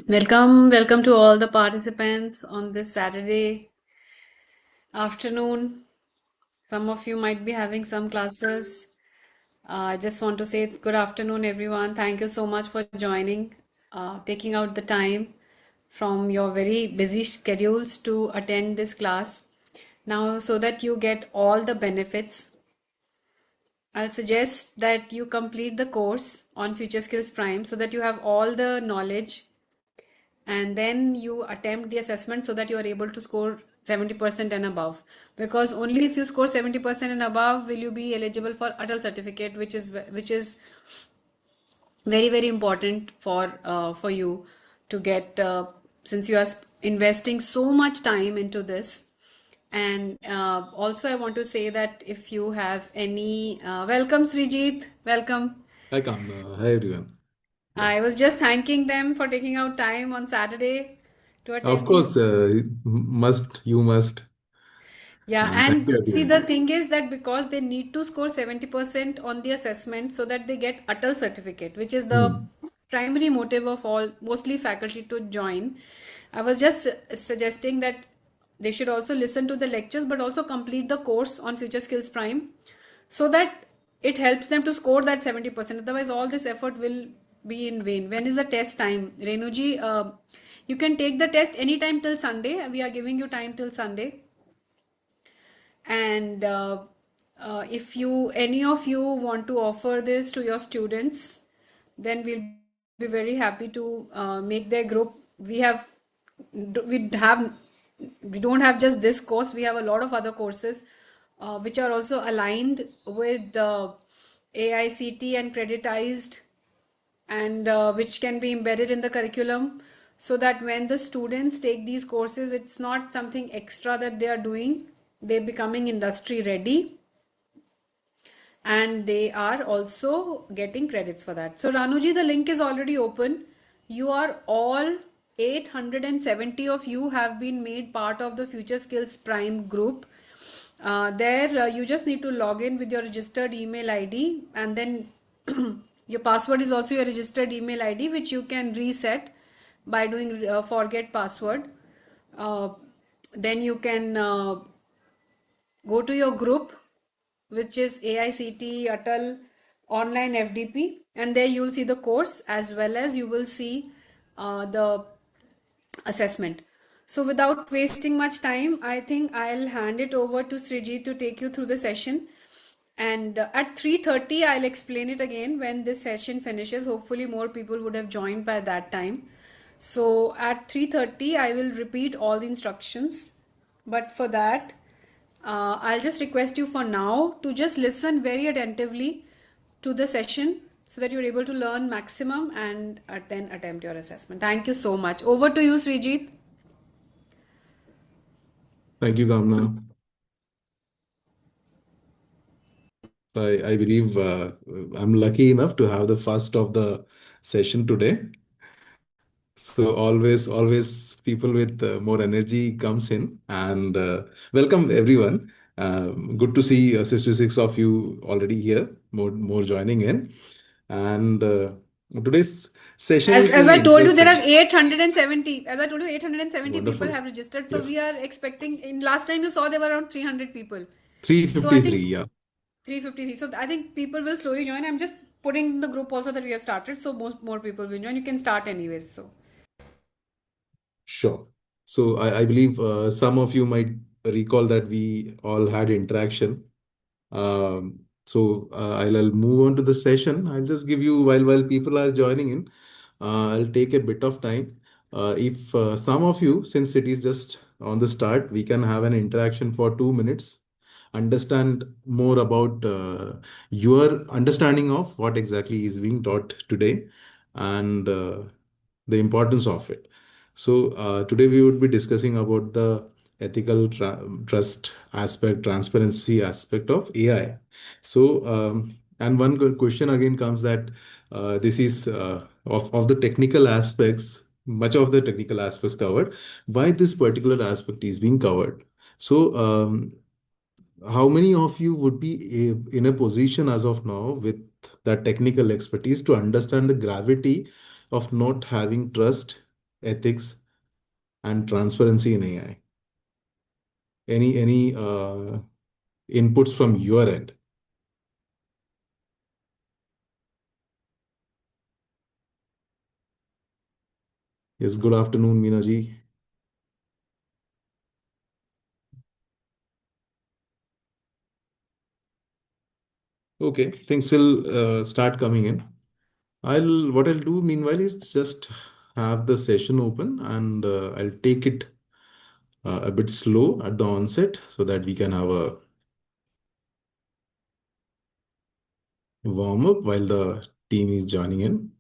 Welcome to all the participants on this Saturday afternoon. Some of you might be having some classes. I just want to say good afternoon, everyone. Thank you so much for joining, taking out the time from your very busy schedules to attend this class. Now, so that you get all the benefits, I'll suggest that you complete the course on Future Skills Prime so that you have all the knowledge and then you attempt the assessment so that you are able to score 70% and above, because only if you score 70% and above will you be eligible for Atal certificate, which is very important for you to get, since you are investing so much time into this. And also I want to say that if you have any welcome Srijit, welcome. Hi, Kam. Hi, everyone. Yeah. I was just thanking them for taking out time on Saturday to Of attend these course, classes. you must. Yeah, And thank you, and see, everyone. the thing is that because they need to score 70% on the assessment so that they get Atal certificate, which is the Hmm. primary motive of all, mostly faculty to join. I was just suggesting that they should also listen to the lectures, but also complete the course on Future Skills Prime so that it helps them to score that 70%. Otherwise, all this effort will be in vain. When is the test time? Renuji, you can take the test anytime till Sunday. We are giving you time till Sunday, and if you any of you want to offer this to your students, then we'll be very happy to make their group. We don't have just this course, we have a lot of other courses which are also aligned with the AICT and creditized, and which can be embedded in the curriculum, so that when the students take these courses, it's not something extra that they are doing. They're becoming industry ready, and they are also getting credits for that. So Ranuji, the link is already open. You are all 870 of you have been made part of the Future Skills Prime group. There you just need to log in with your registered email ID, and then your password is also your registered email ID, which you can reset by doing forget password. uh, then you can go to your group, which is AICT Atal Online FDP, and there you will see the course as well as you will see the assessment. So without wasting much time, I think I'll hand it over to Srijit to take you through the session. And at 3:30, I'll explain it again when this session finishes. Hopefully, more people would have joined by that time. So at 3:30, I will repeat all the instructions. But for that, I'll just request you for now to just listen very attentively to the session so that you're able to learn maximum and then attempt your assessment. Thank you so much. Over to you, Srijit. Thank you, Kamna. I believe I'm lucky enough to have the first of the session today. So always people with more energy comes in, and welcome everyone. Good to see 66 of you already here, more joining in. And today's session As, will as be I told you, there are interesting. 870. As I told you, 870 people Wonderful. have registered. So Yes. we are expecting. In last time you saw, there were around 300 people. So I think 353, yeah. 353. So I think people will slowly join. I'm just putting in the group also that we have started. So most more people will join. You can start anyways. So Sure. So I believe some of you might recall that we all had interaction. I'll move on to the session. I'll just give you while people are joining in. I'll take a bit of time. If some of you, since it is just on the start, we can have an interaction for 2 minutes, understand more about your understanding of what exactly is being taught today, and the importance of it. So today we would be discussing about the ethical trust aspect, transparency aspect of AI. So and one question again comes that this is of the technical aspects, much of the technical aspects covered. Why this particular aspect is being covered? So how many of you would be in a position as of now with that technical expertise to understand the gravity of not having trust, ethics, and transparency in AI? Any inputs from your end? Yes, good afternoon, Meena ji. Okay, things will start coming in. What I'll do meanwhile is just have the session open, and I'll take it a bit slow at the onset so that we can have a warm up while the team is joining in.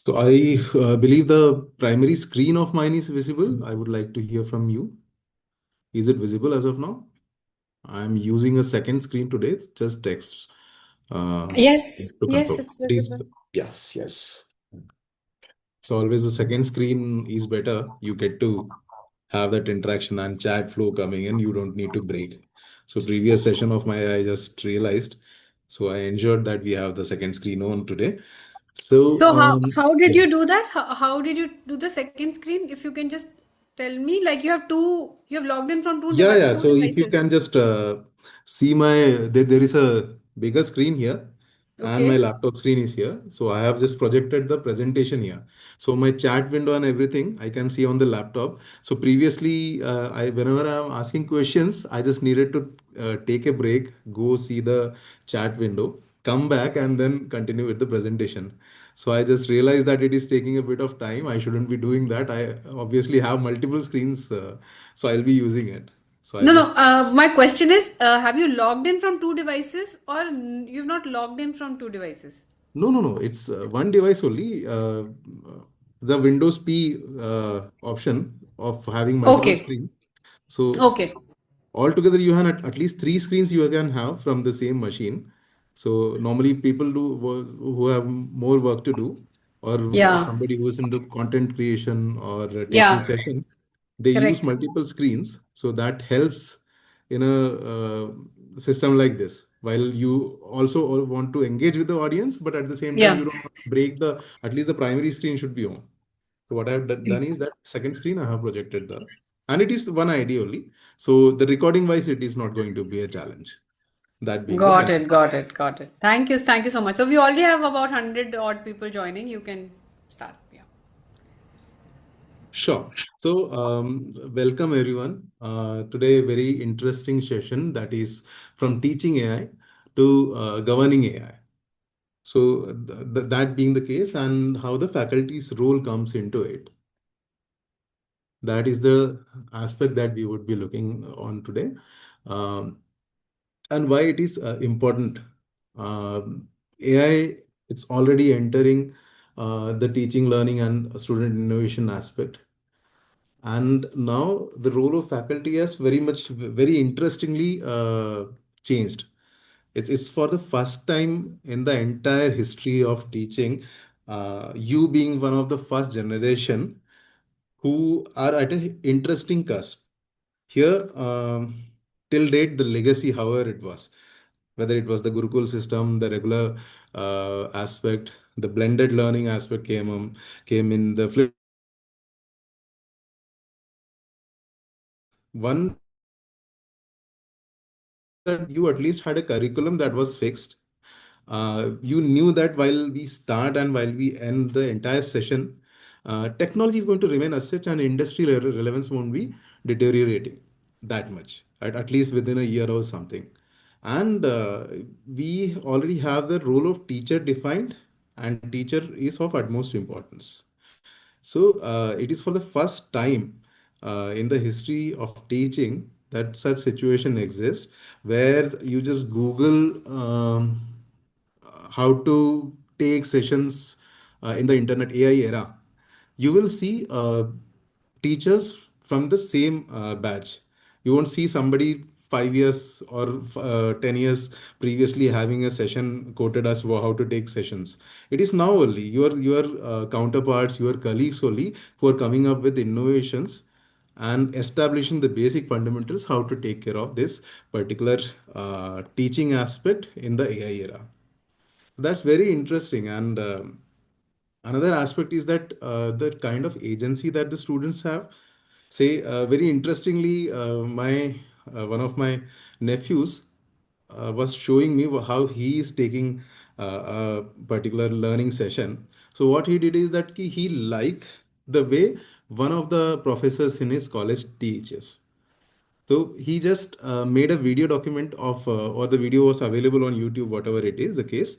So I believe the primary screen of mine is visible. I would like to hear from you. Is it visible as of now? I'm using a second screen today. It's just text Yes, to yes, control. it's Please. visible. Yes, yes. So always the second screen is better. You get to have that interaction and chat flow coming in. You don't need to break. So previous session of my I just realized. So I ensured that we have the second screen on today. So So how did yeah. you do that? How did you do the second screen? If you can just tell me, like you have logged in from Yeah, yeah. two So if you devices. can just see there is a bigger screen here and my Okay. laptop screen is here. So I have just projected the presentation here. So my chat window and everything I can see on the laptop. So previously, whenever I'm asking questions, I just needed to take a break, go see the chat window, come back and then continue with the presentation. So I just realized that it is taking a bit of time. I shouldn't be doing that. I obviously have multiple screens, so I'll be using it. So I No, no. just My question is, have you logged in from two devices, or you've not logged in from two devices? no, no, no. It's one device only. The Windows P option of having multiple Okay. screens. So Okay. altogether, you have at least three screens you can have from the same machine. So normally people who have more work to do, or Yeah. somebody who is into content creation or taking Yeah. sessions, they use Correct. multiple screens. So that helps in a system like this. While you also all want to engage with the audience, but at the same time Yeah. you don't want to break the at least the primary screen should be on. So what I've done is that second screen I have projected and it is one ID only. So the recording wise, it is not going to be a challenge. That being the Got main. it. Got it. Got it. Thank you so much. So we already have about 100 odd people joining. You can start. Yeah. Sure. So welcome everyone. Today, a very interesting session that is from teaching AI to governing AI. So that being the case, and how the faculty's role comes into it. That is the aspect that we would be looking on today. Um, and why it is important. AI, it's already entering the teaching, learning, and student innovation aspect. And now the role of faculty has very interestingly changed. It's for the first time in the entire history of teaching, you being one of the first generation who are at an interesting cusp. Here, till date, the legacy, however it was, whether it was the Gurukul system, the regular aspect, the blended learning aspect came in the flip. One that you at least had a curriculum that was fixed. You knew that while we start and while we end the entire session, technology is going to remain as such, and industry relevance won't be deteriorating that much, at least within a year or something. And we already have the role of teacher defined, and teacher is of utmost importance. So it is for the first time in the history of teaching that such situation exists where you just Google how to take sessions in the internet AI era, you will see teachers from the same batch. You won't see somebody 5 years or 10 years previously having a session quoted as how to take sessions. It is now only your counterparts, your colleagues only who are coming up with innovations and establishing the basic fundamentals how to take care of this particular teaching aspect in the AI era. That's very interesting. And another aspect is that the kind of agency that the students have. Say, very interestingly, my one of my nephews was showing me how he is taking a particular learning session. So what he did is that he liked the way one of the professors in his college teaches. So he just made a video document of, or the video was available on YouTube, whatever it is the case,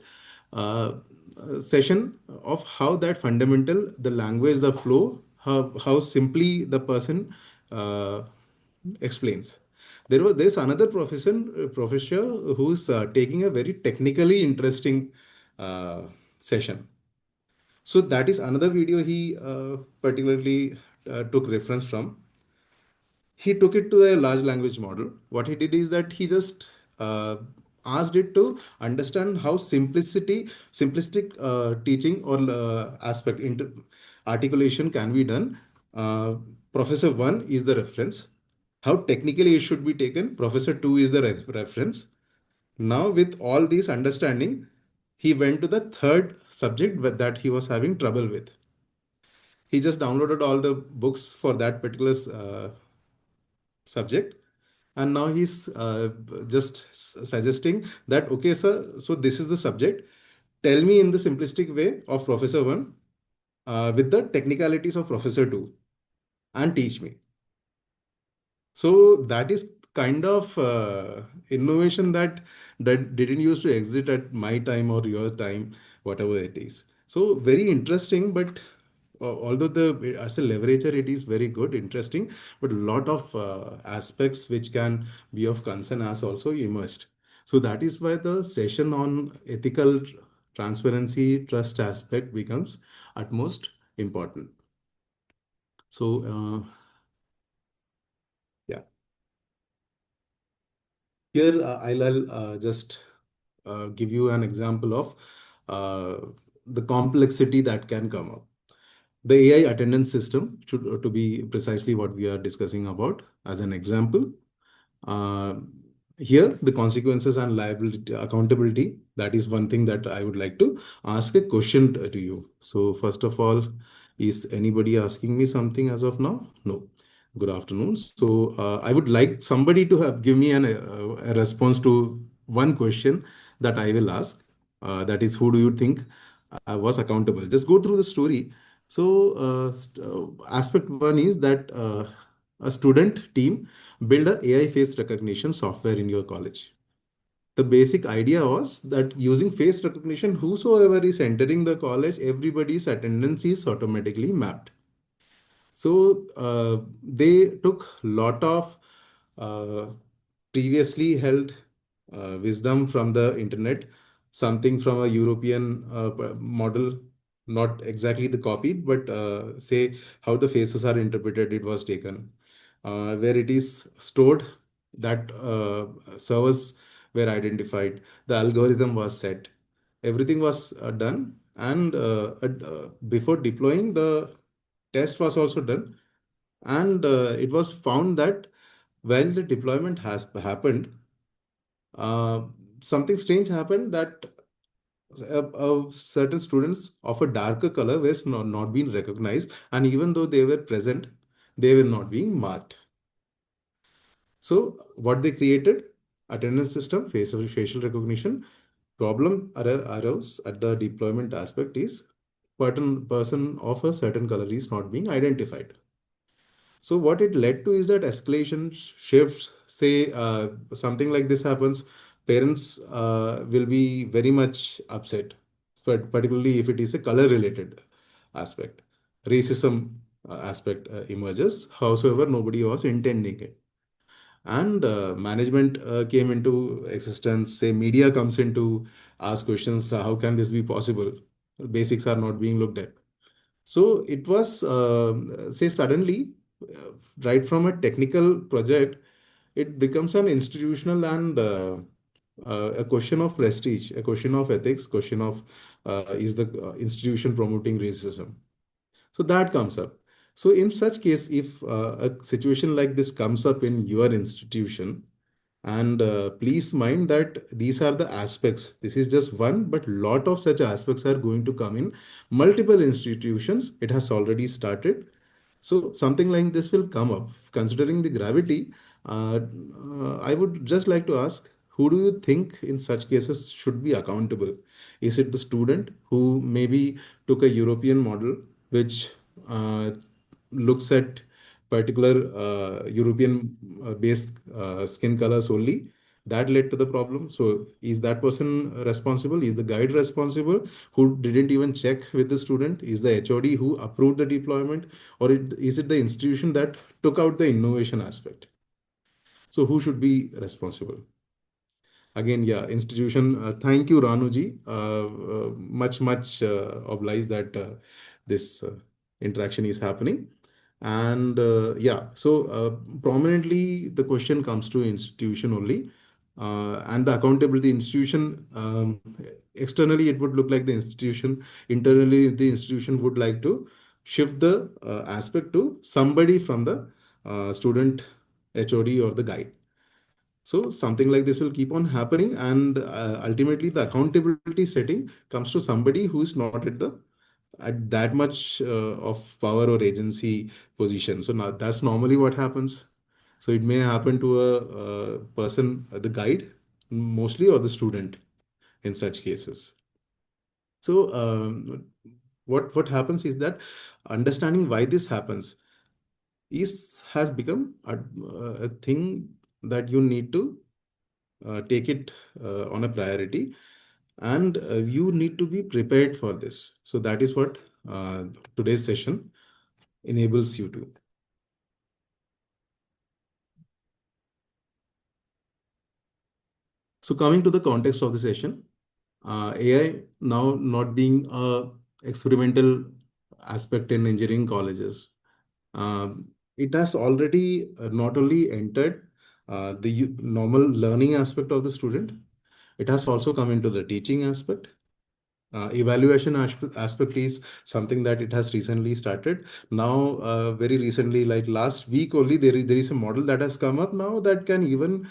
session of how that fundamental, the language, the flow, how simply the person explains. There's another professor who's taking a very technically interesting uh, session. So that is another video he particularly took reference from. He took it to a large language model. What he did is that he just asked it to understand how simplistic teaching or articulation can be done. Professor 1 is the reference. How technically it should be taken. Professor 2 is the reference. Now, with all these understanding, he went to the third subject that he was having trouble with. He just downloaded all the books for that particular subject, and now he's just suggesting that, okay sir, so this is the subject, tell me in the simplistic way of professor 1 with the technicalities of professor 2 and teach me. So that is kind of innovation that didn't used to exist at my time or your time, whatever it is. So very interesting, but although the as a leverager it is very good, interesting, but a lot of aspects which can be of concern has also emerged. So that is why the session on ethical transparency, trust aspect becomes utmost important. So yeah. Here, I'll just give you an example of the complexity that can come up. The AI attendance system should, to be precisely what we are discussing about as an example. Uh, Here, the consequences and liability, accountability, that is one thing that I would like to ask a question to you. So, first of all, is anybody asking me something as of now? No. Good afternoon. So, I would like somebody to have give me a response to one question that I will ask. That is, who do you think was accountable? Just go through the story. So, aspect one is that a student team build a AI face recognition software in your college. The basic idea was that using face recognition, whosoever is entering the college, everybody's attendance is automatically mapped. So they took lot of uh, previously held wisdom from the internet, something from a European model, not exactly the copied, but say how the faces are interpreted. It was taken where it is stored, that servers were identified, the algorithm was set, everything was done, and before deploying, the test was also done, and it was found that while the deployment has happened, uh, something strange happened, that certain students of a darker color were not being recognized, and even though they were present, they were not being marked. So what they created, attendance system, facial recognition. Problem arose at the deployment aspect is person of a certain color is not being identified. So what it led to is that escalation shifts. Say something like this happens, parents will be very much upset, but particularly if it is a color-related aspect. Racism aspect emerges. However, nobody was intending it, and management came into existence. Say media comes in to ask questions: how can this be possible? basics are not being looked at. So it was, say, suddenly, right from a technical project, it becomes an institutional and a question of prestige, a question of ethics, question of is the institution promoting racism? So that comes up. So in such case, if a situation like this comes up in your institution, and please mind that these are the aspects. This is just one, but lot of such aspects are going to come in multiple institutions. It has already started. So something like this will come up. Considering the gravity, I would just like to ask, who do you think in such cases should be accountable? Is it the student who maybe took a European model, which uh, looks at particular European based skin colors only? That led to the problem. So is that person responsible? Is the guide responsible who didn't even check with the student? Is the HOD who approved the deployment? Or is it the institution that took out the innovation aspect? So who should be responsible? Again, yeah, institution. Thank you, Ranuji. Much obliged that this interaction is happening. And yeah, so prominently the question comes to institution only, and the accountability institution. Externally, it would look like the institution. Internally, the institution would like to shift the aspect to somebody from the student, HOD, or the guide. So something like this will keep on happening, and ultimately the accountability setting comes to somebody who is not at that much of power or agency position. So now that's normally what happens. So it may happen to a, person, the guide, mostly, or the student in such cases. So what happens is that understanding why this happens is has become a thing that you need to take it on a priority, and you need to be prepared for this. So that is what today's session enables you to. So coming to the context of the session, AI now not being a experimental aspect in engineering colleges, it has already not only entered the normal learning aspect of the student, it has also come into the teaching aspect. Evaluation aspect is something that it has recently started. Now, very recently, like last week only, there is a model that has come up now that can even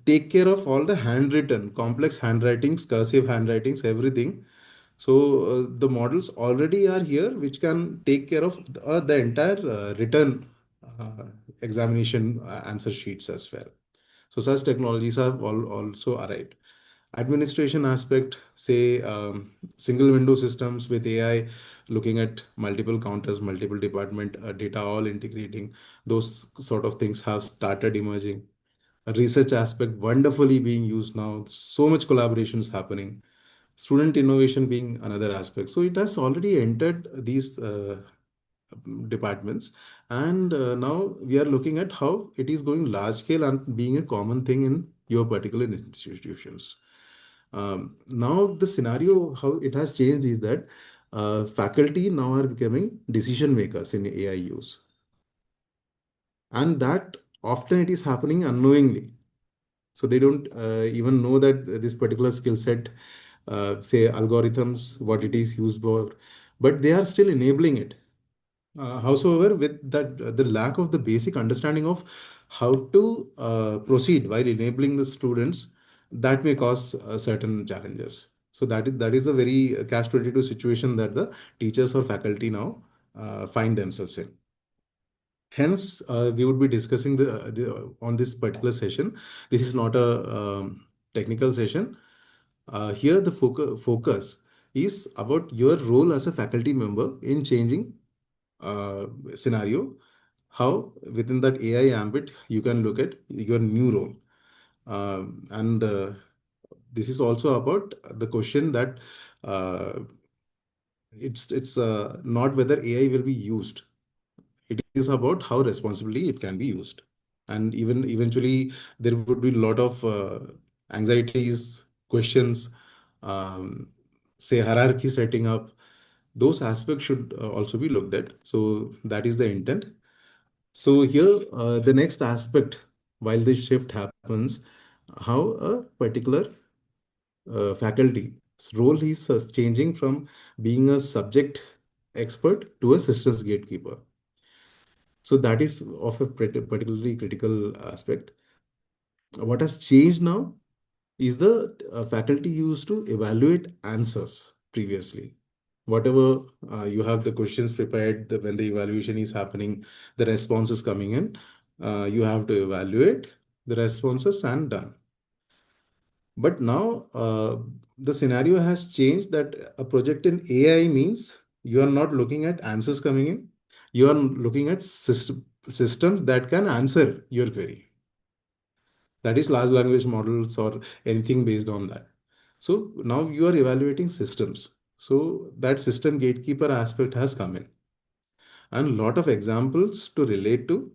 take care of all the handwritten, complex handwritings, cursive handwritings, everything. So the models already are here, which can take care of the entire written examination answer sheets as well. So such technologies have also arrived. Administration aspect, say single window systems with AI, looking at multiple counters, multiple department data, all integrating, those sort of things have started emerging. A research aspect wonderfully being used now. So much collaboration is happening. Student innovation being another aspect. So it has already entered these departments, and now we are looking at how it is going large scale and being a common thing in your particular institutions. Now the scenario how it has changed is that faculty now are becoming decision makers in AI use, and that often it is happening unknowingly. So they don't even know that this particular skill set, say algorithms, what it is used for, but they are still enabling it. Howsoever, with that, the lack of the basic understanding of how to proceed while enabling the students, that may cause certain challenges. So that is a very catch-22 situation that the teachers or faculty now find themselves in. Hence, we would be discussing on this particular session. This is not a technical session. Here, the focus is about your role as a faculty member in changing scenario, how within that AI ambit you can look at your new role. And this is also about the question that uh, it's not whether AI will be used. It is about how responsibly it can be used. And even eventually, there would be a lot of anxieties, questions. Um, say hierarchy setting up, those aspects should also be looked at. So that is the intent. So here, the next aspect, while this shift happens, how a particular faculty's role is changing from being a subject expert to a systems gatekeeper. So that is of a particularly critical aspect. What has changed now is the faculty used to evaluate answers previously. Whatever you have the questions prepared, when the evaluation is happening, the responses coming in, you have to evaluate the responses and done. But now the scenario has changed that a project in AI means you are not looking at answers coming in, you are looking at systems that can answer your query. That is large language models or anything based on that. So now you are evaluating systems. So that system gatekeeper aspect has come in, and a lot of examples to relate to.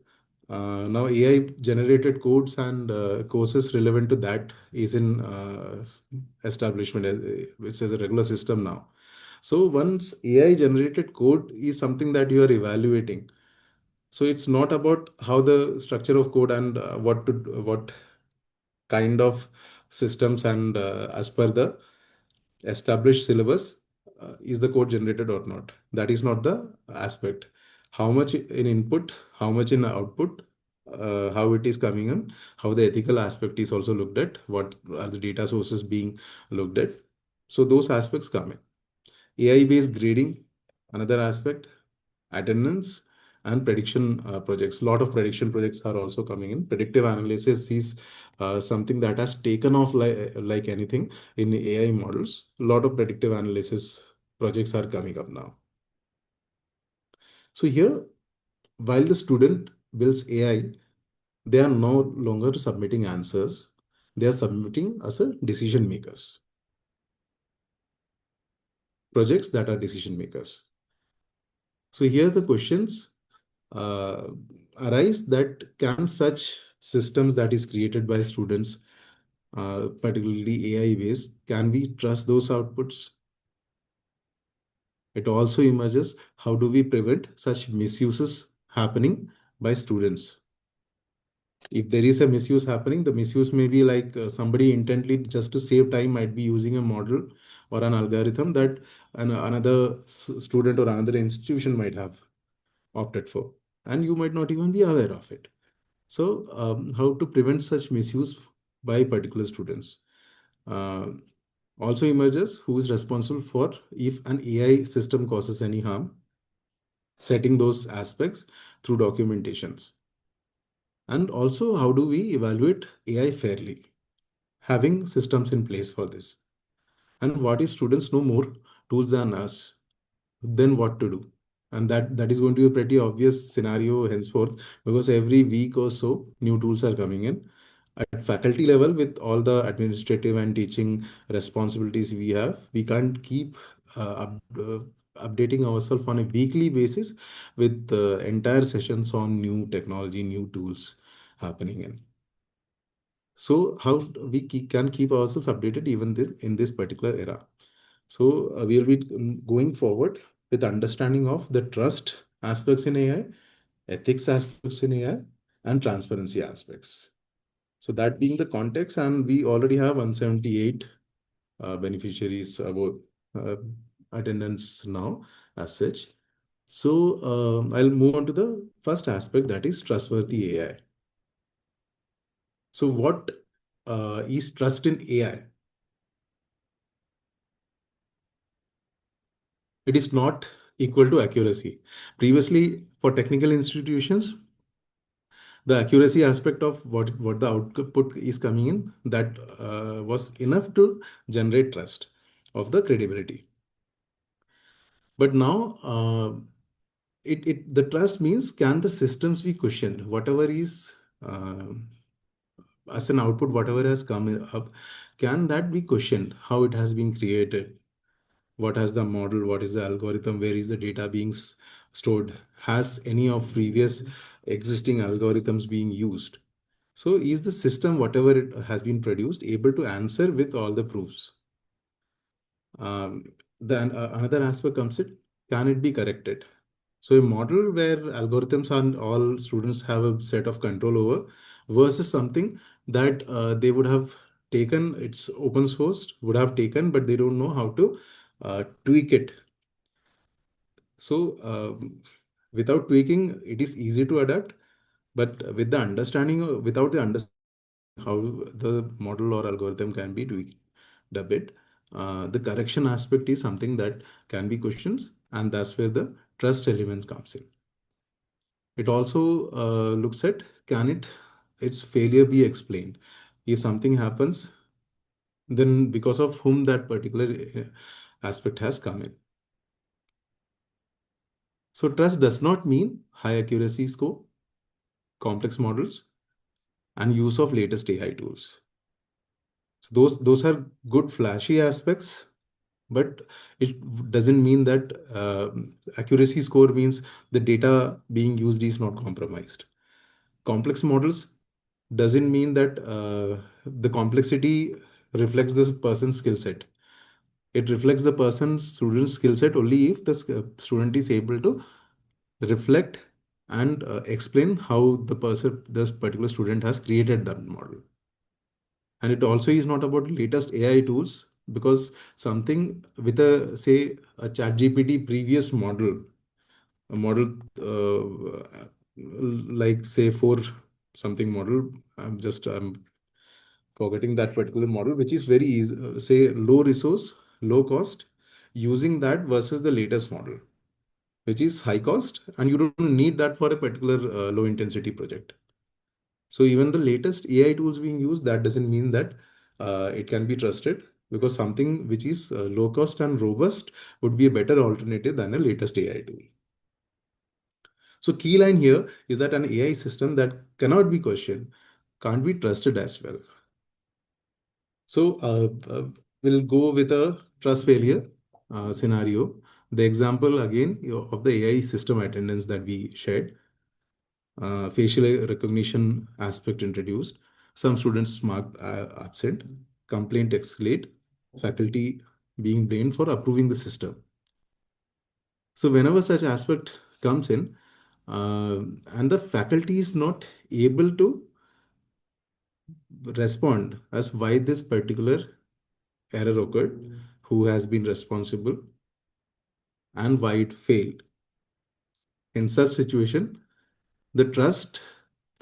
Now AI generated codes and courses relevant to that is in establishment which is a regular system now. So once AI generated code is something that you are evaluating, so it's not about how the structure of code and what kind of systems and as per the established syllabus is the code generated or not. That is not the aspect. How much in input, how much in output, how it is coming in, how the ethical aspect is also looked at, what are the data sources being looked at. So those aspects come in. AI based grading, another aspect, attendance and prediction projects. A lot of prediction projects are also coming in. Predictive analysis is something that has taken off like anything in AI models. A lot of predictive analysis projects are coming up now. So here, while the student builds AI, they are no longer submitting answers. They are submitting as a decision makers, projects that are decision makers. So here the questions uh, arise that can such systems that is created by students, particularly AI based, can we trust those outputs? It also emerges how do we prevent such misuses happening by students? If there is a misuse happening, the misuse may be like somebody intently just to save time might be using a model or an algorithm that another student or another institution might have opted for, and you might not even be aware of it. So, how to prevent such misuse by particular students? Uh, Also emerges who is responsible for if an AI system causes any harm, setting those aspects through documentations. And also, how do we evaluate AI fairly? Having systems in place for this. And what if students know more tools than us? Then what to do? And that is going to be a pretty obvious scenario henceforth, because every week or so new tools are coming in at faculty level. With all the administrative and teaching responsibilities we have, we can't keep updating ourselves on a weekly basis with entire sessions on new technology, new tools happening in. So how we can keep ourselves updated even in this particular era? So we will be going forward with understanding of the trust aspects in AI, ethics aspects in AI, and transparency aspects. So that being the context, and we already have 178 beneficiaries about uh, attendance now as such. So I'll move on to the first aspect, that is trustworthy AI. So what is trust in AI? It is not equal to accuracy. Previously, for technical institutions, the accuracy aspect of what the output is coming in, that was enough to generate trust of the credibility. But now, the trust means, can the systems be questioned? Whatever is uh, as an output, whatever has come up, can that be questioned? How it has been created? What has the model? What is the algorithm? Where is the data being stored? Has any of previous existing algorithms being used? So is the system, whatever it has been produced, able to answer with all the proofs? Um, then another aspect comes in, can it be corrected? So a model where algorithms and all students have a set of control over versus something that they would have taken, it's open source, would have taken, but they don't know how to tweak it. So without tweaking, it is easy to adapt, but with the understanding, without the understanding how the model or algorithm can be tweaked a bit, the correction aspect is something that can be questions, and that's where the trust element comes in. It also looks at, can its failure be explained? If something happens, then because of whom that particular aspect has come in. So trust does not mean high accuracy score, complex models, and use of latest AI tools. So those are good flashy aspects, but it doesn't mean that accuracy score means the data being used is not compromised. Complex models doesn't mean that the complexity reflects this person's skill set. It reflects the person's student's skill set only if the student is able to reflect and explain how this particular student has created that model. And it also is not about latest AI tools, because something with a, say, a chat GPT previous model, a model like say for something model, I'm forgetting that particular model, which is very easy, say low resource, low cost, using that versus the latest model, which is high cost, and you don't need that for a particular low intensity project. So even the latest AI tools being used, that doesn't mean that it can be trusted, because something which is low cost and robust would be a better alternative than a latest AI tool. So key line here is that an AI system that cannot be questioned can't be trusted as well. So we'll go with a trust failure scenario. The example again of the AI system attendance that we shared, facial recognition aspect introduced, some students marked absent, complaint escalate, faculty being blamed for approving the system. So whenever such aspect comes in, and the faculty is not able to respond as why this particular error occurred, who has been responsible, and why it failed. In such situation, the trust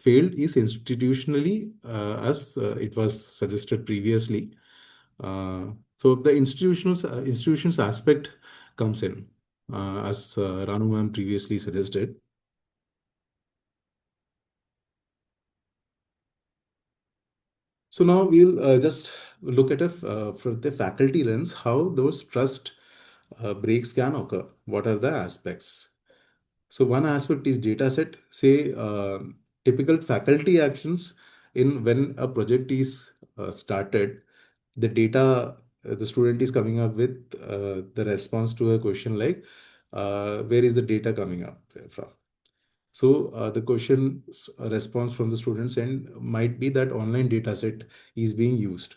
failed is institutionally, as it was suggested previously. So the institutions aspect comes in, as Ranu ma'am previously suggested. So now we'll just look at from the faculty lens how those trust breaks can occur. What are the aspects? So one aspect is data set. Say typical faculty actions in when a project is started, the data the student is coming up with the response to a question like where is the data coming up from? So the question response from the students end might be that online data set is being used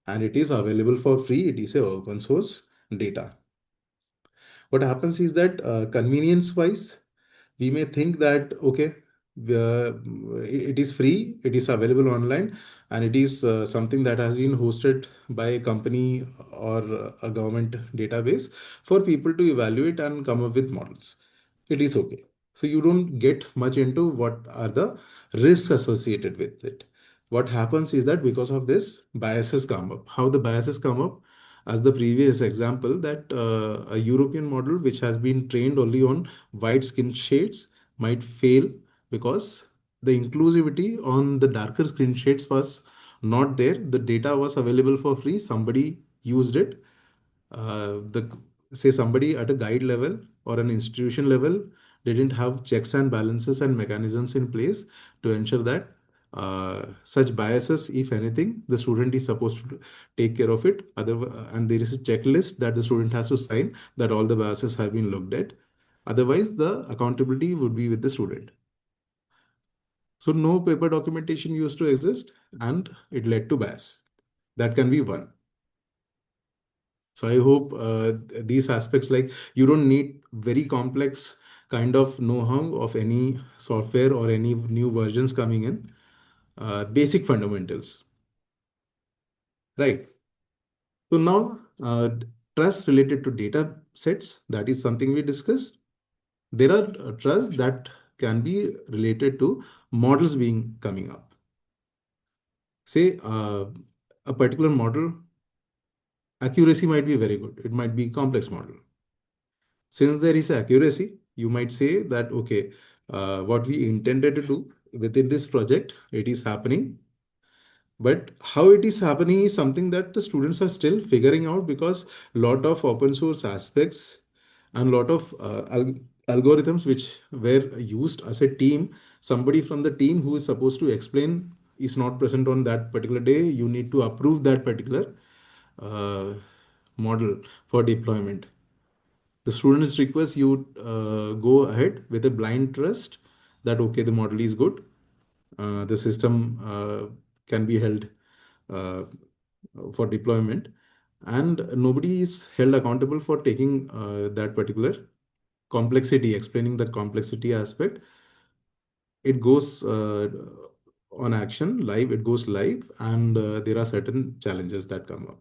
and it is available for free. It is a open source data. What happens is that convenience wise, we may think that okay, it is free, it is available online, and it is something that has been hosted by a company or a government database for people to evaluate and come up with models. It is okay. So you don't get much into what are the risks associated with it. What happens is that because of this, biases come up. How the biases come up? As the previous example, that a European model which has been trained only on white skin shades might fail because the inclusivity on the darker skin shades was not there. The data was available for free. Somebody used it. The say somebody at a guide level or an institution level didn't have checks and balances and mechanisms in place to ensure that such biases, if anything, the student is supposed to take care of it. And there is a checklist that the student has to sign that all the biases have been looked at. Otherwise, the accountability would be with the student. So no paper documentation used to exist, and it led to bias. That can be one. So I hope these aspects, like you don't need very complex kind of know-how of any software or any new versions coming in. Basic fundamentals, right? So now, trust related to data sets, that is something we discussed. There are trusts that can be related to models being coming up. Say a particular model accuracy might be very good. It might be complex model. Since there is accuracy, you might say that, okay, what we intended to do within this project, it is happening. But how it is happening is something that the students are still figuring out, because lot of open source aspects and lot of algorithms which were used as a team, somebody from the team who is supposed to explain is not present on that particular day. You need to approve that particular uh, model for deployment. The students request you go ahead with a blind trust that okay, the model is good, the system can be held uh, for deployment, and nobody is held accountable for taking that particular complexity, explaining that complexity aspect. It goes on action live, it goes live, and there are certain challenges that come up.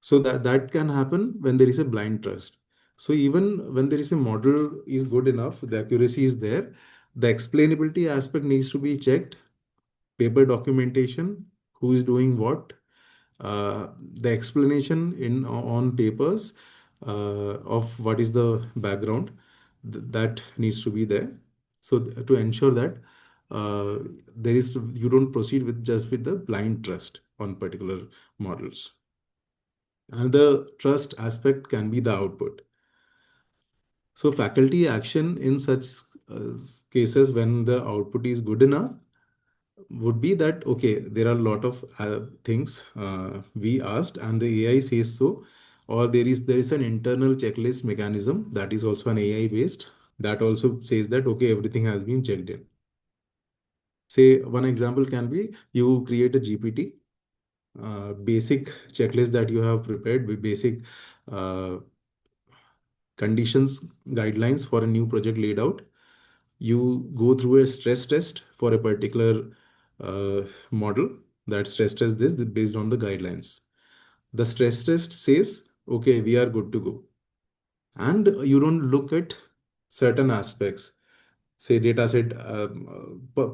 So that can happen when there is a blind trust. So even when there is a model is good enough, the accuracy is there, the explainability aspect needs to be checked, paper documentation, who is doing what, the explanation in on papers of what is the background, that needs to be there. So to ensure that there is, you don't proceed with just with the blind trust on particular models. Another trust aspect can be the output. So faculty action in such uh, cases when the output is good enough would be that okay, there are a lot of things we asked and the AI says so, or there is an internal checklist mechanism that is also an AI based, that also says that okay, everything has been checked in. Say one example can be you create a GPT, basic checklist that you have prepared with basic uh, conditions, guidelines for a new project laid out. You go through a stress test for a particular model. That stress test this based on the guidelines. The stress test says, okay, we are good to go. And you don't look at certain aspects, say data set,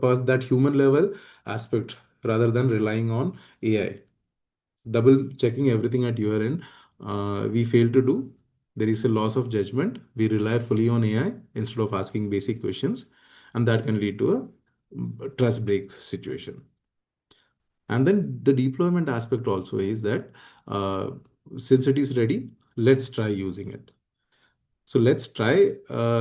past that human level aspect, rather than relying on AI. Double checking everything at your end, we fail to do. There is a loss of judgment. We rely fully on AI instead of asking basic questions, and that can lead to a trust break situation. And then the deployment aspect also is that uh, since it is ready, let's try using it. So let's try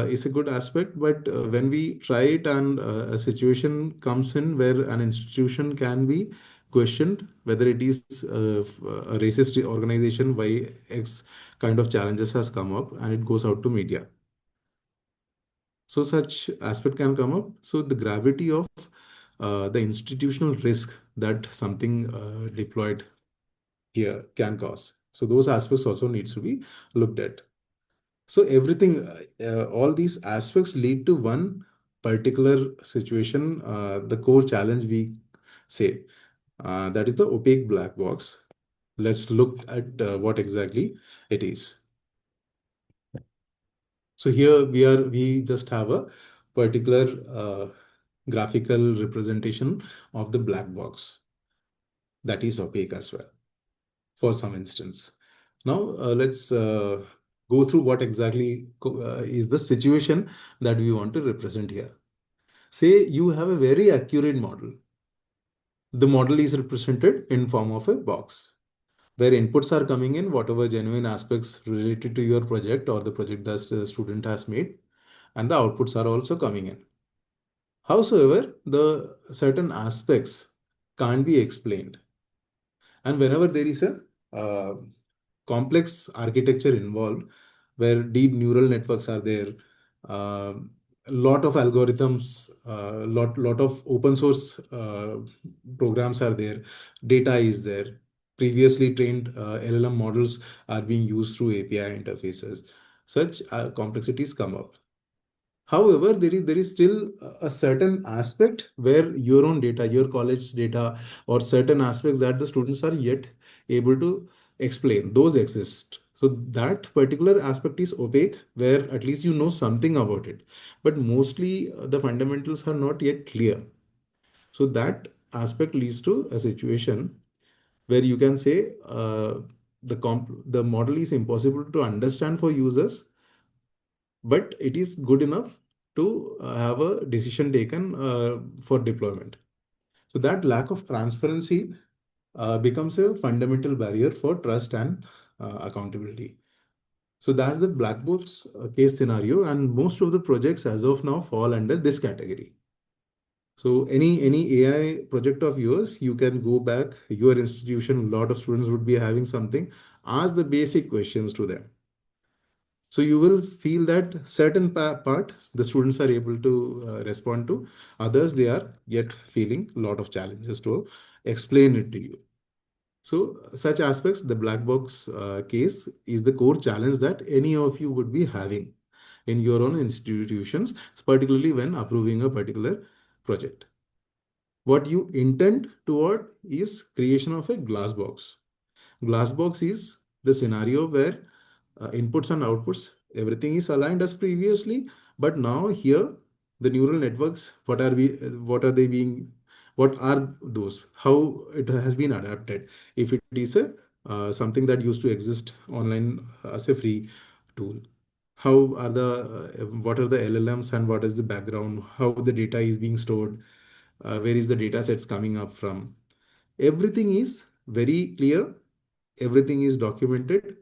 is a good aspect, but when we try it and a situation comes in where an institution can be questioned whether it is a racist organization, why X kind of challenges has come up, and it goes out to media. So such aspect can come up. So the gravity of the institutional risk that something deployed here can cause. So those aspects also needs to be looked at. So everything, all these aspects lead to one particular situation, the core challenge we say, that is the opaque black box. Let's look at what exactly it is. So here we just have a particular graphical representation of the black box that is opaque as well for some instance. Now let's go through what exactly is the situation that we want to represent here. Say you have a very accurate model. The model is represented in form of a box where inputs are coming in, whatever genuine aspects related to your project or the project that the student has made, and the outputs are also coming in. Howsoever, the certain aspects can't be explained. And whenever there is a complex architecture involved, where deep neural networks are there, a lot of algorithms, lot of open source programs are there, data is there. previously trained LLM models are being used through API interfaces. Such complexities come up. However, there is still a certain aspect where your own data, your college data, or certain aspects that the students are yet able to explain, those exist. So that particular aspect is opaque, where at least you know something about it, but mostly the fundamentals are not yet clear. So that aspect leads to a situation where you can say the model is impossible to understand for users, but it is good enough to have a decision taken for deployment. So that lack of transparency becomes a fundamental barrier for trust and accountability. So that's the black box case scenario, and most of the projects as of now fall under this category. So any AI project of yours, you can go back, your institution, a lot of students would be having something, ask the basic questions to them. So you will feel that certain part the students are able to respond to, others they are yet feeling a lot of challenges to explain it to you. So such aspects, the black box case is the core challenge that any of you would be having in your own institutions, particularly when approving a particular project. What you intend toward is creation of a glass box. Glass box is the scenario where inputs and outputs, everything is aligned as previously, but now here the neural networks, what are they being, what are those, how it has been adapted. If it is a something that used to exist online as a free tool, how are the what are the LLMs and what is the background, how the data is being stored, where is the data sets coming up from. Everything is very clear, everything is documented.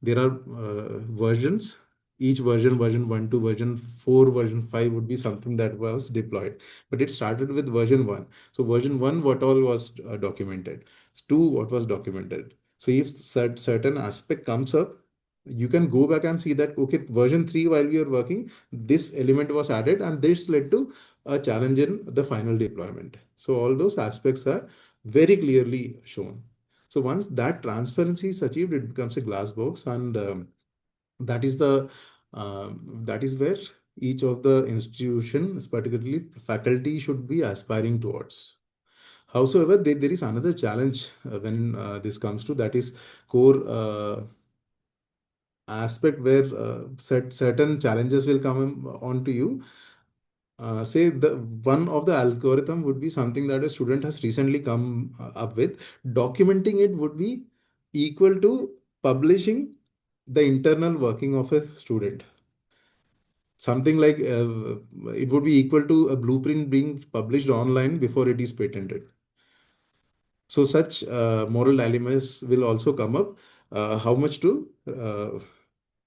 There are versions. Each version, version 1 to version 4, version 5 would be something that was deployed. But it started with version 1. So version 1, what all was documented. 2, what was documented. So if certain aspect comes up, you can go back and see that, okay, version 3, while we are working, this element was added and this led to a challenge in the final deployment. So all those aspects are very clearly shown. So once that transparency is achieved, it becomes a glass box, and that is the that is where each of the institutions, particularly faculty, should be aspiring towards. However, there is another challenge when this comes to, that is core aspect where certain challenges will come on to you. Say the one of the algorithm would be something that a student has recently come up with. Documenting it would be equal to publishing the internal working of a student. Something like it would be equal to a blueprint being published online before it is patented. So such moral dilemmas will also come up. How much to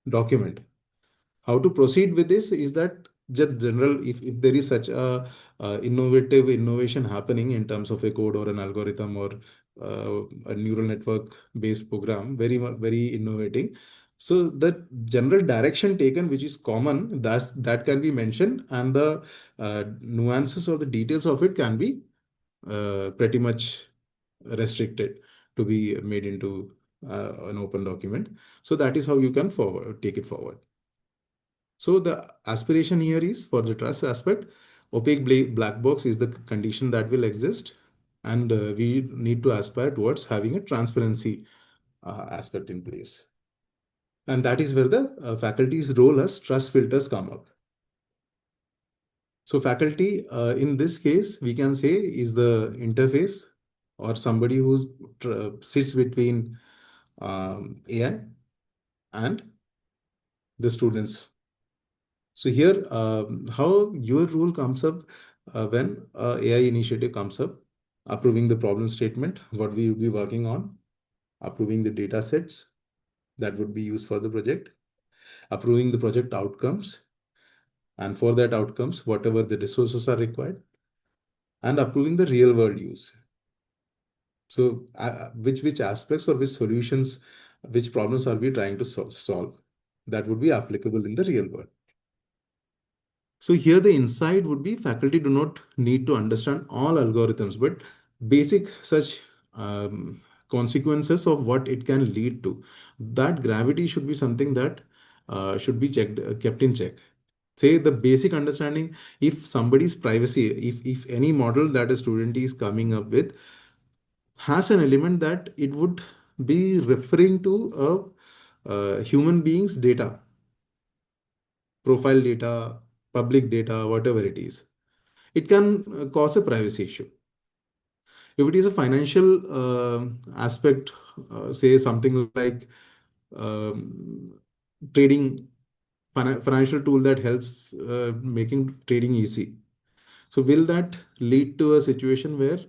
document? How to proceed with this is that just general, if there is such a innovation happening in terms of a code or an algorithm or a neural network based program, very innovating. So the general direction taken, which is common, that can be mentioned, and the nuances or the details of it can be pretty much restricted to be made into an open document. So that is how you can take it forward. So the aspiration here is for the trust aspect. Opaque black box is the condition that will exist, and we need to aspire towards having a transparency aspect in place. And that is where the faculty's role as trust filters come up. So faculty, in this case, we can say is the interface or somebody who sits between AI and the students. So here, how your role comes up when AI initiative comes up, approving the problem statement, what we will be working on, approving the data sets that would be used for the project, approving the project outcomes, and for that outcomes, whatever the resources are required, and approving the real world use. So which aspects or which solutions, which problems are we trying to solve that would be applicable in the real world. So here the insight would be faculty do not need to understand all algorithms, but basic such consequences of what it can lead to. That gravity should be something that should be kept in check. Say the basic understanding, if somebody's privacy, if any model that a student is coming up with has an element that it would be referring to a human being's data, profile data, public data, whatever it is, it can cause a privacy issue. If it is a financial aspect, say something like um, trading, financial tool that helps making trading easy. So will that lead to a situation where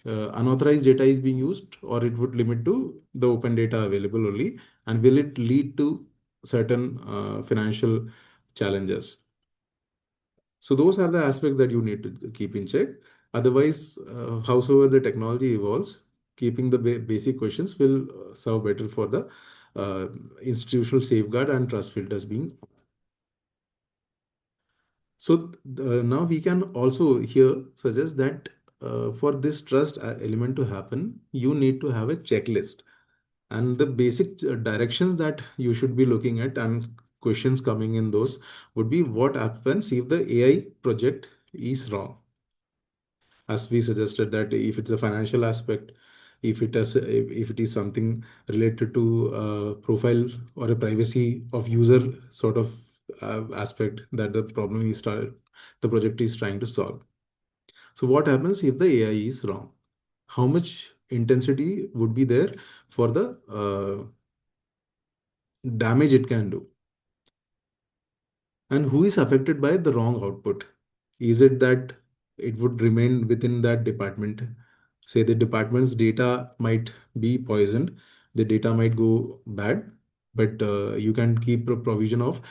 unauthorized data is being used, or it would limit to the open data available only? And will it lead to certain financial challenges? So those are the aspects that you need to keep in check. Otherwise, howsoever the technology evolves, keeping the basic questions will serve better for the uh, institutional safeguard and trust filters being. So now we can also here suggest that for this trust element to happen, you need to have a checklist. And the basic directions that you should be looking at and questions coming in those would be, what happens if the AI project is wrong? As we suggested, that if it's a financial aspect, if it is something related to profile or a privacy of user sort of aspect that the project is trying to solve. So what happens if the AI is wrong? How much intensity would be there for the damage it can do? And who is affected by the wrong output? Is it that it would remain within that department? Say the department's data might be poisoned, the data might go bad, but you can keep a provision of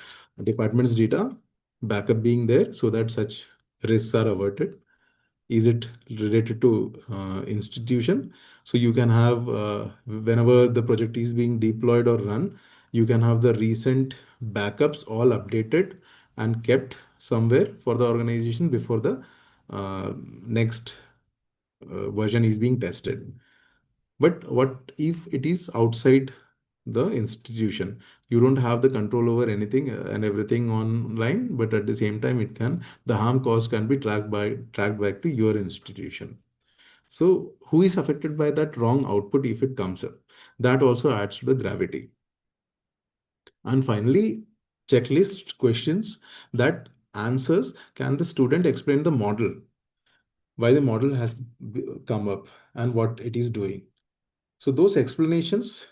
department's data backup being there so that such risks are averted. Is it related to institution? So you can have whenever the project is being deployed or run, you can have the recent backups all updated and kept somewhere for the organization before the next version is being tested. But what if it is outside the institution? You don't have the control over anything and everything online, but at the same time, the harm caused can be tracked back to your institution. So who is affected by that wrong output if it comes up? That also adds to the gravity. And finally, checklist questions that answers, can the student explain the model, why the model has come up and what it is doing? So those explanations,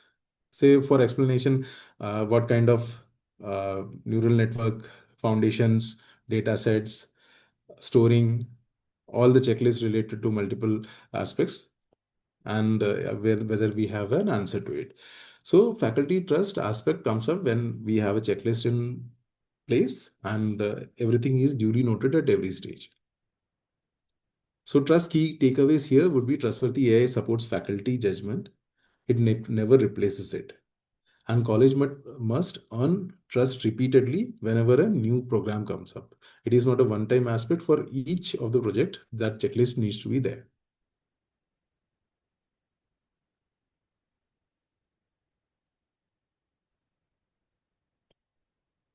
say for explanation, what kind of neural network foundations, data sets, storing, all the checklists related to multiple aspects, and whether we have an answer to it. So faculty trust aspect comes up when we have a checklist in place and everything is duly noted at every stage. So trust key takeaways here would be, trustworthy AI supports faculty judgment. It never replaces it. And college must earn trust repeatedly whenever a new program comes up. It is not a one-time aspect. For each of the project, that checklist needs to be there.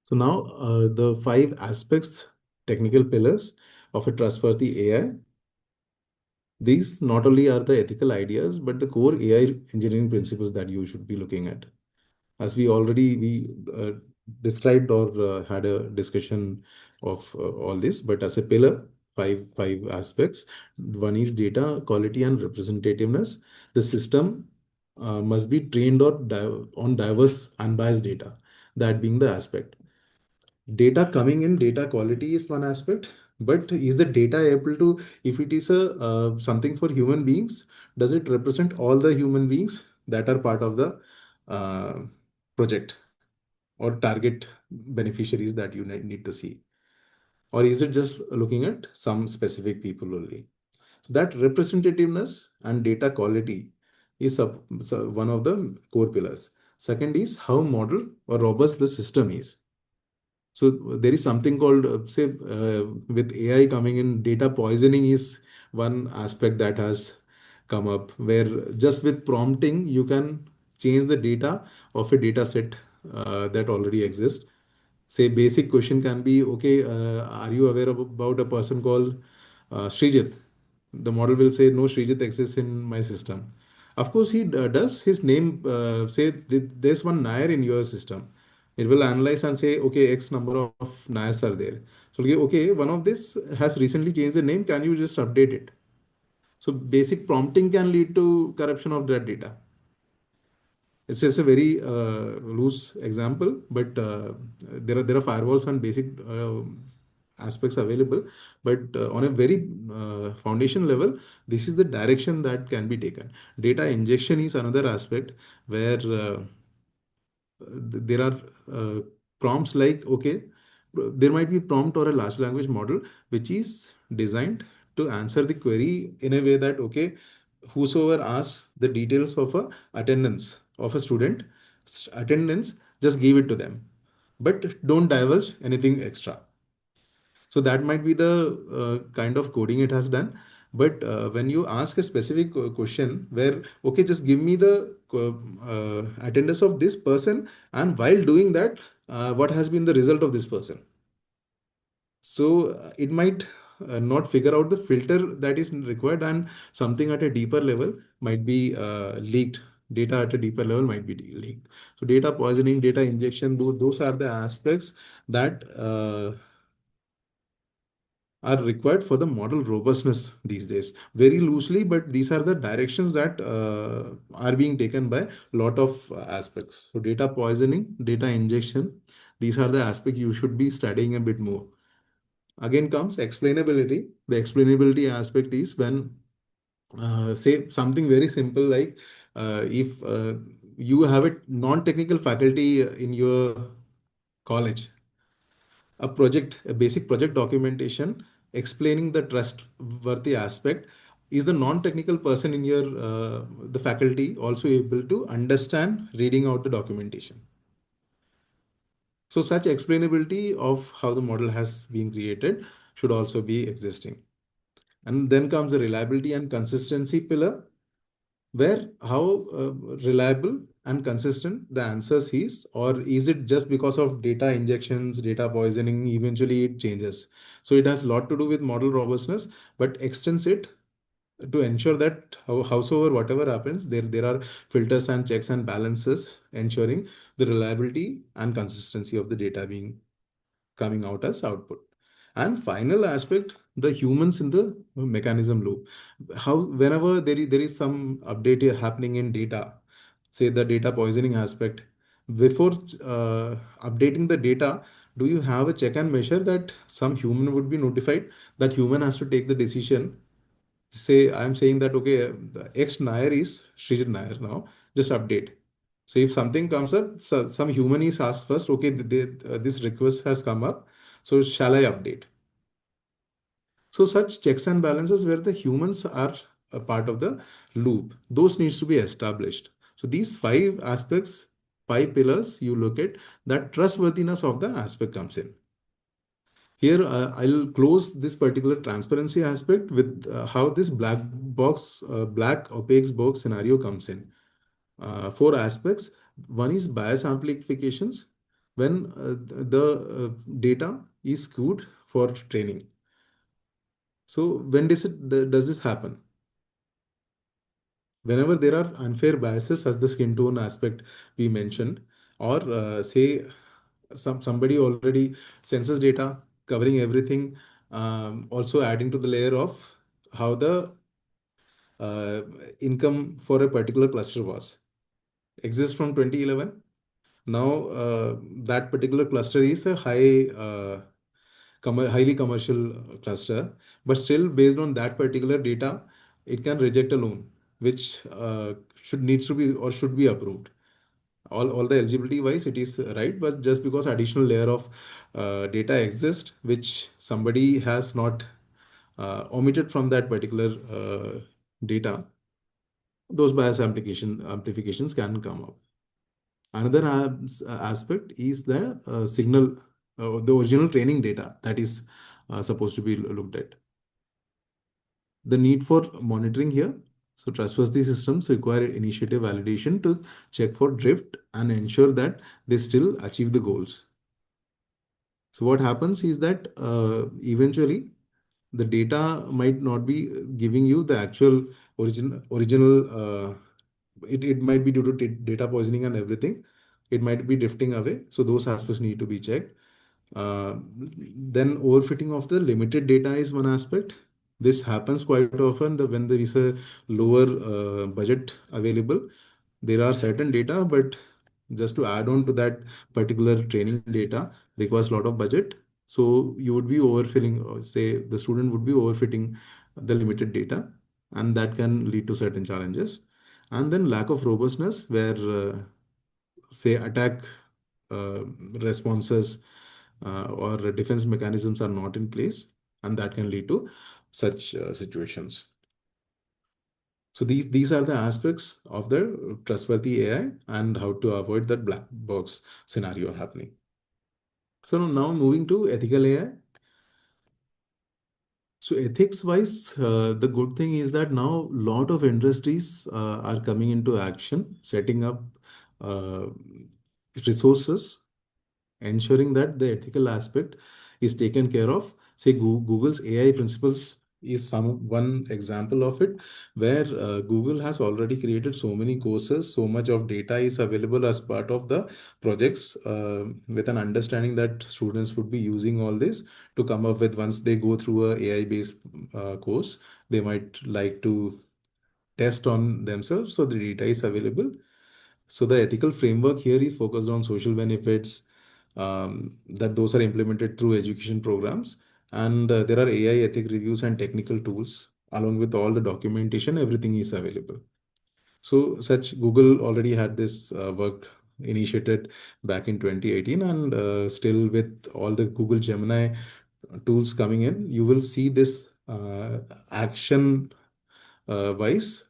So now the five aspects, technical pillars of a trustworthy AI. These not only are the ethical ideas, but the core AI engineering principles that you should be looking at. As we described or had a discussion of all this, but as a pillar, five aspects. One is data quality and representativeness. The system must be trained on diverse, unbiased data. That being the aspect. Data coming in, data quality is one aspect, but is the data able to, if it is a something for human beings, does it represent all the human beings that are part of the uh, project or target beneficiaries that you need to see? Or is it just looking at some specific people only? So that representativeness and data quality is one of the core pillars. Second is how model or robust the system is. So there is something called, say, with AI coming in, data poisoning is one aspect that has come up, where just with prompting you can change the data of a data set that already exists. Say basic question can be, okay, are you aware of about a person called Srijit? The model will say, no, Srijit exists in my system. Of course, he does. His name, say, there's one Nair in your system. It will analyze and say, okay, X number of Nairs are there. So, okay, one of this has recently changed the name. Can you just update it? So, basic prompting can lead to corruption of that data. It's just a very loose example, but there are firewalls and basic aspects available. But on a very foundation level, this is the direction that can be taken. Data injection is another aspect where there are uh, prompts like, okay, there might be prompt or a large language model which is designed to answer the query in a way that, okay, whosoever asks the details of a attendance of a student attendance, just give it to them, but don't divulge anything extra. So that might be the kind of coding it has done. But when you ask a specific question where, okay, just give me the attendance of this person, and while doing that, what has been the result of this person? So it might not figure out the filter that is required, and something at a deeper level might be leaked. Data at a deeper level might be leaked. So data poisoning, data injection, those are the aspects that are required for the model robustness these days. Very loosely, but these are the directions that are being taken by a lot of aspects. So data poisoning, data injection, these are the aspects you should be studying a bit more. Again comes explainability. The explainability aspect is when, say something very simple like, if you have a non-technical faculty in your college, a basic project documentation explaining the trustworthy aspect, is the non-technical person in your the faculty also able to understand reading out the documentation? So such explainability of how the model has been created should also be existing. And then comes the reliability and consistency pillar, where how reliable and consistent the answers is, or is it just because of data injections, data poisoning, eventually it changes. So it has a lot to do with model robustness, but extends it to ensure that howsoever whatever happens, there are filters and checks and balances ensuring the reliability and consistency of the data being coming out as output. And final aspect, the humans in the mechanism loop. How whenever there is some update happening in data, say the data poisoning aspect, before updating the data, do you have a check and measure that some human would be notified? That human has to take the decision. Say I'm saying that, okay, the X Nair is Srijit Nair now, just update. So if something comes up, some human is asked first, okay, this request has come up, so shall I update? So such checks and balances where the humans are a part of the loop, those needs to be established. So these five aspects, five pillars you look at, that trustworthiness of the aspect comes in. Here, I'll close this particular transparency aspect with how this black opaque box scenario comes in. Four aspects. One is bias amplifications, when the data is skewed for training. So when does this happen? Whenever there are unfair biases, as the skin tone aspect we mentioned, or say somebody already census data covering everything, also adding to the layer of how the uh, income for a particular cluster was exists from 2011. Now that particular cluster is a highly commercial cluster, but still based on that particular data, it can reject a loan, which should needs to be or should be approved. All the eligibility wise, it is right, but just because additional layer of data exists, which somebody has not omitted from that particular data, those bias amplifications can come up. Another aspect is the signal, the original training data that is supposed to be looked at. The need for monitoring here. So trustworthy systems require initiative validation to check for drift and ensure that they still achieve the goals. So what happens is that eventually the data might not be giving you the actual original. It might be due to data poisoning and everything. It might be drifting away. So those aspects need to be checked. Then overfitting of the limited data is one aspect. This happens quite often when there is a lower budget available. There are certain data, but just to add on to that particular training data requires a lot of budget. So you would be overfilling, or say the student would be overfitting the limited data, and that can lead to certain challenges. And then lack of robustness, where say attack uh, responses or defense mechanisms are not in place, and that can lead to such situations. So these are the aspects of the trustworthy AI and how to avoid that black box scenario happening. So now moving to ethical AI. So ethics wise, the good thing is that now lot of industries are coming into action, setting up uh, resources, ensuring that the ethical aspect is taken care of. Say Google's AI principles is some one example of it, where Google has already created so many courses, so much of data is available as part of the projects, with an understanding that students would be using all this to come up with, once they go through a AI based course, they might like to test on themselves, so the data is available. So the ethical framework here is focused on social benefits, that those are implemented through education programs. And there are AI ethic reviews and technical tools along with all the documentation, everything is available. So such Google already had this work initiated back in 2018, and still with all the Google Gemini tools coming in, you will see this action wise,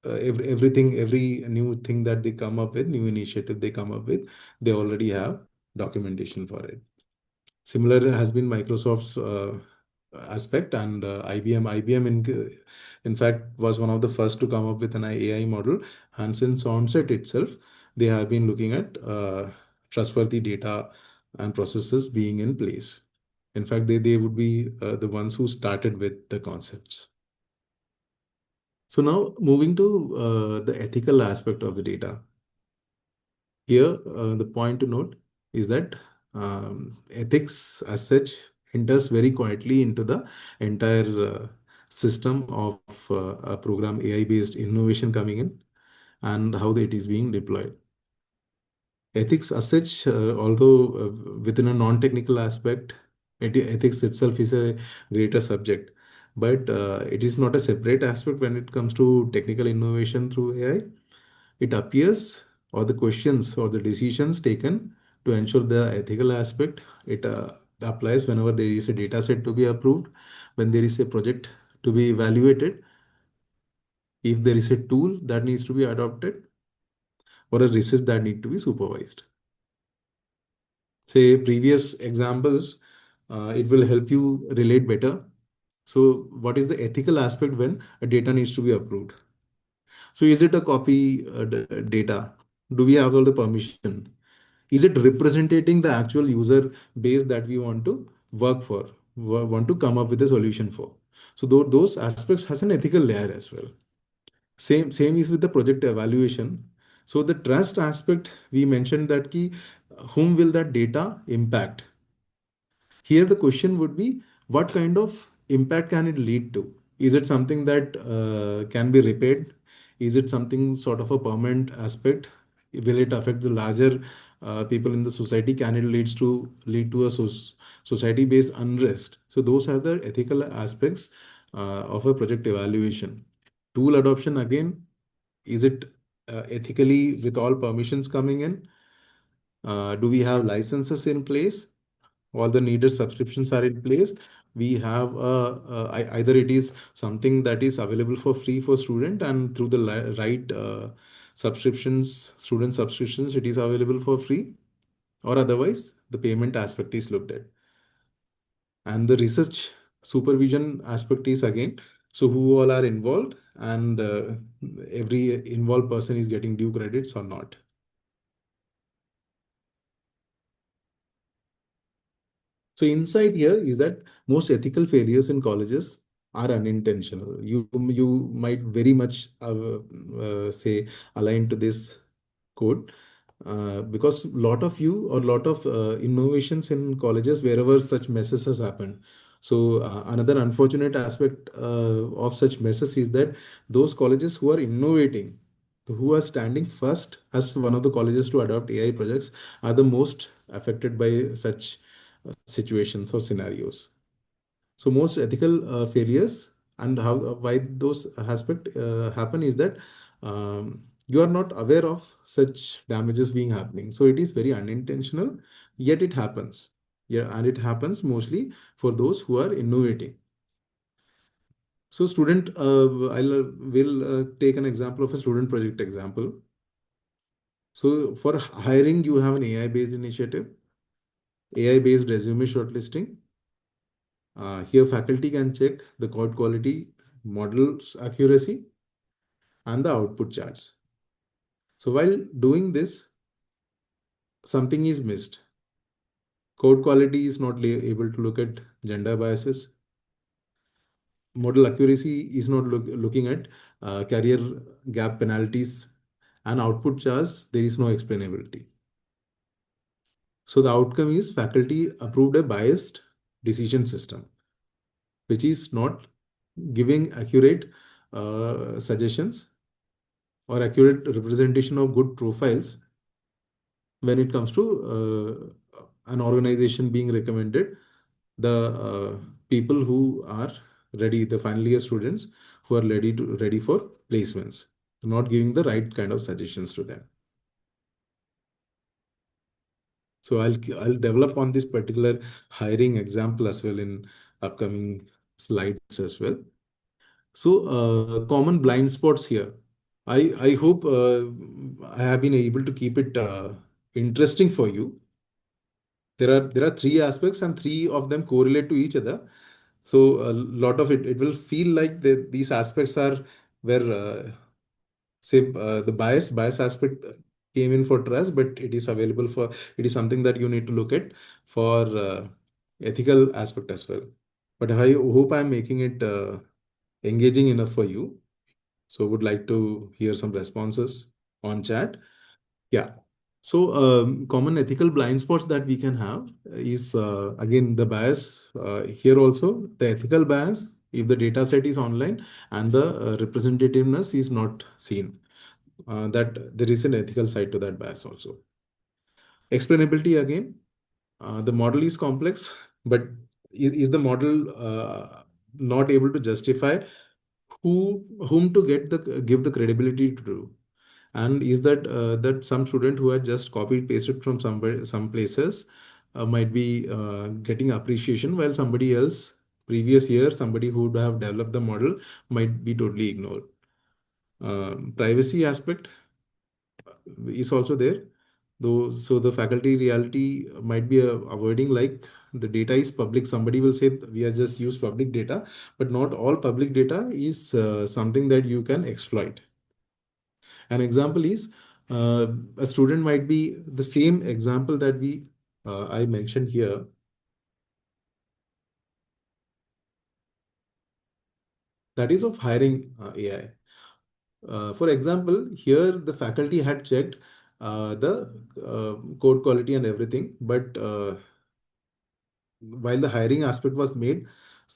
everything, every new thing that they come up with, new initiative they come up with, they already have documentation for it. Similar has been Microsoft's aspect, and IBM in fact was one of the first to come up with an AI model. And since onset itself, they have been looking at trustworthy data and processes being in place. In fact, they would be the ones who started with the concepts. So now moving to the ethical aspect of the data. Here, the point to note is that ethics as such enters very quietly into the entire system of a program AI-based innovation coming in and how it is being deployed. Ethics as such, although within a non-technical aspect, ethics itself is a greater subject, but it is not a separate aspect when it comes to technical innovation through AI. It appears, or the questions or the decisions taken to ensure the ethical aspect, it applies whenever there is a data set to be approved, when there is a project to be evaluated, if there is a tool that needs to be adopted, or a research that need to be supervised. Say previous examples, it will help you relate better. So what is the ethical aspect when a data needs to be approved? So is it a copy data? Do we have all the permission? Is it representing the actual user base that we want to work for, want to come up with a solution for? So those aspects has an ethical layer as well. Same is with the project evaluation. So the trust aspect, we mentioned that key, whom will that data impact? Here, the question would be, what kind of impact can it lead to? Is it something that can be repaired? Is it something sort of a permanent aspect? Will it affect the larger people in the society? Can it lead to a society-based unrest? So those are the ethical aspects of a project evaluation. Tool adoption again, is it ethically with all permissions coming in? Do we have licenses in place? All the needed subscriptions are in place. We have either it is something that is available for free for student, and through the right subscriptions, student subscriptions, it is available for free, or otherwise the payment aspect is looked at. And the research supervision aspect is again, So who all are involved, and every involved person is getting due credits or not. So insight here is that most ethical failures in colleges are unintentional. You might very much say align to this quote, because lot of you or lot of innovations in colleges wherever such messes has happened. So another unfortunate aspect of such messes is that those colleges who are innovating, who are standing first as one of the colleges to adopt AI projects, are the most affected by such situations or scenarios. So most ethical failures, and how why those aspect happen is that you are not aware of such damages being happening. So it is very unintentional, yet it happens. Yeah, and it happens mostly for those who are innovating. So student, I'll will take an example of a student project example. So for hiring, you have an AI based initiative, AI based resume shortlisting. Here, faculty can check the code quality, model's accuracy, and the output charts. So while doing this, something is missed. Code quality is not able to look at gender biases. Model accuracy is not looking at career gap penalties, and output charts, there is no explainability. So the outcome is faculty approved a biased decision system, which is not giving accurate suggestions or accurate representation of good profiles when it comes to an organization being recommended, the people who are ready, the final year students who are ready for placements, not giving the right kind of suggestions to them. So I'll develop on this particular hiring example as well in upcoming slides as well. So common blind spots here. I hope I have been able to keep it interesting for you. There are three aspects, and three of them correlate to each other. So a lot of it will feel like these aspects are where say the bias aspect came in for trust, but it is available for, it is something that you need to look at for ethical aspect as well. But I hope I'm making it engaging enough for you. So would like to hear some responses on chat. Yeah. So common ethical blind spots that we can have is again the bias here also, the ethical bias if the data set is online and the representativeness is not seen. That there is an ethical side to that bias also. Explainability again, the model is complex, but is the model not able to justify whom to give the credibility to do? And is that some student who had just copied pasted from somewhere, some places, might be getting appreciation, while somebody else previous year, somebody who would have developed the model, might be totally ignored. Privacy aspect is also there, though. So the faculty reality might be avoiding, like the data is public, somebody will say we are just use public data, but not all public data is something that you can exploit. An example is a student might be the same example that I mentioned here. That is of hiring AI. For example, here the faculty had checked the code quality and everything, but while the hiring aspect was made,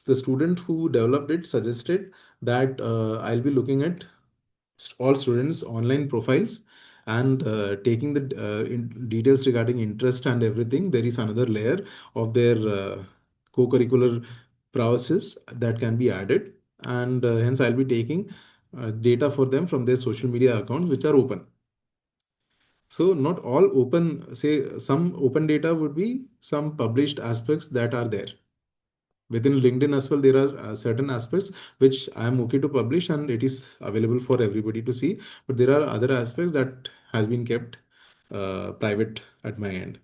the student who developed it suggested that I'll be looking at all students' online profiles and taking the details regarding interest and everything. There is another layer of their co-curricular prowesses that can be added, and hence I'll be taking data for them from their social media accounts, which are open. So not all open, say some open data would be some published aspects that are there. Within LinkedIn as well, there are certain aspects which I am okay to publish and it is available for everybody to see. But there are other aspects that has been kept private at my end.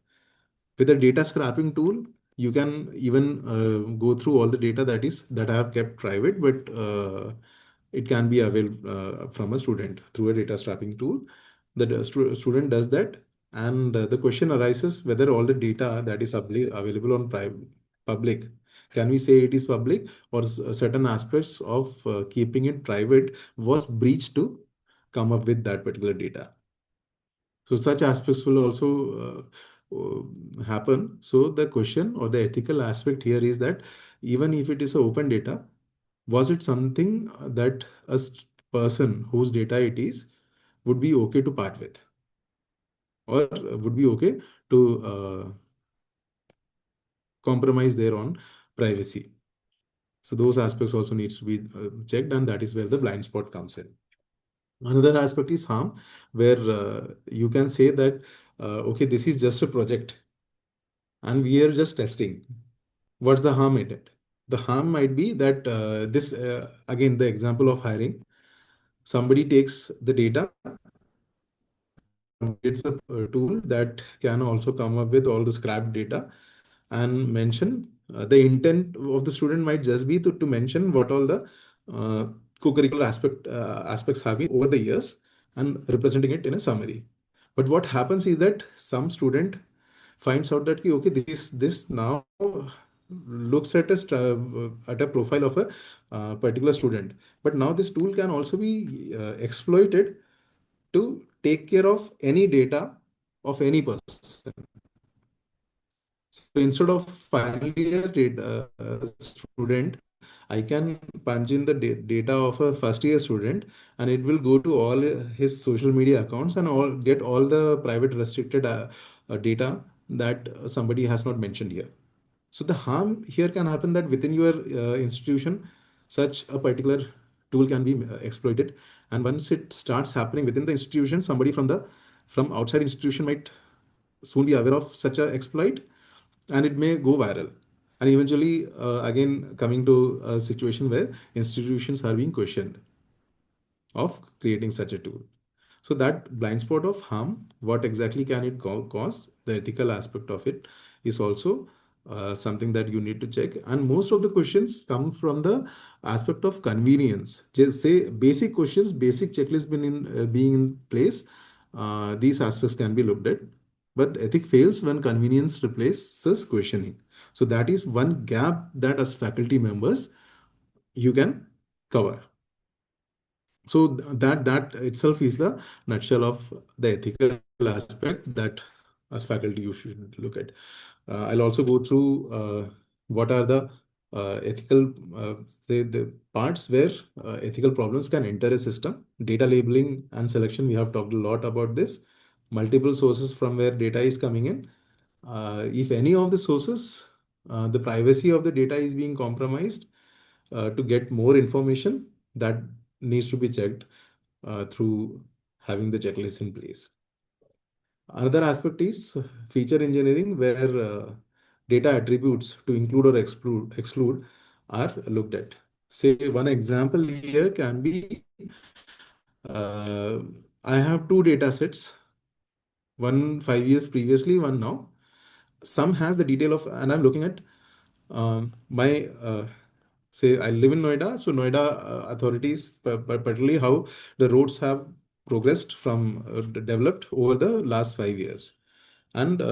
With a data scrapping tool, You can even go through all the data that I have kept private, but it can be available from a student through a data strapping tool. The student does that, and the question arises whether all the data that is available on public, can we say it is public, or certain aspects of keeping it private was breached to come up with that particular data. So such aspects will also happen. So the question or the ethical aspect here is that even if it is a open data, was it something that person whose data it is would be okay to part with, or would be okay to compromise their own privacy? So those aspects also needs to be checked, and that is where the blind spot comes in. Another aspect is harm, where you can say that okay, this is just a project and we are just testing. What's the harm in it? The harm might be that this again, the example of hiring, somebody takes the data, it's a tool that can also come up with all the scrap data and mention the intent of the student might just be to mention what all the co-curricular aspects have been over the years and representing it in a summary. But what happens is that some student finds out that okay, this now looks at a profile of a particular student, but now this tool can also be exploited to take care of any data of any person. So instead of final year student, I can punch in the data of a first year student, and it will go to all his social media accounts and all get all the private restricted data that somebody has not mentioned here. So the harm here can happen that within your institution, such a particular tool can be exploited, and once it starts happening within the institution, somebody from outside institution might soon be aware of such a exploit, and it may go viral, and eventually again coming to a situation where institutions are being questioned of creating such a tool. So that blind spot of harm, what exactly can it cause? The ethical aspect of it is also something that you need to check. And most of the questions come from the aspect of convenience. Just say basic questions, basic checklist being in place. These aspects can be looked at. But ethic fails when convenience replaces questioning. So that is one gap that as faculty members you can cover. So that itself is the nutshell of the ethical aspect that as faculty you should look at. I'll also go through what are the ethical the parts where ethical problems can enter a system. Data labeling and selection, we have talked a lot about this. Multiple sources from where data is coming in. If any of the sources, the privacy of the data is being compromised to get more information, that needs to be checked through having the checklist in place. Another aspect is feature engineering, where data attributes to include or exclude are looked at. Say one example here can be uh, I have two data sets, one 5 years previously, one now. Some has the detail of, and I'm looking at my say I live in Noida, so Noida authorities, particularly how the roads have progressed from developed over the last 5 years, and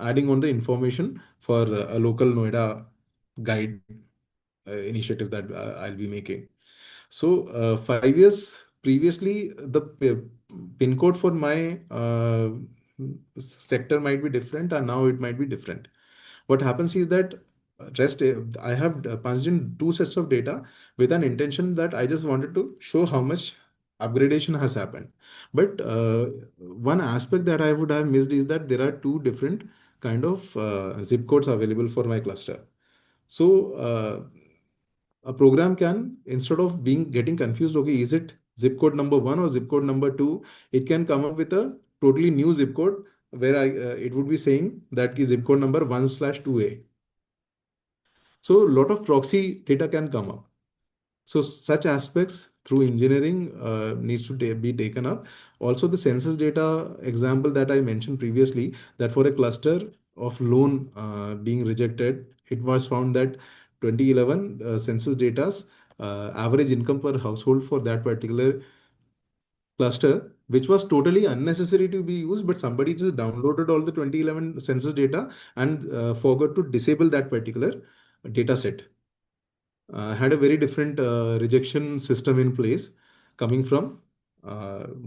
adding on the information for a local Noida guide initiative that I'll be making. So 5 years previously, the pin code for my sector might be different, and now it might be different. What happens is that rest I have punched in two sets of data with an intention that I just wanted to show how much upgradation has happened. But one aspect that I would have missed is that there are two different kind of zip codes available for my cluster. So a program can, instead of being getting confused, okay, is it zip code number one or zip code number two, it can come up with a totally new zip code where it would be saying that is zip code number 1/2A. So a lot of proxy data can come up. So such aspects through engineering needs to be taken up. Also the census data example that I mentioned previously, that for a cluster, of loan being rejected, it was found that 2011 census data's average income per household for that particular cluster, which was totally unnecessary to be used, but somebody just downloaded all the 2011 census data and forgot to disable that particular data set. Had a very different rejection system in place coming from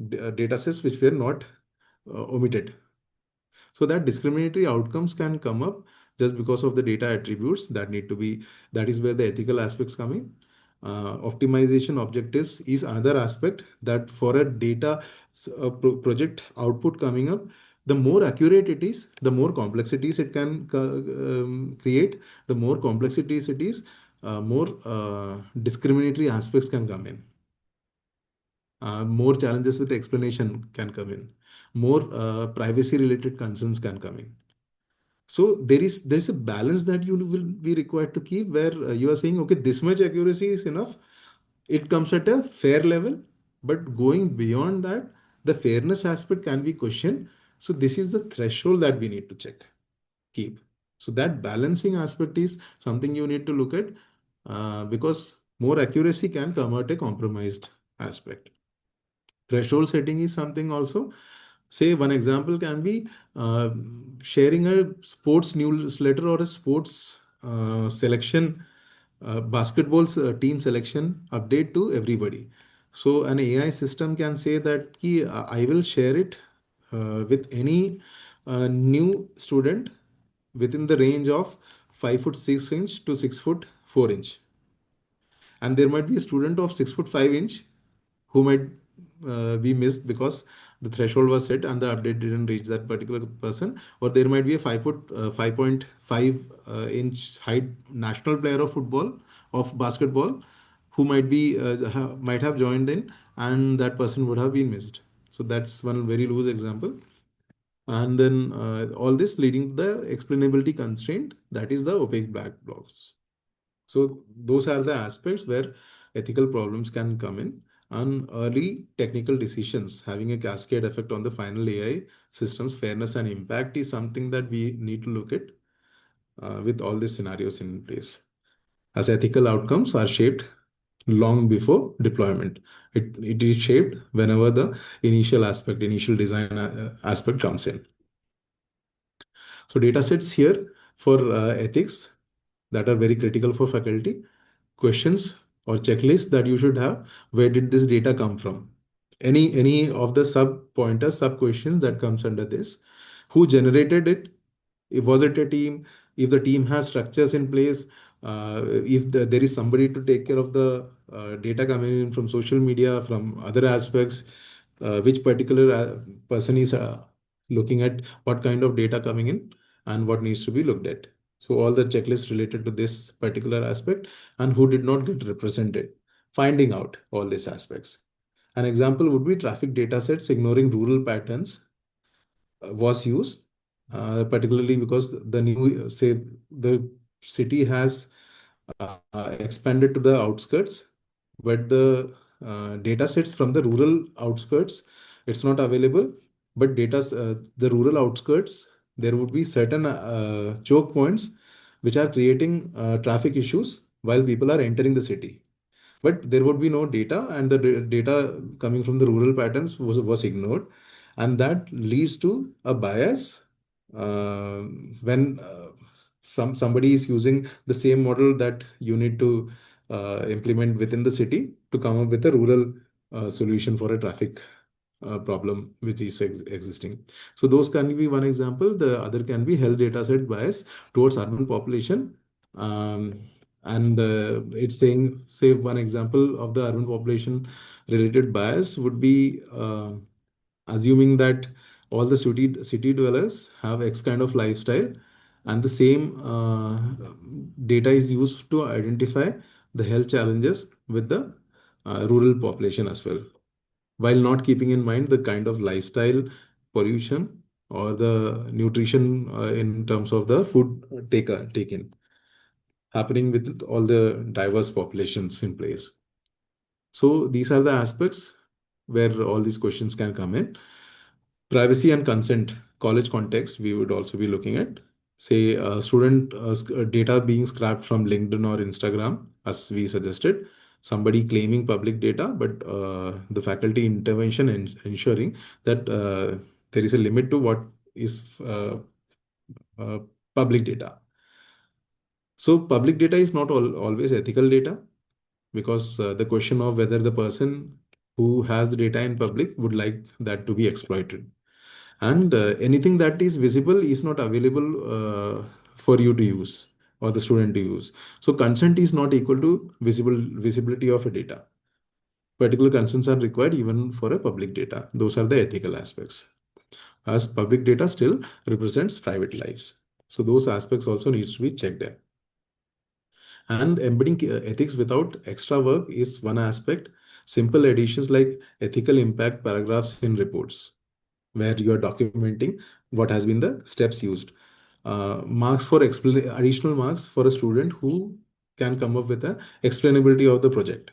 data sets which were not omitted. So that discriminatory outcomes can come up just because of the data attributes that need to be, that is where the ethical aspects come in. Optimization objectives is another aspect that for a data project output coming up, the more accurate it is, the more complexities it can create, the more complexities it is, more discriminatory aspects can come in. More challenges with explanation can come in. More privacy related concerns can come in. So there's a balance that you will be required to keep where you are saying, okay, this much accuracy is enough. It comes at a fair level, but going beyond that, the fairness aspect can be questioned. So this is the threshold that we need to keep. So that balancing aspect is something you need to look at because more accuracy can come at a compromised aspect. Threshold setting is something also. Say one example can be uh, sharing a sports newsletter or a sports selection, basketball team selection update to everybody. So an AI system can say that ki, I will share it with any new student within the range of 5'6" to 6'4". And there might be a student of 6'5" who might be missed because the threshold was set and the update didn't reach that particular person, or there might be a 5.5 inch height national player of football, of basketball, who might have joined in, and that person would have been missed. So that's one very loose example. And then all this leading to the explainability constraint, that is the opaque black box. So those are the aspects where ethical problems can come in, and early technical decisions having a cascade effect on the final AI system's fairness and impact is something that we need to look at with all these scenarios in place. As ethical outcomes are shaped long before deployment. It is shaped whenever the initial design aspect comes in. So data sets here for ethics that are very critical for faculty, questions or checklists that you should have. Where did this data come from? Any of the sub pointers, sub questions that comes under this. Who generated it? If was it a team? If the team has structures in place, if there is somebody to take care of the data coming in from social media, from other aspects, which particular person is looking at what kind of data coming in and what needs to be looked at. So all the checklists related to this particular aspect and who did not get represented, finding out all these aspects. An example would be traffic data sets ignoring rural patterns was used, particularly because the new, say, the city has expanded to the outskirts, but the data sets from the rural outskirts, it's not available. But the rural outskirts, there would be certain choke points which are creating traffic issues while people are entering the city. But there would be no data, and the data coming from the rural patterns was ignored, and that leads to a bias uh, when somebody is using the same model that you need to implement within the city to come up with a rural solution for a traffic problem which is existing. So those can be one example. The other can be health data set bias towards urban population. Um, and it's saying, say, one example of the urban population related bias would be assuming that all the city dwellers have X kind of lifestyle, and the same data is used to identify the health challenges with the rural population as well, while not keeping in mind the kind of lifestyle, pollution, or the nutrition in terms of the food taken happening with all the diverse populations in place. So these are the aspects where all these questions can come in. Privacy and consent, college context, we would also be looking at. say student data being scrapped from LinkedIn or Instagram, as we suggested, somebody claiming public data, but the faculty intervention and ensuring that there is a limit to what is uh, public data. So public data is not always ethical data, because the question of whether the person who has the data in public would like that to be exploited, and anything that is visible is not available for you to use or the student to use. So consent is not equal to visibility of a data. Particular consents are required even for a public data. Those are the ethical aspects, as public data still represents private lives. So those aspects also needs to be checked in. And embedding ethics without extra work is one aspect. Simple additions like ethical impact paragraphs in reports, where you are documenting what has been the steps used. Marks for additional marks for a student who can come up with a explainability of the project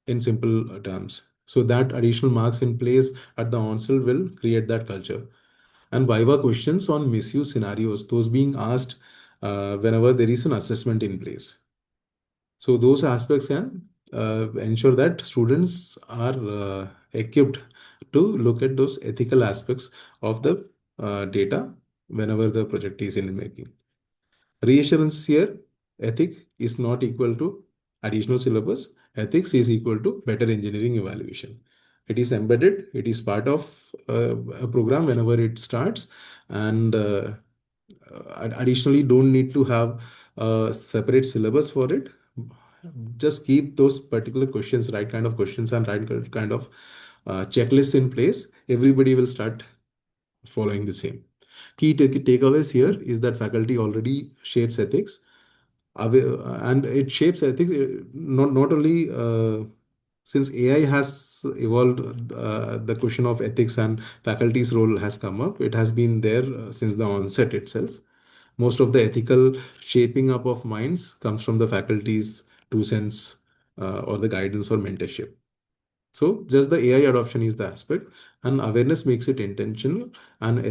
in simple terms. So that additional marks in place at the onset will create that culture. And viva questions on misuse scenarios, those being asked whenever there is an assessment in place. So those aspects can ensure that students are equipped to look at those ethical aspects of the data whenever the project is in making. Reassurance here, ethic is not equal to additional syllabus. Ethics is equal to better engineering evaluation. It is embedded, it is part of a program whenever it starts, and additionally don't need to have a separate syllabus for it. Just keep those particular questions, right kind of questions and right kind of checklists in place. Everybody will start following the same. Key takeaways here is that faculty already shapes ethics, and it shapes ethics not only since AI has evolved, the question of ethics and faculty's role has come up. It has been there since the onset itself. Most of the ethical shaping up of minds comes from the faculty's 2 cents or the guidance or mentorship. So just the AI adoption is the aspect, and awareness makes it intentional, and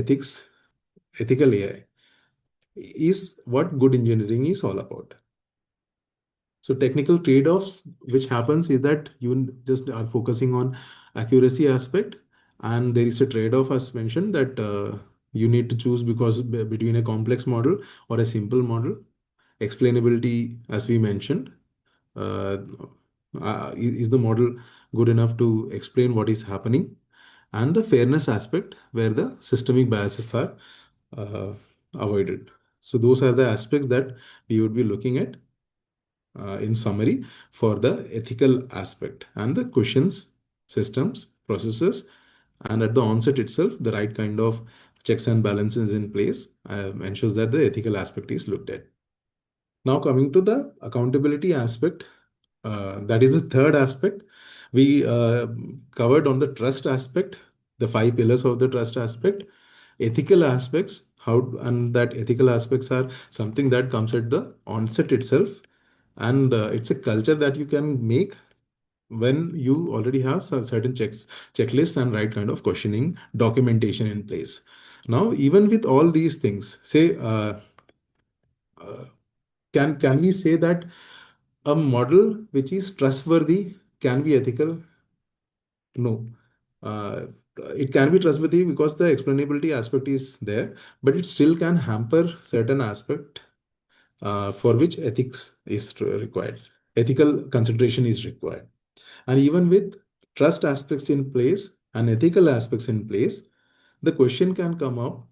ethical AI is what good engineering is all about. So technical trade-offs, which happens is that you just are focusing on accuracy aspect, and there is a trade-off as mentioned that you need to choose because between a complex model or a simple model. Explainability, as we mentioned, uh, is the model good enough to explain what is happening, and the fairness aspect where the systemic biases are uh, avoided. So those are the aspects that we would be looking at in summary for the ethical aspect, and the questions, systems, processes, and at the onset itself, the right kind of checks and balances in place ensures that the ethical aspect is looked at. Now coming to the accountability aspect, that is the third aspect. We covered on the trust aspect, the 5 pillars of the trust aspect, ethical aspects, how, and that ethical aspects are something that comes at the onset itself, and it's a culture that you can make when you already have some certain checklists and right kind of questioning documentation in place. Now, even with all these things, say, uh, can we say that a model which is trustworthy can be ethical? No. Uh, it can be trustworthy because the explainability aspect is there, but it still can hamper certain aspect for which ethics is required. Ethical consideration is required. And even with trust aspects in place and ethical aspects in place, the question can come up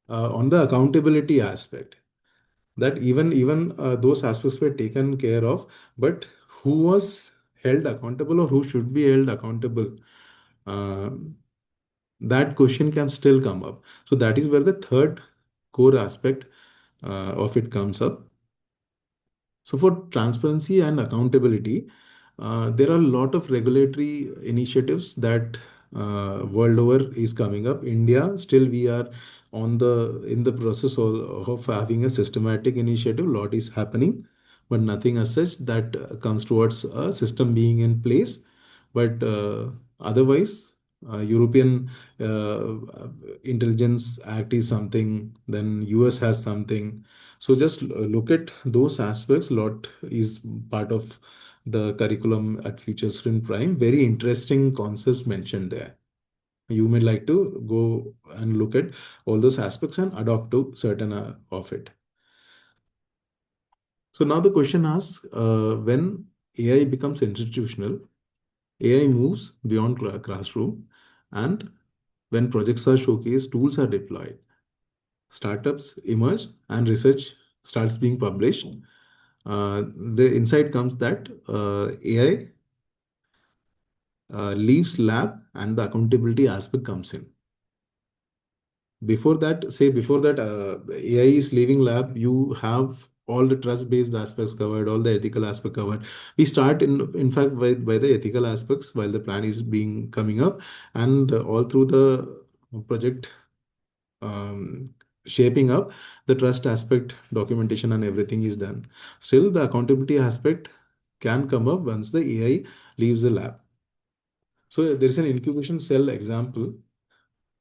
on the accountability aspect, that even those aspects were taken care of, but who was held accountable or who should be held accountable, uh, that question can still come up. So that is where the third core aspect of it comes up. So for transparency and accountability, there are a lot of regulatory initiatives that world over is coming up. India, still we are on the in the process of having a systematic initiative. A lot is happening, but nothing as such that comes towards a system being in place. But otherwise, European intelligence act is something, then US has something. So just look at those aspects. Lot is part of the curriculum at Future Screen Prime. Very interesting concepts mentioned there. You may like to go and look at all those aspects and adopt to certain of it. So now the question asks, when AI becomes institutional, AI moves beyond classroom, and when projects are showcased, tools are deployed, startups emerge, and research starts being published. The insight comes that AI leaves lab and the accountability aspect comes in. Before that, AI is leaving lab, you have all the trust based aspects covered, all the ethical aspect covered. We start in fact by the ethical aspects while the plan is being coming up, and all through the project um, shaping up, the trust aspect documentation and everything is done. Still the accountability aspect can come up once the AI leaves the lab. So there is an incubation cell example,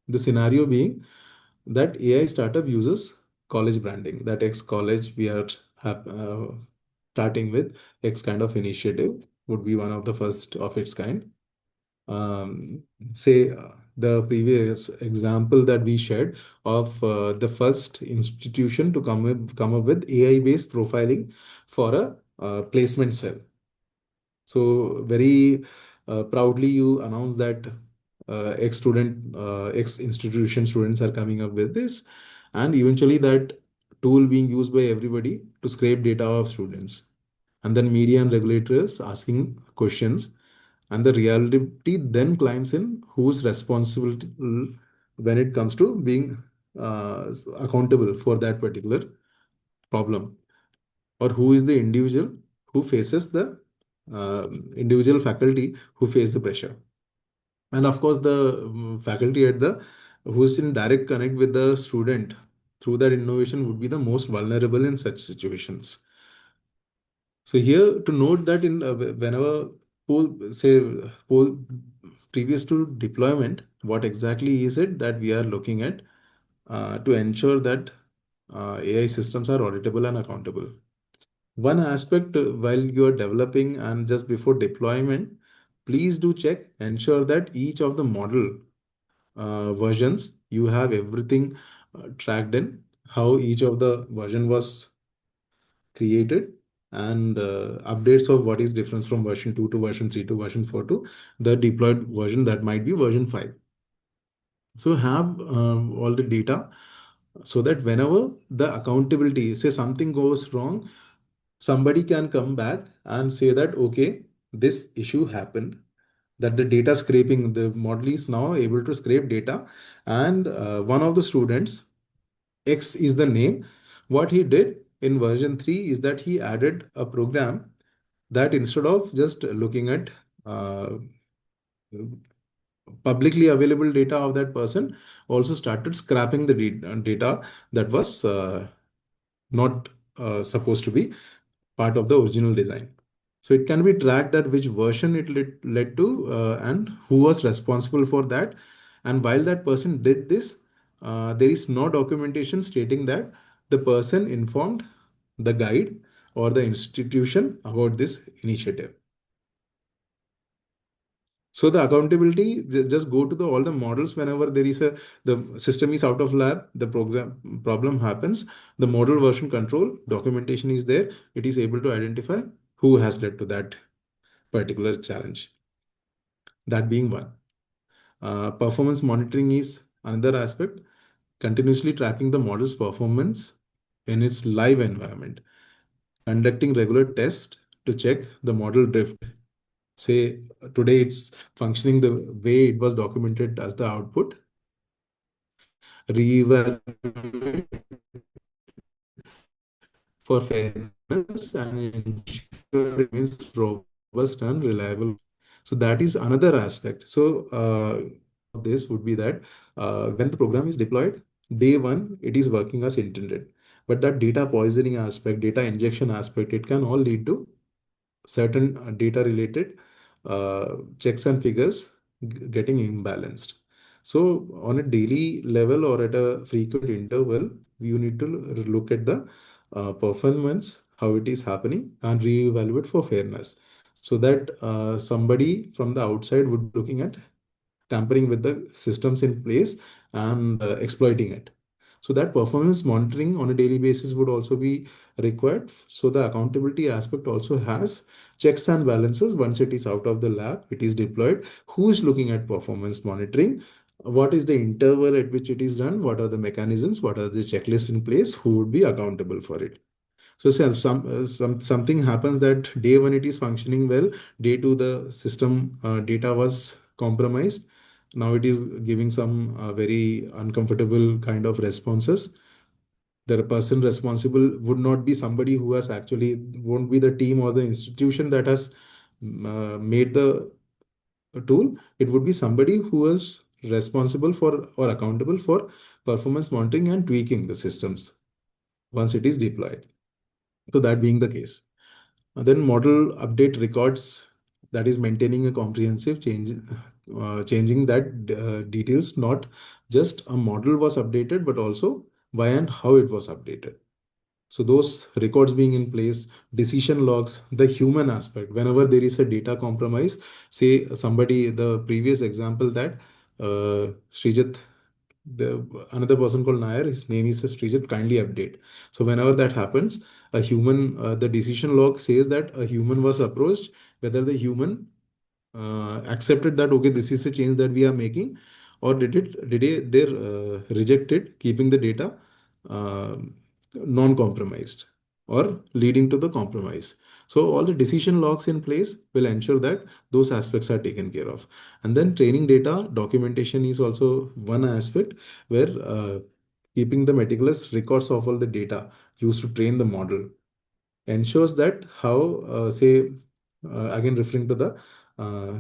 the scenario being that AI startup uses college branding. That X college we are starting with X kind of initiative would be one of the first of its kind. Um, say the previous example that we shared of the first institution to come up with AI based profiling for a placement cell. So very proudly you announce that X institution students are coming up with this, and eventually that tool being used by everybody to scrape data of students, and then media and regulators asking questions, and the reality then climbs in who's responsible when it comes to being accountable for that particular problem, or who is the individual who faces the individual faculty who face the pressure, and of course the faculty at the who's in direct connect with the student through that innovation would be the most vulnerable in such situations. So here to note that in whenever poll previous to deployment, what exactly is it that we are looking at to ensure that AI systems are auditable and accountable. One aspect while you are developing and just before deployment, please do check, ensure that each of the model versions, you have everything tracked in, how each of the version was created, and updates of what is difference from version 2 to version 3 to version 4 to the deployed version that might be version 5. So have all the data so that whenever the accountability, say something goes wrong, somebody can come back and say that, okay, this issue happened, that the data scraping, the model is now able to scrape data, and one of the students, X is the name, what he did in version 3 is that he added a program that instead of just looking at uh, publicly available data of that person, also started scrapping the data that was not supposed to be part of the original design. So it can be tracked at which version it led to and who was responsible for that. And while that person did this, there is no documentation stating that the person informed the guide or the institution about this initiative. So the accountability, just go to the all the models whenever there is a the system is out of lab, the program problem happens, the model version control documentation is there. It is able to identify who has led to that particular challenge. That being one. Performance monitoring is another aspect. Continuously tracking the model's performance in its live environment. Conducting regular tests to check the model drift. Say today it's functioning the way it was documented as the output. Reevaluate for fairness and ensure it remains robust and reliable. So that is another aspect. So this would be that when the program is deployed, day one, it is working as intended. But that data poisoning aspect, data injection aspect, it can all lead to certain data related checks and figures getting imbalanced. So on a daily level or at a frequent interval, you need to look at the performance, how it is happening, and reevaluate for fairness. So that somebody from the outside would be looking at tampering with the systems in place and exploiting it. So that performance monitoring on a daily basis would also be required. So the accountability aspect also has checks and balances. Once it is out of the lab, it is deployed. Who is looking at performance monitoring? What is the interval at which it is done? What are the mechanisms? What are the checklists in place? Who would be accountable for it? So say something happens that day one it is functioning well, day two the system data was compromised. Now it is giving some very uncomfortable kind of responses. The person responsible would not be somebody who has actually, won't be the team or the institution that has made the tool. It would be somebody who is responsible for or accountable for performance monitoring and tweaking the systems once it is deployed. So that being the case. Then model update records, that is maintaining a comprehensive changing that details, not just a model was updated, but also why and how it was updated. So those records being in place, decision logs, the human aspect, whenever there is a data compromise, say somebody, the previous example that Srijit, the another person called Nair, his name is Srijit, kindly update. So whenever that happens, a human, the decision log says that a human was approached, whether the human accepted that okay, this is a change that we are making, or they rejected keeping the data uh, non-compromised or leading to the compromise. So all the decision logs in place will ensure that those aspects are taken care of. And then training data documentation is also one aspect where keeping the meticulous records of all the data used to train the model ensures that how say again referring to the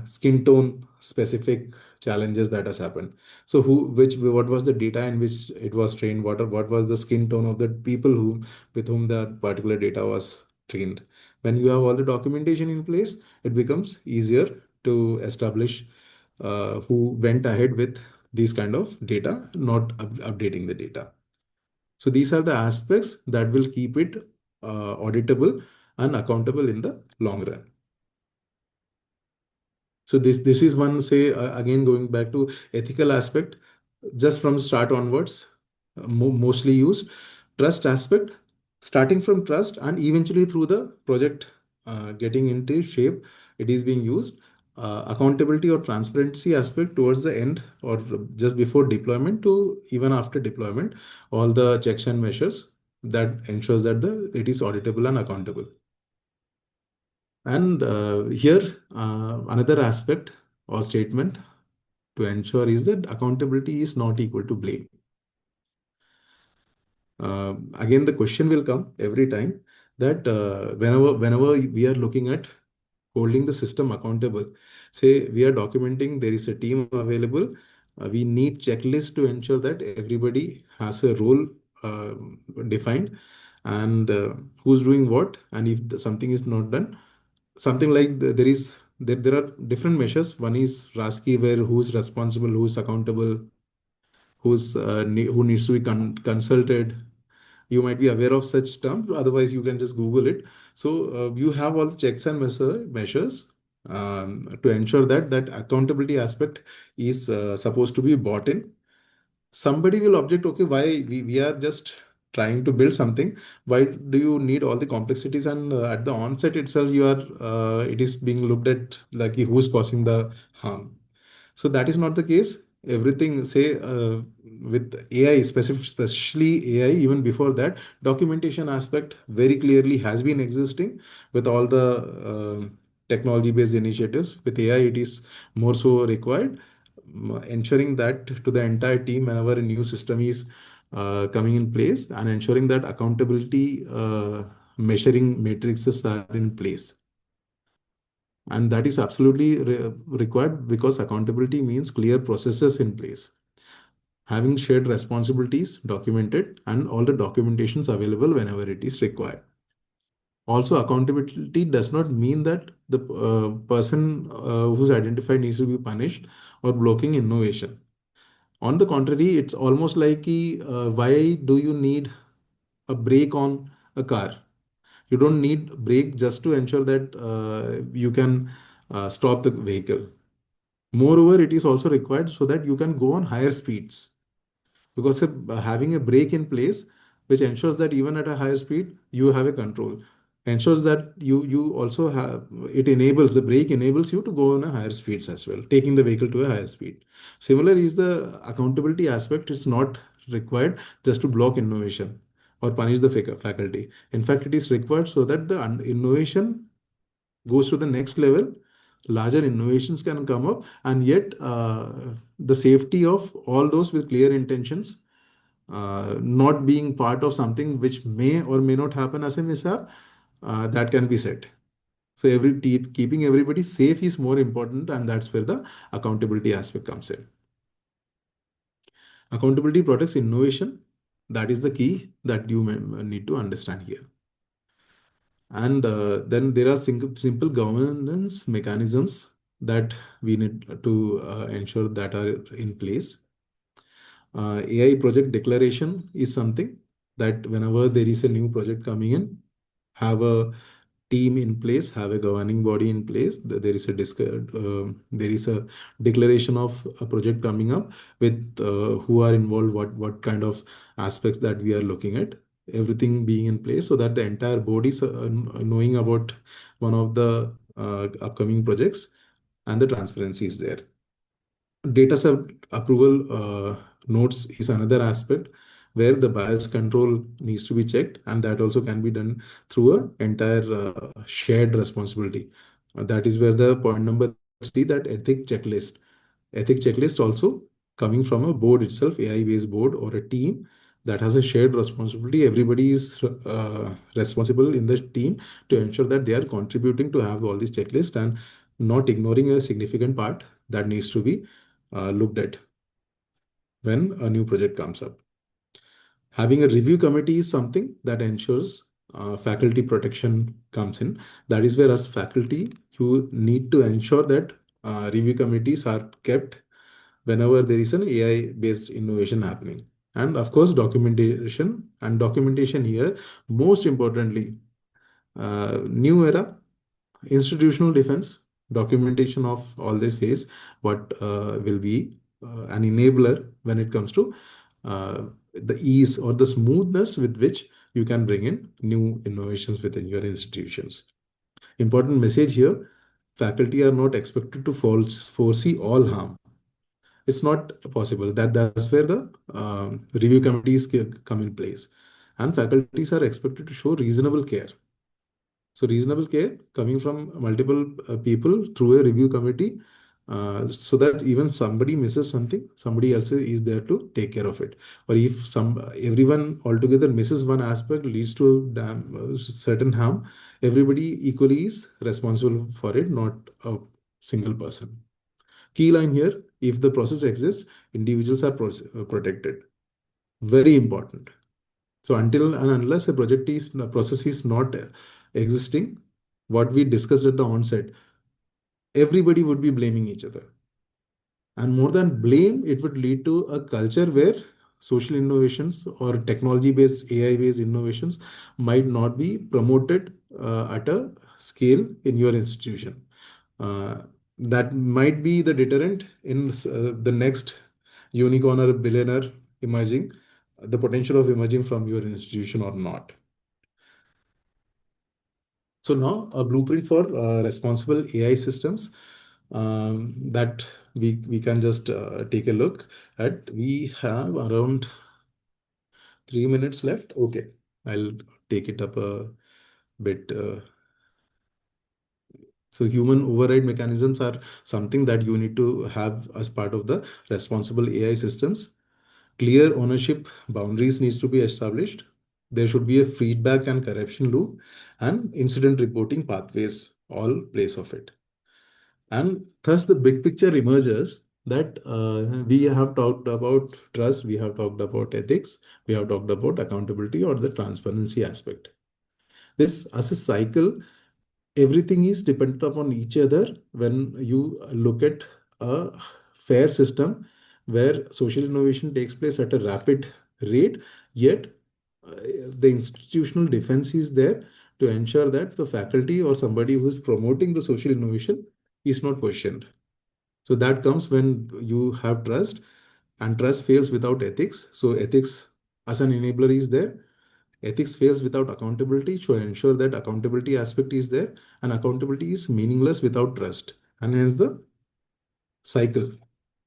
skin tone specific challenges that has happened. So who which what was the data in which it was trained, what was the skin tone of the people who with whom that particular data was trained. When you have all the documentation in place, it becomes easier to establish who went ahead with these kind of data, not updating the data. So these are the aspects that will keep it auditable and accountable in the long run. So this is one, say again going back to ethical aspect, just from start onwards, mostly used trust aspect, starting from trust and eventually through the project getting into shape, it is being used. Accountability or transparency aspect towards the end or just before deployment to even after deployment, all the checks and measures that ensures that the it is auditable and accountable. And here, another aspect or statement to ensure is that accountability is not equal to blame. Again, the question will come every time that whenever we are looking at holding the system accountable, say we are documenting, there is a team available, we need checklists to ensure that everybody has a role uh, defined and who's doing what, and if something is not done, something like there are different measures. One is RASCI, where who's responsible, who's accountable, who needs to be consulted. You might be aware of such terms, otherwise you can just Google it. So you have all the checks and measures to ensure that that accountability aspect is supposed to be bought in. Somebody will object, okay, why we are just trying to build something, why do you need all the complexities, and at the onset itself you are it is being looked at like who's causing the harm. So that is not the case. Everything, say, with AI, especially AI, even before that, documentation aspect very clearly has been existing with all the technology-based initiatives. With AI, it is more so required, ensuring that to the entire team whenever a new system is coming in place, and ensuring that accountability measuring matrices are in place. And that is absolutely required because accountability means clear processes in place, having shared responsibilities documented, and all the documentations available whenever it is required. Also, accountability does not mean that the person who's identified needs to be punished or blocking innovation. On the contrary, it's almost like why do you need a brake on a car? You don't need brake just to ensure that you can stop the vehicle. Moreover, it is also required so that you can go on higher speeds, because having a brake in place which ensures that even at a higher speed you have a control, ensures that you also have, it enables, the brake enables you to go on a higher speeds as well, taking the vehicle to a higher speed. Similar is the accountability aspect. It's not required just to block innovation or punish the faculty. In fact, it is required so that the innovation goes to the next level, larger innovations can come up, and yet the safety of all those with clear intentions, not being part of something which may or may not happen as a mishap, that can be set. So keeping everybody safe is more important, and that's where the accountability aspect comes in. Accountability protects innovation. That is the key that you need to understand here. And then there are simple governance mechanisms that we need to ensure that are in place. AI project declaration is something that whenever there is a new project coming in, have a team in place, have a governing body in place. There is a declaration of a project coming up with who are involved, what kind of aspects that we are looking at, everything being in place so that the entire body is knowing about one of the upcoming projects, and the transparency is there. Data set approval notes is another aspect where the bias control needs to be checked, and that also can be done through a entire shared responsibility. That is where the point number three, that ethic checklist also coming from a board itself, AI based board or a team that has a shared responsibility. Everybody is responsible in the team to ensure that they are contributing to have all these checklists and not ignoring a significant part that needs to be looked at when a new project comes up. Having a review committee is something that ensures faculty protection comes in. That is where, as faculty, you need to ensure that review committees are kept whenever there is an AI based innovation happening. And of course, documentation here, most importantly, new era, institutional defense, documentation of all this is what will be an enabler when it comes to the ease or the smoothness with which you can bring in new innovations within your institutions. Important message here: faculty are not expected to foresee all harm. It's not possible. That's where the review committees come in place, and faculties are expected to show reasonable care. So reasonable care coming from multiple people through a review committee, so that even somebody misses something, somebody else is there to take care of it. Or if everyone altogether misses one aspect, leads to certain harm, everybody equally is responsible for it, not a single person. Key line here: if the process exists, individuals are protected. Very important. So until and unless a process is not existing, what we discussed at the onset, everybody would be blaming each other. And more than blame, it would lead to a culture where social innovations or technology-based, AI-based innovations might not be promoted at a scale in your institution. Uh, that might be the deterrent in the next unicorn or billionaire emerging, the potential of emerging from your institution or not. So now a blueprint for responsible AI systems that we can just take a look at. We have around 3 minutes left. Okay, I'll take it up a bit. So human override mechanisms are something that you need to have as part of the responsible AI systems. Clear ownership boundaries needs to be established. There should be a feedback and correction loop, and incident reporting pathways all place of it. And thus the big picture emerges that we have talked about trust, we have talked about ethics, we have talked about accountability or the transparency aspect. This as a cycle, everything is dependent upon each other when you look at a fair system where social innovation takes place at a rapid rate, yet the institutional defense is there to ensure that the faculty or somebody who is promoting the social innovation is not questioned. So that comes when you have trust, and trust fails without ethics. So ethics as an enabler is there. Ethics fails without accountability to ensure that accountability aspect is there, and accountability is meaningless without trust. And hence the cycle.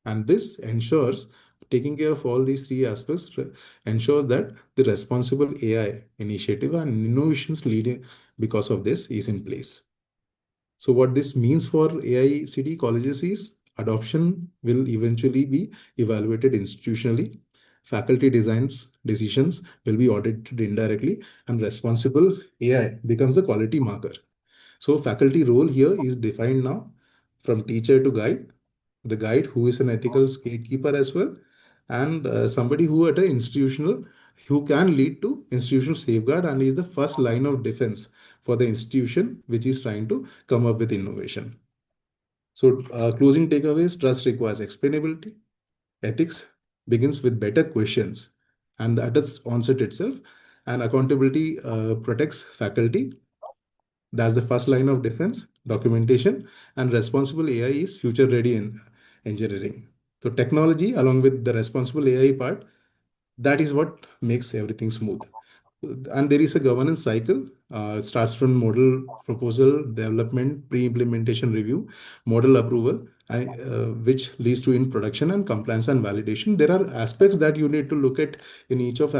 And this ensures taking care of all these three aspects ensures that the responsible AI initiative and innovations leading because of this is in place. So what this means for AICT colleges is adoption will eventually be evaluated institutionally. Faculty designs decisions will be audited indirectly, and responsible AI becomes a quality marker. So faculty role here is defined now from teacher to guide, the guide who is an ethical gatekeeper as well, and somebody who at an institutional who can lead to institutional safeguard and is the first line of defense for the institution which is trying to come up with innovation. So closing takeaways: trust requires explainability, ethics begins with better questions and at its onset itself, and accountability protects faculty. That's the first line of defense, documentation, and responsible AI is future ready in engineering. So technology, along with the responsible AI part, that is what makes everything smooth. And there is a governance cycle. It starts from model proposal, development, pre-implementation review, model approval, which leads to in production and compliance and validation. There are aspects that you need to look at in each of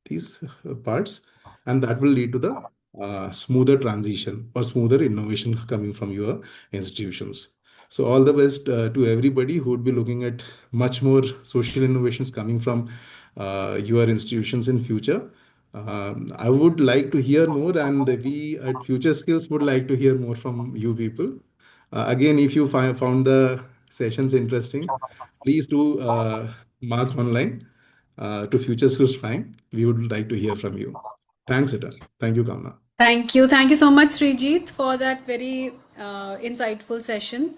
these parts, and that will lead to the smoother transition or smoother innovation coming from your institutions. So all the best to everybody who would be looking at much more social innovations coming from your institutions in future. I would like to hear more, and we at Future Skills would like to hear more from you people. Again, if you found the sessions interesting, please do mark online to Future Skills Prime. We would like to hear from you. Thanks, Ita. Thank you, Kamna. Thank you. Thank you so much, Srijit, for that very insightful session.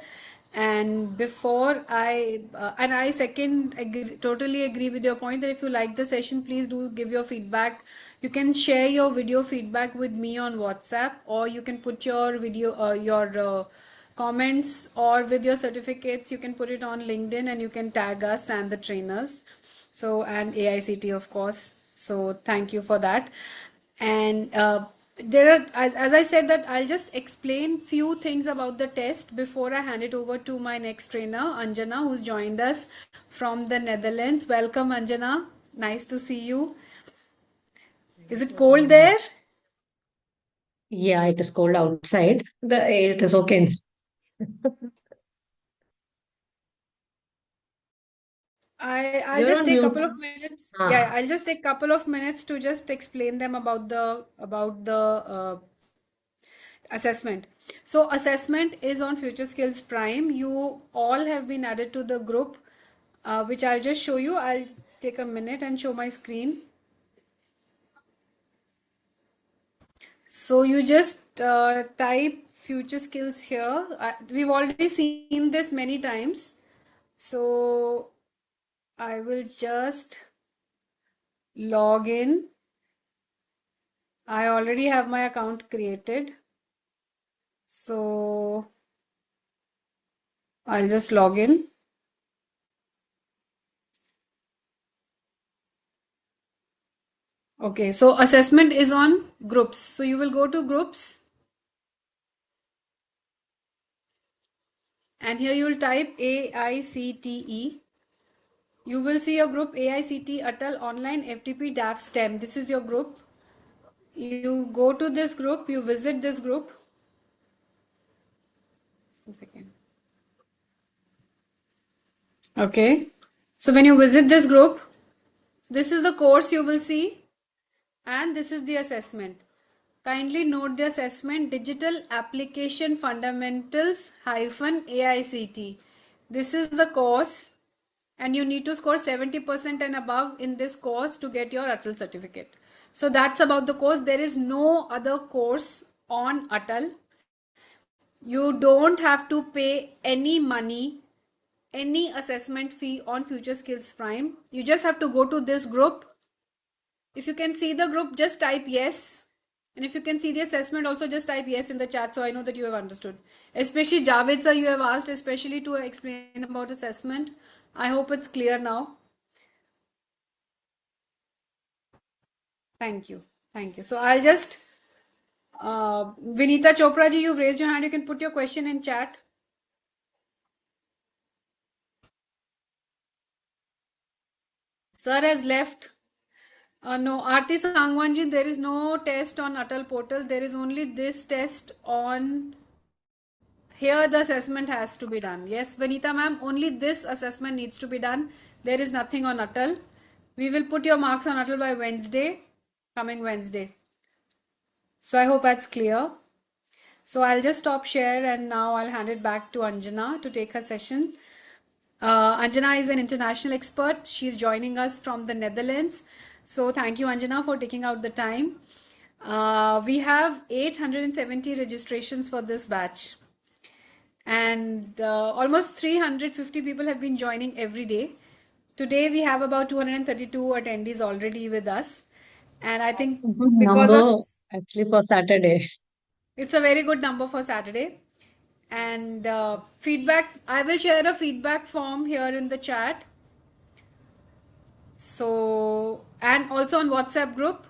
And before and I second, totally agree with your point that if you like the session, please do give your feedback. You can share your video feedback with me on WhatsApp, or you can put your comments, or with your certificates, you can put it on LinkedIn and you can tag us and the trainers. So, and AICT, of course. So, thank you for that. And there are, as I said, that I'll just explain few things about the test before I hand it over to my next trainer, Anjana, who's joined us from the Netherlands. Welcome, Anjana. Nice to see you. Is Thank it you, cold Bhavna. there? Yeah, it is cold outside. It is okay. I'll You're just on take a mute. couple of minutes. Yeah, Ah, I'll just take a couple of minutes to just explain them about the assessment. So assessment is on Future Skills Prime. You all have been added to the group, which I'll just show you. I'll take a minute and show my screen. So you just type future skills here. We've already seen this many times. So I will just log in. I already have my account created. So I'll just log in. Okay, so assessment is on groups. So you will go to groups, and here you will type AICTE. You will see your group AICT Atal Online FTP DAF STEM. This is your group. You go to this group, you visit this group. One second. Okay. So when you visit this group, this is the course you will see, and this is the assessment. Kindly note the assessment: Digital Application Fundamentals hyphen AICT. This is the course, and you need to score 70% and above in this course to get your Atal certificate. So that's about the course. There is no other course on Atal. You don't have to pay any money any assessment fee on Future Skills Prime. You just have to go to this group. If you can see the group, just type yes. And if you can see the assessment, also just type yes in the chat so I know that you have understood. Especially Javed sir, you have asked especially to explain about assessment. I hope it's clear now. Thank you. Thank you. So I'll just, Vinita Chopra ji, you've raised your hand. You can put your question in chat. Sir has left. No, Aarti Sangwan ji, there is no test on Atal portal. There is only this test on. Here the assessment has to be done. Yes, Vanita ma'am, only this assessment needs to be done. There is nothing on Atal. We will put your marks on Atal by Wednesday, coming Wednesday. So I hope that's clear. So I'll just stop share and now I'll hand it back to Anjana to take her session. Anjana is an international expert. She's joining us from the Netherlands. So thank you, Anjana, for taking out the time. We have 870 registrations for this batch. And almost 350 people have been joining every day. Today we have about 232 attendees already with us. And I think That's a good because of number actually for Saturday. it's a very good number for Saturday. And feedback, I will share a feedback form here in the chat. So, and also on WhatsApp group.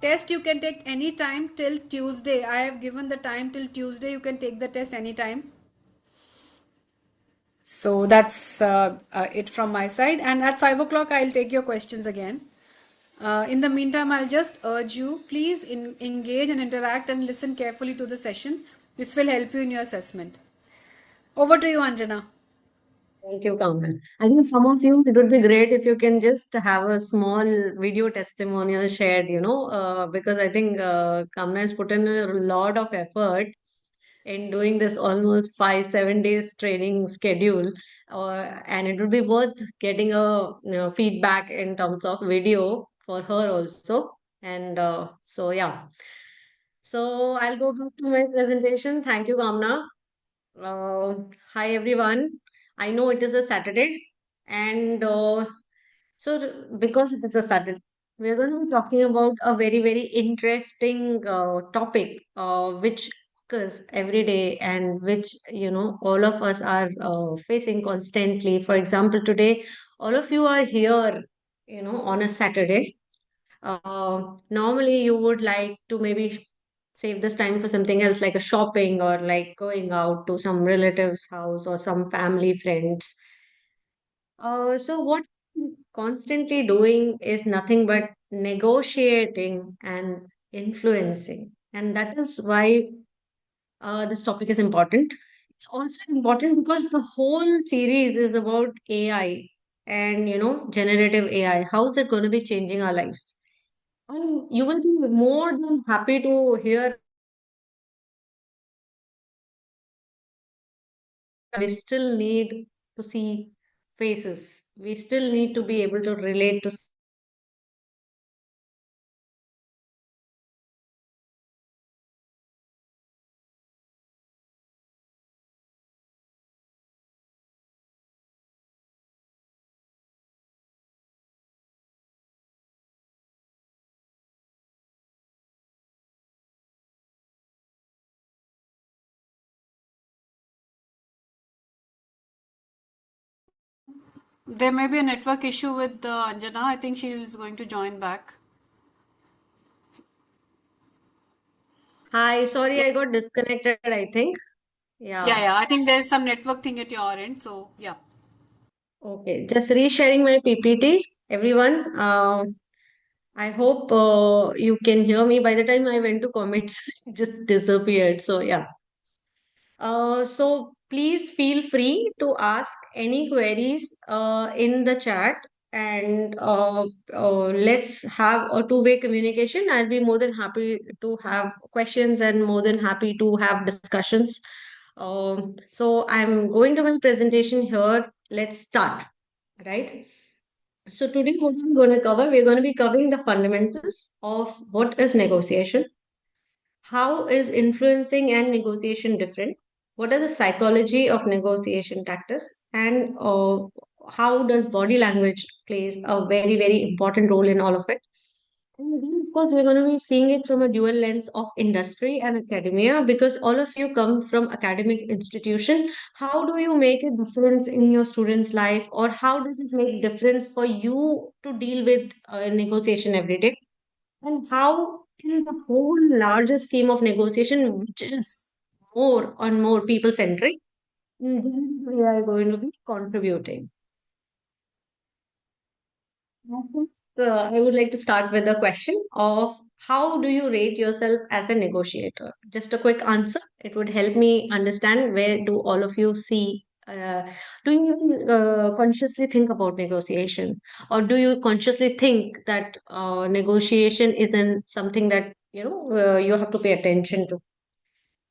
Test you can take any time till Tuesday. I have given the time till Tuesday. You can take the test anytime. So that's it from my side. And at 5 o'clock, I'll take your questions again. In the meantime, I'll just urge you, please engage and interact and listen carefully to the session. This will help you in your assessment. Over to you, Anjana. Thank you, Kamran. I think some of you, it would be great if you can just have a small video testimonial shared, because I think Kamran has put in a lot of effort in doing this almost 5, 7 days training schedule. And it would be worth getting a feedback in terms of video for her also. And so, yeah. So I'll go back to my presentation. Thank you, Kamna. Uh, Hi everyone. I know it is a Saturday, and because it is a Saturday, we're going to be talking about a very, very interesting topic, which occurs every day and which all of us are facing constantly. For example, today, all of you are here, on a Saturday. Normally, you would like to maybe save this time for something else, like a shopping or like going out to some relative's house or some family friends. So what I'm constantly doing is nothing but negotiating and influencing, and that is why this topic is important. It's also important because the whole series is about AI and generative AI. How is it going to be changing our lives? And you will be more than happy to hear we still need to see faces. We still need to be able to relate to There may be a network issue with Anjana. I think she is going to join back. Hi, sorry Yeah, I got disconnected, I think. yeah, Yeah. yeah. I think there's some network thing at your end. So, yeah. Okay. Just resharing my PPT, everyone. I hope you can hear me. By the time I went to comments, it just disappeared. So yeah. So please feel free to ask any queries in the chat, and let's have a two-way communication. I'll be more than happy to have questions and more than happy to have discussions. So I'm going to my presentation here. Let's start, right? So today what we're going to cover, we're going to be covering the fundamentals of what is negotiation. How is influencing and negotiation different? What are the psychology of negotiation tactics? and how does body language plays a very, very important role in all of it. And then, of course, we're going to be seeing it from a dual lens of industry and academia, because all of you come from academic institution. How do you make a difference in your student's life, or how does it make difference for you to deal with negotiation every day? And how in the whole larger scheme of negotiation, which is more and more people centric, we are going to be contributing. First, I would like to start with a question of how do you rate yourself as a negotiator? Just a quick answer. It would help me understand where do all of you see. Do you even consciously think about negotiation, or do you consciously think that negotiation isn't something that you have to pay attention to?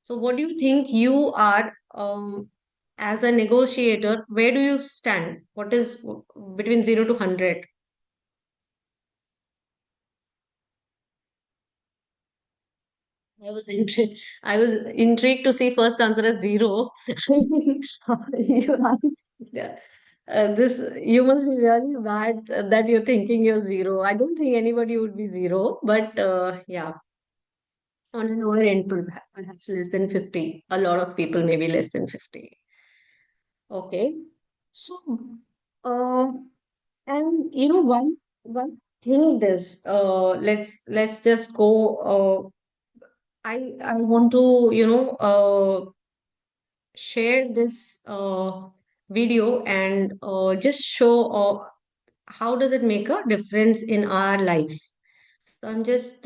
So, what do you think you are as a negotiator? Where do you stand? What is between 0 to 100? I was intrigued to see first answer as zero. You are, yeah. This you must be really bad that you're thinking you're zero. I don't think anybody would be zero, but yeah, on a lower end, perhaps less than 50. A lot of people maybe less than 50. Okay. So, uh, and one thing this let's just go. I want to share this video and just show how does it make a difference in our life. So I'm just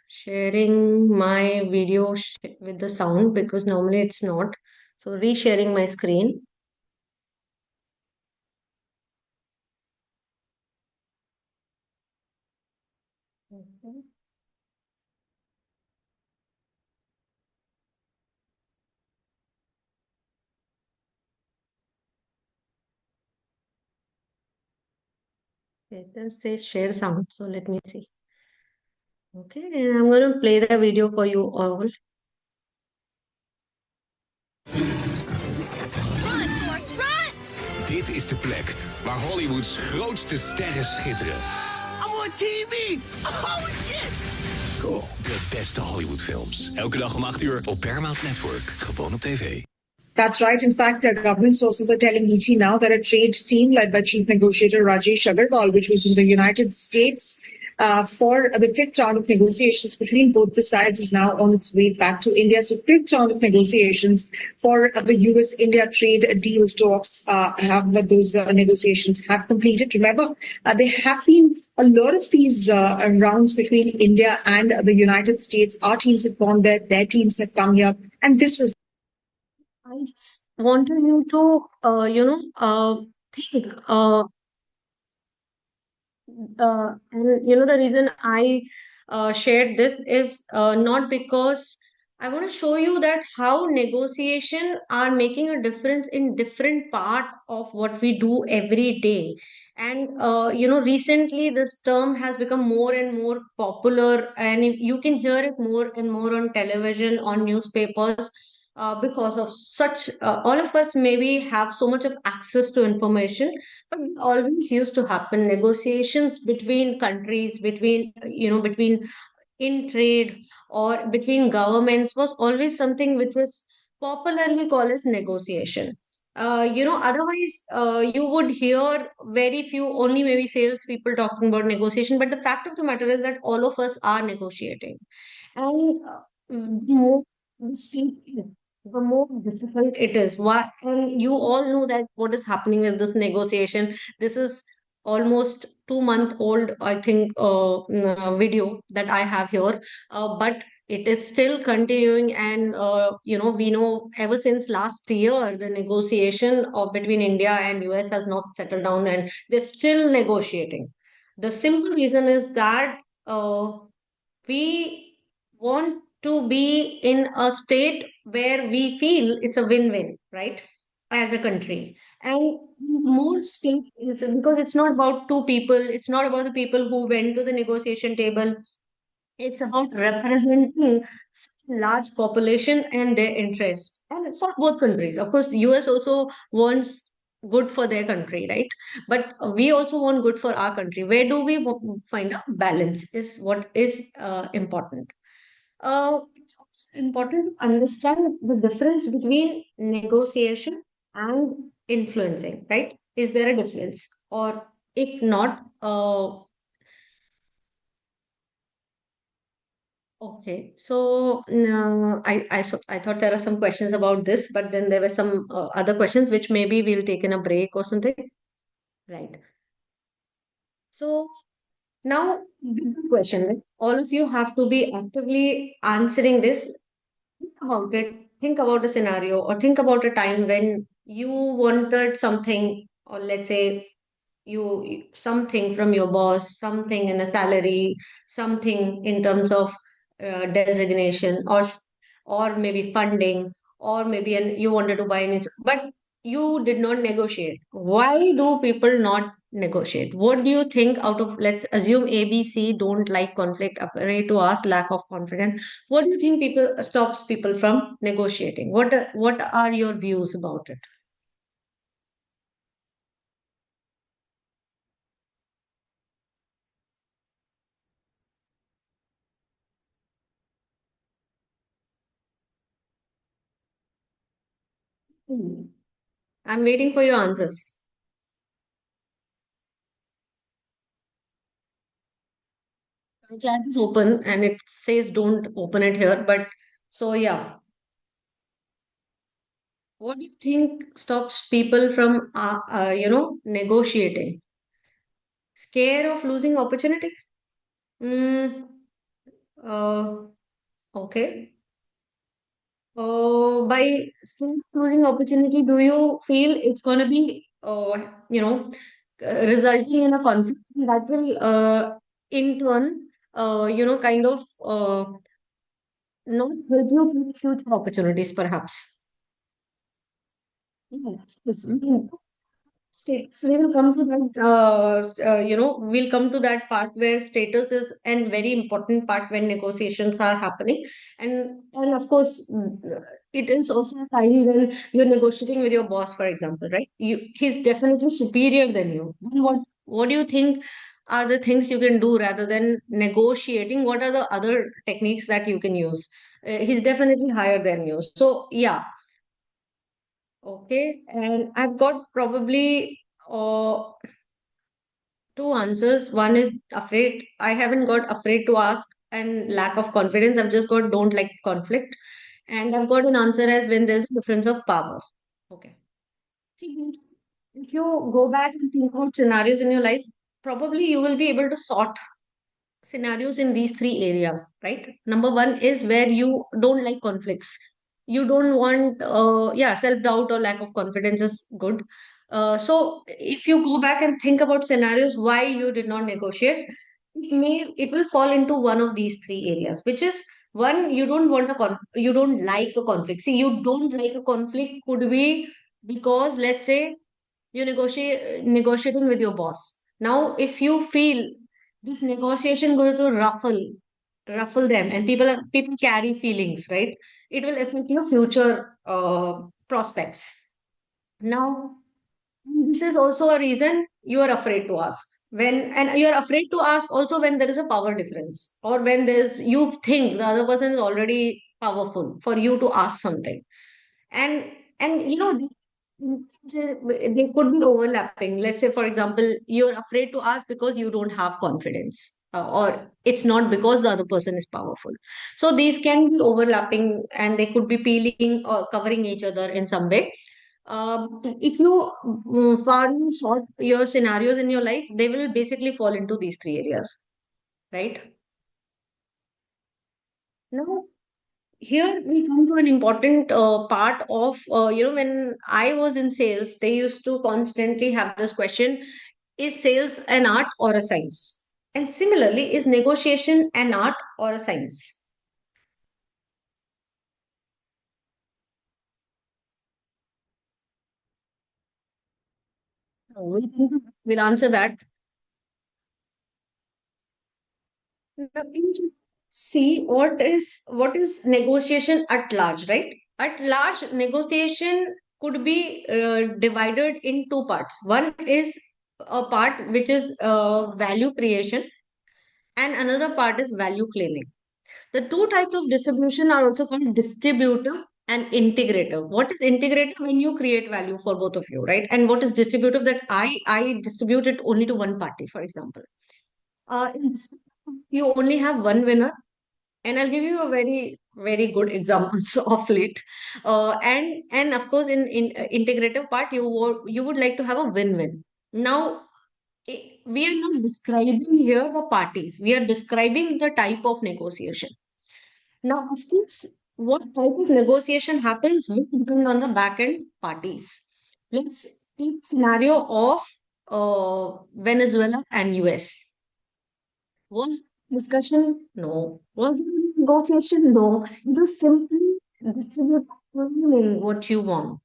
sharing my video with the sound because normally it's not. So resharing my screen. Okay. It does say share sound. So let me see. Okay, and I'm going to play the video for you all. Dit is de plek waar Hollywoods grootste sterren schitteren. I'm on TV! Oh shit! Cool. De beste Hollywoodfilms. Elke dag om 8 uur op Paramount Network. Gewoon op tv. That's right. In fact, government sources are telling ET now that a trade team led by Chief Negotiator Rajesh Agarwal, which was in the United States for the fifth round of negotiations between both the sides, is now on its way back to India. So, fifth round of negotiations for the U.S.-India trade deal talks have those negotiations have completed. Remember, there have been a lot of these rounds between India and the United States. Our teams have gone there, their teams have come here, and this was. I just wanted you to, think. And the reason I shared this is not because I want to show you that how negotiation are making a difference in different part of what we do every day. And recently this term has become more and more popular, and you can hear it more and more on television, on newspapers. Because of such, all of us maybe have so much of access to information, but it always used to happen. Negotiations between countries, between in trade or between governments was always something which was popularly called as negotiation. Otherwise, you would hear very few, only maybe salespeople talking about negotiation. But the fact of the matter is that all of us are negotiating. And the more steep is, the more difficult it is. Why? And you all know that what is happening with this negotiation. This is almost 2 month old, I think, video that I have here. But it is still continuing, and we know ever since last year the negotiation of between India and US has not settled down, and they're still negotiating. The simple reason is that we want to be in a state where we feel it's a win-win, right? As a country. And more state is because it's not about two people, it's not about the people who went to the negotiation table. It's about representing such a large population and their interests. And for both countries. Of course, the US also wants good for their country, right? But we also want good for our country. Where do we find a balance is what is important. It's also important to understand the difference between negotiation and influencing, right? Is there a difference? Or if not, okay, so I thought there are some questions about this, but then there were some other questions which maybe we'll take in a break or something. Right. So now big question. Like, all of you have to be actively answering this. Think about it. Think about a scenario or think about a time when you wanted something, or let's say something from your boss, something in a salary, something in terms of designation, or maybe funding, or maybe you wanted to buy an but you did not negotiate. Why do people not negotiate? What do you think? Out of, let's assume ABC don't like conflict, afraid to ask, lack of confidence, what do you think people stops people from negotiating? What are your views about it? Hmm. I'm waiting for your answers. My chat is open and it says don't open it here. But so, yeah, what do you think stops people from, negotiating? Scare of losing opportunities? Mm, uh, okay. By losing opportunity, do you feel it's going to be, resulting in a conflict that will, in turn, kind of not help you with future opportunities, perhaps? Yes, yes. Status. We will come to that. We'll come to that part where status is a very important part when negotiations are happening, and of course, it is also a time when you're negotiating with your boss, for example, right? He's definitely superior than you. Then what do you think are the things you can do rather than negotiating? What are the other techniques that you can use? He's definitely higher than you. So yeah, okay, and I've got probably two answers. One is afraid. I haven't got afraid to ask and lack of confidence. I've just got don't like conflict. And I've got an answer as when there's a difference of power. Okay. See, if you go back and think about scenarios in your life, probably you will be able to sort scenarios in these three areas, right? Number one is where you don't like conflicts. You don't want, self doubt or lack of confidence is good. So if you go back and think about scenarios why you did not negotiate, it will fall into one of these three areas, which is one, you don't like a conflict. See, you don't like a conflict could be because, let's say, you're negotiating with your boss. Now, if you feel this negotiation going to ruffle them, and people carry feelings, right? It will affect your future prospects. Now, this is also a reason you are afraid to ask. And you are afraid to ask also when there is a power difference, or when you think the other person is already powerful for you to ask something. And they could be overlapping. Let's say, for example, you're afraid to ask because you don't have confidence, or it's not because the other person is powerful. So these can be overlapping, and they could be peeling or covering each other in some way. If you far sort your scenarios in your life, they will basically fall into these three areas, right? Now, here we come to an important part of, when I was in sales, they used to constantly have this question: is sales an art or a science? And similarly, is negotiation an art or a science? We'll answer that. Now, see what is negotiation at large, right? At large, negotiation could be divided in two parts. One is a part which is value creation, and another part is value claiming. The two types of distribution are also called distributive and integrative. What is integrative? When you create value for both of you, right? And what is distributive? That I distribute it only to one party, for example. You only have one winner, and I'll give you a very good examples of late. And of course, in integrative part, you would like to have a win-win. Now, we are not describing here the parties. We are describing the type of negotiation. Now, of course, what type of negotiation happens will depend on the back end parties. Let's take scenario of Venezuela and US. Was discussion? No. Was negotiation? No. It was simply distribute claiming what you want.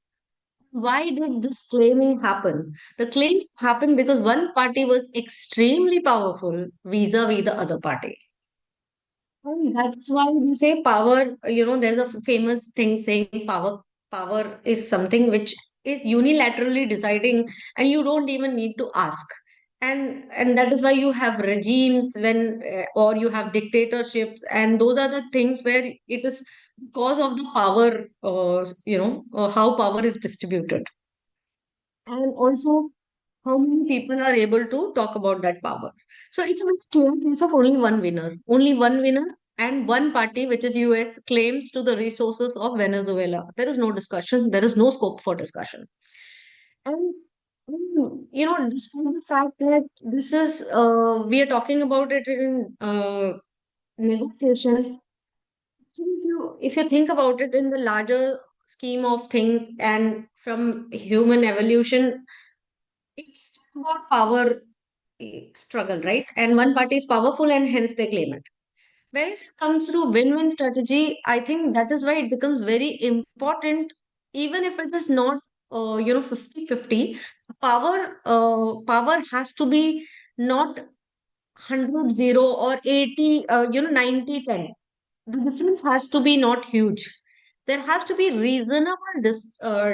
Why did this claiming happen? The claim happened because one party was extremely powerful vis-a-vis the other party. And that's why we say power, there's a famous thing saying power is something which is unilaterally deciding, and you don't even need to ask. And that is why you have regimes or you have dictatorships, and those are the things where it is because of the power, how power is distributed. And also how many people are able to talk about that power. So it's a very clear case of only one winner. Only one winner, and one party, which is US, claims to the resources of Venezuela. There is no discussion. There is no scope for discussion. And despite the fact that this is, we are talking about it in negotiation. If you think about it in the larger scheme of things and from human evolution, it's about power struggle, right? And one party is powerful and hence they claim it. Whereas it comes through win-win strategy, I think that is why it becomes very important, even if it is not, 50-50. Power has to be not 100-0 or 80, 90-10. The difference has to be not huge. There has to be reasonable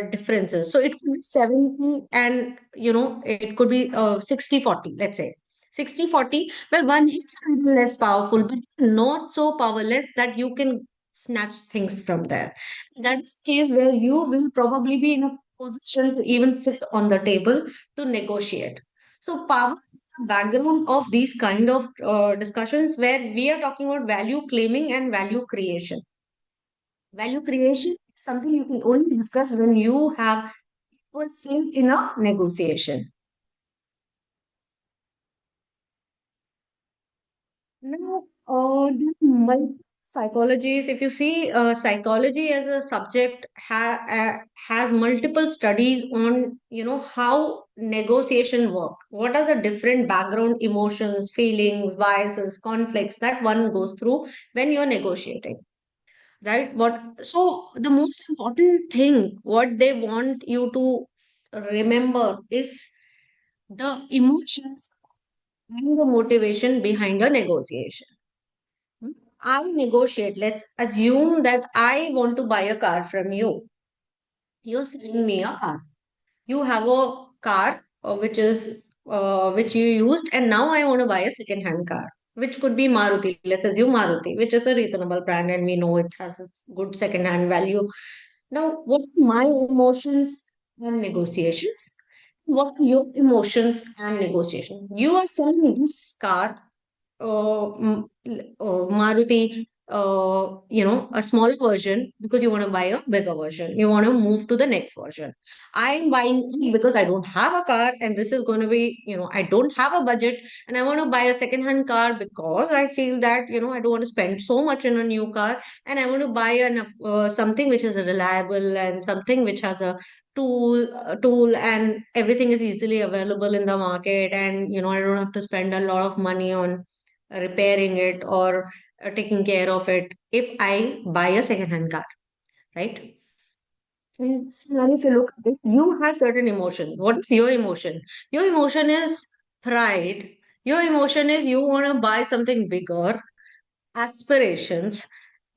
differences. So it could be 70 and it could be 60-40, let's say. 60-40, where one is a little less powerful, but not so powerless that you can snatch things from there. That's the case where you will probably be in a position to even sit on the table to negotiate. So power background of these kind of discussions where we are talking about value claiming and value creation. Value creation is something you can only discuss when you have equal say in a negotiation. Now, there are multiple psychologies. If you see, psychology as a subject has multiple studies on, how negotiation work. What are the different background emotions, feelings, biases, conflicts that one goes through when you're negotiating, right? So the most important thing, what they want you to remember is the emotions and the motivation behind a negotiation. I negotiate. Let's assume that I want to buy a car from you. You're selling me a car. You have a car which you used, and now I want to buy a second-hand car, which could be Maruti. Let's assume Maruti, which is a reasonable brand, and we know it has a good second-hand value. Now, what are my emotions and negotiations? What are your emotions and negotiation? You are selling this car, Maruti, a smaller version because you want to buy a bigger version. You want to move to the next version. I'm buying it because I don't have a car, and this is going to be, I don't have a budget, and I want to buy a second-hand car because I feel that, I don't want to spend so much in a new car, and I want to buy something which is reliable and something which has a tool and everything is easily available in the market, and I don't have to spend a lot of money on repairing it or taking care of it if I buy a second-hand car, right? And if you look at it, you have certain emotion. What is your emotion? Your emotion is pride. Your emotion is you want to buy something bigger. aspirations,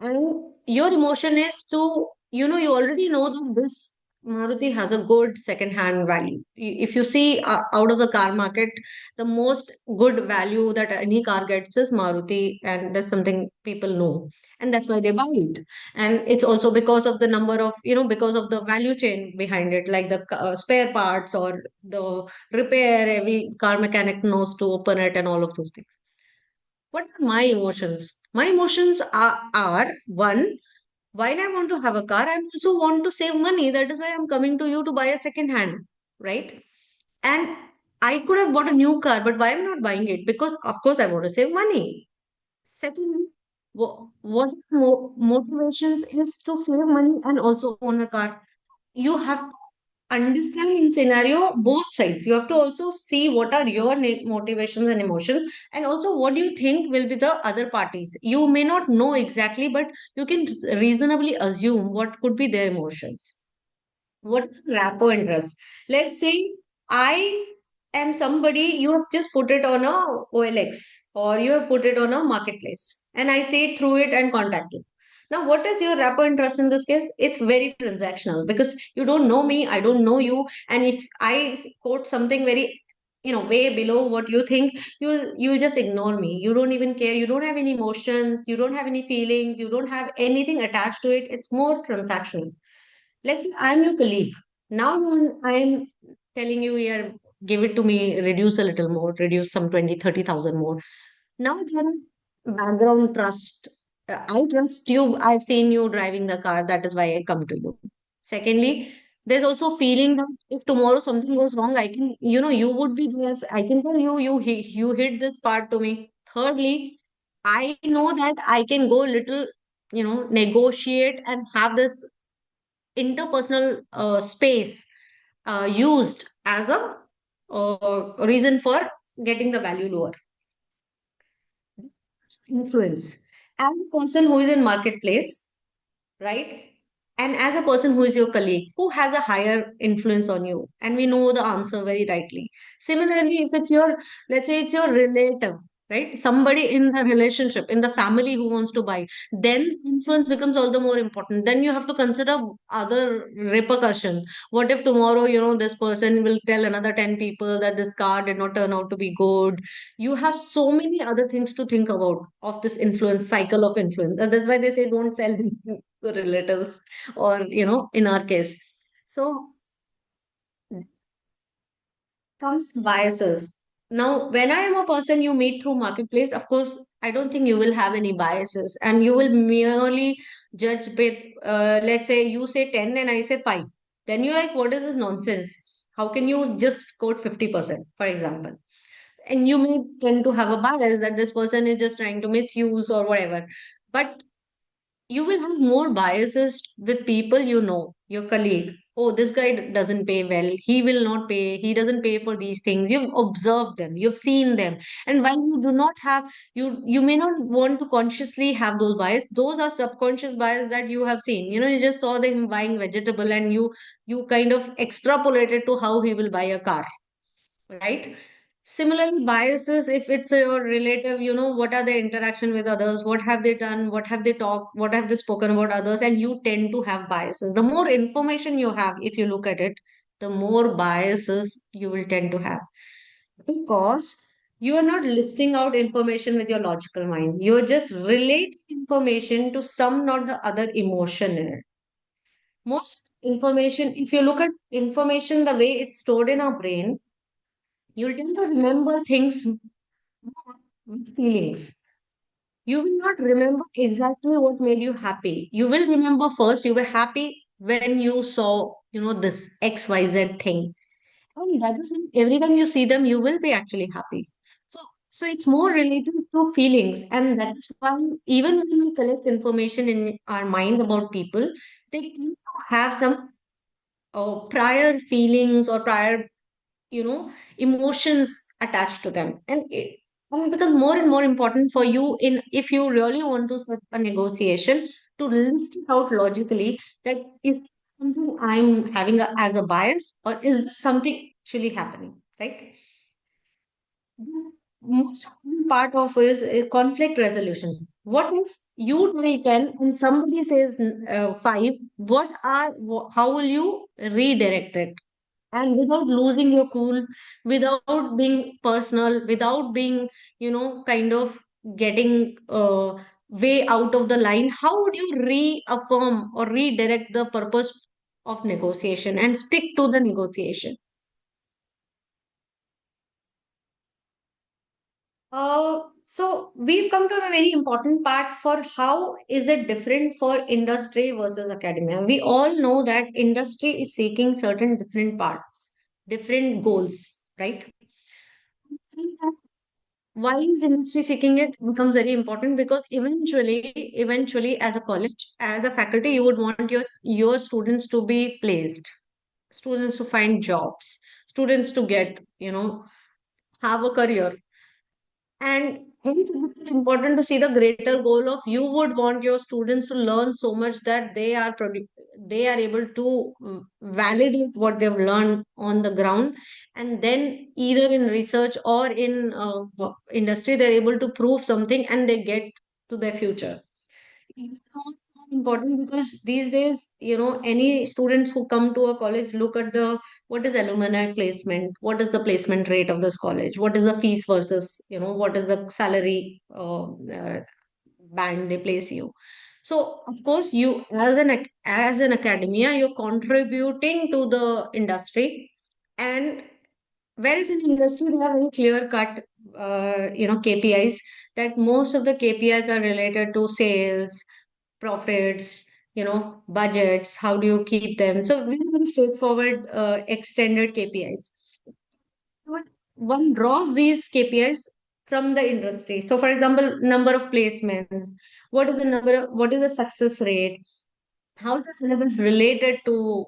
and your emotion is to, you already know that this Maruti has a good second hand value. If you see out of the car market, the most good value that any car gets is Maruti, and that's something people know, and that's why they buy it. And it's also because of the number of, because of the value chain behind it, like the spare parts or the repair, every car mechanic knows to open it and all of those things. What are my emotions? My emotions are one, while I want to have a car, I also want to save money. That is why I'm coming to you to buy a second hand, right? And I could have bought a new car, but why am I not buying it? Because, of course, I want to save money. Secondly, what motivations is to save money and also own a car. You have to understand in scenario both sides. You have to also see what are your motivations and emotions, and also what do you think will be the other parties. You may not know exactly, but you can reasonably assume what could be their emotions. What's rapport interest? Let's say I am somebody, you have just put it on a OLX or you have put it on a marketplace, and I say through it and contact you. Now, what is your rapport interest in this case? It's very transactional because you don't know me, I don't know you, and if I quote something very, way below what you think, you just ignore me. You don't even care. You don't have any emotions. You don't have any feelings. You don't have anything attached to it. It's more transactional. Let's say I'm your colleague. Now I'm telling you here, give it to me, reduce a little more, reduce some 20, 30,000 more. Now then, background trust. I trust you. I've seen you driving the car. That is why I come to you. Secondly, there's also feeling that if tomorrow something goes wrong, I can, you would be there. I can tell you, you hit this part to me. Thirdly, I know that I can go little, negotiate and have this interpersonal space used as a reason for getting the value lower. Influence. As a person who is in marketplace, right? And as a person who is your colleague, who has a higher influence on you, and we know the answer very rightly. Similarly, if it's your, let's say it's your relative, right? Somebody in the relationship, in the family who wants to buy, then influence becomes all the more important. Then you have to consider other repercussions. What if tomorrow, this person will tell another 10 people that this car did not turn out to be good? You have so many other things to think about of this influence cycle of influence, and that's why they say don't sell anything to relatives, or in our case. So comes biases. Now, when I am a person you meet through marketplace, of course, I don't think you will have any biases, and you will merely judge with, let's say you say 10 and I say 5. Then you're like, what is this nonsense? How can you just quote 50%, for example? And you may tend to have a bias that this person is just trying to misuse or whatever. But you will have more biases with people, your colleague. Oh, this guy doesn't pay well. He will not pay. He doesn't pay for these things. You've observed them. You've seen them. And while you do not have, you may not want to consciously have those bias. Those are subconscious bias that you have seen. You just saw them buying vegetable, and you kind of extrapolated to how he will buy a car, right? Similarly, biases, if it's your relative, what are their interaction with others? What have they done? What have they talked? What have they spoken about others? And you tend to have biases. The more information you have, if you look at it, the more biases you will tend to have. Because you are not listing out information with your logical mind. You're just relating information to some, not the other emotion in it. Most information, if you look at information the way it's stored in our brain, you'll tend to remember things more with feelings. You will not remember exactly what made you happy. You will remember first you were happy when you saw, this XYZ thing. And that is why every time you see them, you will be actually happy. So, so it's more related to feelings. And that's why even when we collect information in our mind about people, they tend to have some prior feelings or prior emotions attached to them, and it will become more and more important for you in if you really want to set a negotiation, to list it out logically, that is something I'm having as a bias, or is this something actually happening, right? The most important part of is conflict resolution. What if you tell 10 and somebody says 5? How will you redirect it? And without losing your cool, without being personal, without being, kind of getting way out of the line, how would you reaffirm or redirect the purpose of negotiation and stick to the negotiation? So we've come to a very important part for how is it different for industry versus academia. We all know that industry is seeking certain different parts, different goals, right? Why is industry seeking it becomes very important because eventually as a college, as a faculty, you would want your students to be placed, students to find jobs, students to get, have a career. And hence, it's important to see the greater goal of you would want your students to learn so much that they are able to validate what they've learned on the ground, and then either in research or in industry they're able to prove something and they get to their future. It's also important because these days, any students who come to a college look at the what is alumni placement, what is the placement rate of this college, what is the fees versus, what is the salary band they place you. So of course, you as an academia, you're contributing to the industry, and whereas in industry, they have very clear cut, KPIs, that most of the KPIs are related to sales, profits, budgets, how do you keep them? So very, very straightforward, extended KPIs. One draws these KPIs from the industry. So for example, number of placements, what is the success rate? How is the syllabus related to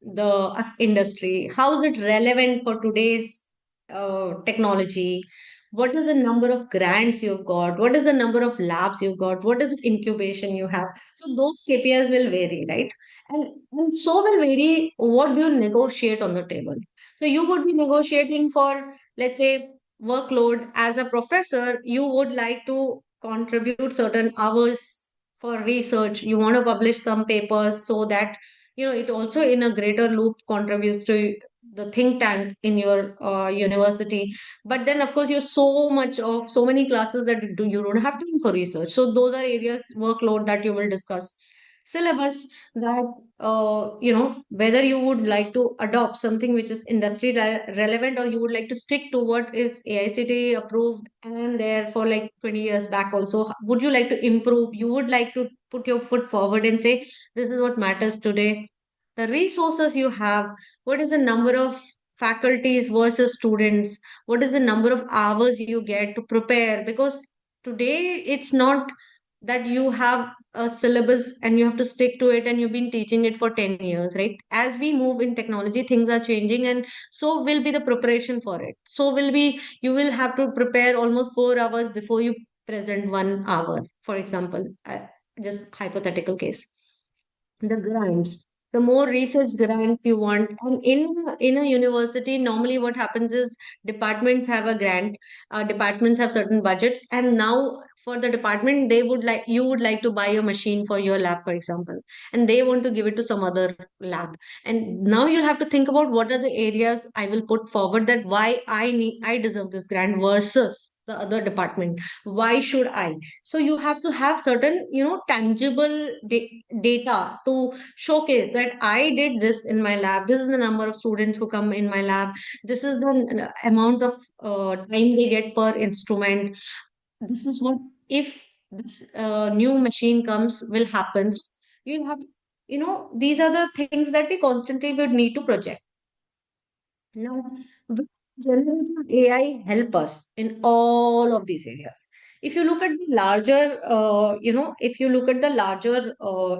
the industry? How is it relevant for today's technology? What is the number of grants you've got? What is the number of labs you've got? What is the incubation you have? So those KPIs will vary, right? And so will vary what do you negotiate on the table. So you would be negotiating for, let's say, workload. As a professor, you would like to contribute certain hours for research. You want to publish some papers so that it also in a greater loop contributes to the think tank in your university. But then of course you're so many classes that you don't have time for research, so those are areas workload that you will discuss. Syllabus, that whether you would like to adopt something which is industry relevant, or you would like to stick to what is AICTE approved and there for like 20 years back also. Would you like to improve? You would like to put your foot forward and say, this is what matters today. The resources you have, what is the number of faculties versus students? What is the number of hours you get to prepare? Because today it's not that you have a syllabus and you have to stick to it and you've been teaching it for 10 years, right? As we move in technology, things are changing, and so will be the preparation for it. So will be, you will have to prepare almost 4 hours before you present 1 hour, for example, just hypothetical case. The grants, the more research grants you want, and in a university normally what happens is departments have a grant, departments have certain budgets, and now for the department they would like, you would like to buy a machine for your lab, for example, and they want to give it to some other lab, and now you'll have to think about what are the areas I will put forward, that why I deserve this grant versus the other department. Why should I? So you have to have certain, tangible data to showcase that I did this in my lab. This is the number of students who come in my lab. This is the amount of time they get per instrument. This is what, if this new machine comes, will happen. You have, these are the things that we constantly would need to project. Now, will generative AI help us in all of these areas? If you look at the larger, if you look at the larger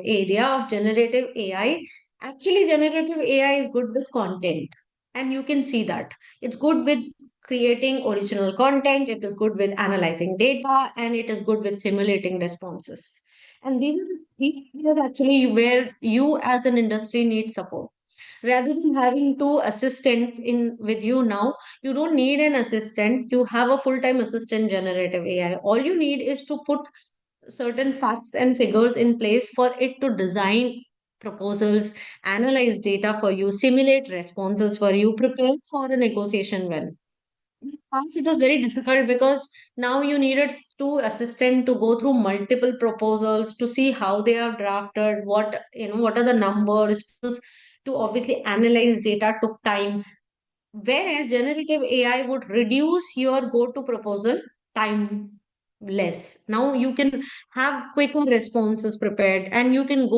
area of generative AI, actually, generative AI is good with content. And you can see that. It's good with creating original content, it is good with analyzing data, and it is good with simulating responses. And these are the three areas actually where you as an industry need support. Rather than having two assistants in with you now, you don't need an assistant. You have a full-time assistant generative AI. All you need is to put certain facts and figures in place for it to design proposals, analyze data for you, simulate responses for you, prepare for a negotiation well. In the past, it was very difficult because now you needed two assistant to go through multiple proposals to see how they are drafted, what are the numbers, to obviously analyze data took time. Whereas generative AI would reduce your go-to proposal time less. Now you can have quicker responses prepared, and you can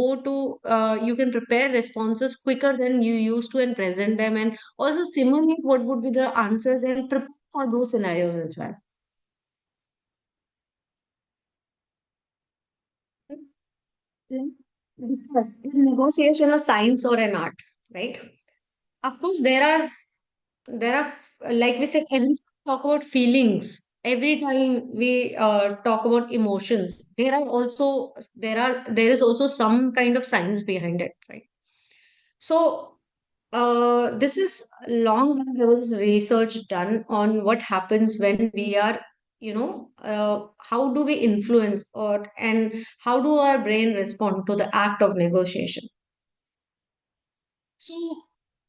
prepare responses quicker than you used to and present them, and also simulate what would be the answers and prepare for those scenarios as well. Let's discuss, is negotiation a science or an art, right? Of course, there are like we said, every time we talk about feelings, every time we talk about emotions, there is also some kind of science behind it, right? So this is long back, there was research done on what happens when we are, how do we influence, and how do our brain respond to the act of negotiation. So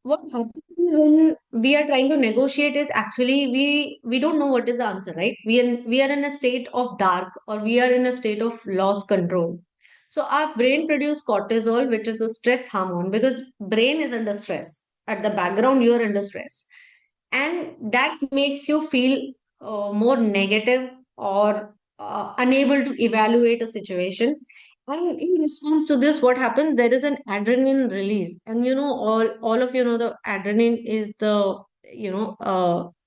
what happens when we are trying to negotiate is actually we don't know what is the answer, right? We are in a state of dark, or we are in a state of lost control. So our brain produces cortisol, which is a stress hormone, because brain is under stress. At the background, you are under stress, and that makes you feel more negative, or unable to evaluate a situation. And in response to this, what happens? There is an adrenaline release, and all of you know the adrenaline is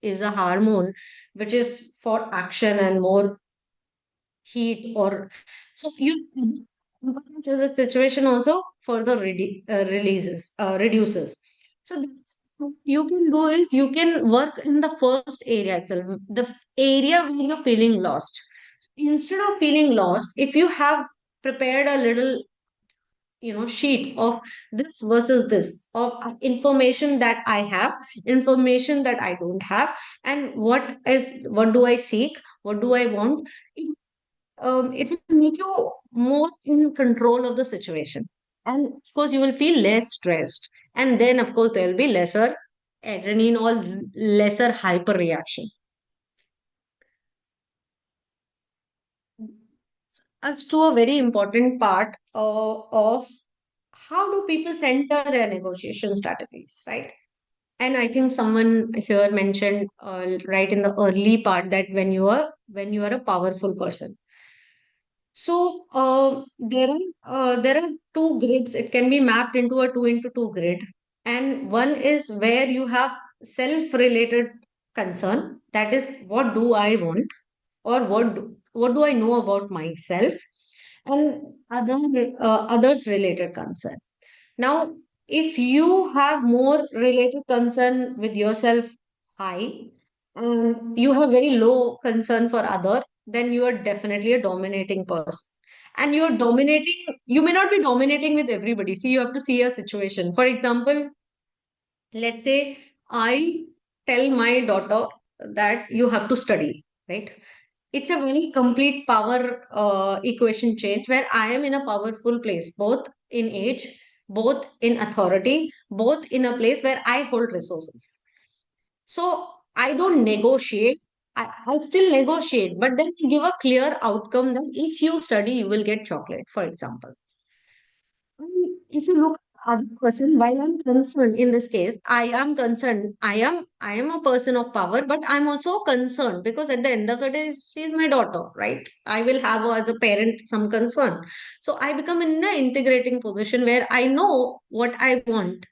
is a hormone which is for action and more heat, or so you importance of the situation also further reduces. So that's what you can do is you can work in the first area itself, the area where you're feeling lost. Instead of feeling lost, if you have prepared a little sheet of this versus this, of information that I have, information that I don't have, and what do I seek, what do I want, it will make you more in control of the situation. And of course, you will feel less stressed. And then, of course, there will be lesser adrenaline or lesser hyper reaction. As to a very important part of how do people center their negotiation strategies, right? And I think someone here mentioned right in the early part that when you are a powerful person. So there are two grids. It can be mapped into a 2 into 2 grid, and one is where you have self-related concern. That is, what do I want, or what do I know about myself, and others related concern. Now, if you have more related concern with yourself high, and you have very low concern for other, then you are definitely a dominating person. And you're dominating, you may not be dominating with everybody. See, you have to see a situation. For example, let's say I tell my daughter that you have to study, right? It's a very complete power equation change where I am in a powerful place, both in age, both in authority, both in a place where I hold resources. So I don't negotiate. I still negotiate, but then I give a clear outcome that if you study, you will get chocolate, for example. If you look at other person, while I'm concerned in this case, I am concerned. I am a person of power, but I'm also concerned because at the end of the day, she's my daughter, right? I will have her as a parent some concern. So I become in an integrating position where I know what I want.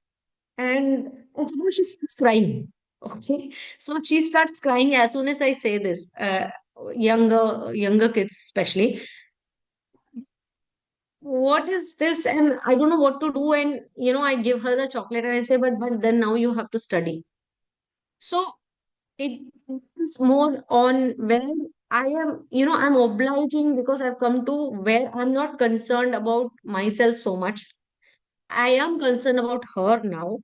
And suppose she starts crying. Okay. So she starts crying as soon as I say this. Younger kids especially, what is this, and I don't know what to do, and I give her the chocolate and I say, but then now you have to study. So it is more on where I'm obliging, because I've come to where I'm not concerned about myself so much. I am concerned about her now,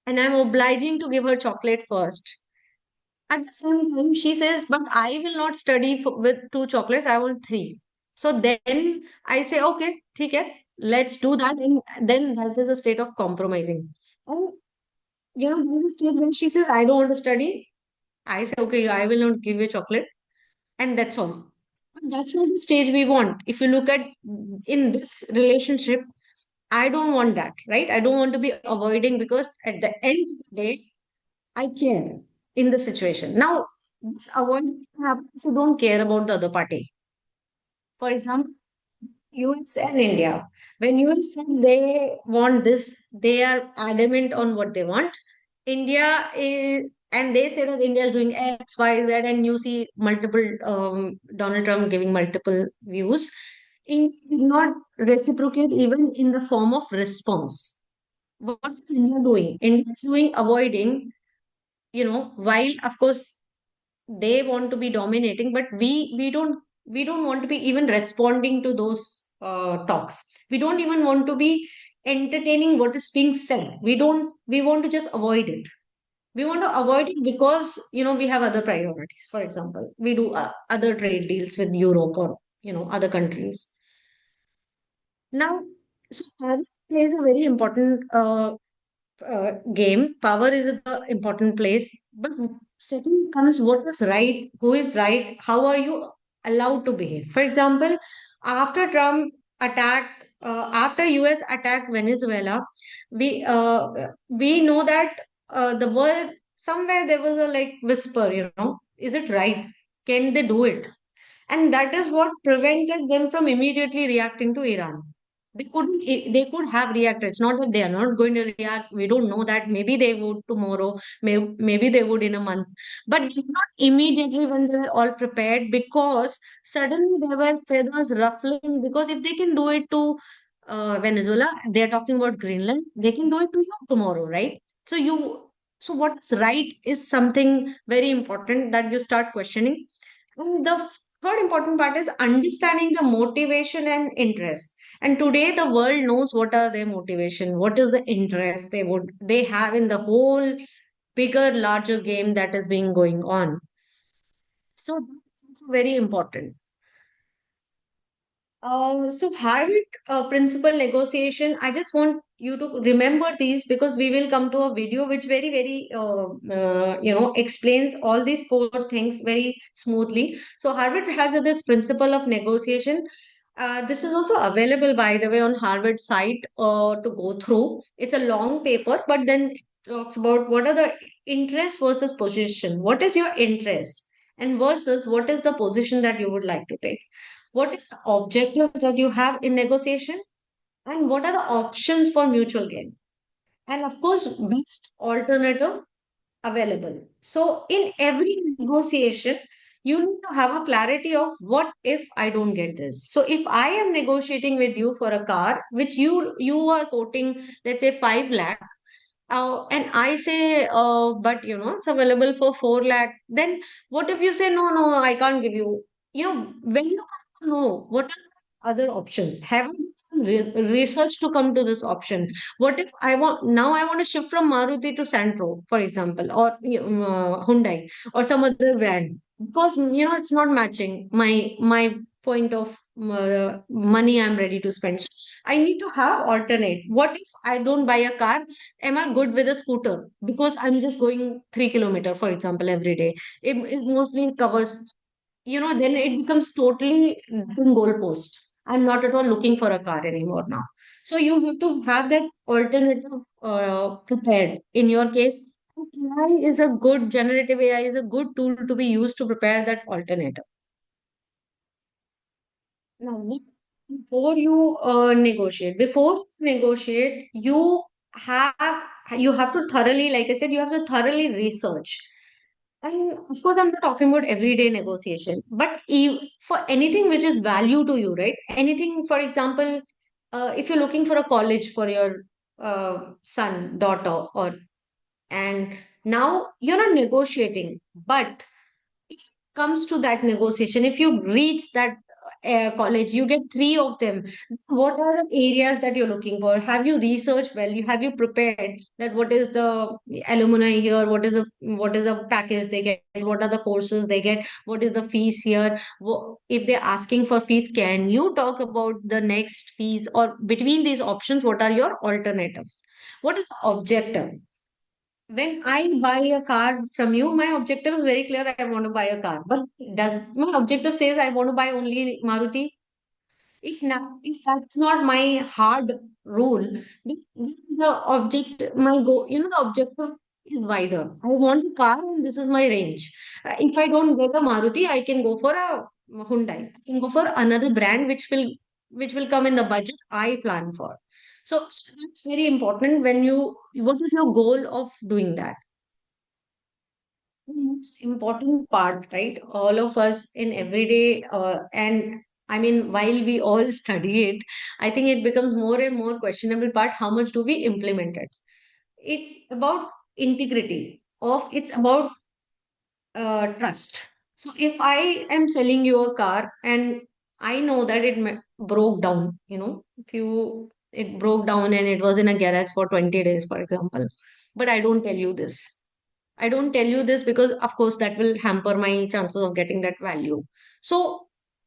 and I'm obliging to give her chocolate first. At the same time, she says, but I will not study with two chocolates, I want three. So then I say, okay, okay, let's do that. And then that is a state of compromising. And there's a state when she says, I don't want to study. I say, okay, I will not give you chocolate. And that's all. But that's not the stage we want. If you look at in this relationship, I don't want that, right? I don't want to be avoiding because at the end of the day, I care in the situation. Now, this avoid happens if you don't care about the other party. For example, US and India. When US said they want this, they are adamant on what they want. India is, and they say that India is doing X, Y, Z, and you see multiple Donald Trump giving multiple views. India did not reciprocate even in the form of response. What is India doing? India is doing avoiding, while of course they want to be dominating, but we don't want to be even responding to those talks. We don't even want to be entertaining what is being said. We want to just avoid it. We want to avoid it because we have other priorities. For example, we do other trade deals with Europe or other countries. Now, so Paris plays a very important game. Power is the important place. But second comes what is right, who is right, how are you allowed to behave. For example, after Trump after US attacked Venezuela, we know that the world somewhere there was a like whisper, is it right? Can they do it? And that is what prevented them from immediately reacting to Iran. They could have reacted. It's not that they are not going to react. We don't know that. Maybe they would tomorrow, maybe they would in a month. But it's not immediately when they were all prepared, because suddenly there were feathers ruffling. Because if they can do it to Venezuela, they're talking about Greenland, they can do it to you tomorrow, right? So so what's right is something very important that you start questioning. And the third important part is understanding the motivation and interest. And today the world knows what are their motivation, what is the interest they have in the whole bigger, larger game that is being going on. So that's also very important. So Harvard principal negotiation, I just want you to remember these because we will come to a video which very, very, explains all these four things very smoothly. So Harvard has this principle of negotiation. This is also available, by the way, on Harvard site to go through. It's a long paper, but then it talks about what are the interest versus position. What is your interest? And versus what is the position that you would like to take? What is the objective that you have in negotiation? And what are the options for mutual gain? And of course, best alternative available. So, in every negotiation, you need to have a clarity of what if I don't get this. So, if I am negotiating with you for a car, which you are quoting, let's say 5 lakh, and I say, but it's available for 4 lakh. Then what if you say, no, no, I can't give you? When you know what are the other options, have you done research to come to this option? What if I want to shift from Maruti to Santro, for example, or Hyundai or some other brand, because it's not matching my point of money I'm ready to spend. So I need to have alternate. What if I don't buy a car? Am I good with a scooter because I'm just going 3 kilometer, for example, every day? It mostly covers, then it becomes totally different goalpost. I'm not at all looking for a car anymore now. So you have to have that alternative prepared. In your case, AI is a good generative AI is a good tool to be used to prepare that alternative. Now, before you negotiate, have you have to thoroughly, like I said, you have to thoroughly research. And of course, I'm not talking about everyday negotiation, but for anything which is value to you, right? Anything, for example, if you're looking for a college for your son, daughter, or and now you're not negotiating, but if it comes to that negotiation, if you reach that college, you get three of them. What are the areas that you're looking for? Have you researched well? Have you prepared that what is the alumni here? What is the package they get? What are the courses they get? What is the fees here? If they're asking for fees, can you talk about the next fees, or between these options, what are your alternatives? What is the objective? When I buy a car from you, my objective is very clear. I want to buy a car. But does my objective says I want to buy only Maruti? If that's not my hard rule, then the the objective is wider. I want a car and this is my range. If I don't get a Maruti, I can go for a Hyundai. I can go for another brand which will come in the budget I plan for. So that's very important when what is your goal of doing that? The most important part, right? All of us in everyday, and I mean, while we all study it, I think it becomes more and more questionable part. How much do we implement it? It's about integrity. It's about trust. So if I am selling you a car and I know that broke down, if it broke down and it was in a garage for 20 days, for example, but I don't tell you this. I don't tell you this because, of course, that will hamper my chances of getting that value. So,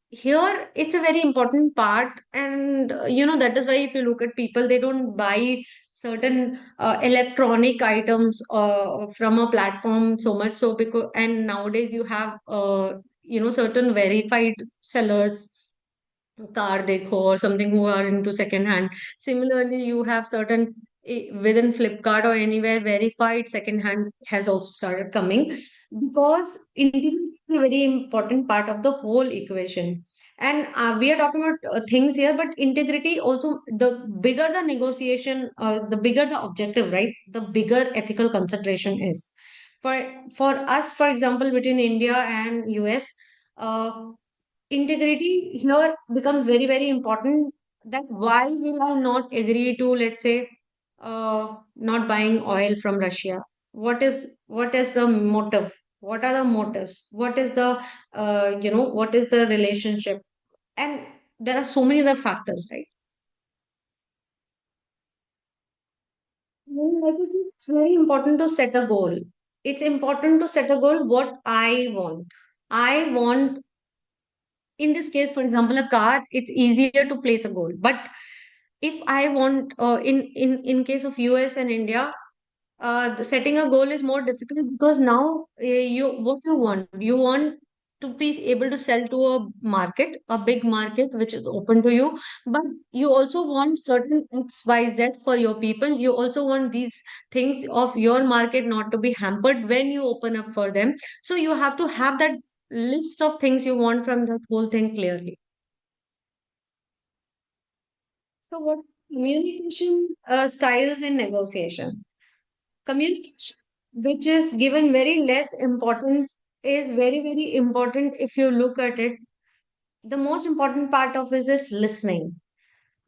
here it's a very important part. And, that is why if you look at people, they don't buy certain electronic items from a platform so much. So, and nowadays you have, certain verified sellers, car dekho or something, who are into second hand. Similarly, you have certain within Flipkart or anywhere, verified second hand has also started coming, because integrity is a very important part of the whole equation. And we are talking about things here, but integrity also, the bigger the negotiation, the bigger the objective, right? The bigger ethical consideration is. For us, for example, between India and US, integrity here becomes very, very important. That why will I not agree to, let's say, not buying oil from Russia? What is the motive? What are the motives? What is the relationship? And there are so many other factors, right? Well, like I said, it's very important to set a goal. It's important to set a goal what I want. I want, in this case, for example, a car, it's easier to place a goal. But if I want, in case of US and India, setting a goal is more difficult, because now you want to be able to sell to a big market which is open to you, but you also want certain XYZ for your people. You also want these things of your market not to be hampered when you open up for them. So you have to have that list of things you want from that whole thing clearly. So what communication styles in negotiation? Communication, which is given very less importance, is very, very important if you look at it. The most important part of it is listening.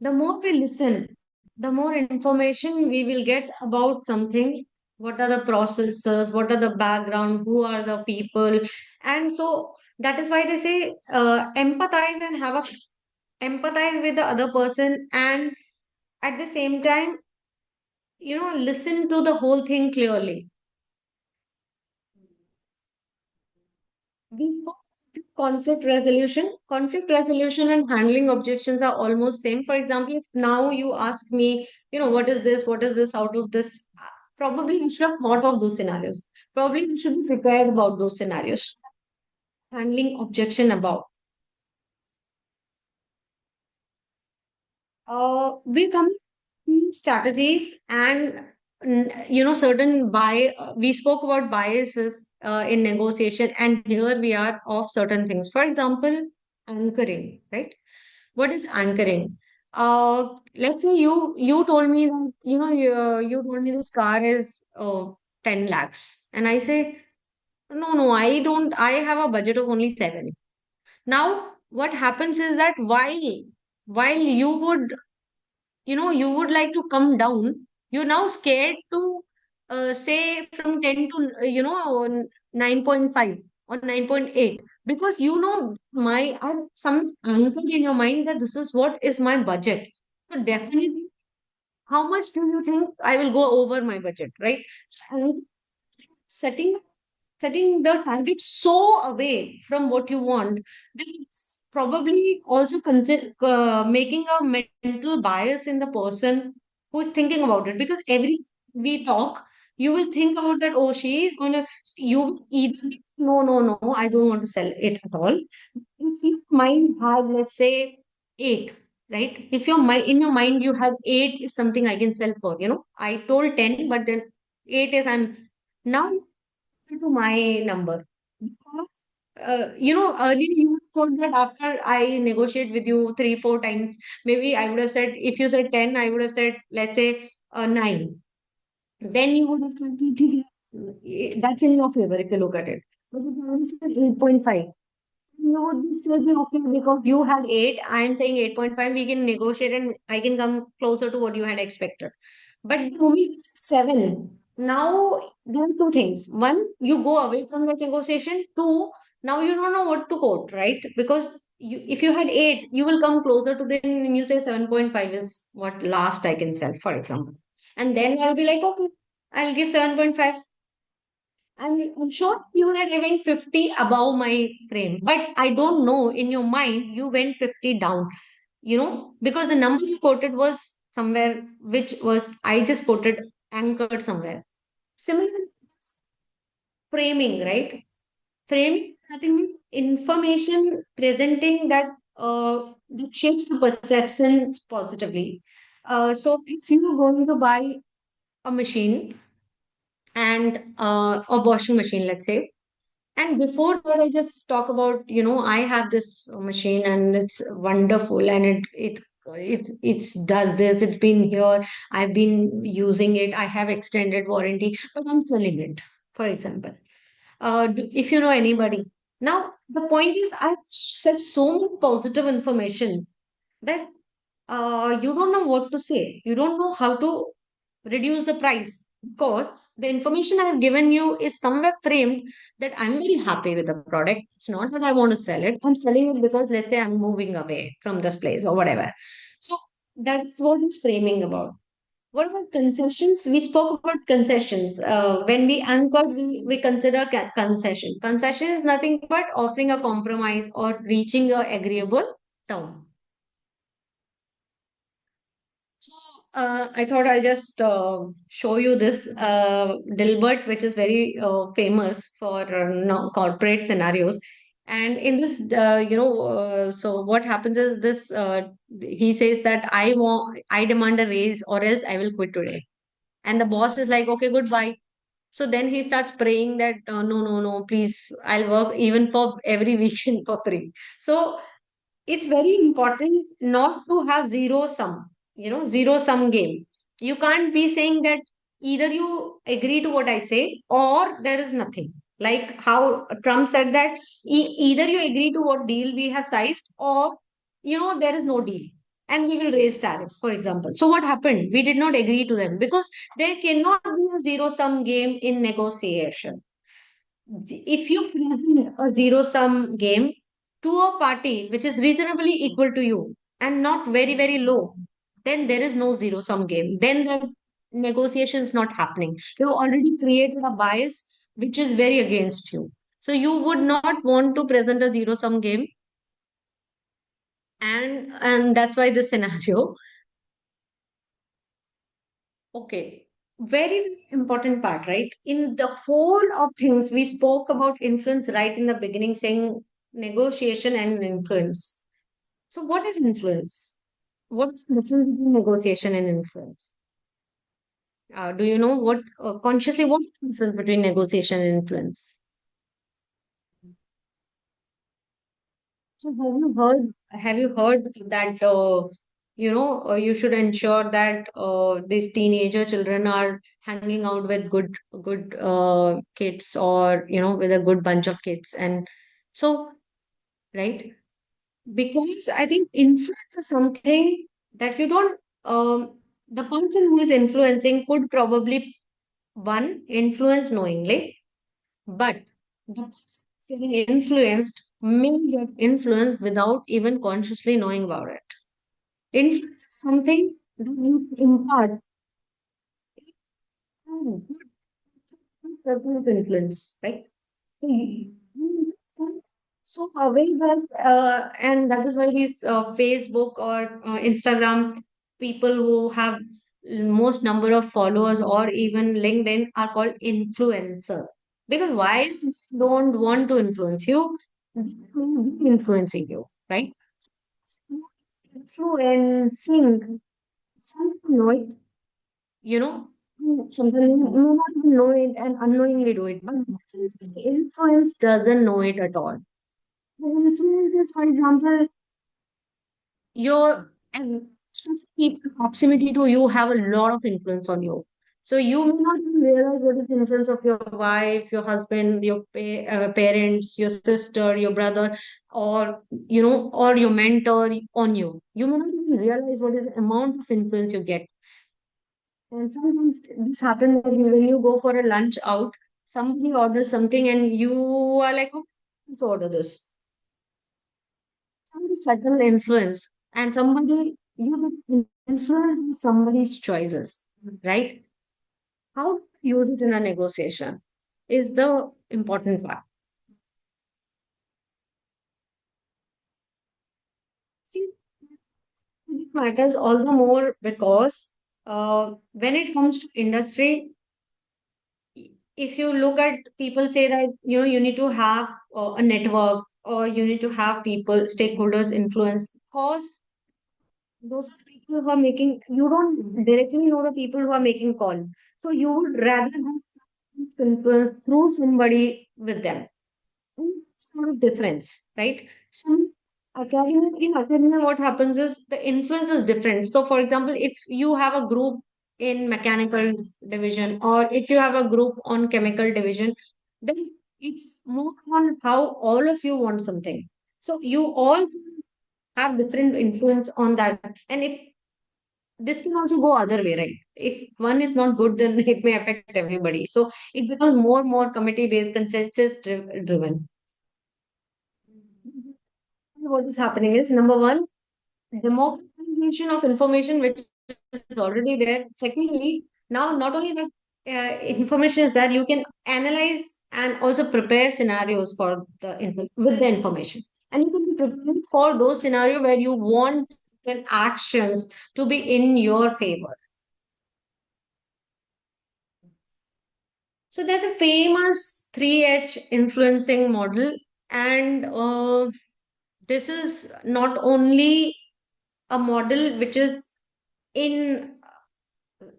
The more we listen, the more information we will get about something. What are the processes? What are the background? Who are the people? And so that is why they say empathize and empathize with the other person, and at the same time, listen to the whole thing clearly. We spoke conflict resolution. Conflict resolution and handling objections are almost same. For example, if now you ask me, what is this? What is this out of this? Probably you should have thought of those scenarios. Probably you should be prepared about those scenarios. Handling objection about. We come to strategies and certain we spoke about biases in negotiation, and here we are of certain things. For example, anchoring, right? What is anchoring? Let's say you told me that you told me this car is 10 lakhs, and I say no, I don't. I have a budget of only 7. Now what happens is that while you would like to come down, you're now scared to say from 10 to 9.5 or 9.8. because you know my I'm some anchored in your mind that this is what is my budget. So definitely, how much do you think I will go over my budget, right? And setting setting the target so away from what you want, that it's probably also making a mental bias in the person who is thinking about it. Because every we talk, you will think about that, oh, she is going to, you will either, no, no, no, I don't want to sell it at all. If your mind had, let's say, eight, right? If your mind, in your mind, you have eight is something I can sell for, I told 10, but then eight is I'm now to my number. Because, earlier you thought that after I negotiate with you three, four times, maybe I would have said, if you said 10, I would have said, let's say, nine. Then you would have thought, "ठीक है, that's in your favor if you look at it. But if I said 8.5, you would be still be okay because you had 8. I am saying 8.5. We can negotiate and I can come closer to what you had expected. But the moment it's 7, now there are two things. One, you go away from that negotiation. Two, now you don't know what to quote, right? Because if you had 8, you will come closer to it and you say 7.5 is what last I can sell, for example. And then I'll be like, okay, I'll give 7.5. I'm sure you were giving 50 above my frame, but I don't know, in your mind, you went 50 down, because the number you quoted was somewhere which was, I just quoted anchored somewhere. Similar framing, right? Framing, I think, information presenting that shapes the perceptions positively. So if you're going to buy a machine and a washing machine, let's say. And before that, I just talk about, I have this machine and it's wonderful and it does this. It's been here. I've been using it. I have extended warranty, but I'm selling it, for example. If you know anybody. Now, the point is, I've said so much positive information that you don't know what to say. You don't know how to reduce the price because the information I have given you is somewhere framed that I'm very happy with the product. It's not that I want to sell it. I'm selling it because, let's say, I'm moving away from this place or whatever. So that's what it's framing about. What about concessions? We spoke about concessions. When we anchored, we consider concession. Concession is nothing but offering a compromise or reaching a agreeable term. So I thought I'll just show you this Dilbert, which is very famous for corporate scenarios. And in this, so what happens is this: he says that I demand a raise, or else I will quit today. And the boss is like, okay, goodbye. So then he starts praying that no, no, no, please, I'll work even for every weekend for free. So it's very important not to have zero sum, zero sum game. You can't be saying that either you agree to what I say or there is nothing. Like how Trump said that either you agree to what deal we have sized or, there is no deal and we will raise tariffs, for example. So what happened? We did not agree to them because there cannot be a zero sum game in negotiation. If you present a zero sum game to a party which is reasonably equal to you and not very, very low, then there is no zero sum game. Then the negotiation is not happening. You already created a bias which is very against you. So you would not want to present a zero sum game. And that's why this scenario. Okay. Very, very important part, right? In the whole of things, we spoke about influence right in the beginning, saying negotiation and influence. So, what is influence? What's the difference between negotiation and influence? Do you know what consciously what's the difference between negotiation and influence? So, have you heard that you should ensure that these teenager children are hanging out with good kids, or with a good bunch of kids, and so, right, because I think influence is something that you don't the person who is influencing could probably one influence knowingly, but the person is getting influenced may get influenced without even consciously knowing about it. Influence is something that you impart through good influence, right? So available, and that is why these Facebook or Instagram people who have most number of followers or even LinkedIn are called influencer. Because why they don't want to influence you? They will be influencing you, right? So influencing, some know it, you know, sometimes you may not even know it and unknowingly do it, but the influence doesn't know it at all. The influence is, for example, your and especially people proximity to you have a lot of influence on you. So you may not even realize what is the influence of your wife, your husband, your parents, your sister, your brother, or or your mentor on you. You may not even realize what is the amount of influence you get. And sometimes this happens when you go for a lunch out, somebody orders something and you are like, okay, let's order this. Some subtle influence, and somebody you get influenced by somebody's choices, right? How to use it in a negotiation is the important part. See, it matters all the more because when it comes to industry, if you look at people say that you need to have a network or you need to have people stakeholders influence because those are people who are making, you don't directly know the people who are making call, so you would rather have some influence through somebody with them. It's not a difference, right? Some in academia, what happens is the influence is different. So, for example, if you have a group in mechanical division or if you have a group on chemical division, then it's more on how all of you want something. So you all have different influence on that. And if this can also go other way, right? If one is not good, then it may affect everybody. So it becomes more committee based, consensus driven. What is happening is number one, democratization of information, which is already there. Secondly, now not only that information is there, you can analyze and also prepare scenarios for with the information, and you can be prepared for those scenario where you want the actions to be in your favor. So there's a famous 3H influencing model, and this is not only a model which is in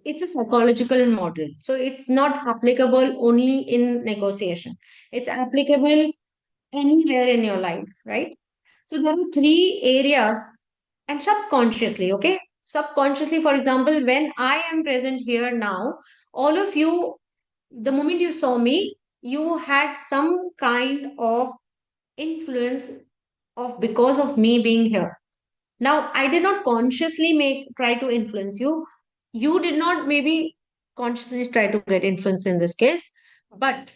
it's a psychological model, so it's not applicable only in negotiation, it's applicable anywhere in your life, right? So there are three areas, and subconsciously, okay, subconsciously, for example, when I am present here now, all of you, the moment you saw me, you had some kind of influence of because of me being here. Now, I did not consciously try to influence you. You did not maybe consciously try to get influence in this case, but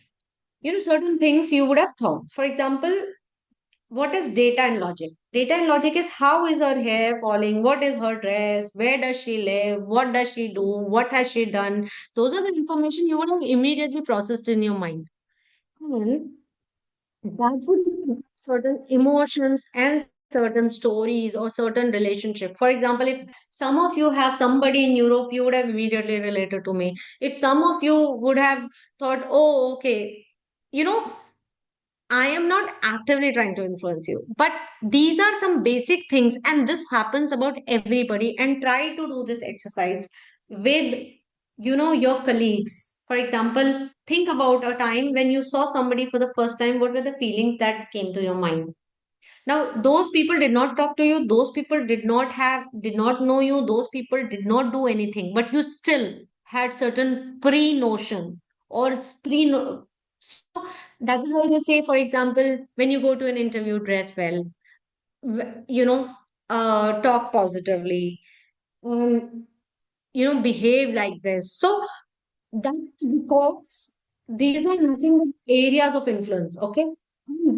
certain things you would have thought. For example, what is data and logic? Data and logic is how is her hair falling, what is her dress, where does she live, what does she do, what has she done. Those are the information you would have immediately processed in your mind. And that would be certain emotions and certain stories or certain relationship. For example, if some of you have somebody in Europe, you would have immediately related to me. If some of you would have thought, oh, okay, you know, I am not actively trying to influence you, but these are some basic things, and this happens about everybody. And try to do this exercise with your colleagues. For example, think about a time when you saw somebody for the first time. What were the feelings that came to your mind? Now, those people did not talk to you, those people did not know you, those people did not do anything, but you still had certain pre-notion or pre so that is why they say, for example, when you go to an interview, dress well, you know, talk positively, um, behave like this. So that's because these are nothing but areas of influence, okay?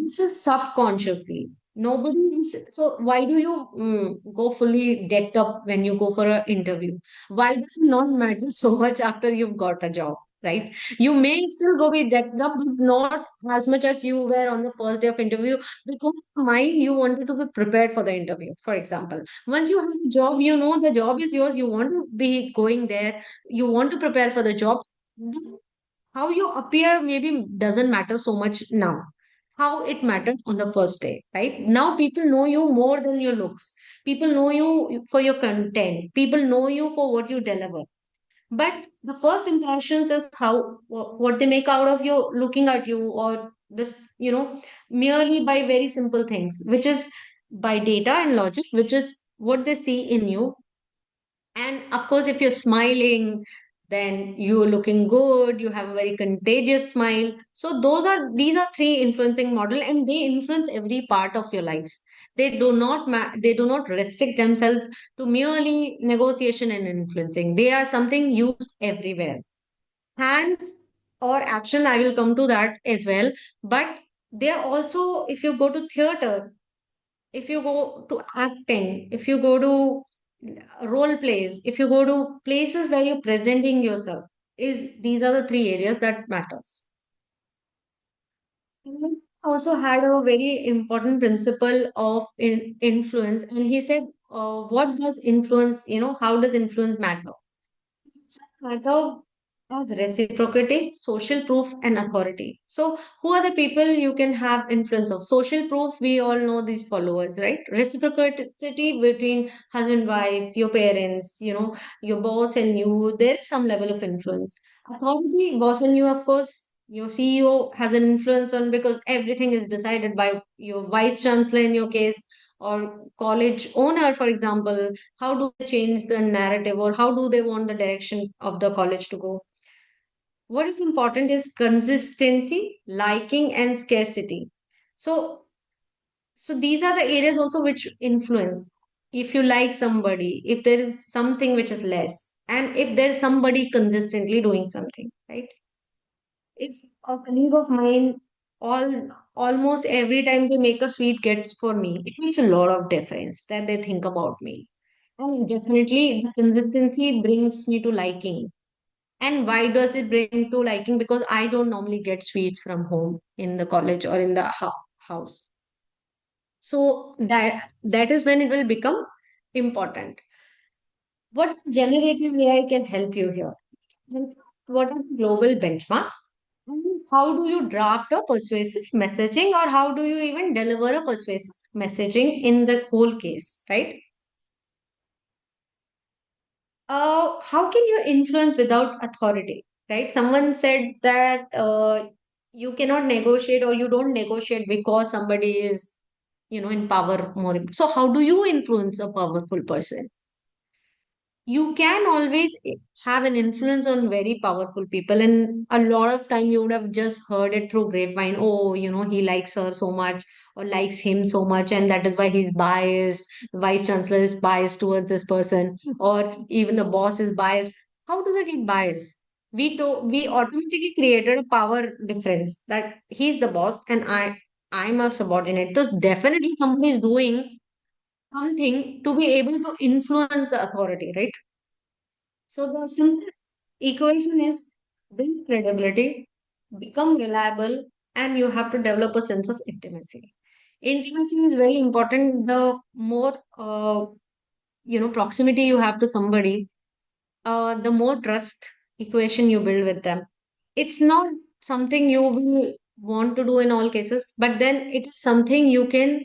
this is subconsciously. Nobody is. So why do you go fully decked up when you go for an interview? Why does it not matter so much after you've got a job, right? You may still go be decked up, but not as much as you were on the first day of interview, because mind you wanted to be prepared for the interview. For example, once you have a job, you know the job is yours. You want to be going there. You want to prepare for the job. How you appear maybe doesn't matter so much now. How it mattered on the first day, right? Now people know you more than your looks. People know you for your content. People know you for what you deliver. But the first impressions is how what they make out of you looking at you, or this, merely by very simple things, which is by data and logic, which is what they see in you. And of course, if you're smiling, then you're looking good, you have a very contagious smile. So these are three influencing model, and they influence every part of your life. They do not restrict themselves to merely negotiation and influencing. They are something used everywhere. Hands or action, I will come to that as well. But they are also, if you go to theater, if you go to acting, if you go to role plays, if you go to places where you're presenting yourself, is these are the three areas that matters. He also had a very important principle of influence, and he said, what does influence, how does influence matter? Matter as reciprocity, social proof, and authority. So, who are the people you can have influence of? Social proof, we all know these followers, right? Reciprocity between husband, wife, your parents, your boss and you, there is some level of influence. Authority, boss and you, of course, your CEO has an influence on, because everything is decided by your vice chancellor in your case, or college owner, for example. How do they change the narrative, or how do they want the direction of the college to go? What is important is consistency, liking, and scarcity. So so these are the areas also which influence. If you like somebody, if there is something which is less, and if there is somebody consistently doing something, right? If a colleague of mine, almost every time they make a sweet gets for me, it makes a lot of difference that they think about me. And definitely the consistency brings me to liking. And why does it bring to liking? Because I don't normally get sweets from home, in the college, or in the house. So that is when it will become important. What generative AI can help you here? And what are the global benchmarks? And how do you draft a persuasive messaging, or how do you even deliver a persuasive messaging in the whole case, right? How can you influence without authority, right? Someone said that you cannot negotiate, or you don't negotiate because somebody is, in power more. So how do you influence a powerful person? You can always have an influence on very powerful people, and a lot of time you would have just heard it through grapevine. Oh, he likes her so much, or likes him so much, and that is why he's biased. Vice chancellor is biased towards this person, or even the boss is biased. How do we get biased? We automatically created a power difference, that he's the boss and I'm a subordinate. So definitely somebody is doing something to be able to influence the authority, right? So the simple equation is build credibility, become reliable, and you have to develop a sense of intimacy. Intimacy is very important. The more proximity you have to somebody, the more trust equation you build with them. It's not something you will want to do in all cases, but then it is something you can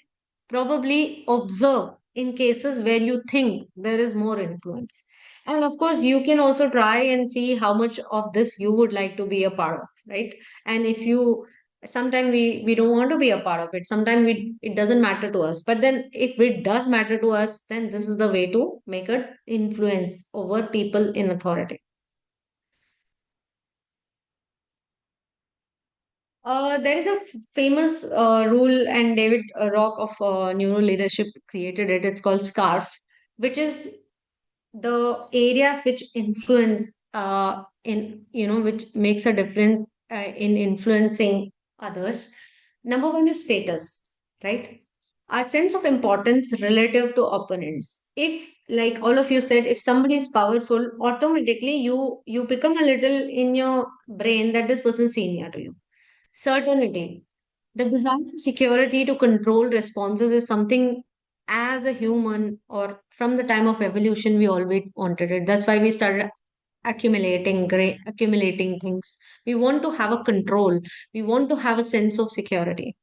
probably observe in cases where you think there is more influence. And of course, you can also try and see how much of this you would like to be a part of, right? And if you sometimes we don't want to be a part of it, sometimes we it doesn't matter to us, but then if it does matter to us, then this is the way to make an influence over people in authority. There is a famous rule, and David Rock of neuro leadership created it. It's called SCARF, which is the areas which influence in which makes a difference in influencing others. Number one is status, right? Our sense of importance relative to opponents. If, like all of you said, if somebody is powerful, automatically you become a little in your brain that this person is senior to you. Certainty. The desire for security to control responses is something as a human or from the time of evolution we always wanted it. That's why we started accumulating things. We want to have a control. We want to have a sense of security.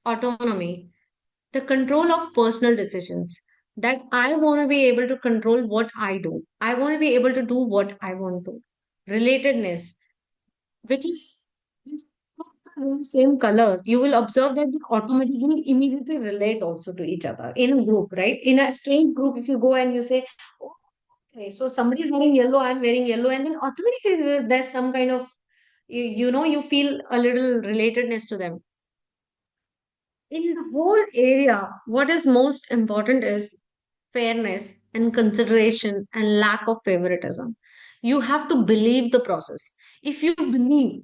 Autonomy, the control of personal decisions. That I want to be able to control what I do. I want to be able to do what I want to. Relatedness, which is same color, you will observe that they automatically immediately relate also to each other in a group, right? In a strange group, if you go and you say, oh, okay, so somebody is wearing yellow, I'm wearing yellow, and then automatically there's some kind of, you feel a little relatedness to them. In the whole area, what is most important is fairness and consideration and lack of favoritism. You have to believe the process. If you believe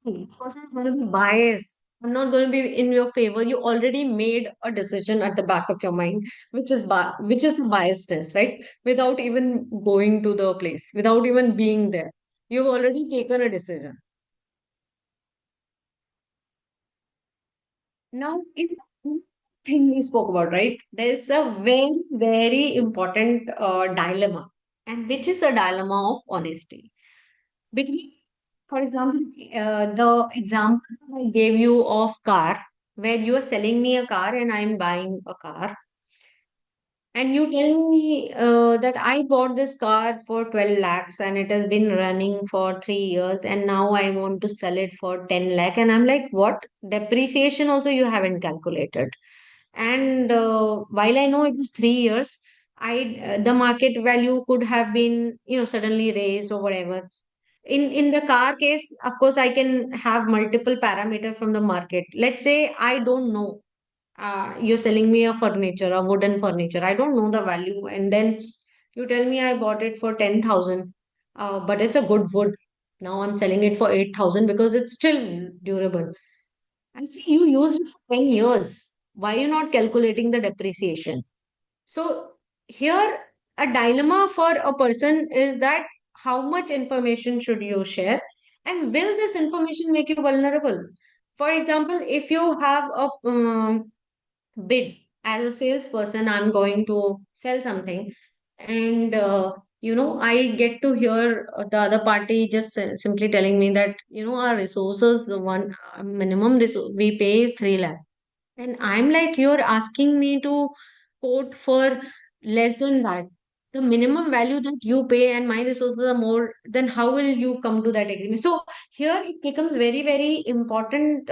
this person is going to be biased, I'm not going to be in your favor, you already made a decision at the back of your mind, which is biasness, right? Without even going to the place, without even being there, you've already taken a decision. Now, in the thing we spoke about, right? There's a very, very important dilemma, and which is the dilemma of honesty. Between, for example, the example I gave you of car, where you are selling me a car and I'm buying a car, and you tell me that I bought this car for 12 lakhs and it has been running for 3 years and now I want to sell it for 10 lakh. And I'm like, what? Depreciation also you haven't calculated. And while I know it was 3 years, the market value could have been, suddenly raised or whatever. In the car case, of course, I can have multiple parameter from the market. Let's say I don't know, you're selling me a furniture, a wooden furniture. I don't know the value. And then you tell me I bought it for 10,000, but it's a good wood. Now I'm selling it for 8,000 because it's still durable. I see you used it for 10 years. Why are you not calculating the depreciation? So here, a dilemma for a person is that how much information should you share, and will this information make you vulnerable? For example, if you have a bid as a salesperson, I'm going to sell something, and I get to hear the other party just simply telling me that our resources, the one minimum resource we pay is 3 lakh, and I'm like, you're asking me to quote for less than that. The minimum value that you pay and my resources are more, then how will you come to that agreement? So here it becomes very, very important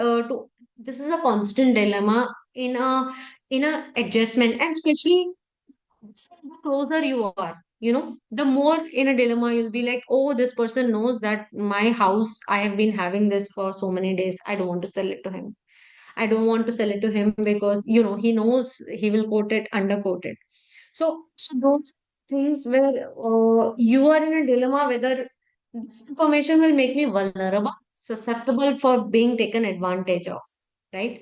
this is a constant dilemma in a adjustment, and especially the closer you are, the more in a dilemma you'll be like, oh, this person knows that my house, I have been having this for so many days. I don't want to sell it to him. I don't want to sell it to him because he knows he will quote it, underquote it. So those things where you are in a dilemma whether this information will make me vulnerable, susceptible for being taken advantage of, right?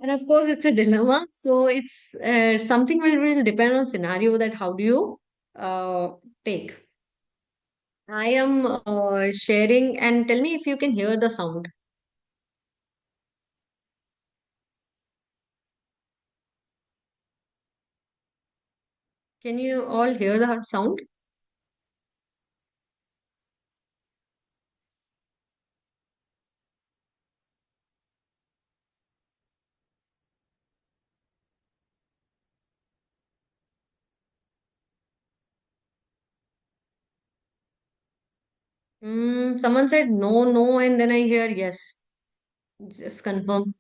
And of course, it's a dilemma. So it's something will depend on scenario that how do you take. I am sharing, and tell me if you can hear the sound. Can you all hear the sound? Someone said no, no, and then I hear yes. Just confirm.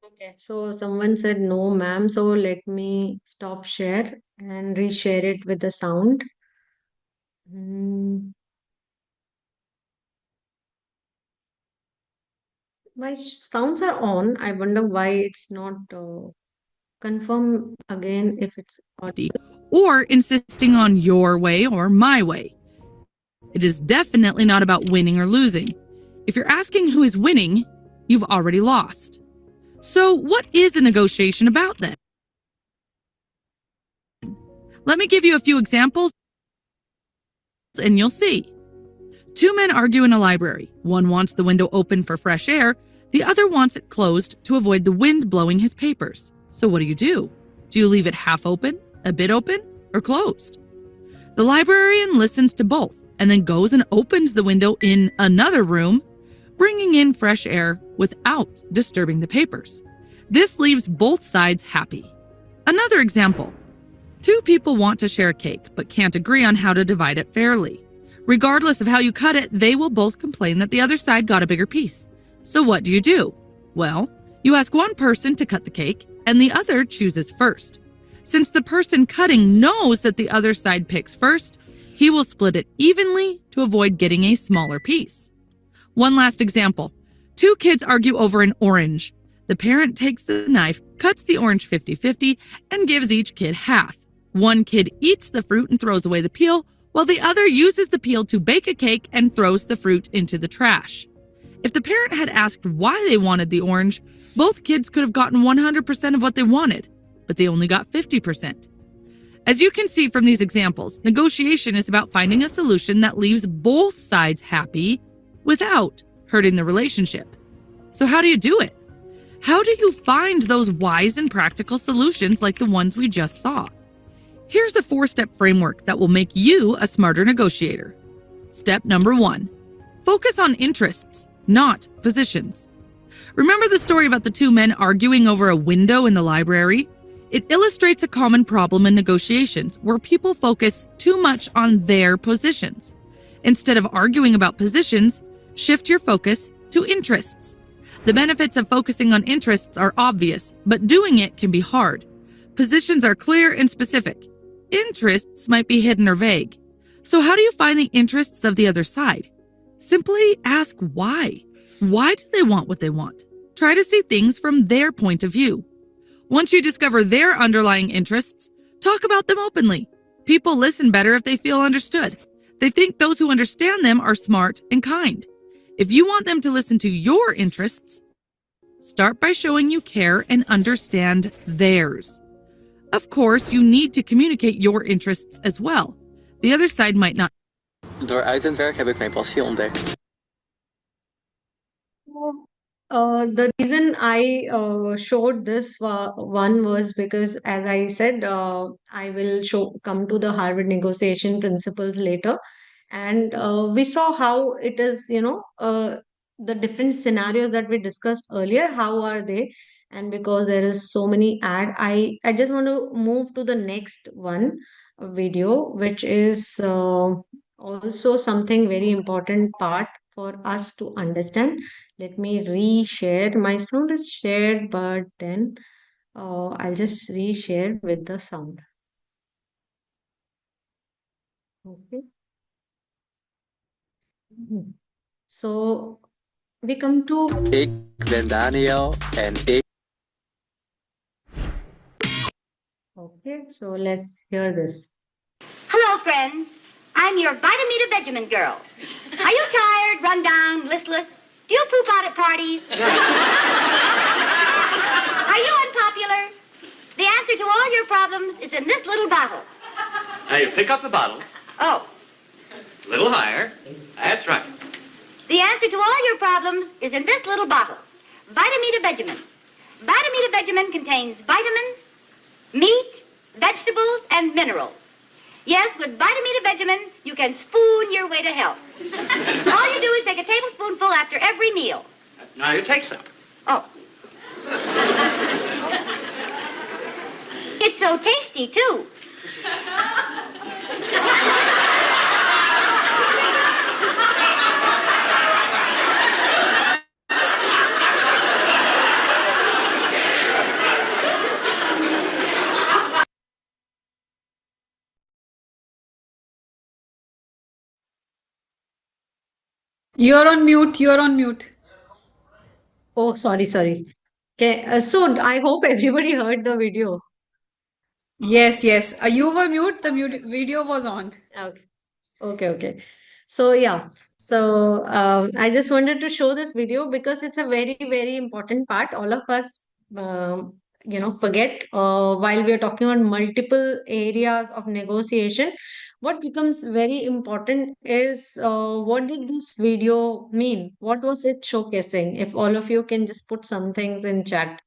Okay. So someone said no, ma'am. So let me stop share and reshare it with the sound. Mm, my sounds are on. I wonder why it's not. confirm again if it's or insisting on your way or my way. It is definitely not about winning or losing. If you're asking who is winning, you've already lost. So, what is a negotiation about then? Let me give you a few examples and you'll see. Two men argue in a library. One wants the window open for fresh air, the other wants it closed to avoid the wind blowing his papers. So what do? Do you leave it half open, a bit open, or closed? The librarian listens to both and then goes and opens the window in another room, bringing in fresh air without disturbing the papers. This leaves both sides happy. Another example. Two people want to share a cake but can't agree on how to divide it fairly. Regardless of how you cut it, they will both complain that the other side got a bigger piece. So what do? Well, you ask one person to cut the cake and the other chooses first. Since the person cutting knows that the other side picks first, he will split it evenly to avoid getting a smaller piece. One last example. Two kids argue over an orange. The parent takes the knife, cuts the orange 50-50, and gives each kid half. One kid eats the fruit and throws away the peel, while the other uses the peel to bake a cake and throws the fruit into the trash. If the parent had asked why they wanted the orange, both kids could have gotten 100% of what they wanted, but they only got 50%. As you can see from these examples, negotiation is about finding a solution that leaves both sides happy without hurting the relationship. So how do you do it? How do you find those wise and practical solutions like the ones we just saw? Here's a 4-step framework that will make you a smarter negotiator. Step number 1. Focus on interests, not positions. Remember the story about the two men arguing over a window in the library? It illustrates a common problem in negotiations where people focus too much on their positions. Instead of arguing about positions, shift your focus to interests. The benefits of focusing on interests are obvious, but doing it can be hard. Positions are clear and specific. Interests might be hidden or vague. So how do you find the interests of the other side? Simply ask why. Why do they want what they want? Try to see things from their point of view. Once you discover their underlying interests, talk about them openly. People listen better if they feel understood. They think those who understand them are smart and kind. If you want them to listen to your interests, start by showing you care and understand theirs. Of course, you need to communicate your interests as well. The other side might not. Door uit en werk heb ik mijn passie ontdekt. The reason I showed this one was because, as I said, I will come to the Harvard negotiation principles later, and we saw how it is, the different scenarios that we discussed earlier. How are they? And because there is so many I just want to move to the next one video, which is also something very important part for us to understand. Let me reshare. My sound is shared, but then I'll just reshare with the sound. Okay. So we come to. Ik ben Daniel en ik. Okay, so let's hear this. Hello, friends. I'm your Vitamita Vegemin girl. Are you tired, run down, listless? Do you poop out at parties? Are you unpopular? The answer to all your problems is in this little bottle. Now you pick up the bottle. Oh. A little higher. That's right. The answer to all your problems is in this little bottle. Vitamita Vegemin. Vitamita Vegemin contains vitamins, meat, vegetables, and minerals. Yes, with Vitamita Vegemin, you can spoon your way to health. All you do is take a tablespoonful after every meal. Now you take some. Oh. It's so tasty, too. You're on mute. You're on mute. Oh, sorry. Okay, so I hope everybody heard the video. Yes, yes. You were mute, the mute video was on. Okay. Okay. So yeah, so I just wanted to show this video because it's a very, very important part. All of us, forget while we are talking on multiple areas of negotiation. What becomes very important is what did this video mean? What was it showcasing? If all of you can just put some things in chat.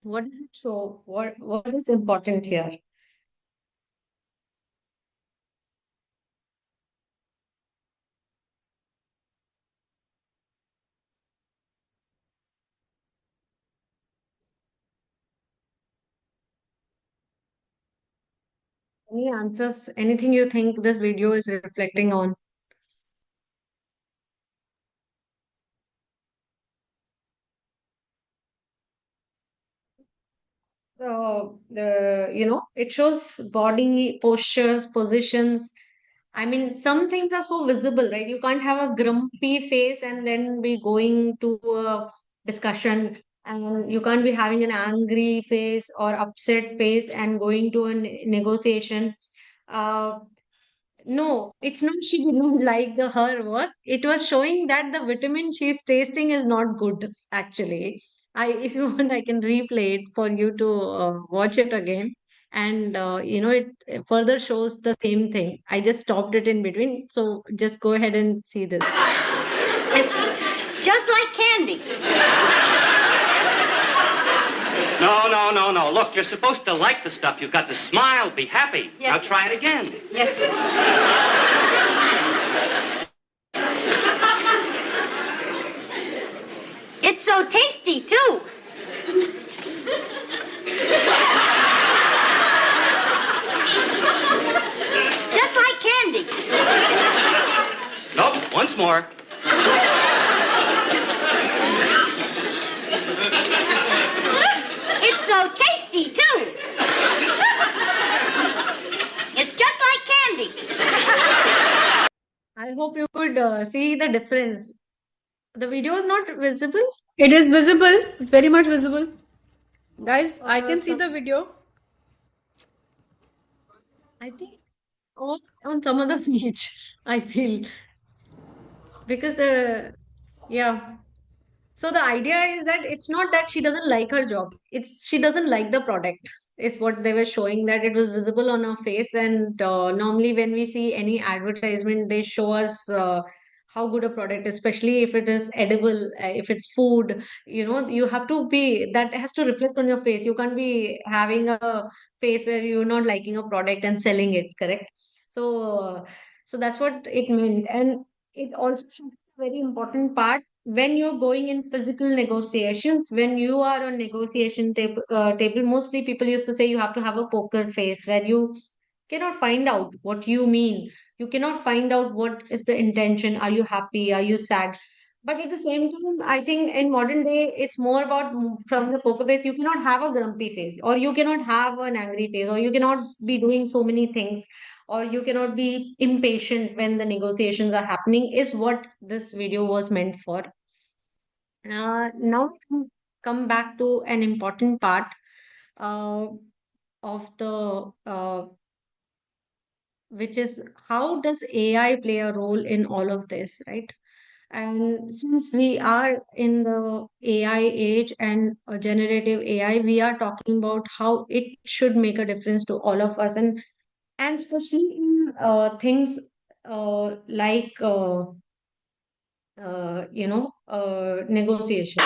What does it show? What is important here? Any answers? Anything you think this video is reflecting on? It shows body postures, positions. I mean, some things are so visible, right? You can't have a grumpy face and then be going to a discussion, and you can't be having an angry face or upset face and going to a negotiation. Uh, no, it's not she did not like her work. It was showing that the vitamin she's tasting is not good, actually. If you want, I can replay it for you to watch it again. And, it further shows the same thing. I just stopped it in between. So just go ahead and see this. It's just like candy. No. Look, you're supposed to like the stuff. You've got to smile, be happy. Yes, Now sir. try it again. Yes, sir. It's so tasty, too. It's just like candy. Nope, once more. It's so tasty, too. It's just like candy. I hope you could see the difference. The video is not visible. It is visible, very much visible. Guys, I can see So the video. I think on some other beach, I feel. Because yeah. So the idea is that it's not that she doesn't like her job. It's she doesn't like the product. Is what they were showing, that it was visible on her face. And normally when we see any advertisement, they show us how good a product, especially if it is edible, if it's food. You have to be, that has to reflect on your face. You can't be having a face where you're not liking a product and selling it, correct? So that's what it meant. And it also shows a very important part when you're going in physical negotiations. When you are on negotiation table, mostly people used to say you have to have a poker face, where you cannot find out what you mean. You cannot find out what is the intention. Are you happy? Are you sad? But at the same time, I think in modern day, it's more about from the poker face. You cannot have a grumpy face, or you cannot have an angry face, or you cannot be doing so many things, or you cannot be impatient when the negotiations are happening, is what this video was meant for. Now to come back to an important part uh, of the which is, how does AI play a role in all of this, right? And since we are in the AI age and generative AI, we are talking about how it should make a difference to all of us, and especially in things like negotiation.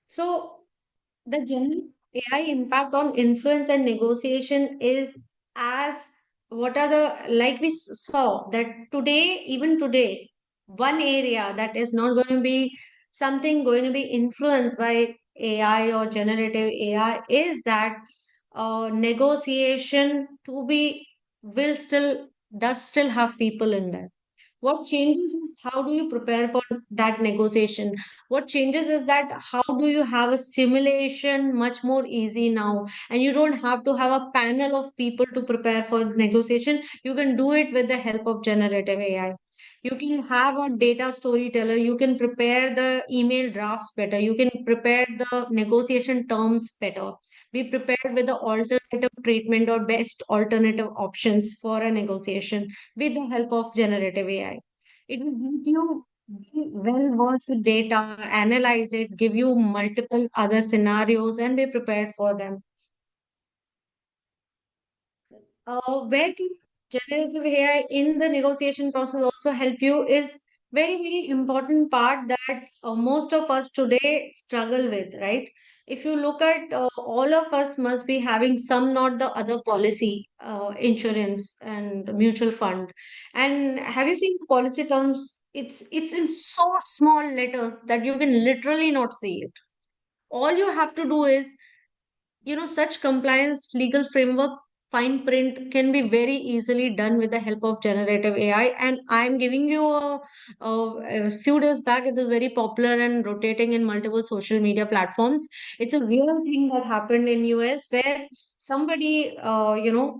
So the general AI impact on influence and negotiation is, as what are the, like we saw that today, even today, one area that is not going to be something going to be influenced by AI or generative AI is that negotiation to be will still does still have people in there. What changes is how do you prepare for that negotiation. What changes is that how do you have a simulation much more easy now, and you don't have to have a panel of people to prepare for negotiation. You can do it with the help of generative AI. You can have a data storyteller. You can prepare the email drafts better. You can prepare the negotiation terms better. Be prepared with the alternative treatment or best alternative options for a negotiation with the help of generative AI. It will help you be well versed with data, analyze it, give you multiple other scenarios, and be prepared for them. Where can generative AI in the negotiation process also help you is very, very important part that most of us today struggle with, right? If you look at all of us must be having some, not the other policy, insurance and mutual fund. And have you seen the policy terms? It's in so small letters that you can literally not see it. All you have to do is, such compliance legal framework fine print can be very easily done with the help of generative AI. And I'm giving you a few days back, it was very popular and rotating in multiple social media platforms. It's a real thing that happened in US where somebody,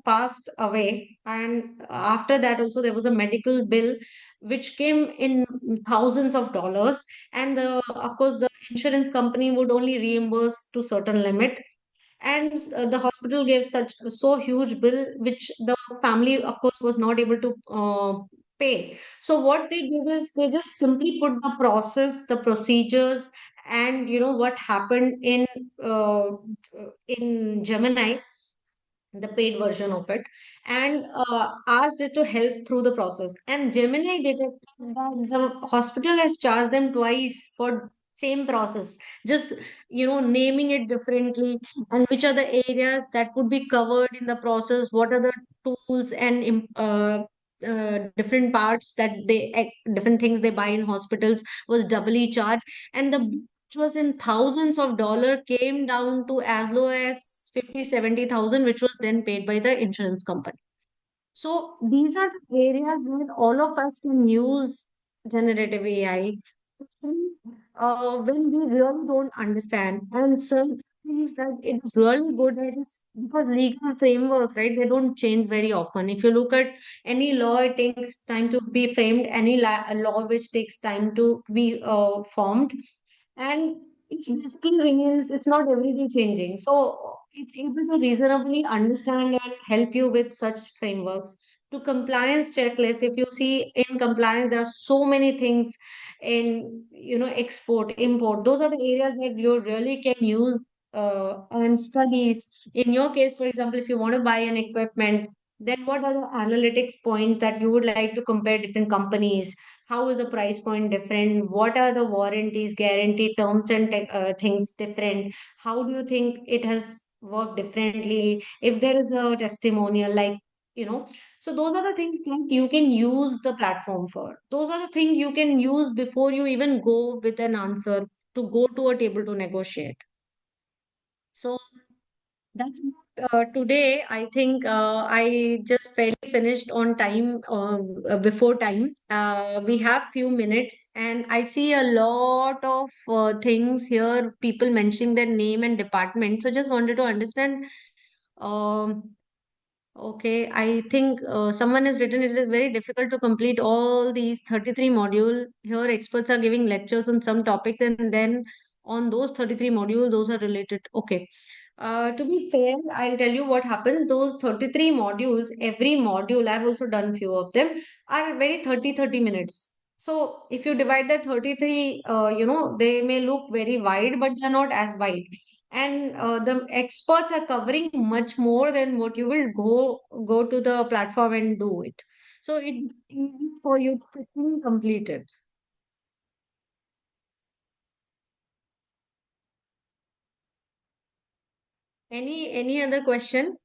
passed away. And after that also there was a medical bill which came in thousands of dollars. And of course, the insurance company would only reimburse to certain limit, and the hospital gave such so huge bill which the family of course was not able to pay. So what they did is they just simply put the process, the procedures, and what happened uh, in Gemini, the paid version of it, and asked it to help through the process. And Gemini detected that the hospital has charged them twice for same process, just naming it differently, and which are the areas that would be covered in the process, what are the tools and different parts that different things they buy in hospitals was doubly charged. And the which was in thousands of dollar came down to as low as 50, 70,000, which was then paid by the insurance company. So these are the areas where all of us can use generative AI when we really don't understand. And some things that it is really good at is because legal frameworks, right? They don't change very often. If you look at any law, it takes time to be framed. Any law which takes time to be formed, and it basically remains, it's not everyday changing, so it's able to reasonably understand and help you with such frameworks. To compliance checklist, if you see in compliance there are so many things in export import, those are the areas that you really can use. And studies, in your case for example, if you want to buy an equipment, then what are the analytics points that you would like to compare different companies? How is the price point different? What are the warranties, guarantee terms, and things different? How do you think it has worked differently? If there is a testimonial, like, you know, so those are the things that you can use the platform for. Those are the things you can use before you even go with an answer to go to a table to negotiate. So that's today. I think I just fairly finished on time, before time. We have few minutes, and I see a lot of things here. People mentioning their name and department. So just wanted to understand. Um, Okay, I think someone has written it is very difficult to complete all these 33 module. Here, experts are giving lectures on some topics, and then on those 33 modules, those are related. Okay. To be fair, I'll tell you what happens. Those 33 modules, every module, I've also done few of them, are very 30 minutes. So if you divide that 33, they may look very wide, but they're not as wide. And the experts are covering much more than what you will go to the platform and do it. So it's easy for you to quickly complete it. Any other question?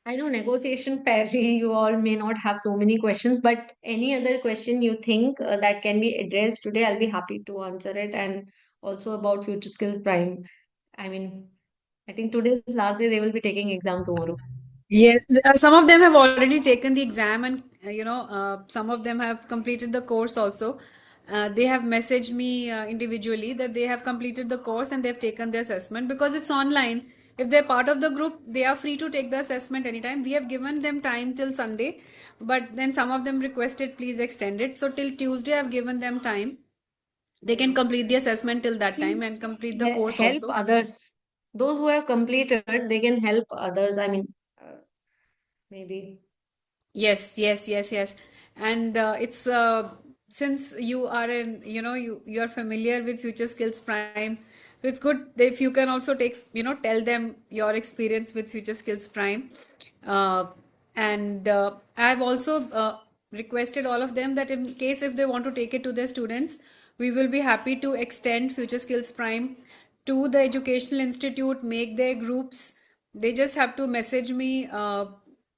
I know negotiation fairly, you all may not have so many questions, but any other question you think that can be addressed today, I'll be happy to answer it. And also about Future Skills Prime. I mean, I think today's last day, they will be taking exam tomorrow. Yes, some of them have already taken the exam, and some of them have completed the course also. They have messaged me individually that they have completed the course and they've taken the assessment because it's online. If they're part of the group, they are free to take the assessment anytime. We have given them time till Sunday, but then some of them requested please extend it. So till Tuesday, I've given them time. They can complete the assessment till that time and complete the course Help also. others. Those who have completed, they can help others. I mean, maybe. Yes, yes, yes, yes. And it's since you are in, you are familiar with Future Skills Prime, so it's good if you can also take, tell them your experience with Future Skills Prime. And I've also requested all of them that in case if they want to take it to their students, we will be happy to extend Future Skills Prime to the educational institute, make their groups. They just have to message me.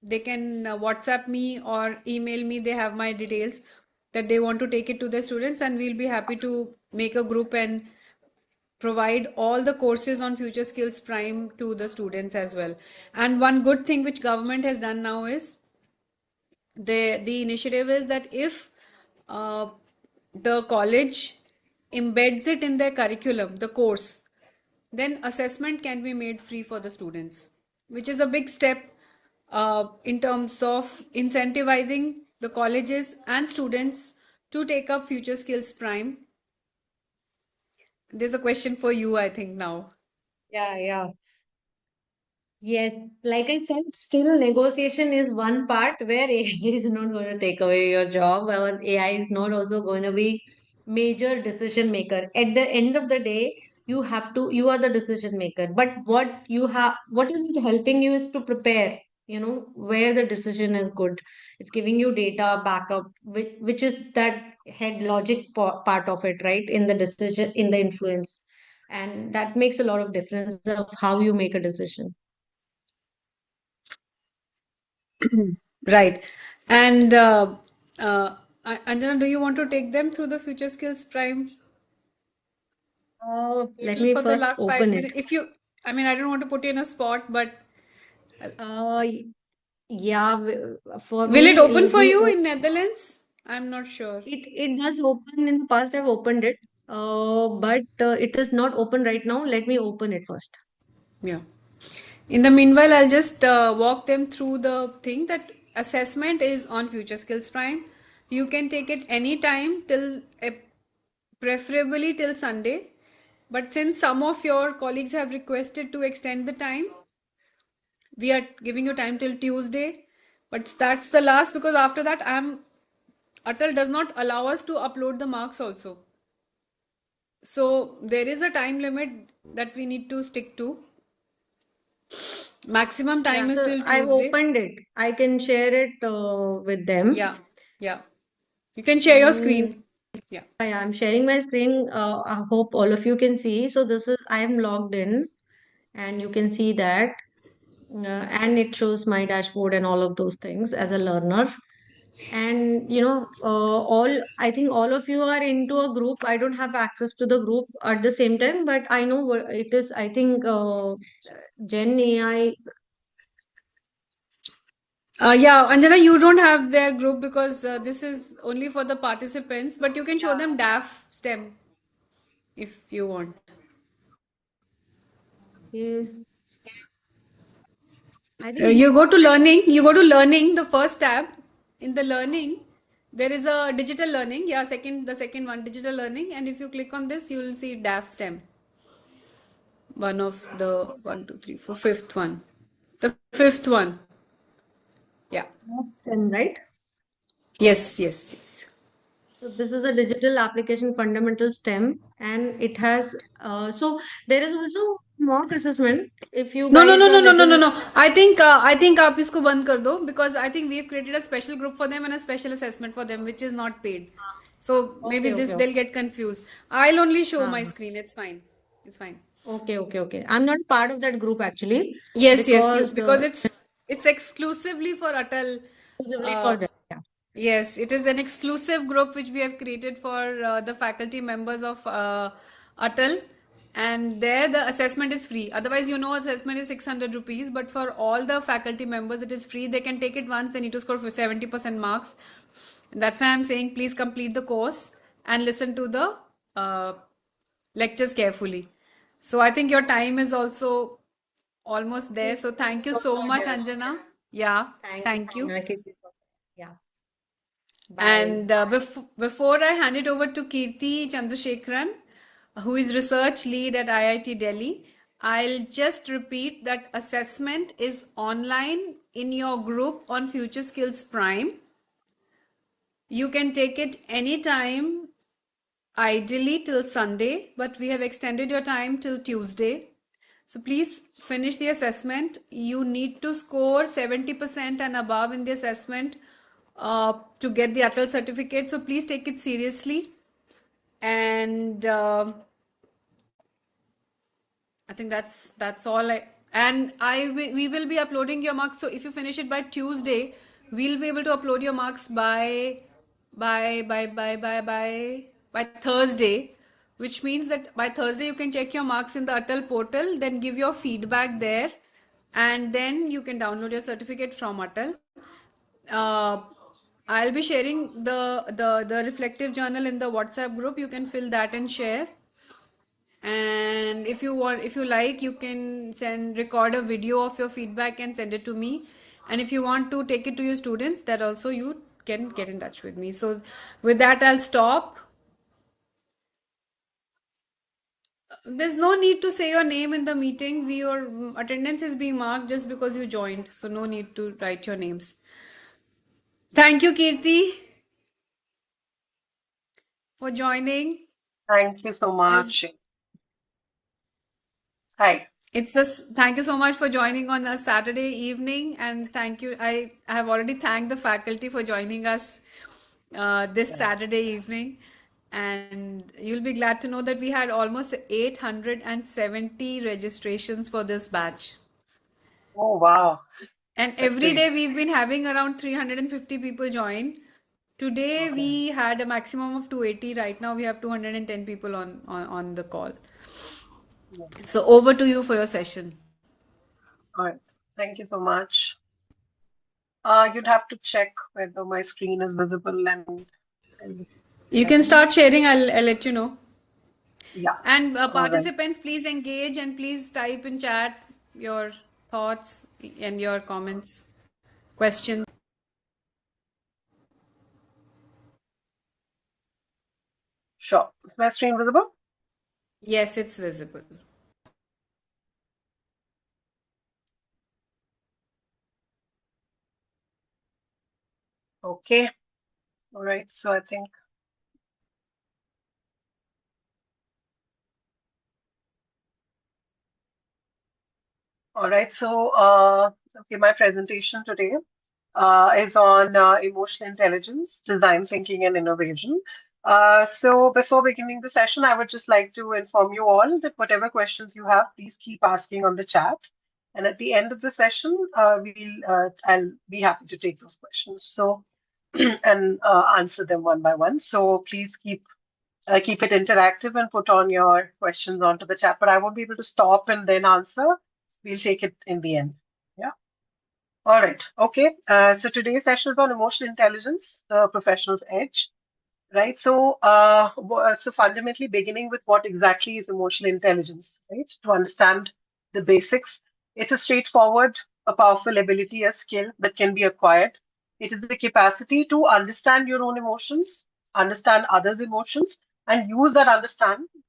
They can WhatsApp me or email me. They have my details that they want to take it to their students, and we'll be happy to make a group and provide all the courses on Future Skills Prime to the students as well. And one good thing which government has done now is the initiative is that if uh, the college embeds it in their curriculum, the course, then assessment can be made free for the students, which is a big step in terms of incentivizing the colleges and students to take up Future Skills Prime. There's a question for you, I think, now. Yeah. Yes, like I said, still negotiation is one part where AI is not going to take away your job, or AI is not also going to be major decision maker. At the end of the day, you are the decision maker. But what is it helping you is to prepare, where the decision is good. It's giving you data backup, which is that head logic part of it, right? In the decision, in the influence. And that makes a lot of difference of how you make a decision. Right. And Anjana, do you want to take them through the Future Skills Prime Let little me for the first last five open it. minutes? If you, I mean, I don't want to put you in a spot, but Uh, yeah, for will it me, open let for me. you in Netherlands? I'm not sure. It does open in the past. I've opened it. But it is not open right now. Let me open it first. Yeah. In the meanwhile, I'll just walk them through the thing that assessment is on Future Skills Prime. You can take it anytime till preferably till Sunday. But since some of your colleagues have requested to extend the time, we are giving you time till Tuesday. But that's the last because after that, Atal does not allow us to upload the marks also. So there is a time limit that we need to stick to. Maximum Yeah, time is so till I've Tuesday. opened it. I can share it with them. Yeah, yeah. You can share your And screen. Yeah. I'm sharing my screen. I hope all of you can see. So I am logged in, and you can see that. And it shows my dashboard and all of those things as a learner. And all I think all of you are into a group. I don't have access to the group at the same time, but I know what it is. I think Gen AI. Yeah, Anjana, you don't have their group because this is only for the participants, but you can show them DAF STEM if you want. Is I think You go to learning, the first tab. In the learning, there is a digital learning. Yeah, the second one, digital learning. And if you click on this, you will see DAF STEM. One of the one, two, three, four, fifth one. The fifth one. Yeah. STEM, right? Yes, yes, yes. So this is a digital application fundamental STEM, and it has so there is also mock assessment. If you No, no, guys no, are no, no, no, no, little no. I think आप इसको बंद कर दो because I think we've created a special group for them and a special assessment for them which is not paid. So maybe okay, this okay, they'll okay. get confused. I'll only show my Uh, screen. It's fine. It's fine. okay. I'm not part of that group actually Yes, you because because it's exclusively for Atal. exclusively Uh, for them. Yeah. Yes, it is an exclusive group which we have created for the faculty members of Atal, and there the assessment is free. Otherwise, assessment is 600 rupees, but for all the faculty members, it is free. They can take it once, they need to score for 70% marks. That's why I'm saying please complete the course and listen to the uh, lectures carefully. So I think your time is also almost there. So thank you So so much, dear. Anjana. Yeah, Thank you, thank you. Kamna. Keep it so. Yeah. Bye. And before I hand it over to Kirti Chandrasekharan, who is research lead at IIT Delhi, I'll just repeat that assessment is online in your group on Future Skills Prime. You can take it anytime, ideally till Sunday, but we have extended your time till Tuesday. So please finish the assessment. You need to score 70% and above in the assessment to get the Atal certificate. So please take it seriously. And I think that's all. We will be uploading your marks. So if you finish it by Tuesday, we'll be able to upload your marks by Thursday, which means that by Thursday you can check your marks in the Atal portal, then give your feedback there, and then you can download your certificate from Atal. Uh, I'll be sharing the reflective journal in the WhatsApp group. You can fill that and share. And if you like, you can record a video of your feedback and send it to me. And if you want to take it to your students, that also you can get in touch with me. So with that, I'll stop. There's no need to say your name in the meeting. Your attendance is being marked just because you joined, so no need to write your names. Thank you, Kirti, for joining. Thank you so I'll much. Hi. Thank you so much for joining on a Saturday evening, and thank you. I have already thanked the faculty for joining us this Yeah. Saturday evening, and you'll be glad to know that we had almost 870 registrations for this batch. Oh, wow. And That's every great. day we've been having around 350 people join. Today Okay. we had a maximum of 280. Right now we have 210 people on the call. Yeah. So over to you for your session. All right. Thank you so much. You'd have to check whether my screen is visible and You can present. start sharing. I'll let you know. Yeah. And All right. participants, please engage and please type in chat your thoughts and your comments, questions. Sure. Is my screen visible? Yes, it's visible. Okay. All right. So I think. All right. So, okay, my presentation today is on emotional intelligence, design thinking, and innovation. So before beginning the session, I would just like to inform you all that whatever questions you have, please keep asking on the chat. And at the end of the session, I'll be happy to take those questions. So and answer them one by one. So please keep it interactive and put on your questions onto the chat. But I won't be able to stop and then answer. So we'll take it in the end. Yeah. All right. Okay. So today's session is on emotional intelligence, the professional's edge. Right. So, so fundamentally, beginning with what exactly is emotional intelligence, right? To understand the basics, it's a straightforward, a powerful ability, a skill that can be acquired. It is the capacity to understand your own emotions, understand others' emotions, and use that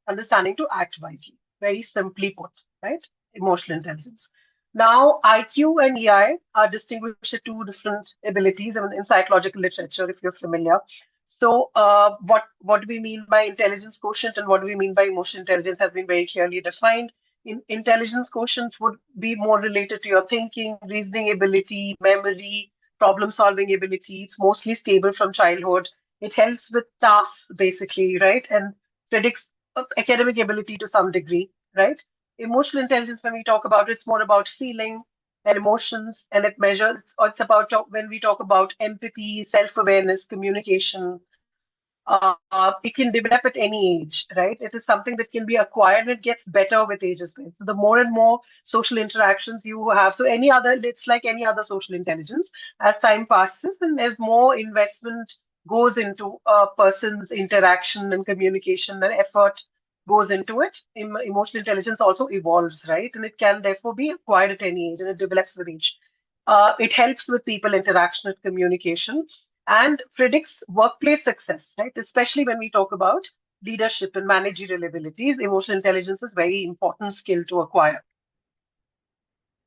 understanding to act wisely. Very simply put, right? Emotional intelligence. Now, IQ and EI are distinguished as two different abilities in psychological literature, if you're familiar. So, what do we mean by intelligence quotient and what do we mean by emotional intelligence has been very clearly defined. Intelligence quotient would be more related to your thinking, reasoning ability, memory, problem-solving ability. It's mostly stable from childhood. It helps with tasks, basically, right? And predicts academic ability to some degree, right? Emotional intelligence, when we talk about it, it's more about feeling and emotions, and it measures, it's about when we talk about empathy, self-awareness, communication. It can develop at any age, right? It is something that can be acquired and it gets better with age as well. So the more and more social interactions you have, so it's like any other social intelligence. As time passes and as more investment goes into a person's interaction and communication and effort goes into it. Emotional intelligence also evolves, right? And it can therefore be acquired at any age and it develops with age. It helps with people interaction and communication and predicts workplace success, right? Especially when we talk about leadership and managerial abilities, emotional intelligence is very important skill to acquire.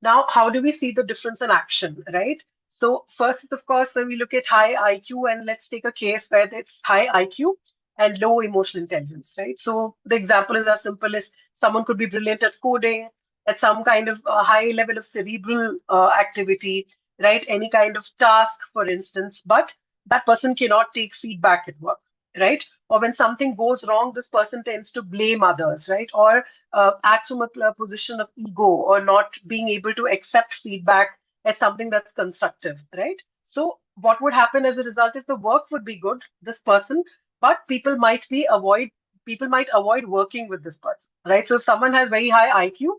Now, how do we see the difference in action, right? So first, of course, when we look at high IQ, and let's take a case where it's high IQ and low emotional intelligence, right? So the example is as simple as someone could be brilliant at coding, at some kind of high level of cerebral activity, right? Any kind of task, for instance, but that person cannot take feedback at work, right? Or when something goes wrong, this person tends to blame others, right? Or acts from a position of ego or not being able to accept feedback as something that's constructive, right? So what would happen as a result is the work would be good, this person, but people might avoid working with this person, right? So if someone has very high IQ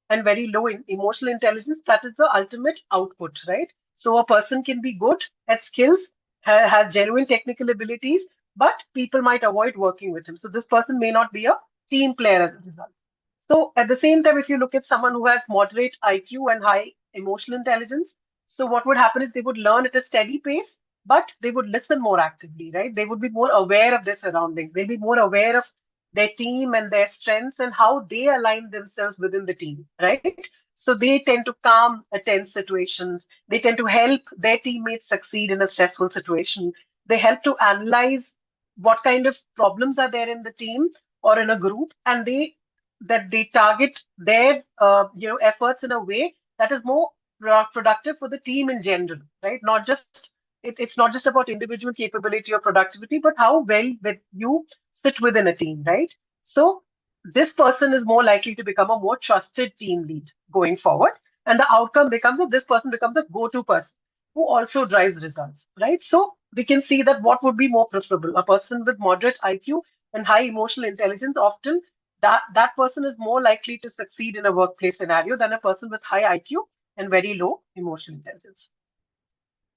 and very low emotional intelligence, that is the ultimate output, right? So a person can be good at skills, has genuine technical abilities, but people might avoid working with him. So this person may not be a team player as a result. So at the same time, if you look at someone who has moderate IQ and high emotional intelligence, so what would happen is they would learn at a steady pace, but they would listen more actively, right? They would be more aware of their surroundings. They'll be more aware of their team and their strengths and how they align themselves within the team, right? So they tend to calm tense situations. They tend to help their teammates succeed in a stressful situation. They help to analyze what kind of problems are there in the team or in a group, and they target their efforts in a way that is more productive for the team in general, right? Not just it's not just about individual capability or productivity, but how well that you sit within a team, right? So this person is more likely to become a more trusted team lead going forward, and the outcome becomes that this person becomes a go-to person who also drives results, right? So we can see that what would be more preferable, a person with moderate IQ and high emotional intelligence, often that person is more likely to succeed in a workplace scenario than a person with high IQ and very low emotional intelligence,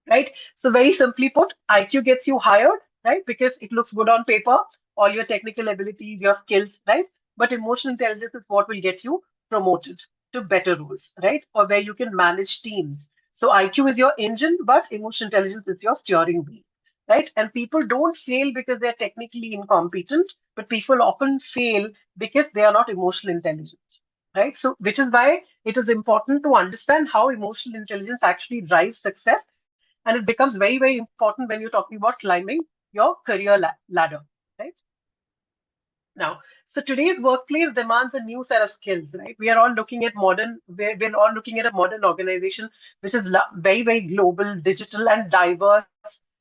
right? So very simply put, IQ gets you hired, right? Because it looks good on paper, all your technical abilities, your skills, right? But emotional intelligence is what will get you promoted to better roles, right? Or where you can manage teams. So IQ is your engine, but emotional intelligence is your steering wheel, right? And people don't fail because they're technically incompetent, but people often fail because they are not emotionally intelligent, right? So, which is why it is important to understand how emotional intelligence actually drives success. And it becomes very, very important when you're talking about climbing your career ladder, right? Now, so today's workplace demands a new set of skills, right? We're all looking at a modern organization which is very, very global, digital, and diverse,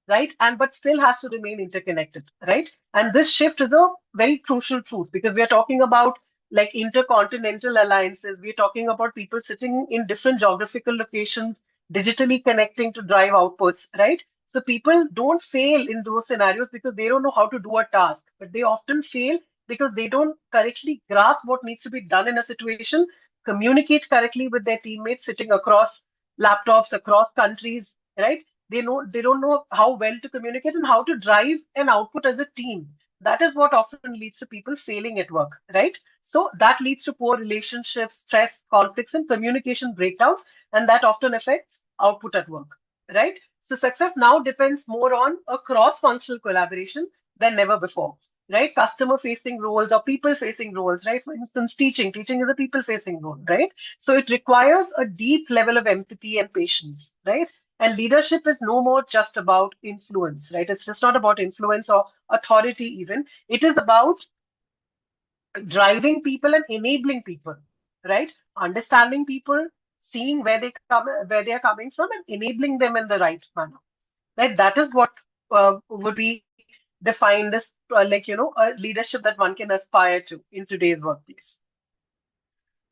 right? And but still has to remain interconnected, right? And this shift is a very crucial truth because we are talking about like intercontinental alliances. We're talking about people sitting in different geographical locations, digitally connecting to drive outputs, right? So people don't fail in those scenarios because they don't know how to do a task, but they often fail because they don't correctly grasp what needs to be done in a situation, communicate correctly with their teammates sitting across laptops, across countries, right? They don't know how well to communicate and how to drive an output as a team. That is what often leads to people failing at work, right? So that leads to poor relationships, stress, conflicts, and communication breakdowns, and that often affects output at work, right? So success now depends more on a cross-functional collaboration than never before, right? Customer facing roles or people facing roles, right? For instance, teaching is a people facing role, right? So it requires a deep level of empathy and patience, right? And leadership is no more just about influence, right? It's just not about influence or authority even. It is about driving people and enabling people, right? Understanding people, seeing where they are coming from, and enabling them in the right manner. Right? That is what would be defined as a leadership that one can aspire to in today's workplace.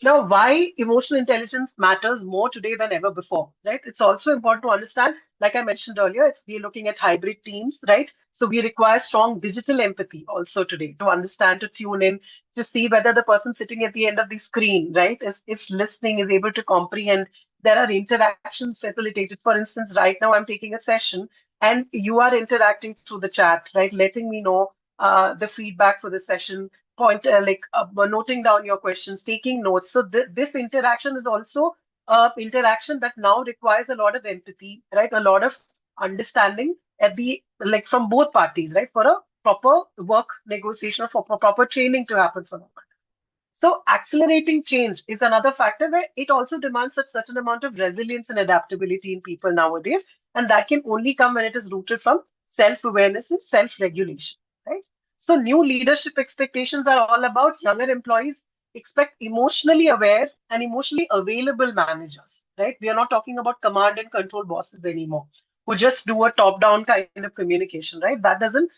Now, why emotional intelligence matters more today than ever before, right? It's also important to understand, like I mentioned earlier, we're looking at hybrid teams, right? So we require strong digital empathy also today to understand, to tune in, to see whether the person sitting at the end of the screen, right, is listening, is able to comprehend. There are interactions facilitated. For instance, right now I'm taking a session and you are interacting through the chat, right, letting me know the feedback for the session, noting down your questions, taking notes. So this interaction is also interaction that now requires a lot of empathy, right? A lot of understanding at the like from both parties, right? For a proper work negotiation or for proper training to happen for them. So accelerating change is another factor where it also demands a certain amount of resilience and adaptability in people nowadays. And that can only come when it is rooted from self-awareness and self-regulation, right? So new leadership expectations are all about younger employees expect emotionally aware and emotionally available managers, right? We are not talking about command and control bosses anymore who just do a top-down kind of communication, right? That doesn't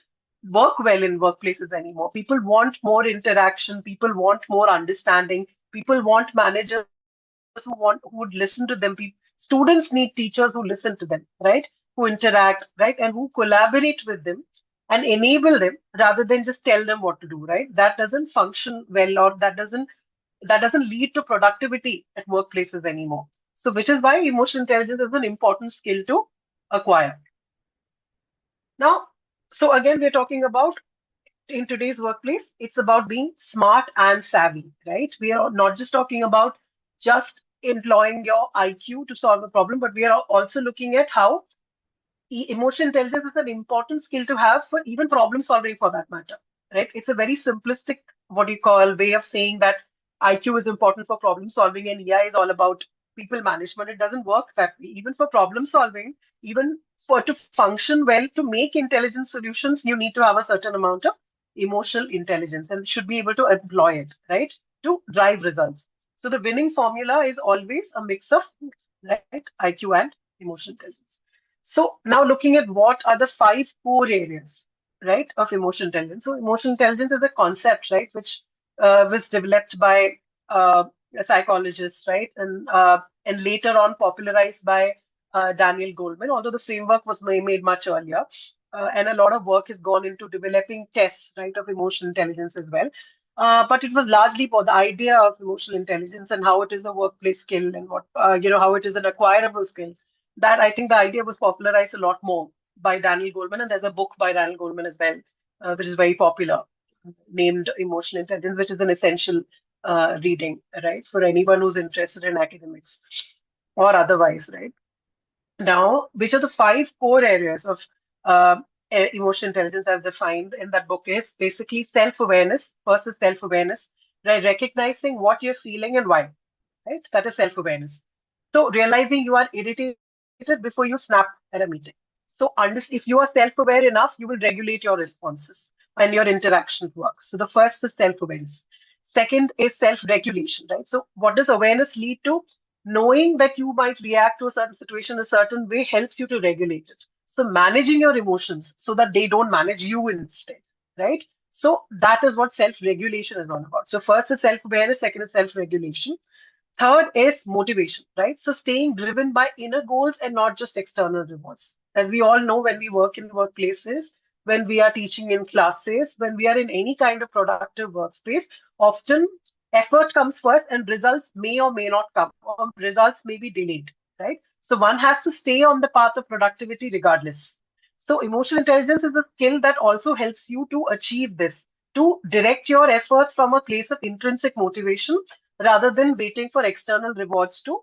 work well in workplaces anymore. People want more interaction. People want more understanding. People want managers who would listen to them. Students need teachers who listen to them, right? Who interact, right? And who collaborate with them and enable them rather than just tell them what to do, right? That doesn't function well, or that doesn't lead to productivity at workplaces anymore. So, which is why emotional intelligence is an important skill to acquire. Now, so again, we're talking about in today's workplace, it's about being smart and savvy, right? We are not just talking about just employing your IQ to solve a problem, but we are also looking at how emotional intelligence is an important skill to have for even problem solving for that matter, right? It's a very simplistic, what you call, way of saying that IQ is important for problem solving and EI is all about people management. It doesn't work that way. Even for problem solving, even for to function well, to make intelligent solutions, you need to have a certain amount of emotional intelligence and should be able to employ it, right? To drive results. So the winning formula is always a mix of, right, IQ and emotional intelligence. So now looking at what are the 5 core areas, right, of emotional intelligence. So emotional intelligence is a concept, right, which was developed by a psychologist, right, and later on popularized by Daniel Goleman. Although the framework was made much earlier, and a lot of work has gone into developing tests, right, of emotional intelligence as well. But it was largely for the idea of emotional intelligence and how it is a workplace skill and what how it is an acquirable skill that I think the idea was popularized a lot more by Daniel Goleman. And there's a book by Daniel Goleman as well, which is very popular, named Emotional Intelligence, which is an essential reading, right, for anyone who's interested in academics or otherwise, right? Now, which are the 5 core areas of emotional intelligence as defined in that book is basically self-awareness. First is self-awareness, right? Recognizing what you're feeling and why, right? That is self-awareness. So realizing you are irritated before you snap at a meeting. So if you are self-aware enough, you will regulate your responses and your interaction works. So the first is self-awareness. Second is self-regulation, right? So what does awareness lead to? Knowing that you might react to a certain situation a certain way helps you to regulate it. So managing your emotions so that they don't manage you instead, right? So that is what self-regulation is all about. So first is self-awareness, second is self-regulation. Third is motivation, right? So staying driven by inner goals and not just external rewards. And we all know when we work in workplaces, when we are teaching in classes, when we are in any kind of productive workspace, often effort comes first and results may or may not come, or results may be delayed, right? So one has to stay on the path of productivity regardless. So emotional intelligence is a skill that also helps you to achieve this, to direct your efforts from a place of intrinsic motivation rather than waiting for external rewards to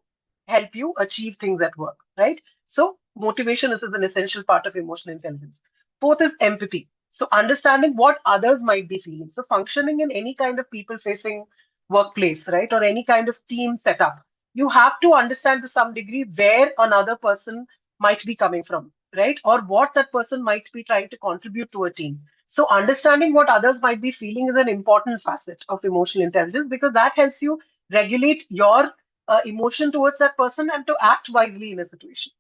help you achieve things at work, right? So motivation is an essential part of emotional intelligence. Fourth is empathy. So understanding what others might be feeling. So functioning in any kind of people-facing workplace, right, or any kind of team setup, you have to understand to some degree where another person might be coming from, right, or what that person might be trying to contribute to a team. So understanding what others might be feeling is an important facet of emotional intelligence because that helps you regulate your emotion towards that person and to act wisely in a situation.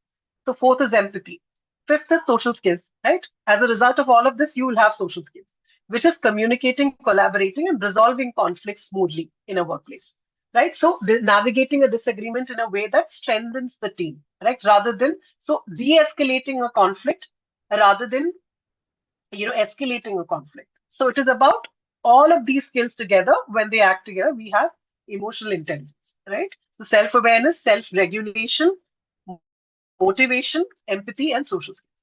So fourth is empathy. Fifth is social skills, right? As a result of all of this, you will have social skills, which is communicating, collaborating, and resolving conflicts smoothly in a workplace, right? So navigating a disagreement in a way that strengthens the team, right? Rather than, so de-escalating a conflict rather than escalating a conflict. So it is about all of these skills together. When they act together, we have emotional intelligence, right? So self-awareness, self-regulation, motivation, empathy, and social skills.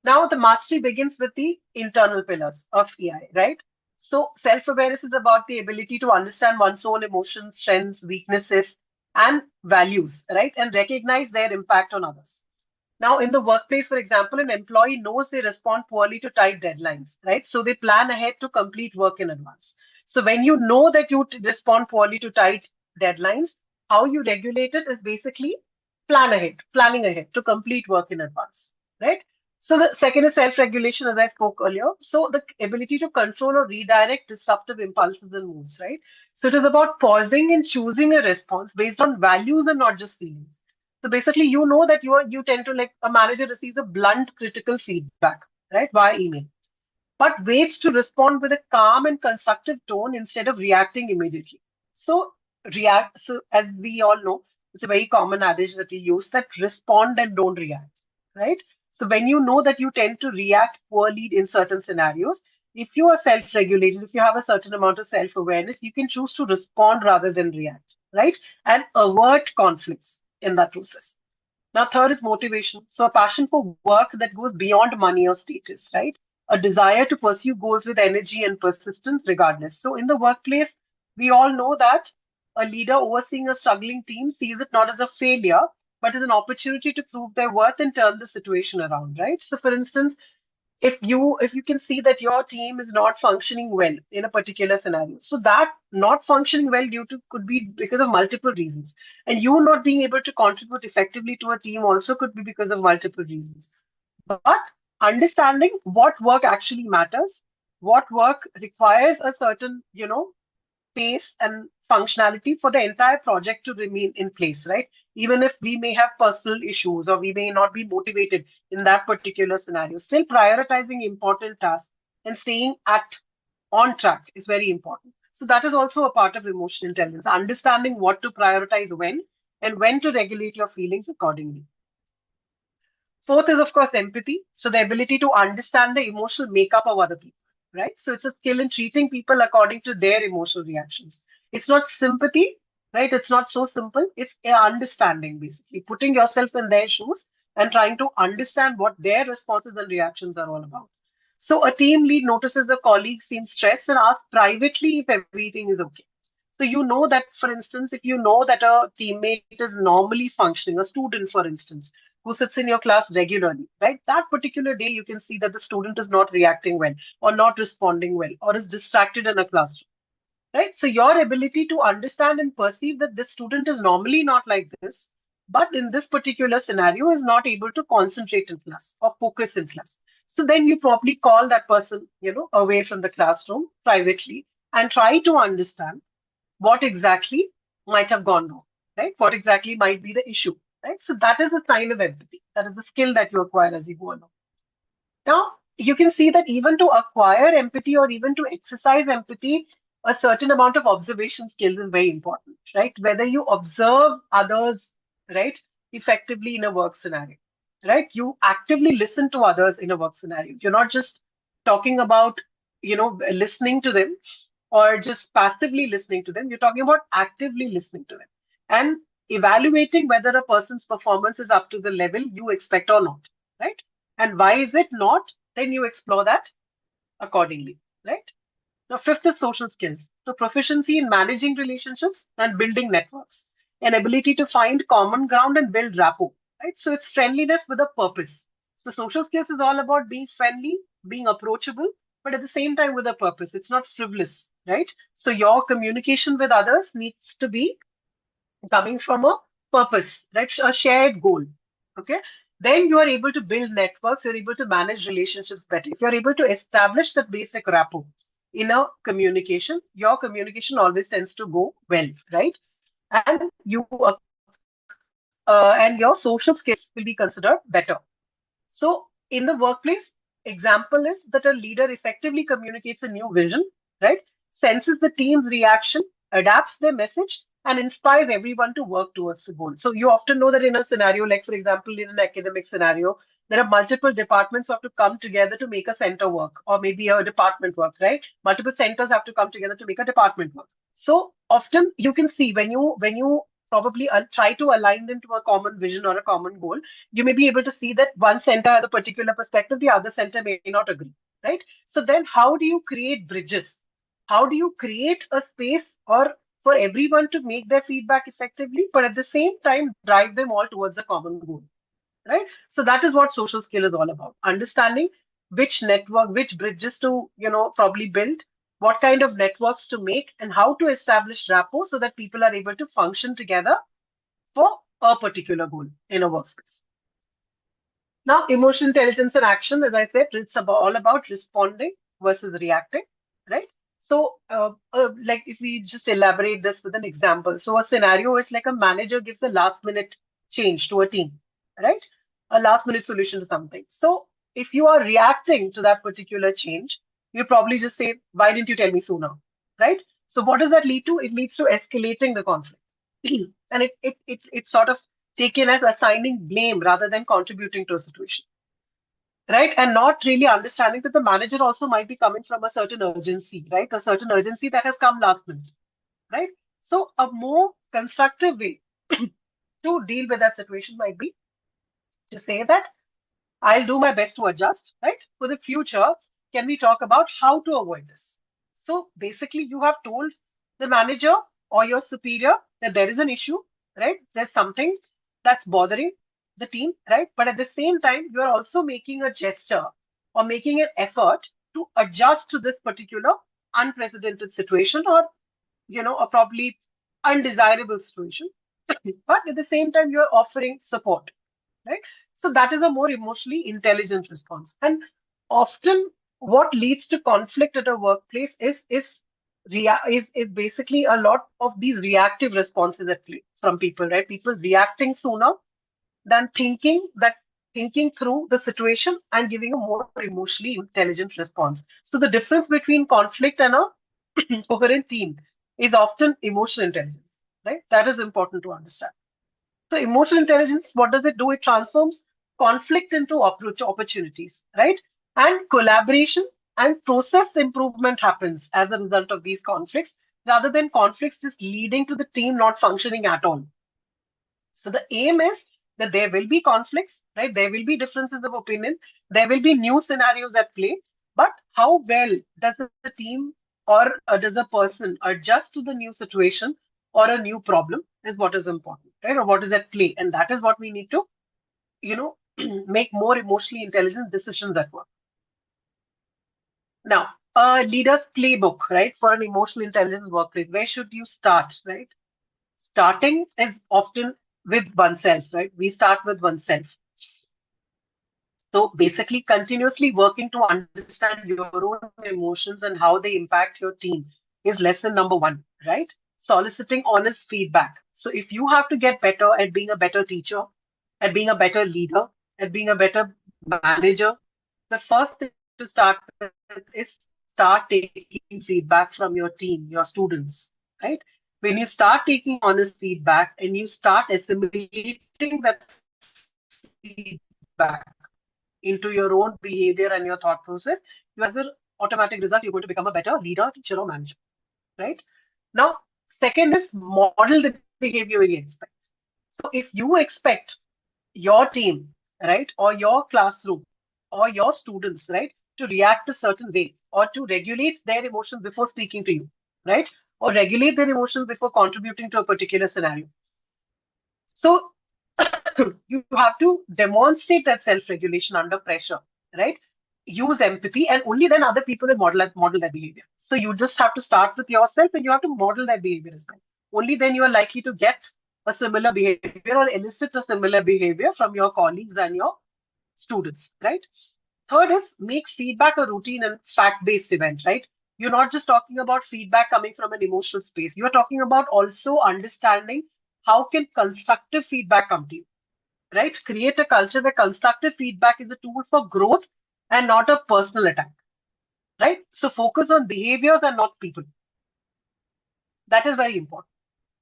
Now the mastery begins with the internal pillars of AI, right? So self-awareness is about the ability to understand one's own emotions, strengths, weaknesses, and values, right? And recognize their impact on others. Now, in the workplace, for example, an employee knows they respond poorly to tight deadlines, right? So they plan ahead to complete work in advance. So when you know that you respond poorly to tight deadlines, how you regulate it is basically planning ahead to complete work in advance, right? So the second is self-regulation, as I spoke earlier. So the ability to control or redirect disruptive impulses and moods, right? So it is about pausing and choosing a response based on values and not just feelings. So basically, you know that you tend to, like, a manager receives a blunt critical feedback, right, via email, but waits to respond with a calm and constructive tone instead of reacting immediately. So react. So as we all know, it's a very common adage that we use, that respond and don't react, right? So when you know that you tend to react poorly in certain scenarios, if you are self-regulated, if you have a certain amount of self-awareness, you can choose to respond rather than react, right? And avert conflicts in that process. Now, third is motivation. So, a passion for work that goes beyond money or status, right? A desire to pursue goals with energy and persistence, regardless. So, in the workplace, we all know that a leader overseeing a struggling team sees it not as a failure, but as an opportunity to prove their worth and turn the situation around, right? So, for instance, if you can see that your team is not functioning well in a particular scenario, so that not functioning well due to could be because of multiple reasons, and you not being able to contribute effectively to a team also could be because of multiple reasons. But understanding what work actually matters, what work requires a certain, pace and functionality for the entire project to remain in place, right? Even if we may have personal issues or we may not be motivated in that particular scenario, still prioritizing important tasks and staying at on track is very important. So that is also a part of emotional intelligence, understanding what to prioritize when and when to regulate your feelings accordingly. Fourth is, of course, empathy. So the ability to understand the emotional makeup of other people, right? So it's a skill in treating people according to their emotional reactions. It's not sympathy, right? It's not so simple. It's a understanding, basically, putting yourself in their shoes and trying to understand what their responses and reactions are all about. So a team lead notices a colleague seems stressed and asks privately if everything is okay. So you know that, for instance, if you know that a teammate is normally functioning, a student, for instance, who sits in your class regularly, right? That particular day, you can see that the student is not reacting well or not responding well or is distracted in a classroom, right? So your ability to understand and perceive that this student is normally not like this, but in this particular scenario is not able to concentrate in class or focus in class. So then you probably call that person, away from the classroom privately and try to understand what exactly might have gone wrong, right? What exactly might be the issue, right? So that is a sign of empathy. That is a skill that you acquire as you go along. Now, you can see that even to acquire empathy or even to exercise empathy, a certain amount of observation skills is very important, right? Whether you observe others, right, effectively in a work scenario, right? You actively listen to others in a work scenario. You're not just talking about, listening to them or just passively listening to them. You're talking about actively listening to them and evaluating whether a person's performance is up to the level you expect or not, right? And why is it not? Then you explore that accordingly, right? Now, fifth is social skills. So proficiency in managing relationships and building networks, an ability to find common ground and build rapport, right? So it's friendliness with a purpose. So social skills is all about being friendly, being approachable, but at the same time with a purpose. It's not frivolous, right? So your communication with others needs to be coming from a purpose, right? A shared goal. Okay. Then you are able to build networks, you're able to manage relationships better. If you're able to establish the basic rapport in a communication, your communication always tends to go well, right? And and your social skills will be considered better. So in the workplace, example is that a leader effectively communicates a new vision, right? Senses the team's reaction, adapts their message, and inspires everyone to work towards the goal. So you often know that in a scenario, like for example, in an academic scenario, there are multiple departments who have to come together to make a center work, or maybe a department work, right? Multiple centers have to come together to make a department work. So often you can see when you probably try to align them to a common vision or a common goal, you may be able to see that one center has a particular perspective, the other center may not agree, right? So then how do you create bridges how do you create a space or for everyone to make their feedback effectively, but at the same time drive them all towards a common goal, right? So that is what social skill is all about. Understanding which network, which bridges to, probably build, what kind of networks to make, and how to establish rapport so that people are able to function together for a particular goal in a workspace. Now, emotional intelligence and action, as I said, it's all about responding versus reacting, right? So, like if we just elaborate this with an example. So, a scenario is like a manager gives a last minute change to a team, right? A last minute solution to something. So, if you are reacting to that particular change, you probably just say, why didn't you tell me sooner, right? So, what does that lead to? It leads to escalating the conflict. And it's sort of taken as assigning blame rather than contributing to a situation, right? And not really understanding that the manager also might be coming from a certain urgency, right? A certain urgency that has come last minute, right? So a more constructive way to deal with that situation might be to say that I'll do my best to adjust, right? For the future, can we talk about how to avoid this? So basically, you have told the manager or your superior that there is an issue, right? There's something that's bothering the team, right? But at the same time, you're also making a gesture or making an effort to adjust to this particular unprecedented situation or, a probably undesirable situation. But at the same time, you're offering support, right? So that is a more emotionally intelligent response. And often what leads to conflict at a workplace is basically a lot of these reactive responses from people, right? People reacting sooner than thinking through the situation and giving a more emotionally intelligent response. So the difference between conflict and a coherent team is often emotional intelligence, right? That is important to understand. So emotional intelligence, what does it do? It transforms conflict into opportunities, right? And collaboration and process improvement happens as a result of these conflicts, rather than conflicts just leading to the team not functioning at all. So the aim is that there will be conflicts, right? There will be differences of opinion. There will be new scenarios at play. But how well does a team or does a person adjust to the new situation or a new problem is what is important, right? Or what is at play. And that is what we need to, make more emotionally intelligent decisions at work. Now, a leader's playbook, right, for an emotional intelligence workplace. Where should you start, right? Starting is often with oneself, right? We start with oneself. So basically, continuously working to understand your own emotions and how they impact your team is lesson number one, right? Soliciting honest feedback. So if you have to get better at being a better teacher, at being a better leader, at being a better manager, the first thing to start with is start taking feedback from your team, your students, right? When you start taking honest feedback and you start assimilating that feedback into your own behavior and your thought process, you as the automatic result, you're going to become a better leader, teacher, or manager, right? Now, second is model the behavior you expect. So if you expect your team, right, or your classroom, or your students, right, to react a certain way, or to regulate their emotions before speaking to you, right, or regulate their emotions before contributing to a particular scenario. So you have to demonstrate that self-regulation under pressure, right? Use empathy, and only then other people will model that behavior. So you just have to start with yourself, and you have to model that behavior as well. Only then you are likely to get a similar behavior or elicit a similar behavior from your colleagues and your students, right? Third is make feedback a routine and fact-based event, right? You're not just talking about feedback coming from an emotional space. You're talking about also understanding how can constructive feedback come to you, right? Create a culture where constructive feedback is a tool for growth and not a personal attack, right? So focus on behaviors and not people. That is very important,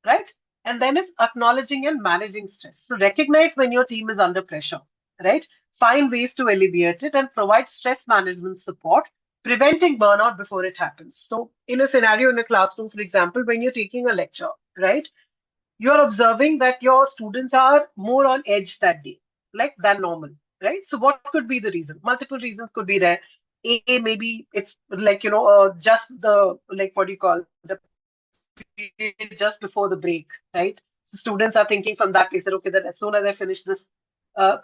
right? And then is acknowledging and managing stress. So recognize when your team is under pressure, right? Find ways to alleviate it and provide stress management support, preventing burnout before it happens. So in a scenario in a classroom, for example, when you're taking a lecture, right? You're observing that your students are more on edge that day, like than normal, right? So what could be the reason? Multiple reasons could be there. maybe it's like, just the, like, what do you call, the period just before the break, right? So students are thinking from that place that, okay, that as soon as I finish this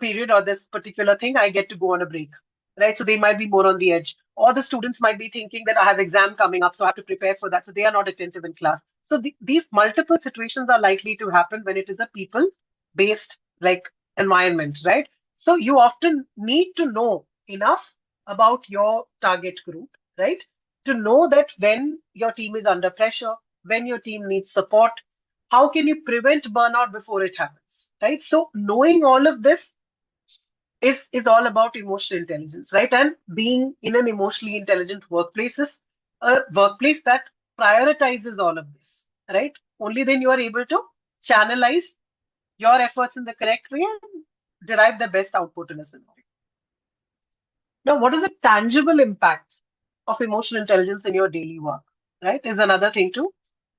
period or this particular thing, I get to go on a break, right? So they might be more on the edge. Or the students might be thinking that I have exam coming up, so I have to prepare for that. So they are not attentive in class. So these multiple situations are likely to happen when it is a people-based like environment, right? So you often need to know enough about your target group, right? To know that when your team is under pressure, when your team needs support, how can you prevent burnout before it happens, right? So knowing all of this is all about emotional intelligence, right? And being in an emotionally intelligent workplace is a workplace that prioritizes all of this, right? Only then you are able to channelize your efforts in the correct way and derive the best output in a scenario. Now, what is the tangible impact of emotional intelligence in your daily work, right? Is another thing to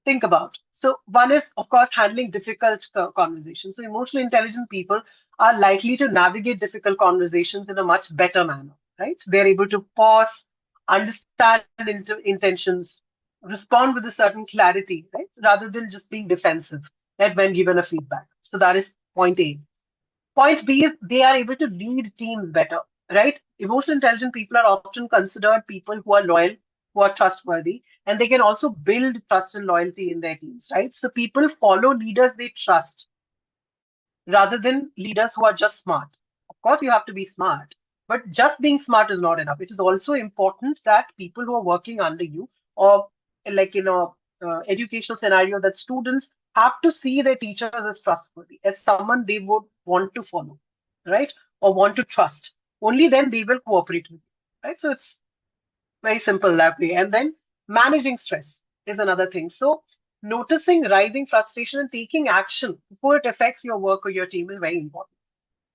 think about. So, one is, of course, handling difficult conversations. So, emotionally intelligent people are likely to navigate difficult conversations in a much better manner, right? They're able to pause, understand intentions, respond with a certain clarity, right? Rather than just being defensive, right, when given a feedback. So, that is point A. Point B is they are able to lead teams better, right? Emotional intelligent people are often considered people who are loyal, who are trustworthy, and they can also build trust and loyalty in their teams, right? So people follow leaders they trust rather than leaders who are just smart. Of course, you have to be smart, but just being smart is not enough. It is also important that people who are working under you, or like in a educational scenario, that students have to see their teachers as trustworthy, as someone they would want to follow, right? Or want to trust. Only then they will cooperate with you, right? So it's very simple that way. And then managing stress is another thing. So noticing rising frustration and taking action before it affects your work or your team is very important.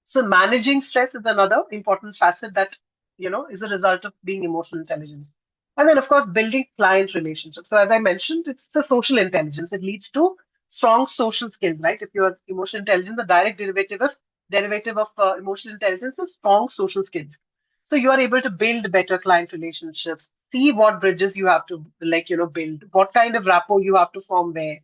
So managing stress is another important facet that, is a result of being emotional intelligent. And then, of course, building client relationships. So as I mentioned, it's a social intelligence. It leads to strong social skills, right? If you're emotional intelligence, the direct derivative of emotional intelligence is strong social skills. So you are able to build better client relationships, see what bridges you have to build, what kind of rapport you have to form where,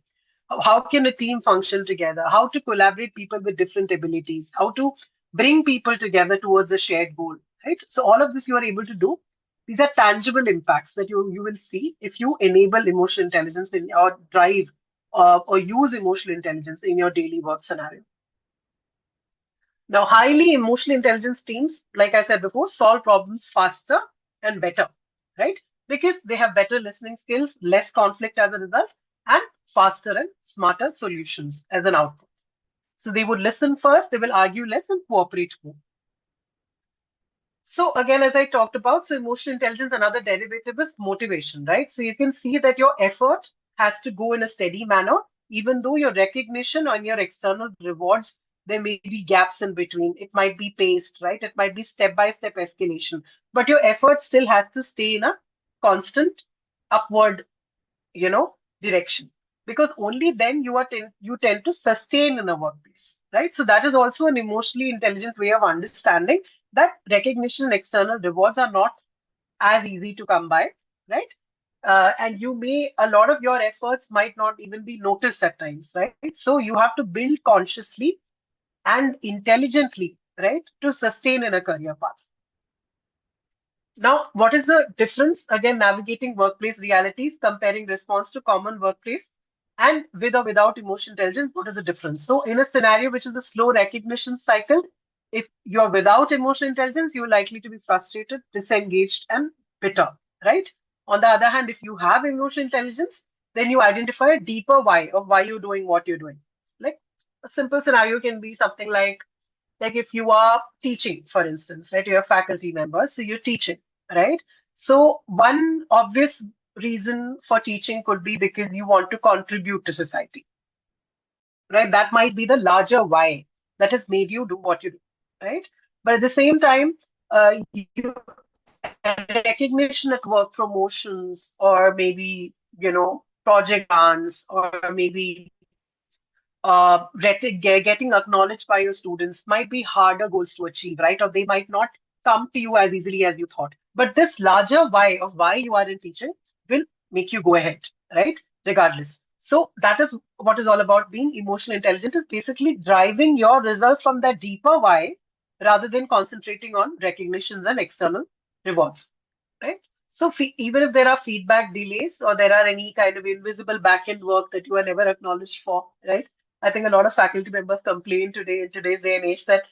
how can a team function together, how to collaborate people with different abilities, how to bring people together towards a shared goal, right? So all of this you are able to do. These are tangible impacts that you will see if you enable emotional intelligence in or drive or use emotional intelligence in your daily work scenario. Now, highly emotional intelligence teams, like I said before, solve problems faster and better, right? Because they have better listening skills, less conflict as a result, and faster and smarter solutions as an output. So they would listen first, they will argue less and cooperate more. So again, as I talked about, so emotional intelligence, another derivative is motivation, right? So you can see that your effort has to go in a steady manner, even though your recognition and your external rewards, there may be gaps in between. It might be paced, right? It might be step-by-step escalation, but your effort still has to stay in a constant upward, direction. Because only then you tend to sustain in a workplace, right? So that is also an emotionally intelligent way of understanding that recognition and external rewards are not as easy to come by, right? And a lot of your efforts might not even be noticed at times, right? So you have to build consciously and intelligently, right, to sustain in a career path. Now, what is the difference? Again, navigating workplace realities, comparing response to common workplace, and with or without emotional intelligence, what is the difference? So, in a scenario which is a slow recognition cycle, if you're without emotional intelligence, you're likely to be frustrated, disengaged, and bitter, right? On the other hand, if you have emotional intelligence, then you identify a deeper why of why you're doing what you're doing. Like a simple scenario can be something like if you are teaching, for instance, right, you're a faculty member, so you're teaching, right? So one obvious reason for teaching could be because you want to contribute to society, right? That might be the larger why that has made you do what you do, right? But at the same time, you recognition at work, promotions, or maybe project grants, or maybe getting acknowledged by your students might be harder goals to achieve, right? Or they might not come to you as easily as you thought. But this larger why of why you are in teaching will make you go ahead, right? Regardless. So that is what is all about. Being emotional intelligent is basically driving your results from that deeper why rather than concentrating on recognitions and external rewards, right? So even if there are feedback delays or there are any kind of invisible back-end work that you are never acknowledged for, right? I think a lot of faculty members complain today in today's day and age that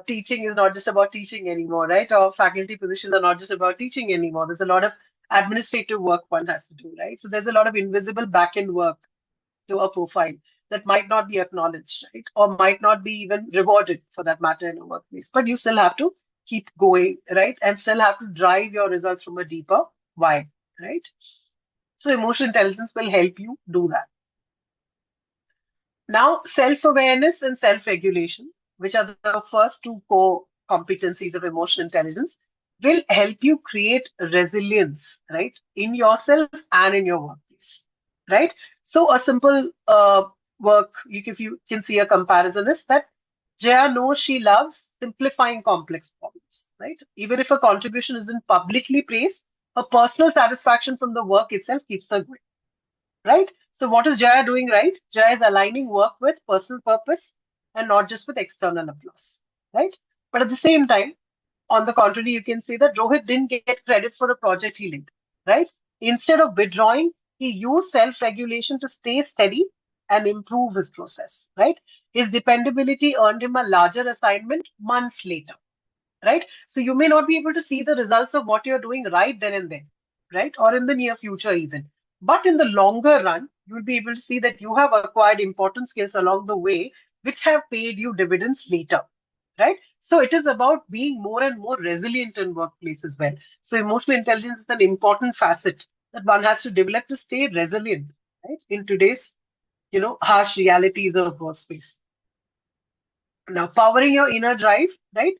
teaching is not just about teaching anymore, right? Or faculty positions are not just about teaching anymore. There's a lot of administrative work one has to do, right? So there's a lot of invisible back-end work to a profile that might not be acknowledged, right? Or might not be even rewarded for that matter in a workplace. But you still have to keep going, right? And still have to drive your results from a deeper why, right? So emotional intelligence will help you do that. Now, self-awareness and self-regulation, which are the first two core competencies of emotional intelligence, will help you create resilience, right, in yourself and in your workplace, right? So, a simple work, if you can see a comparison, is that Jaya knows she loves simplifying complex problems, right? Even if her contribution isn't publicly praised, her personal satisfaction from the work itself keeps her going, right? So what is Jaya doing right? Jaya is aligning work with personal purpose and not just with external applause, right? But at the same time, on the contrary, you can see that Rohit didn't get credit for a project he led, right? Instead of withdrawing, he used self-regulation to stay steady and improve his process, right? His dependability earned him a larger assignment months later, right? So you may not be able to see the results of what you're doing right then and there, right? Or in the near future even. But in the longer run, you'll be able to see that you have acquired important skills along the way, which have paid you dividends later, right? So it is about being more and more resilient in workplace as well. So emotional intelligence is an important facet that one has to develop to stay resilient, right? In today's, harsh realities of workspace. Now, powering your inner drive, right?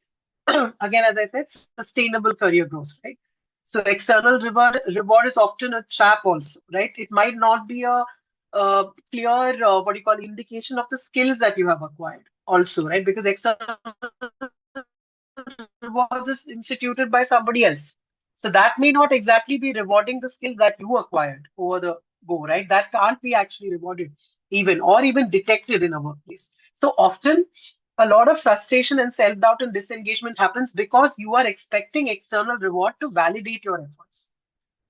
Again, as I said, sustainable career growth, right? So external reward is often a trap also, right? It might not be a clear, what do you call, indication of the skills that you have acquired also, right? Because external rewards is instituted by somebody else. So that may not exactly be rewarding the skills that you acquired over the go, right? That can't be actually rewarded even or even detected in a workplace. So often a lot of frustration and self-doubt and disengagement happens because you are expecting external reward to validate your efforts,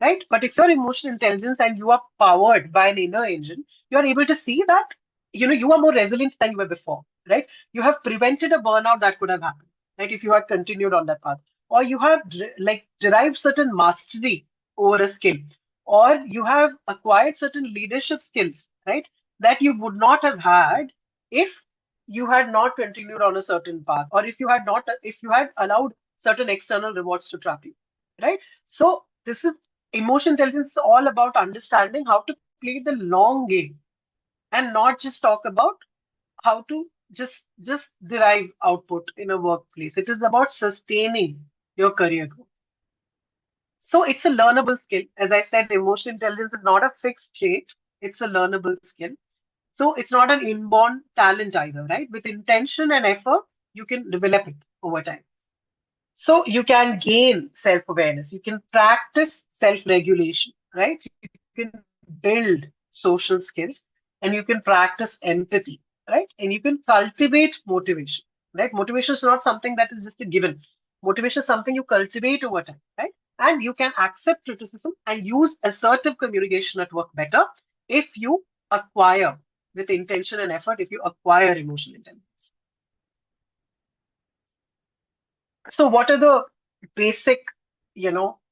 right? But if you're emotional intelligence and you are powered by an inner engine, you're able to see that, you are more resilient than you were before, right? You have prevented a burnout that could have happened, right? If you had continued on that path, or you have derived certain mastery over a skill, or you have acquired certain leadership skills, right? That you would not have had if you had not continued on a certain path, or if you had allowed certain external rewards to trap you, right? So this is emotion intelligence is all about understanding how to play the long game and not just talk about how to just derive output in a workplace. It is about sustaining your career growth. So it's a learnable skill. As I said, emotional intelligence is not a fixed trait. It's a learnable skill. So it's not an inborn talent either, right? With intention and effort, you can develop it over time. So you can gain self-awareness. You can practice self-regulation, right? You can build social skills and you can practice empathy, right? And you can cultivate motivation, right? Motivation is not something that is just a given. Motivation is something you cultivate over time, right? And you can accept criticism and use assertive communication at work better if you acquire with intention and effort, if you acquire emotional intelligence. So what are the basic, what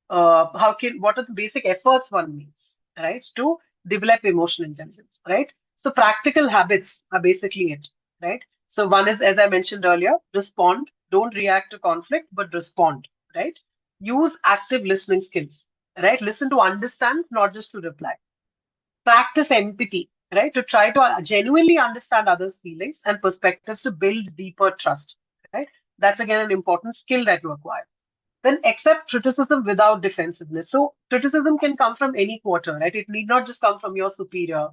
are the basic efforts one needs, right, to develop emotional intelligence, right? So practical habits are basically it, right? So one is, as I mentioned earlier, respond. Don't react to conflict, but respond, right? Use active listening skills, right? Listen to understand, not just to reply. Practice empathy, right? To try to genuinely understand others' feelings and perspectives to build deeper trust, right? That's again an important skill that you acquire. Then accept criticism without defensiveness. So criticism can come from any quarter, right? It need not just come from your superior,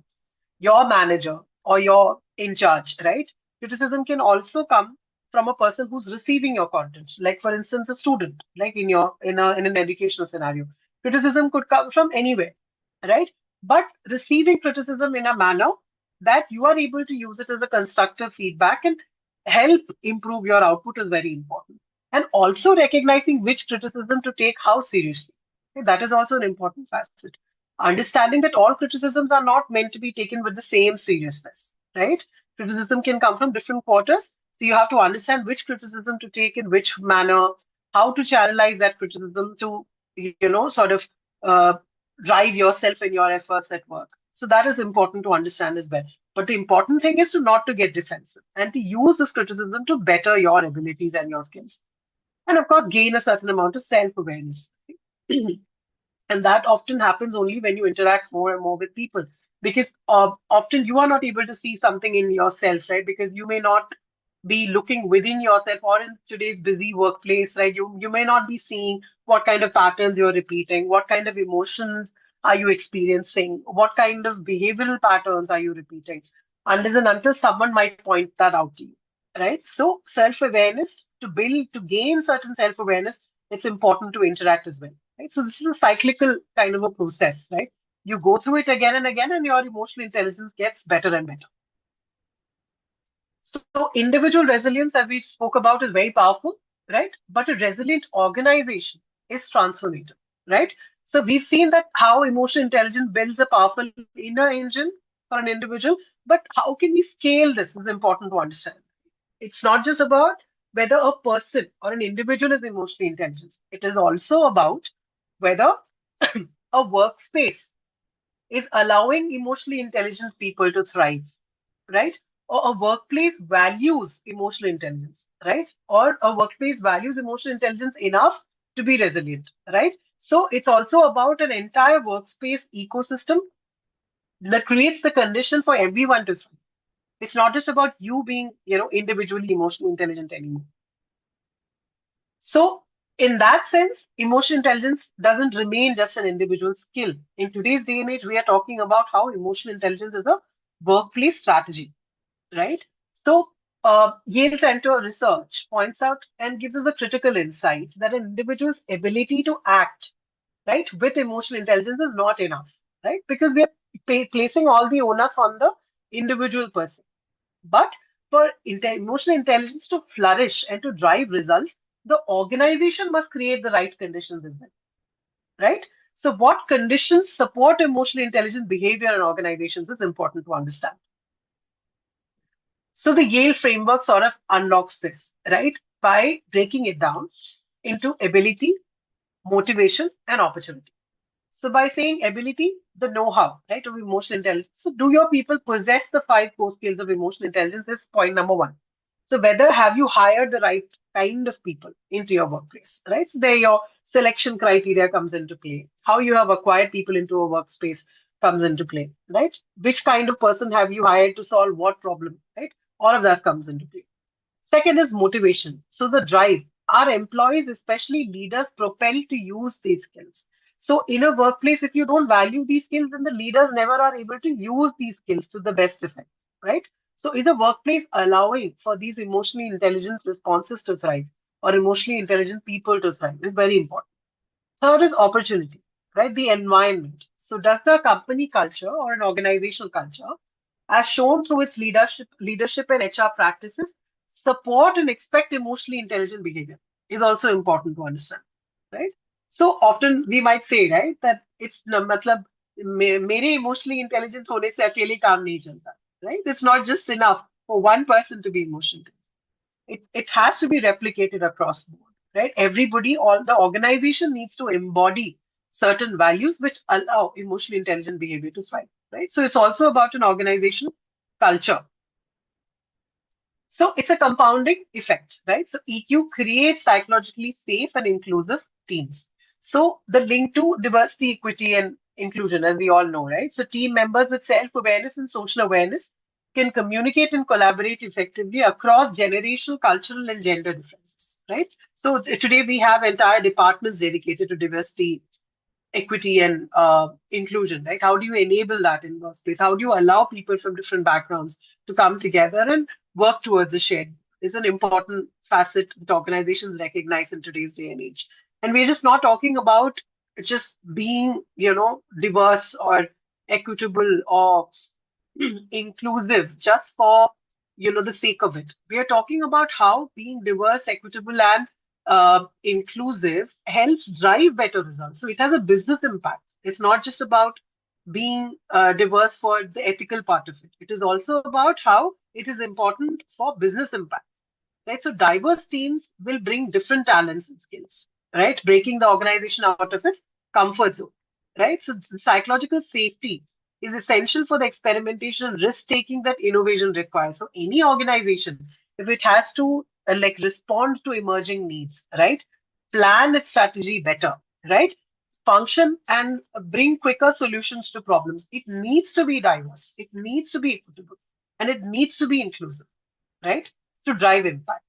your manager, or your in charge, right? Criticism can also come from a person who's receiving your content. Like for instance, a student, like in an educational scenario. Criticism could come from anywhere, right? But receiving criticism in a manner that you are able to use it as a constructive feedback and help improve your output is very important. And also recognizing which criticism to take how seriously. Okay, that is also an important facet. Understanding that all criticisms are not meant to be taken with the same seriousness, right? Criticism can come from different quarters. So you have to understand which criticism to take in which manner, how to channelize that criticism to, sort of uh, drive yourself in your efforts at work. So that is important to understand as well. But the important thing is to not to get defensive and to use this criticism to better your abilities and your skills. And of course, gain a certain amount of self-awareness. And that often happens only when you interact more and more with people. Because often you are not able to see something in yourself, right? Because you may not be looking within yourself, or in today's busy workplace, right? You may not be seeing what kind of patterns you're repeating, what kind of emotions are you experiencing, what kind of behavioral patterns are you repeating, unless and until someone might point that out to you, right? So self-awareness, to gain certain self-awareness, it's important to interact as well, right? So this is a cyclical kind of a process, right? You go through it again and again, and your emotional intelligence gets better and better. So individual resilience, as we spoke about, is very powerful, right? But a resilient organization is transformative, right? So we've seen that how emotional intelligence builds a powerful inner engine for an individual, but how can we scale this is important to understand. It's not just about whether a person or an individual is emotionally intelligent. It is also about whether a workspace is allowing emotionally intelligent people to thrive, right? Or a workplace values emotional intelligence, right? Or a workplace values emotional intelligence enough to be resilient, right? So it's also about an entire workspace ecosystem that creates the condition for everyone to thrive. It's not just about you being, individually emotionally intelligent anymore. So in that sense, emotional intelligence doesn't remain just an individual skill. In today's day and age, we are talking about how emotional intelligence is a workplace strategy, right? So, Yale Center research points out and gives us a critical insight that an individual's ability to act, right, with emotional intelligence is not enough, right? Because we are placing all the onus on the individual person. But for emotional intelligence to flourish and to drive results, the organization must create the right conditions as well, right? So, what conditions support emotionally intelligent behavior in organizations is important to understand. So the Yale framework sort of unlocks this, right? By breaking it down into ability, motivation, and opportunity. So by saying ability, the know-how, right, of emotional intelligence. So do your people possess the 5 core skills of emotional intelligence is point number 1. So whether have you hired the right kind of people into your workplace, right? So there your selection criteria comes into play. How you have acquired people into a workspace comes into play, right? Which kind of person have you hired to solve what problem, right? All of that comes into play. Second is motivation. So the drive. Our employees, especially leaders, propel to use these skills. So in a workplace, if you don't value these skills, then the leaders never are able to use these skills to the best effect, right? So is a workplace allowing for these emotionally intelligent responses to thrive or emotionally intelligent people to thrive is very important. Third is opportunity, right? The environment. So does the company culture or an organizational culture, as shown through its leadership and HR practices, support and expect emotionally intelligent behavior is also important to understand, right? So often we might say, right, that it's मतलब मेरे emotionally intelligent होने से अकेले काम नहीं चलता, right? It's not just enough for one person to be emotional. It has to be replicated across the board, right? Everybody, all the organization needs to embody certain values which allow emotionally intelligent behavior to thrive, right? So it's also about an organization culture. So it's a compounding effect, right? So EQ creates psychologically safe and inclusive teams. So the link to diversity, equity, and inclusion, as we all know, right? So team members with self-awareness and social awareness can communicate and collaborate effectively across generational, cultural, and gender differences, right? So today we have entire departments dedicated to diversity, equity, and inclusion, right? How do you enable that in workspace? How do you allow people from different backgrounds to come together and work towards a shared goal, is an important facet that organizations recognize in today's day and age. And we're just not talking about just being, diverse or equitable or inclusive just for the sake of it. We are talking about how being diverse, equitable, and inclusive helps drive better results. So it has a business impact. It's not just about being diverse for the ethical part of it. It is also about how it is important for business impact. Right? So diverse teams will bring different talents and skills, right? Breaking the organization out of its comfort zone, right? So psychological safety is essential for the experimentation and risk taking that innovation requires. So any organization, if it has to respond to emerging needs, right? Plan its strategy better, right? Function and bring quicker solutions to problems. It needs to be diverse. It needs to be equitable, and it needs to be inclusive, right? To drive impact.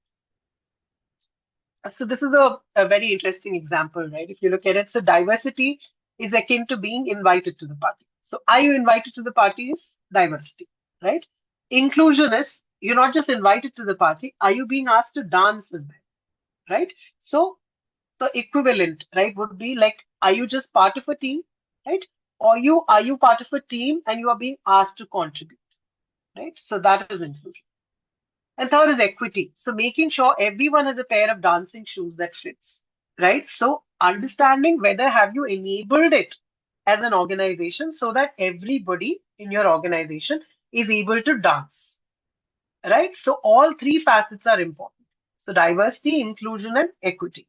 So this is a very interesting example, right? If you look at it, so diversity is akin to being invited to the party. So are you invited to the party is diversity, right? Inclusion is you're not just invited to the party, are you being asked to dance as well, right? So the equivalent, right, would be like, are you just part of a team, right? Or are you part of a team and you are being asked to contribute, right? So that is inclusion. And third is equity. So making sure everyone has a pair of dancing shoes that fits, right? So understanding whether have you enabled it as an organization so that everybody in your organization is able to dance, right? So all three facets are important. So diversity, inclusion, and equity.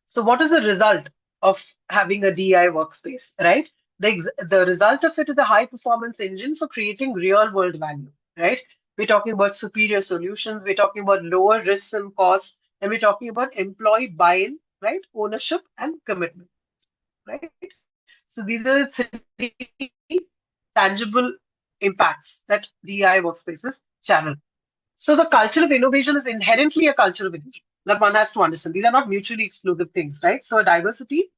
So what is the result of having a DI workspace, right? The result of it is a high performance engine for creating real world value, right? We're talking about superior solutions. We're talking about lower risks and costs. And we're talking about employee buy-in, right? Ownership and commitment, right? So these are the three tangible impacts that DI workspaces channel. So the culture of innovation is inherently a culture of innovation that one has to understand. These are not mutually exclusive things, right? So diversity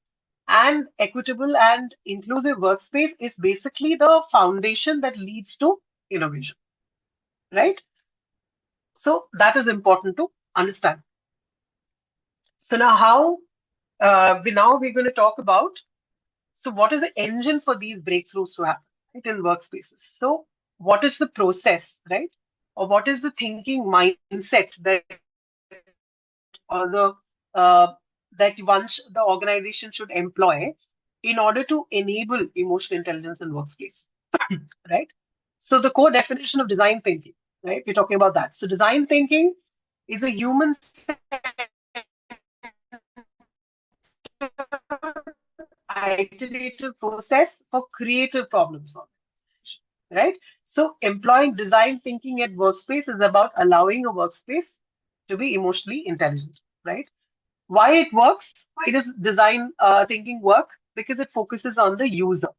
and equitable and inclusive workspace is basically the foundation that leads to innovation, right? So that is important to understand. So now we're going to talk about, so what is the engine for these breakthroughs to happen, right, in workspaces? So what is the process, right? Or what is the thinking mindset that or that once the organization should employ in order to enable emotional intelligence in workplace, right? So the core definition of design thinking, right? We're talking about that. So design thinking is a human iterative process for creative problem solving, right? So employing design thinking at workspace is about allowing a workspace to be emotionally intelligent, right? Why it works? Why does design thinking work? Because it focuses on the user,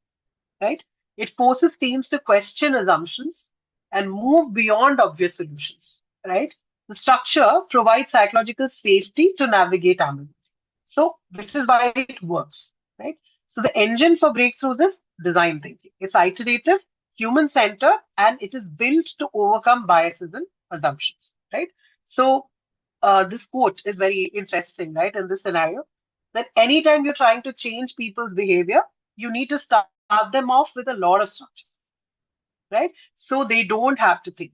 right? It forces teams to question assumptions and move beyond obvious solutions, right? The structure provides psychological safety to navigate ambiguity. So, which is why it works, right? So, the engine for breakthroughs is design thinking. It's iterative, human centered, and it is built to overcome biases and assumptions, right? So, this quote is very interesting, right? In this scenario, that anytime you're trying to change people's behavior, you need to start them off with a lot of structure, right? So they don't have to think.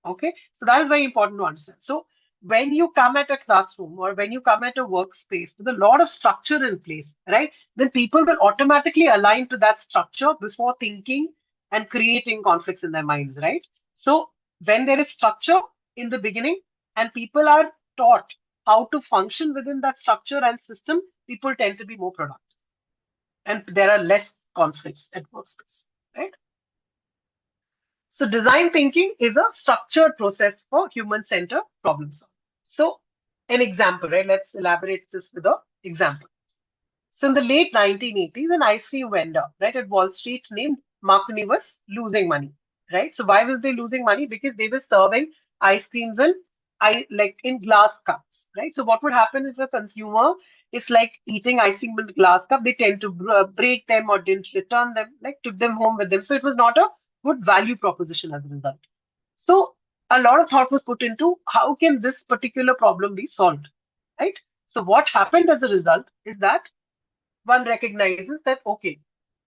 Okay, so that is very important to understand. So when you come at a classroom or when you come at a workspace with a lot of structure in place, right, then people will automatically align to that structure before thinking and creating conflicts in their minds, right? So when there is structure in the beginning and people are taught how to function within that structure and system, people tend to be more productive and there are less conflicts at workspace, right? So design thinking is a structured process for human-centered problem solving. So an example, right? Let's elaborate this with an example. So in the late 1980s, an ice cream vendor, right, at Wall Street named Marconi was losing money, right? So why was they losing money? Because they were serving ice creams in glass cups, right? So what would happen if a consumer is like eating ice cream in a glass cup? They tend to break them or didn't return them, like took them home with them. So it was not a good value proposition as a result. So a lot of thought was put into how can this particular problem be solved, right? So what happened as a result is that one recognizes that, okay,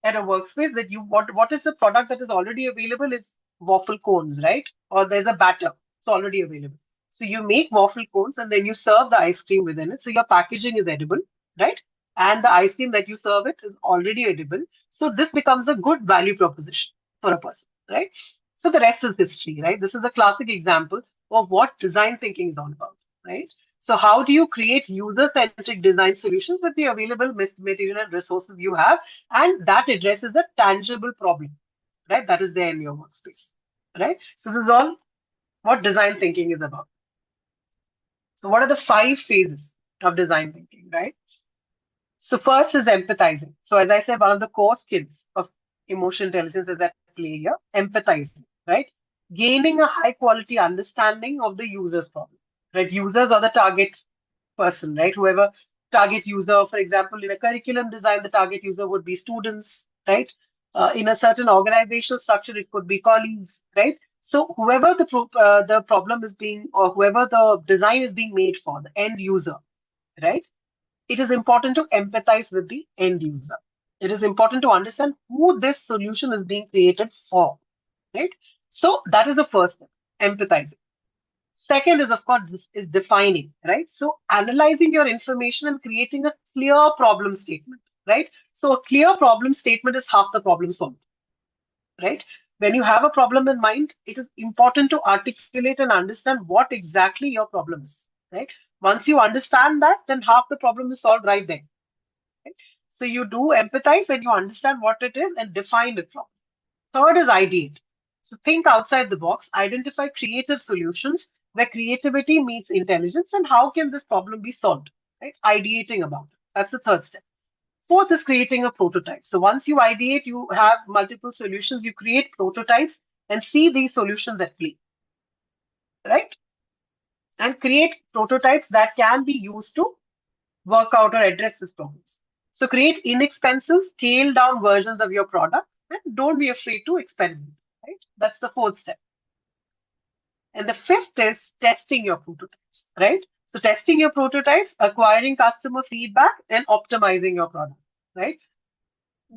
at a workspace that you what is the product that is already available is waffle cones, right? Or there's a batter, it's already available. So you make waffle cones and then you serve the ice cream within it. So your packaging is edible, right? And the ice cream that you serve it is already edible. So this becomes a good value proposition for a person, right? So the rest is history, right? This is a classic example of what design thinking is all about, right? So how do you create user-centric design solutions with the available material and resources you have? And that addresses a tangible problem, right? That is there in your workspace, right? So this is all what design thinking is about. So what are the 5 phases of design thinking, right? So first is empathizing. So as I said, one of the core skills of emotional intelligence is at play here, empathizing, right? Gaining a high quality understanding of the user's problem, right? Users are the target person, right? Whoever target user, for example, in a curriculum design, the target user would be students, right? In a certain organizational structure, it could be colleagues, right? So whoever the problem is being, or whoever the design is being made for, the end user, right? It is important to empathize with the end user. It is important to understand who this solution is being created for, right? So that is the first step, empathizing. Second is, of course, this is defining, right? So analyzing your information and creating a clear problem statement, right? So a clear problem statement is half the problem solved, right? When you have a problem in mind, it is important to articulate and understand what exactly your problem is, right? Once you understand that, then half the problem is solved right there. Right? So you do empathize when you understand what it is and define it properly. Third is ideate. So think outside the box, identify creative solutions where creativity meets intelligence, and how can this problem be solved, right? Ideating about it. That's the third step. Fourth is creating a prototype. So once you ideate, you have multiple solutions, you create prototypes and see these solutions at play, right? And create prototypes that can be used to work out or address these problems. So create inexpensive, scale down versions of your product and don't be afraid to experiment, right? That's the fourth step. And the fifth is testing your prototypes, right? So testing your prototypes, acquiring customer feedback, and optimizing your product, right?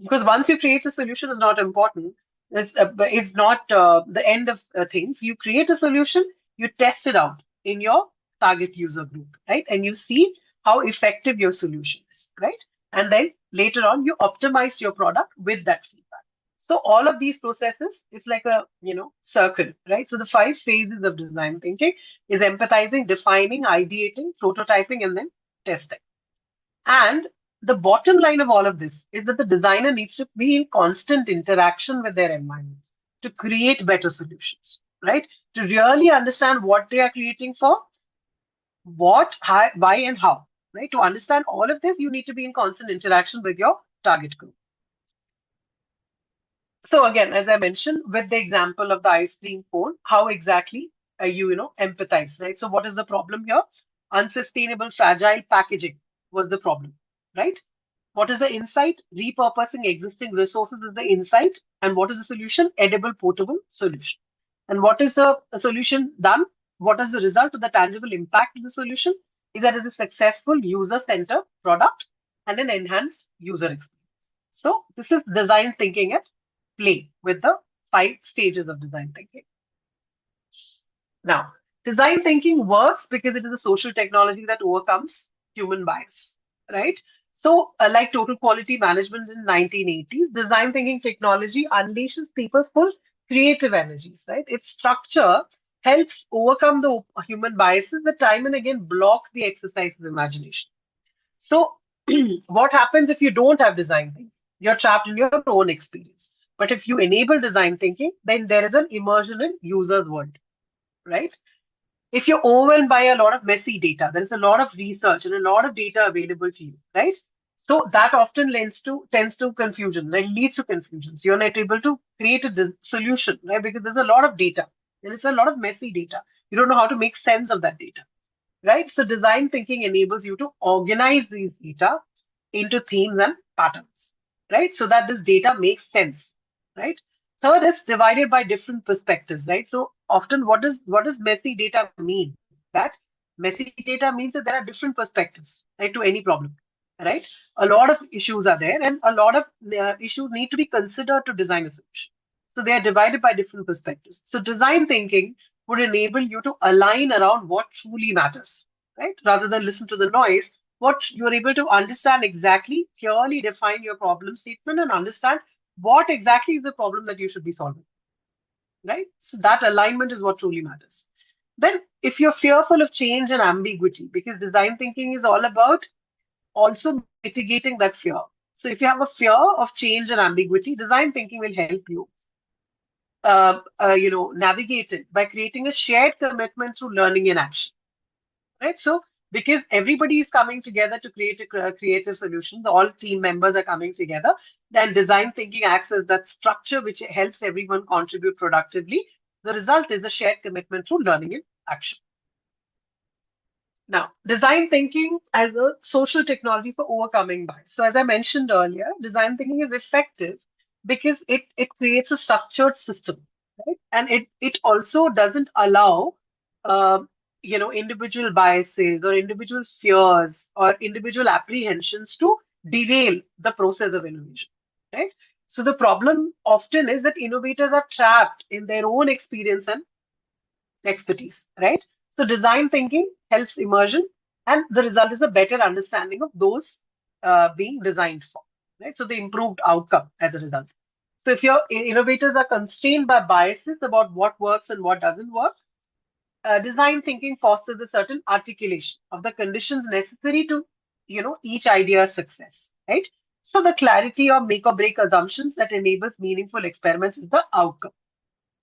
Because once you create a solution is not important. It's not the end of things. You create a solution, you test it out in your target user group, right? And you see how effective your solution is, right? And then later on, you optimize your product with that feedback. So all of these processes, it's like a circle, right? So the 5 phases of design thinking is empathizing, defining, ideating, prototyping, and then testing. And the bottom line of all of this is that the designer needs to be in constant interaction with their environment to create better solutions, right? To really understand what they are creating for, what, how, why, and how, right? To understand all of this, you need to be in constant interaction with your target group. So again, as I mentioned, with the example of the ice cream cone, how exactly you empathize, right? So what is the problem here? Unsustainable, fragile packaging was the problem, right? What is the insight? Repurposing existing resources is the insight. And what is the solution? Edible, portable solution. And what is the solution done? What is the result of the tangible impact of the solution? Is that it is a successful user-centered product and an enhanced user experience. So this is design thinking at play with the 5 stages of design thinking. Now, design thinking works because it is a social technology that overcomes human bias, right? So, like total quality management in 1980s, design thinking technology unleashes people's full creative energies, right? Its structure helps overcome the human biases that time and again block the exercise of imagination. So, what happens if you don't have design thinking? You're trapped in your own experience. But if you enable design thinking, then there is an immersion in user's world, right? If you're overwhelmed by a lot of messy data, there is a lot of research and a lot of data available to you, right? So that often tends to confusion, right? Leads to confusions. You're not able to create a solution, right? Because there's a lot of data. There is a lot of messy data. You don't know how to make sense of that data, right? So design thinking enables you to organize these data into themes and patterns, right? So that this data makes sense, right? Third is divided by different perspectives, right? So often what does messy data mean? That messy data means that there are different perspectives, right, to any problem, right? A lot of issues are there, and a lot of issues need to be considered to design a solution. So they are divided by different perspectives. So design thinking would enable you to align around what truly matters, right? Rather than listen to the noise, what you're able to understand exactly, clearly define your problem statement and understand what exactly is the problem that you should be solving, right? So that alignment is what truly matters. Then, if you're fearful of change and ambiguity, because design thinking is all about also mitigating that fear. So, if you have a fear of change and ambiguity, design thinking will help you, navigate it by creating a shared commitment through learning and action, right? So because everybody is coming together to create a creative solutions, all team members are coming together, then design thinking acts as that structure which helps everyone contribute productively. The result is a shared commitment through learning and action. Now, design thinking as a social technology for overcoming bias. So as I mentioned earlier, design thinking is effective because it creates a structured system, right? And it also doesn't allow uh, individual biases or individual fears or individual apprehensions to derail the process of innovation, right? So the problem often is that innovators are trapped in their own experience and expertise, right? So design thinking helps immersion, and the result is a better understanding of those being designed for, right? So the improved outcome as a result. So if your innovators are constrained by biases about what works and what doesn't work, design thinking fosters a certain articulation of the conditions necessary to, each idea's success, right? So the clarity or make or break assumptions that enables meaningful experiments is the outcome,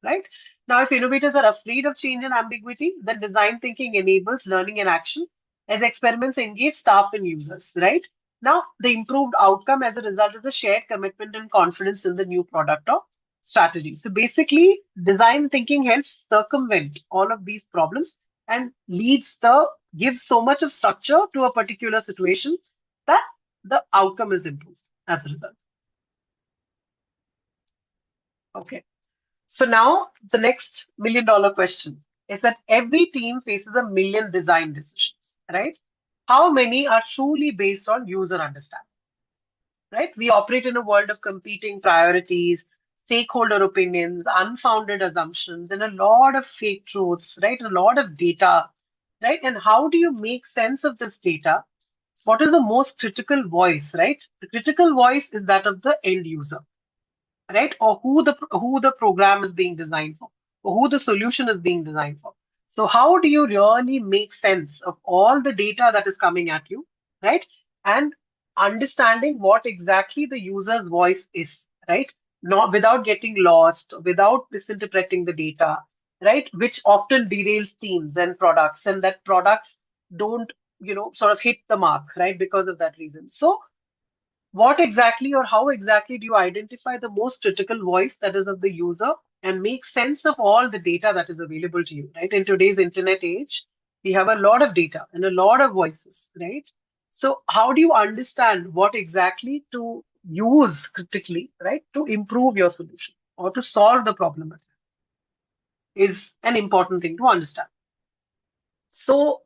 right? Now, if innovators are afraid of change and ambiguity, then design thinking enables learning and action as experiments engage staff and users, right? Now, the improved outcome as a result of the shared commitment and confidence in the new product or strategy. So basically, design thinking helps circumvent all of these problems and gives so much of structure to a particular situation that the outcome is improved as a result. Okay. So now the next $1 million question is that every team faces a million design decisions, right? How many are truly based on user understanding, right? We operate in a world of competing priorities, stakeholder opinions, unfounded assumptions, and a lot of fake truths, right? A lot of data, right? And how do you make sense of this data? What is the most critical voice, right? The critical voice is that of the end user, right? Or who the program is being designed for, or who the solution is being designed for. So how do you really make sense of all the data that is coming at you, right? And understanding what exactly the user's voice is, right? Not without getting lost, without misinterpreting the data, right? Which often derails teams and products, and that products don't, sort of hit the mark, right? Because of that reason. So what exactly or how exactly do you identify the most critical voice that is of the user and make sense of all the data that is available to you, right? In today's internet age, we have a lot of data and a lot of voices, right? So how do you understand what exactly to use critically, right, to improve your solution or to solve the problem at hand is an important thing to understand. So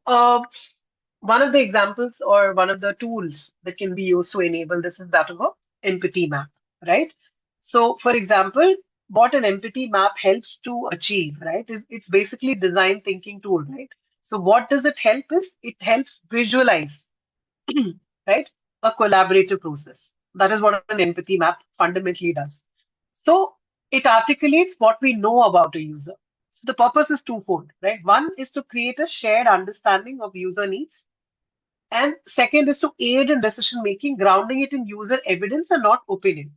one of the examples or one of the tools that can be used to enable this is that of a empathy map, right? So, for example, what an empathy map helps to achieve, right, is it's basically design thinking tool, right? So, what does it help is it helps visualize, right, a collaborative process. That is what an empathy map fundamentally does. So, it articulates what we know about a user. So, the purpose is twofold, right? One is to create a shared understanding of user needs, and second is to aid in decision making, grounding it in user evidence and not opinion,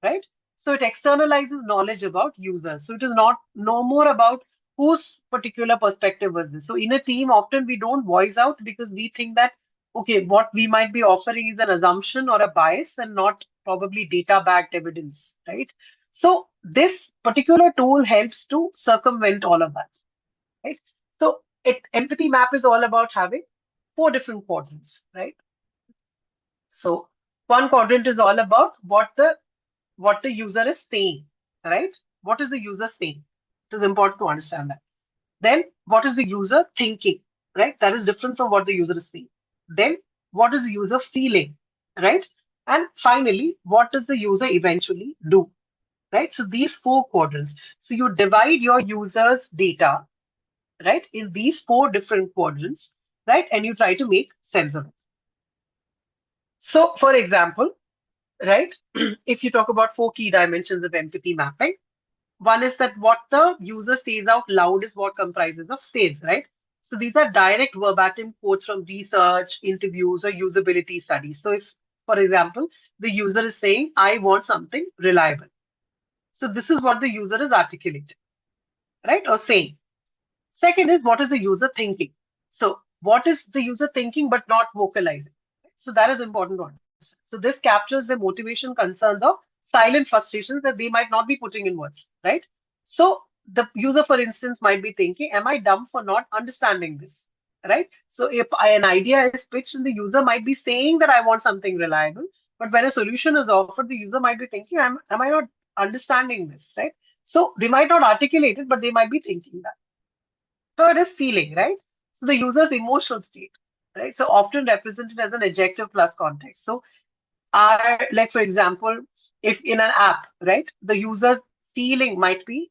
right? So it externalizes knowledge about users. So it is not no more about whose particular perspective was this. So in a team, often we don't voice out because we think that, okay, what we might be offering is an assumption or a bias and not probably data backed evidence, right? So this particular tool helps to circumvent all of that, right? So empathy map is all about having 4 different quadrants, right? So one quadrant is all about what the user is saying, right? What is the user saying? It is important to understand that. Then what is the user thinking, right? That is different from what the user is saying. Then what is the user feeling, right? And finally, what does the user eventually do, right? So these four quadrants. So you divide your user's data, right, in these four different quadrants, right? And you try to make sense of it. So for example, right, if you talk about four key dimensions of empathy mapping, one is that what the user says out loud is what comprises of says, right? So these are direct verbatim quotes from research, interviews, or usability studies. So if, for example, the user is saying, I want something reliable. So this is what the user is articulating, right? Or saying. Second is what is the user thinking? So what is the user thinking but not vocalizing? So that is important to understand. So this captures the motivation, concerns, or silent frustrations that they might not be putting in words, right? So the user, for instance, might be thinking, am I dumb for not understanding this? Right? So if an idea is pitched and the user might be saying that I want something reliable, but when a solution is offered, the user might be thinking, am I not understanding this? Right? So they might not articulate it, but they might be thinking that. Third is feeling, right? So the user's emotional state, right? So often represented as an adjective plus context. So like for example, if in an app, right, the user's feeling might be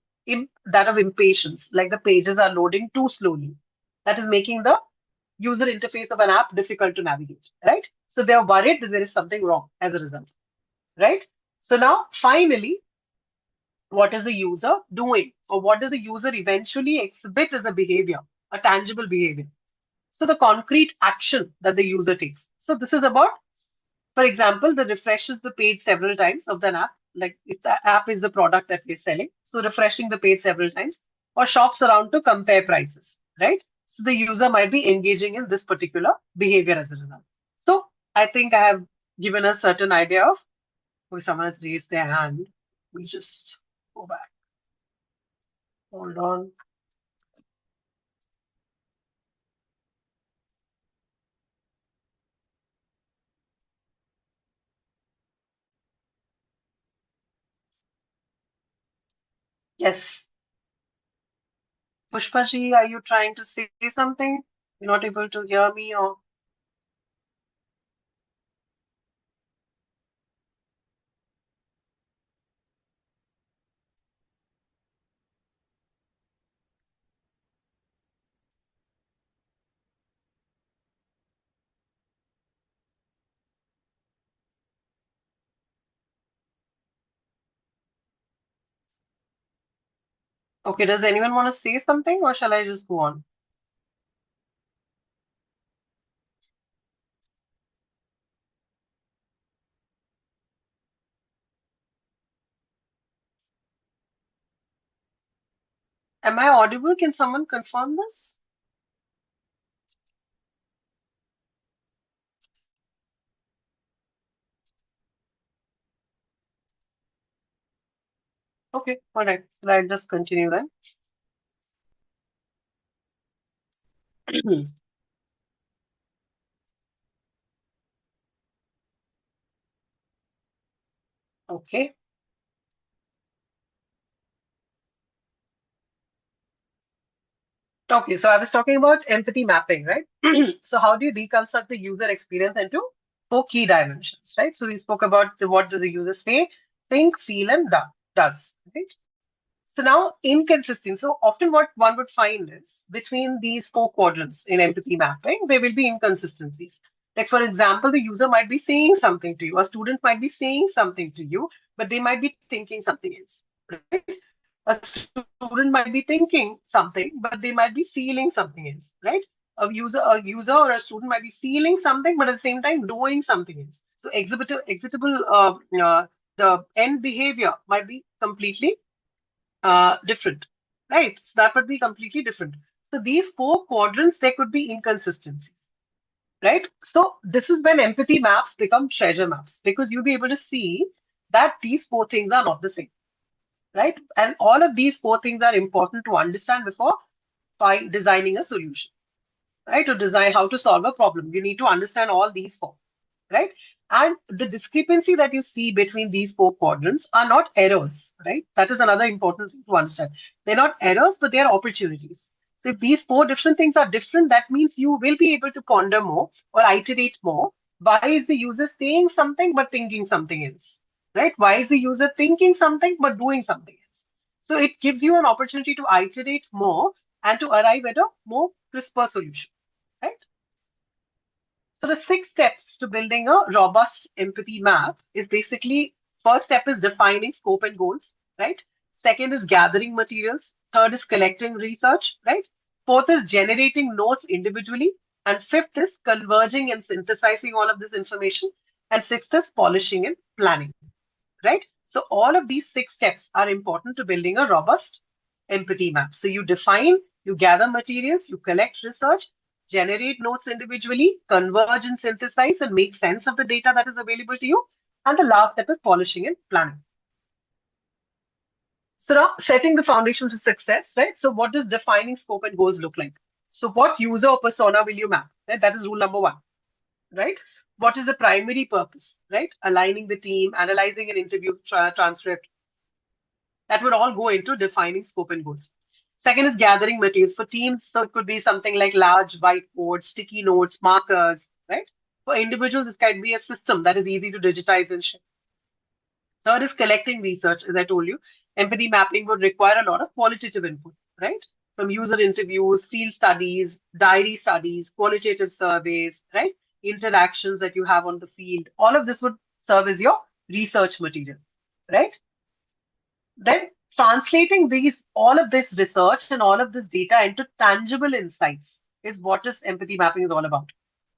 that of impatience, like the pages are loading too slowly. That is making the user interface of an app difficult to navigate, right? So they are worried that there is something wrong as a result, right? So now finally, what is the user doing, or what does the user eventually exhibit as a behavior, a tangible behavior? So the concrete action that the user takes. So this is about, for example, the refreshes the page several times of the app. Like if the app is the product that we're selling, so refreshing the page several times, or shops around to compare prices, right? So the user might be engaging in this particular behavior as a result. So I think I have given a certain idea of, if someone has raised their hand, we just go back. Hold on. Yes. Pushpaji, are you trying to say something? You're not able to hear me, or? Okay, does anyone want to say something, or shall I just go on? Am I audible? Can someone confirm this? Okay, all right. I'll just continue then. Okay. Okay, so I was talking about empathy mapping, right? So how do you reconstruct the user experience into four key dimensions, right? So we spoke about what does the user say, think, feel, and does, right? So now inconsistency. So often what one would find is between these four quadrants in empathy mapping, there will be inconsistencies. Like for example, the user might be saying something to you, a student might be saying something to you, but they might be thinking something else, right? A student might be thinking something, but they might be feeling something else, right? A user or a student might be feeling something, but at the same time doing something else. So executable, the end behavior might be completely different, right? So that would be completely different. So these four quadrants, there could be inconsistencies, right? So this is when empathy maps become treasure maps, because you'll be able to see that these four things are not the same, right? And all of these four things are important to understand before designing a solution, right? To design how to solve a problem, you need to understand all these four. right? And the discrepancy that you see between these four quadrants are not errors, right? That is another important thing to understand. They're not errors, but they're opportunities. So if these four different things are different, that means you will be able to ponder more or iterate more. Why is the user saying something but thinking something else, right? Why is the user thinking something but doing something else? So it gives you an opportunity to iterate more and to arrive at a more crisper solution, right? So the 6 steps to building a robust empathy map is basically first step is defining scope and goals, right? Second is gathering materials. Third is collecting research, right? Fourth is generating notes individually. And fifth is converging and synthesizing all of this information. And sixth is polishing and planning, right? So all of these 6 steps are important to building a robust empathy map. So you define, you gather materials, you collect research, generate notes individually, converge and synthesize and make sense of the data that is available to you. And the last step is polishing and planning. So now setting the foundation for success, right? So what does defining scope and goals look like? So what user or persona will you map? Right? That is rule number 1, right? What is the primary purpose, right? Aligning the team, analyzing an interview transcript, that would all go into defining scope and goals. Second is gathering materials for teams. So it could be something like large whiteboards, sticky notes, markers, right? For individuals, this can be a system that is easy to digitize and share. Third is collecting research. As I told you, empathy mapping would require a lot of qualitative input, right? From user interviews, field studies, diary studies, qualitative surveys, right? Interactions that you have on the field. All of this would serve as your research material, right? Then translating all of this research and all of this data into tangible insights is what this empathy mapping is all about.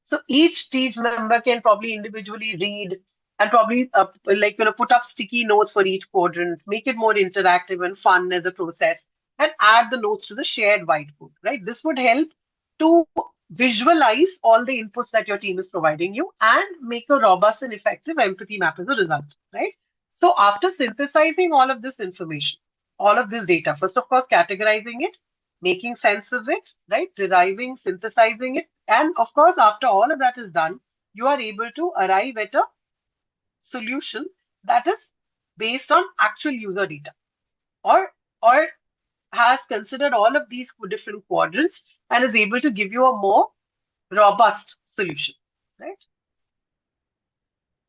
So each team member can probably individually read and probably put up sticky notes for each quadrant, make it more interactive and fun as a process, and add the notes to the shared whiteboard. Right, this would help to visualize all the inputs that your team is providing you and make a robust and effective empathy map as a result. Right. So after synthesizing all of this information, all of this data, first of course categorizing it, making sense of it, right? Deriving, synthesizing it. And of course, after all of that is done, you are able to arrive at a solution that is based on actual user data or has considered all of these different quadrants and is able to give you a more robust solution, right?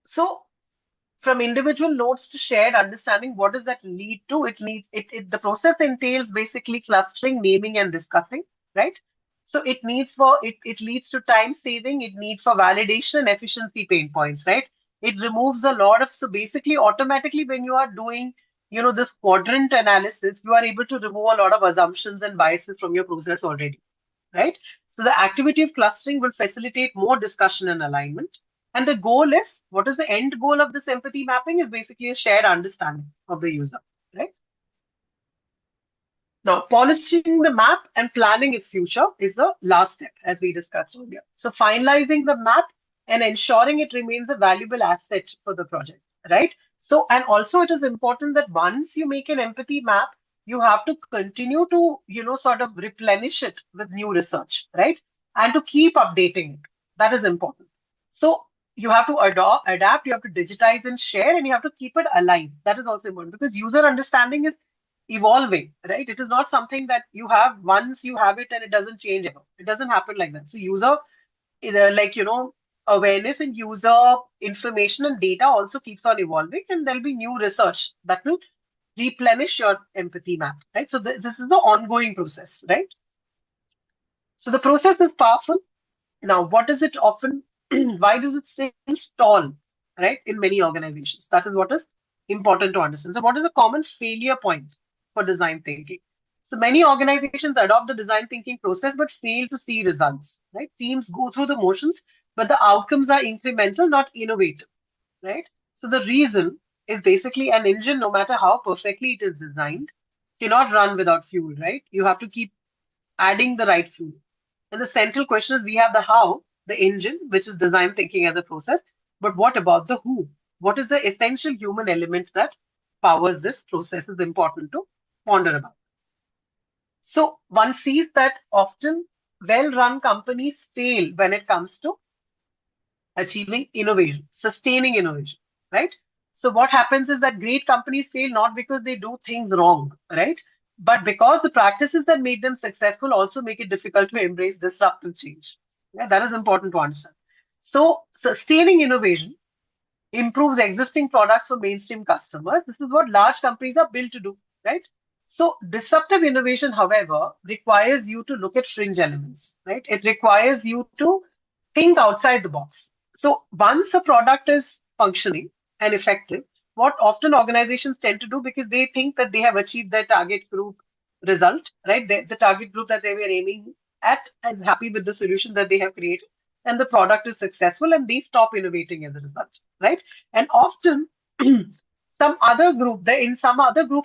So from individual notes to shared understanding, what does that lead to? The process entails basically clustering, naming, and discussing, right? So it leads to time saving, it needs for validation and efficiency pain points, right? It removes a lot of, so basically automatically when you are doing, this quadrant analysis, you are able to remove a lot of assumptions and biases from your process already, right? So the activity of clustering will facilitate more discussion and alignment. And the goal is, what is the end goal of this empathy mapping is basically a shared understanding of the user, right? Now, polishing the map and planning its future is the last step, as we discussed earlier. So finalizing the map and ensuring it remains a valuable asset for the project, right? So, and also it is important that once you make an empathy map, you have to continue to, sort of replenish it with new research, right? And to keep updating it. That is important. So you have to adapt, you have to digitize and share, and you have to keep it alive. That is also important because user understanding is evolving, right? It is not something that you have once you have it and it doesn't change ever. It doesn't happen like that. So user, awareness and user information and data also keeps on evolving, and there'll be new research that will replenish your empathy map, right? So this is the ongoing process, right? So the process is powerful. Now, what does it often, why does it still stall, right, in many organizations? That is what is important to understand. So, what is the common failure point for design thinking? So, many organizations adopt the design thinking process but fail to see results, right? Teams go through the motions, but the outcomes are incremental, not innovative, right? So, the reason is basically an engine, no matter how perfectly it is designed, cannot run without fuel, right? You have to keep adding the right fuel. And the central question is we have the how, the engine, which is design thinking as a process. But what about the who? What is the essential human element that powers this process is important to ponder about. So one sees that often well-run companies fail when it comes to achieving innovation, sustaining innovation, right? So what happens is that great companies fail not because they do things wrong, right? But because the practices that made them successful also make it difficult to embrace disruptive change. Yeah, that is important to understand. So sustaining innovation improves existing products for mainstream customers. This is what large companies are built to do, right? So disruptive innovation, however, requires you to look at fringe elements, right? It requires you to think outside the box. So once a product is functioning and effective, what often organizations tend to do, because they think that they have achieved their target group result, right? The target group that they were aiming at is happy with the solution that they have created, and the product is successful, and they stop innovating as a result, right? And often in some other group,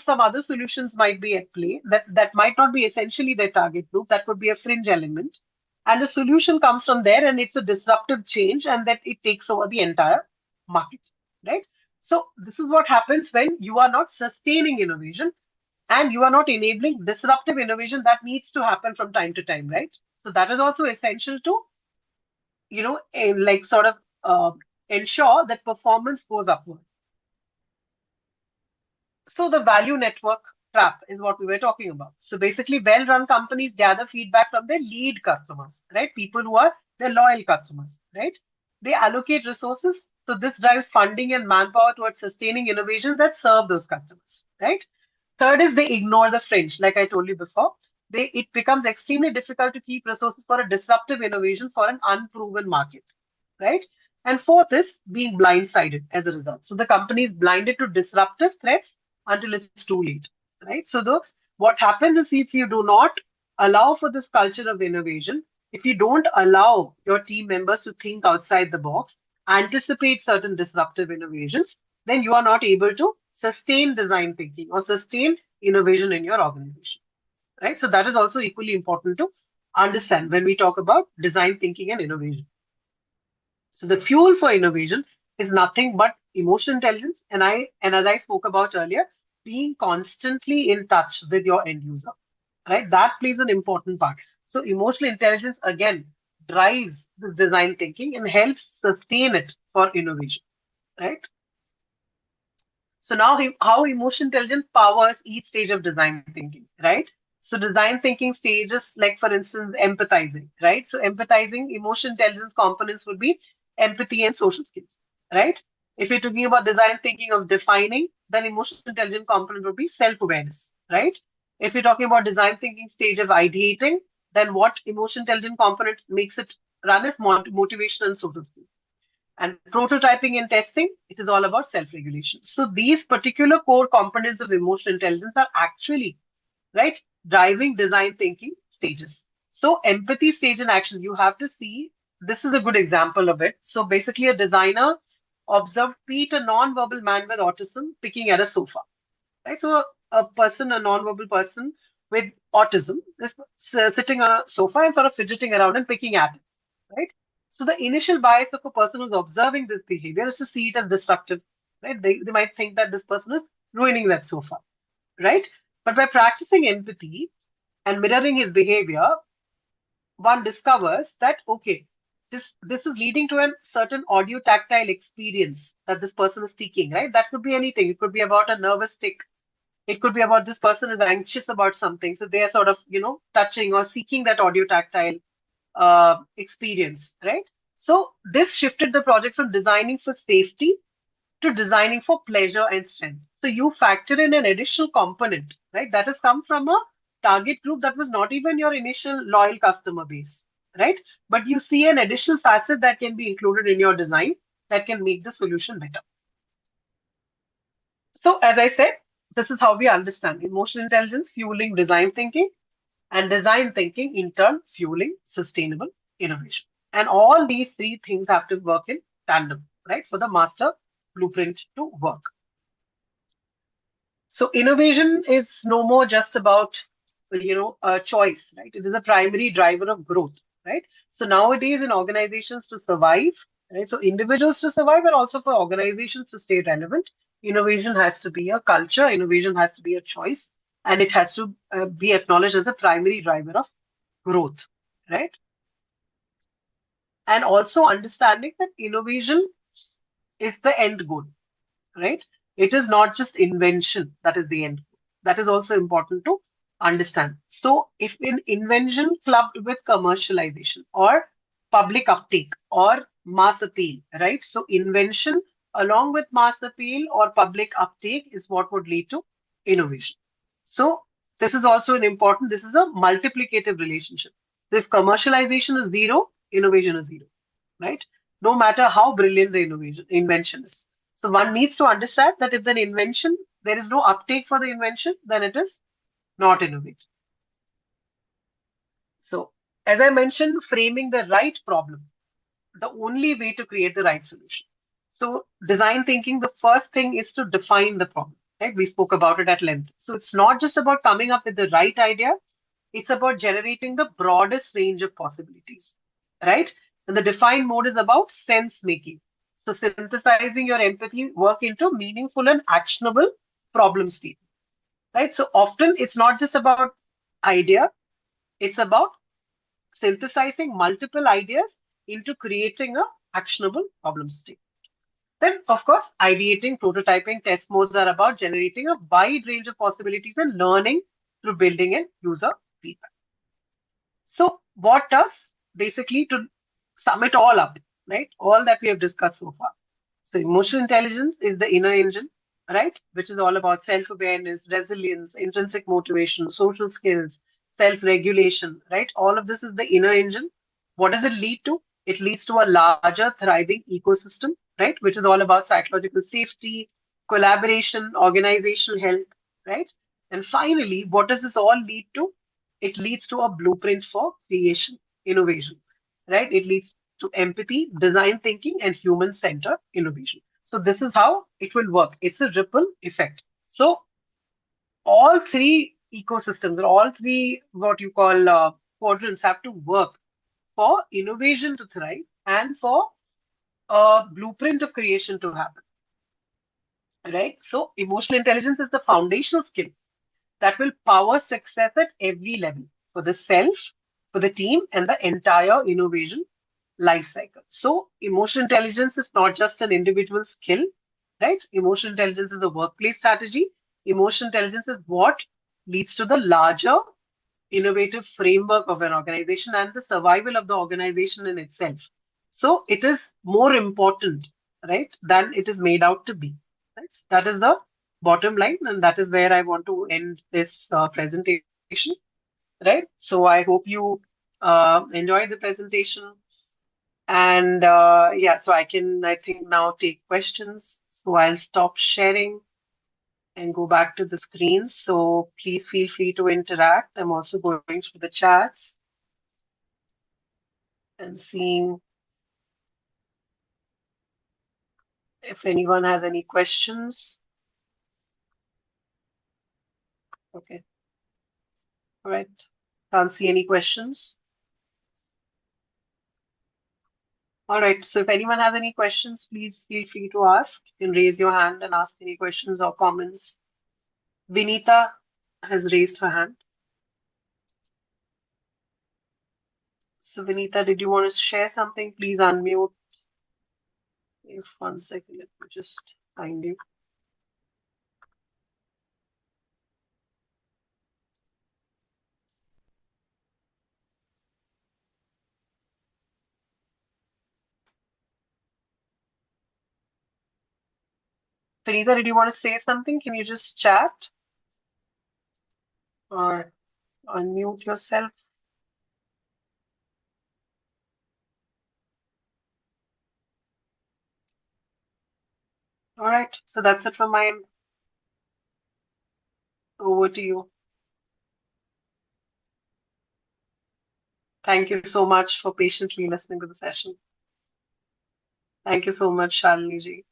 some other solutions might be at play that might not be essentially their target group. That could be a fringe element. And the solution comes from there, and it's a disruptive change, and that it takes over the entire market, right? So this is what happens when you are not sustaining innovation and you are not enabling disruptive innovation that needs to happen from time to time, right? So that is also essential to, like sort of ensure that performance goes upward. So the value network trap is what we were talking about. So basically, well-run companies gather feedback from their lead customers, right? People who are their loyal customers, right? They allocate resources. So this drives funding and manpower towards sustaining innovations that serve those customers, right? Third is they ignore the fringe, like I told you before. It becomes extremely difficult to keep resources for a disruptive innovation for an unproven market, right? And fourth is being blindsided as a result. So the company is blinded to disruptive threats until it's too late, right? So what happens is if you do not allow for this culture of innovation, if you don't allow your team members to think outside the box, anticipate certain disruptive innovations, then you are not able to sustain design thinking or sustain innovation in your organization, right? So that is also equally important to understand when we talk about design thinking and innovation. So the fuel for innovation is nothing but emotional intelligence. And as I spoke about earlier, being constantly in touch with your end user, right? That plays an important part. So emotional intelligence again drives this design thinking and helps sustain it for innovation, right? So now how emotion intelligence powers each stage of design thinking, right? So design thinking stages, like for instance, empathizing, right? So empathizing, emotion intelligence components would be empathy and social skills, right? If you're talking about design thinking of defining, then emotion intelligence component would be self-awareness, right? If you're talking about design thinking stage of ideating, then what emotion intelligence component makes it run is motivation and social skills. And prototyping and testing, it is all about self-regulation. So these particular core components of emotional intelligence are actually, right, driving design thinking stages. So empathy stage in action, you have to see, this is a good example of it. So basically a designer observed Pete, a non-verbal man with autism, picking at a sofa, right? So a non-verbal person with autism is sitting on a sofa and sort of fidgeting around and picking at it, right? So the initial bias of a person who's observing this behavior is to see it as destructive, right? They might think that this person is ruining that sofa, right? But by practicing empathy and mirroring his behavior, one discovers that, okay, this is leading to a certain audio tactile experience that this person is seeking, right? That could be anything. It could be about a nervous tick. It could be about this person is anxious about something. So they are sort of, touching or seeking that audio tactile experience, right? So this shifted the project from designing for safety to designing for pleasure and strength. So you factor in an additional component, right? That has come from a target group that was not even your initial loyal customer base, right? But you see an additional facet that can be included in your design that can make the solution better. So as I said, this is how we understand emotional intelligence fueling design thinking, and design thinking in turn fueling sustainable innovation. And all these three things have to work in tandem, right, for the master blueprint to work. So innovation is no more just about, a choice, right? It is a primary driver of growth, right? So nowadays in organizations to survive, right? So individuals to survive and also for organizations to stay relevant, innovation has to be a culture, innovation has to be a choice, and it has to be acknowledged as a primary driver of growth, right? and also understanding that innovation is the end goal, right? It is not just invention that is the end goal. That is also important to understand. So, if in invention clubbed with commercialization or public uptake or mass appeal, right? So, invention along with mass appeal or public uptake is what would lead to innovation. So, this is also an important, this is a multiplicative relationship. So if commercialization is zero, innovation is zero, right? No matter how brilliant the invention is. So one needs to understand that if the invention, there is no uptake for the invention, then it is not innovative. So as I mentioned, framing the right problem, the only way to create the right solution. So design thinking, the first thing is to define the problem, right? We spoke about it at length. So it's not just about coming up with the right idea. It's about generating the broadest range of possibilities, right? And the defined mode is about sense making. So synthesizing your empathy work into meaningful and actionable problem statement, right? So often it's not just about idea. It's about synthesizing multiple ideas into creating a actionable problem statement. Then, of course, ideating, prototyping, test modes are about generating a wide range of possibilities and learning through building and user feedback. So, what does basically to sum it all up, right? All that we have discussed so far. So, emotional intelligence is the inner engine, right? Which is all about self awareness, resilience, intrinsic motivation, social skills, self regulation, right? All of this is the inner engine. What does it lead to? It leads to a larger, thriving ecosystem, right? Which is all about psychological safety, collaboration, organizational health, right? And finally, what does this all lead to? It leads to a blueprint for creation, innovation, right? It leads to empathy, design thinking, and human centered innovation. So, this is how it will work. It's a ripple effect. So, all three ecosystems, or all three what you call quadrants, have to work for innovation to thrive and for a blueprint of creation to happen, right? So, emotional intelligence is the foundational skill that will power success at every level for the self, for the team, and the entire innovation life cycle. So, emotional intelligence is not just an individual skill, right? Emotional intelligence is a workplace strategy. Emotional intelligence is what leads to the larger innovative framework of an organization and the survival of the organization in itself. So, it is more important, right, than it is made out to be. Right? That is the bottom line, and that is where I want to end this presentation. Right? So, I hope you enjoyed the presentation. And yeah, so I think, now take questions. So I'll stop sharing and go back to the screen. So please feel free to interact. I'm also going through the chats and seeing if anyone has any questions. Okay. All right. Can't see any questions. All right. So if anyone has any questions, please feel free to ask. You can raise your hand and ask any questions or comments. Vinita has raised her hand. So Vinita, did you want to share something? Please unmute. If 1 second, let me just find you. Farida, did you want to say something? Can you just chat or unmute yourself? All right, so that's it from my end. Over to you. Thank you so much for patiently listening to the session. Thank you so much, Shalini ji.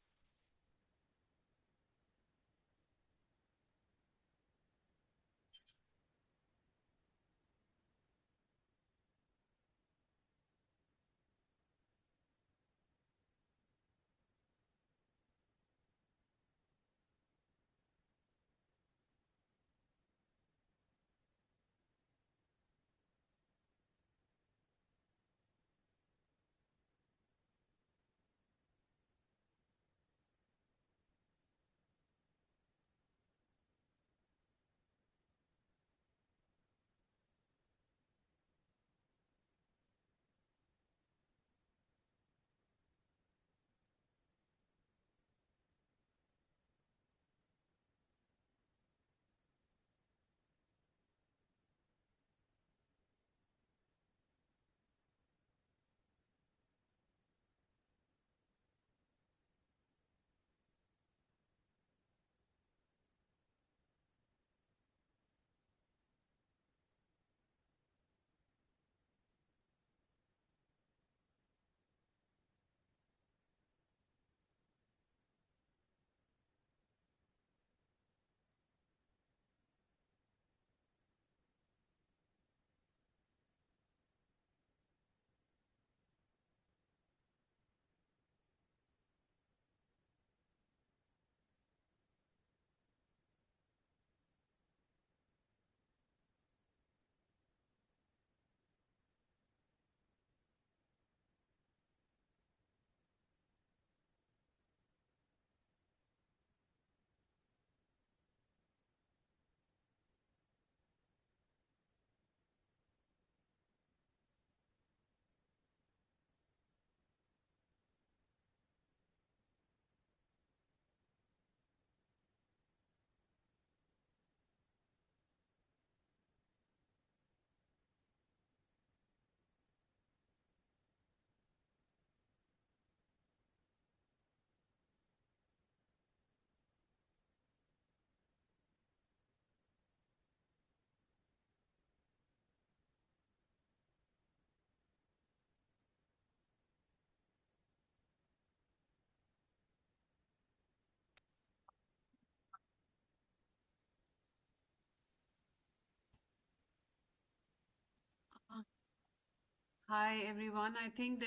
Hi everyone. I think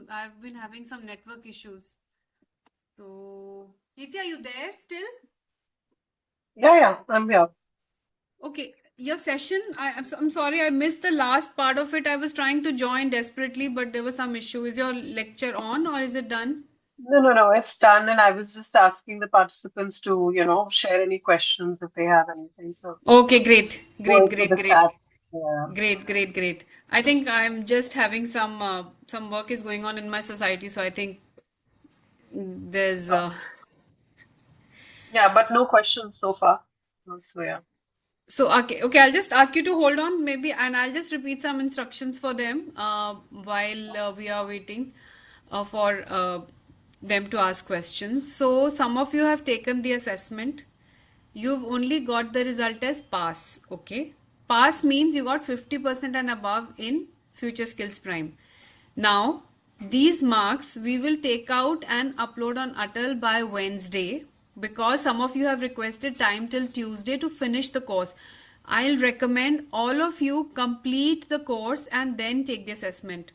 I've been having some network issues. So, Nitya, are you there still? Yeah, I'm here. Okay, your session, I'm sorry, I missed the last part of it. I was trying to join desperately, but there was some issue. Is your lecture on or is it done? No, it's done. And I was just asking the participants to, share any questions if they have anything. So Okay, great, great, going through great, the great, chat. Yeah. great, great, great. I think I'm just having some work is going on in my society, so I think there's Yeah, but no questions so far. So yeah. So, okay, I'll just ask you to hold on, maybe, and I'll just repeat some instructions for them while we are waiting for them to ask questions. So, some of you have taken the assessment. You've only got the result as pass, okay? Pass means you got 50% and above in Future Skills Prime. Now, these marks we will take out and upload on Atal by Wednesday because some of you have requested time till Tuesday to finish the course. I'll recommend all of you complete the course and then take the assessment.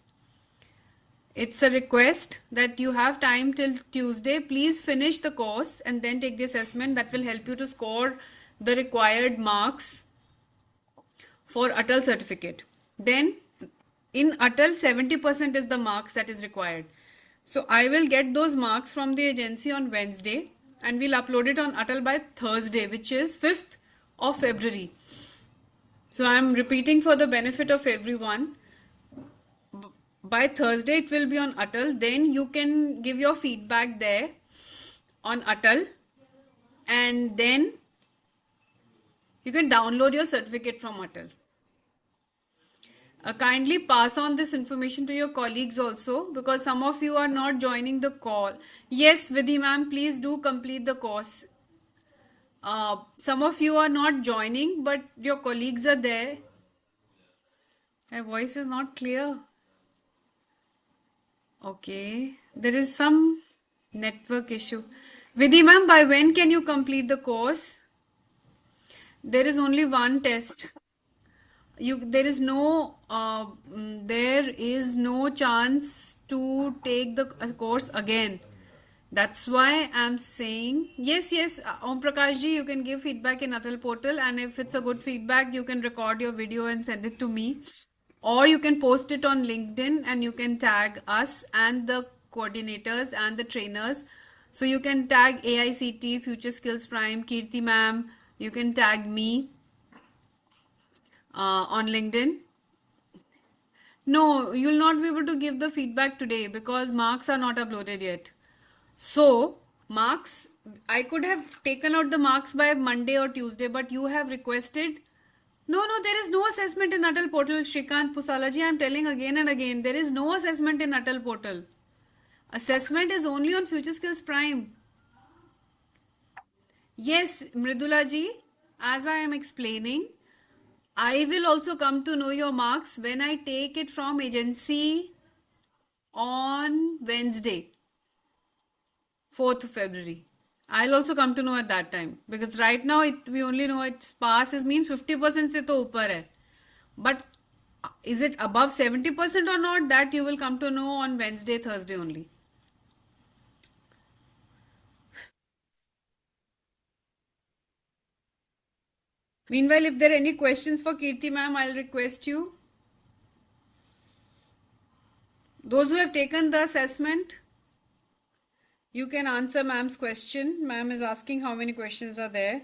It's a request that you have time till Tuesday. Please finish the course and then take the assessment. That will help you to score the required marks for Atal certificate. Then in Atal, 70% is the marks that is required. So I will get those marks from the agency on Wednesday and we'll upload it on Atal by Thursday, which is 5th of February. So I'm repeating for the benefit of everyone. By Thursday, it will be on Atal. Then you can give your feedback there on Atal and then you can download your certificate from Atal. Kindly pass on this information to your colleagues also because some of you are not joining the call. Yes, Vidhi ma'am, please do complete the course. Some of you are not joining, but your colleagues are there. My voice is not clear. Okay, there is some network issue. Vidhi ma'am, by when can you complete the course? There is only one test. There is no chance to take the course again. That's why I'm saying yes, Om Prakash ji, you can give feedback in Atal portal, and if it's a good feedback, you can record your video and send it to me, or you can post it on LinkedIn and you can tag us and the coordinators and the trainers. So you can tag AICT, Future Skills Prime, Kirti ma'am. You can tag me on LinkedIn. No, you'll not be able to give the feedback today because marks are not uploaded yet. So, marks, I could have taken out the marks by Monday or Tuesday, but you have requested. No, there is no assessment in Atal portal. Shrikant Pusalaji, I'm telling again and again, there is no assessment in Atal portal. Assessment is only on Future Skills Prime. Yes, Mridula ji, as I am explaining, I will also come to know your marks when I take it from agency on Wednesday, 4th of February. I'll also come to know at that time because right now we only know it's pass is means 50% से तो ऊपर है. But is it above 70% or not? That you will come to know on Wednesday, Thursday only. Meanwhile, if there are any questions for Kirti ma'am, I'll request you. Those who have taken the assessment, you can answer ma'am's question. Ma'am is asking how many questions are there.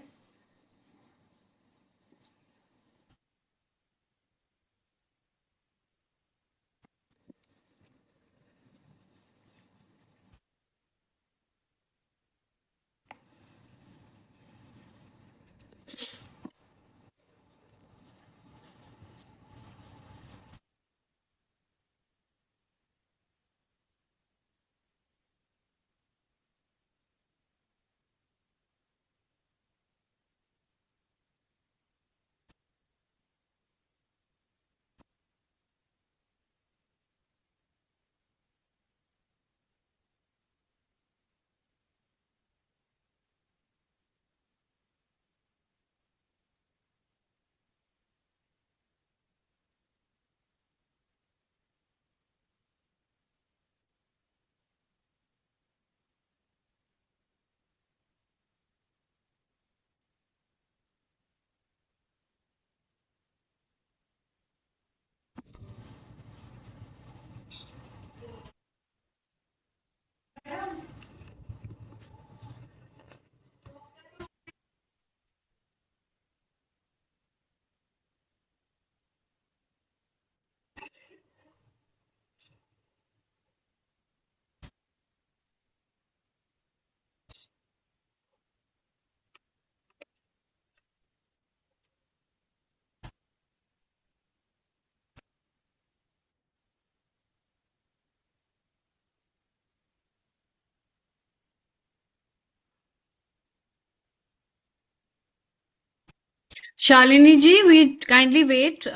Shalini ji, we kindly wait.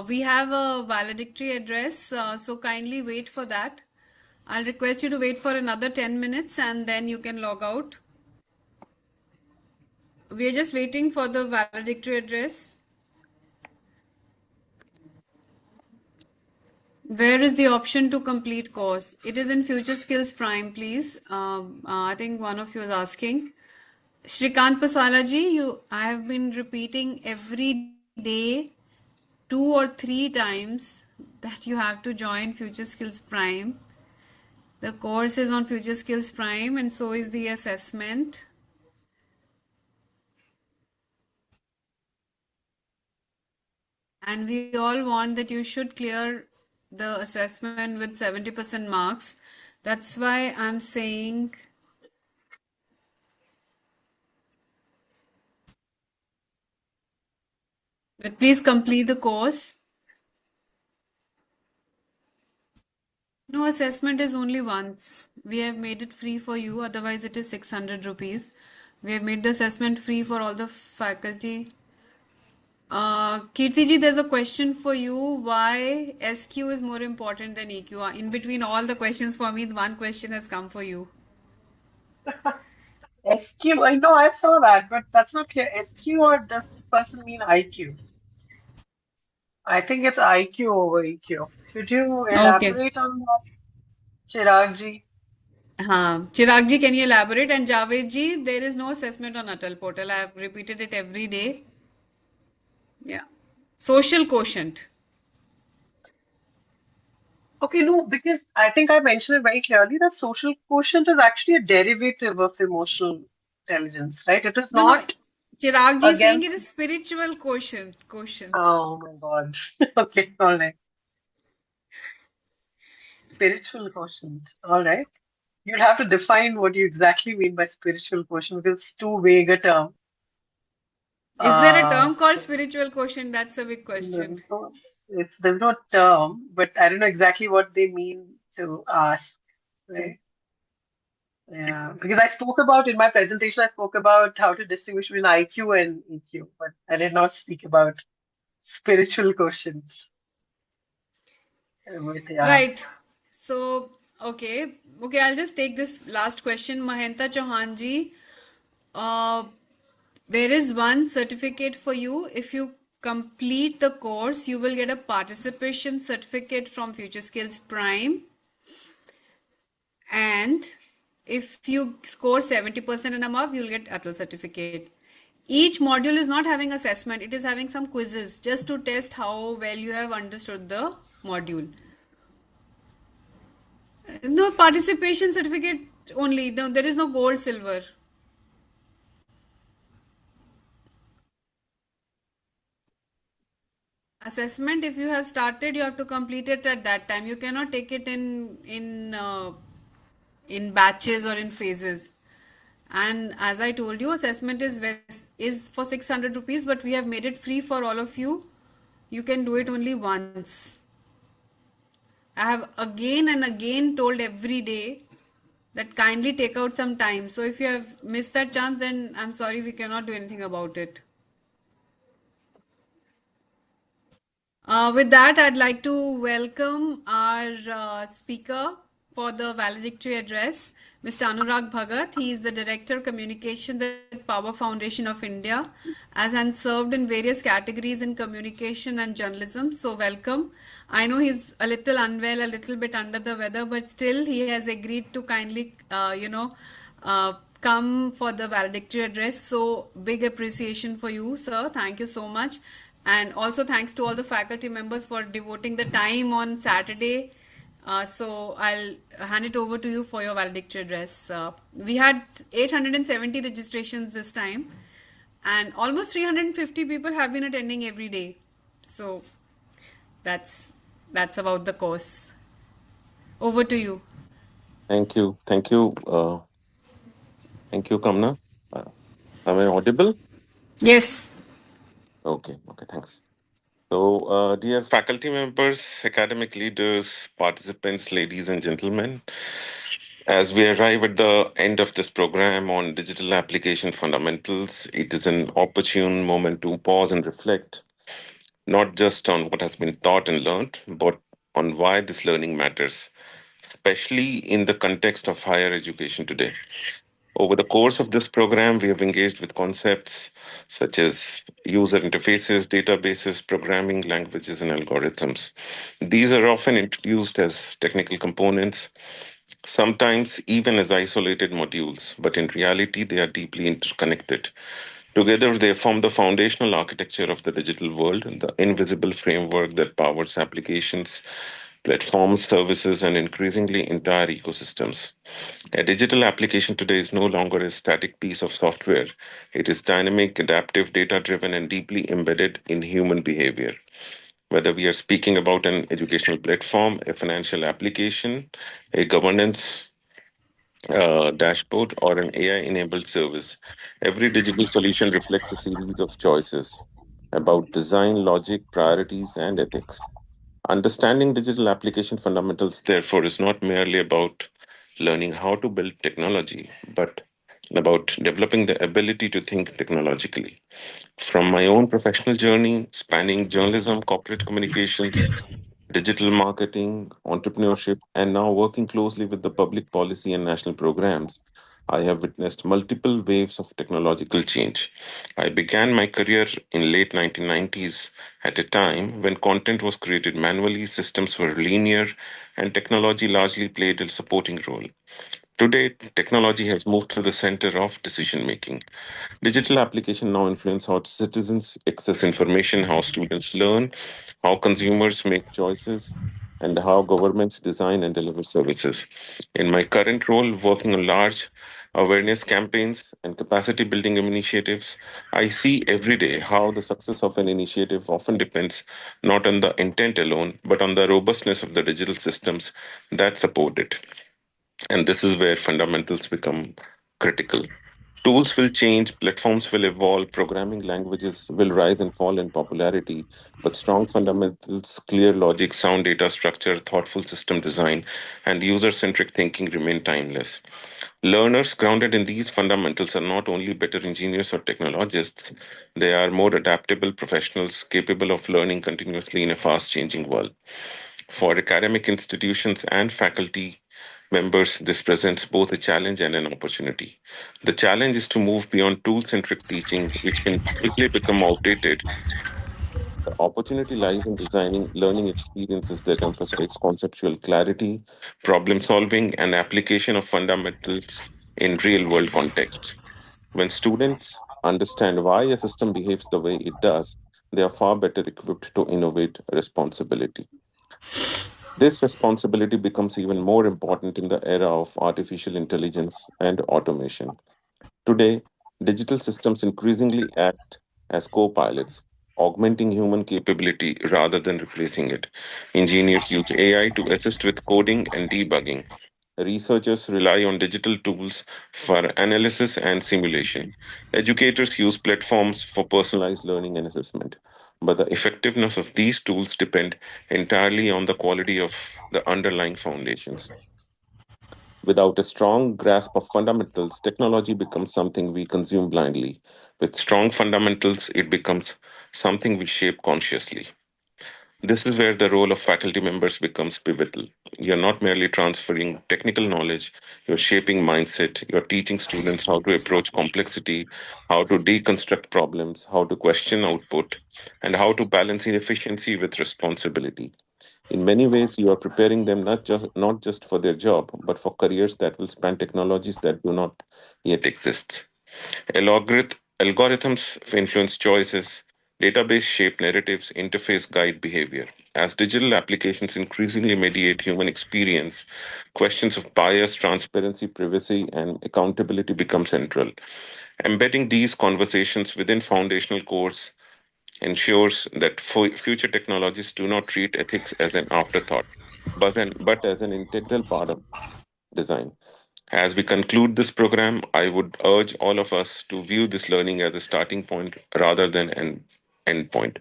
We have a valedictory address, so kindly wait for that. I'll request you to wait for another 10 minutes and then you can log out. We are just waiting for the valedictory address. Where is the option to complete course? It is in Future Skills Prime, please. I think one of you is asking. Shrikant Paswala ji, I have been repeating every day 2 or 3 times that you have to join Future Skills Prime. The course is on Future Skills Prime and so is the assessment. And we all want that you should clear the assessment with 70% marks. That's why I'm saying that please complete the course. No, assessment is only once. We have made it free for you, otherwise it is 600 rupees. We have made the assessment free for all the faculty. Kirti ji, there's a question for you. Why SQ is more important than EQ? In between all the questions for me, one question has come for you. SQ, I know I saw that, but that's not clear. SQ or does person mean IQ? I think it's IQ over EQ. Could you Okay. elaborate on that, Chirag ji? Chirag ji, can you elaborate? And Javed ji, there is no assessment on Atal portal. I have repeated it every day. Yeah. Social quotient. Okay, no, because I think I mentioned it very clearly that social quotient is actually a derivative of emotional intelligence, right? It is No, no. not Chirag ji is saying against. it is spiritual quotient. Quotient. Oh my God. Okay, all right. Spiritual quotient. All right. You'll have to define what you exactly mean by spiritual quotient because it's too vague a term. Is there a term called So spiritual quotient? That's a big question. there's no, there's no term, but I don't know exactly what they mean to ask, right? Yeah, because I spoke about in my presentation, I spoke about how to distinguish between IQ and EQ, but I did not speak about spiritual quotients. But yeah. Right. So, okay, I'll just take this last question. Mahenta Chauhan ji, uh, there is one certificate for you. If you complete the course, you will get a participation certificate from Future Skills Prime. And if you score 70% and above, you'll get Atal certificate. Each module is not having assessment, it is having some quizzes just to test how well you have understood the module. No participation certificate only. No, there is no gold, silver. Assessment, if you have started, you have to complete it at that time. You cannot take it in batches or in phases. And as I told you, assessment is for 600 rupees, but we have made it free for all of you. You can do it only once. I have again and again told every day that kindly take out some time. So if you have missed that chance, then I'm sorry, we cannot do anything about it. With that, I'd like to welcome our speaker for the valedictory address, Mr. Anurag Bhagat. He is the Director Communications at Power Foundation of India, and served in various categories in communication and journalism. So, welcome. I know he's a little unwell, a little bit under the weather, but still he has agreed to kindly, come for the valedictory address. So, big appreciation for you, sir. Thank you so much. And also thanks to all the faculty members for devoting the time on Saturday. So I'll hand it over to you for your valedictory address. We had 870 registrations this time, and almost 350 people have been attending every day. So that's that's about the course. Over to you. Thank you. Thank you, Kamna. Am I audible? Yes. Okay, thanks. So, dear faculty members, academic leaders, participants, ladies and gentlemen, As we arrive at the end of this program on digital application fundamentals, it is an opportune moment to pause and reflect, not just on what has been taught and learned, but on why this learning matters, especially in the context of higher education today. Over the course of this program, we have engaged with concepts such as user interfaces, databases, programming languages, and algorithms. These are often introduced as technical components, sometimes even as isolated modules, but in reality, they are deeply interconnected. Together, they form the foundational architecture of the digital world, the invisible framework that powers applications, platforms, services, and increasingly entire ecosystems. A digital application today is no longer a static piece of software. It is dynamic, adaptive, data driven, and deeply embedded in human behavior. Whether we are speaking about an educational platform, a financial application, a governance dashboard, or an AI enabled service, every digital solution reflects a series of choices about design, logic, priorities, and ethics. Understanding digital application fundamentals, therefore, is not merely about learning how to build technology, but about developing the ability to think technologically. From my own professional journey, spanning journalism, corporate communications, digital marketing, entrepreneurship, and now working closely with the public policy and national programs, I have witnessed multiple waves of technological change. I began my career in late 1990s at a time when content was created manually, systems were linear, and technology largely played a supporting role. Today, technology has moved to the center of decision making. Digital application now influence how citizens access information, how students learn, how consumers make choices, and how governments design and deliver services. In my current role, working on large awareness campaigns and capacity building initiatives, I see every day how the success of an initiative often depends not on the intent alone, but on the robustness of the digital systems that support it. And this is where fundamentals become critical. Tools will change, platforms will evolve, programming languages will rise and fall in popularity, but strong fundamentals, clear logic, sound data structure, thoughtful system design, and user centric thinking remain timeless. Learners grounded in these fundamentals are not only better engineers or technologists, they are more adaptable professionals capable of learning continuously in a fast changing world. For academic institutions and faculty members, this presents both a challenge and an opportunity. The challenge is to move beyond tool centric teaching, which can quickly become outdated. The opportunity lies in designing learning experiences that emphasize conceptual clarity, problem solving, and application of fundamentals in real world contexts. When students understand why a system behaves the way it does, they are far better equipped to innovate responsibility. This responsibility becomes even more important in the era of artificial intelligence and automation. Today, digital systems increasingly act as co pilots, augmenting human capability rather than replacing it. Engineers use AI to assist with coding and debugging. Researchers rely on digital tools for analysis and simulation. Educators use platforms for personalized learning and assessment. But the effectiveness of these tools depend entirely on the quality of the underlying foundations. Without a strong grasp of fundamentals, technology becomes something we consume blindly. With strong fundamentals, it becomes something we shape consciously. This is where the role of faculty members becomes pivotal. You're not merely transferring technical knowledge, you're shaping mindset, you're teaching students how to approach complexity, how to deconstruct problems, how to question output, and how to balance efficiency with responsibility. In many ways, you are preparing them not just for their job, but for careers that will span technologies that do not yet exist. Algorithms influence choices, database shape narratives, interface guide behavior. As digital applications increasingly mediate human experience, questions of bias, transparency, privacy, and accountability become central. Embedding these conversations within foundational course ensures that future technologies do not treat ethics as an afterthought, but as an integral part of design. As we conclude this program, I would urge all of us to view this learning as a starting point rather than an end point.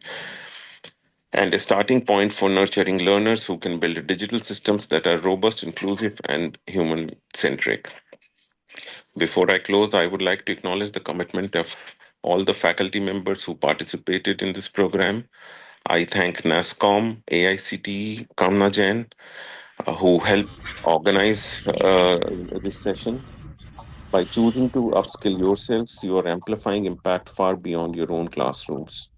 and a starting point for nurturing learners who can build digital systems that are robust, inclusive, and human centric. Before I close, I would like to acknowledge the commitment of all the faculty members who participated in this program. I thank NASCOM, AICTE, Kamna Jain, who helped organize this session. By choosing to upskill yourselves, you are amplifying impact far beyond your own classrooms.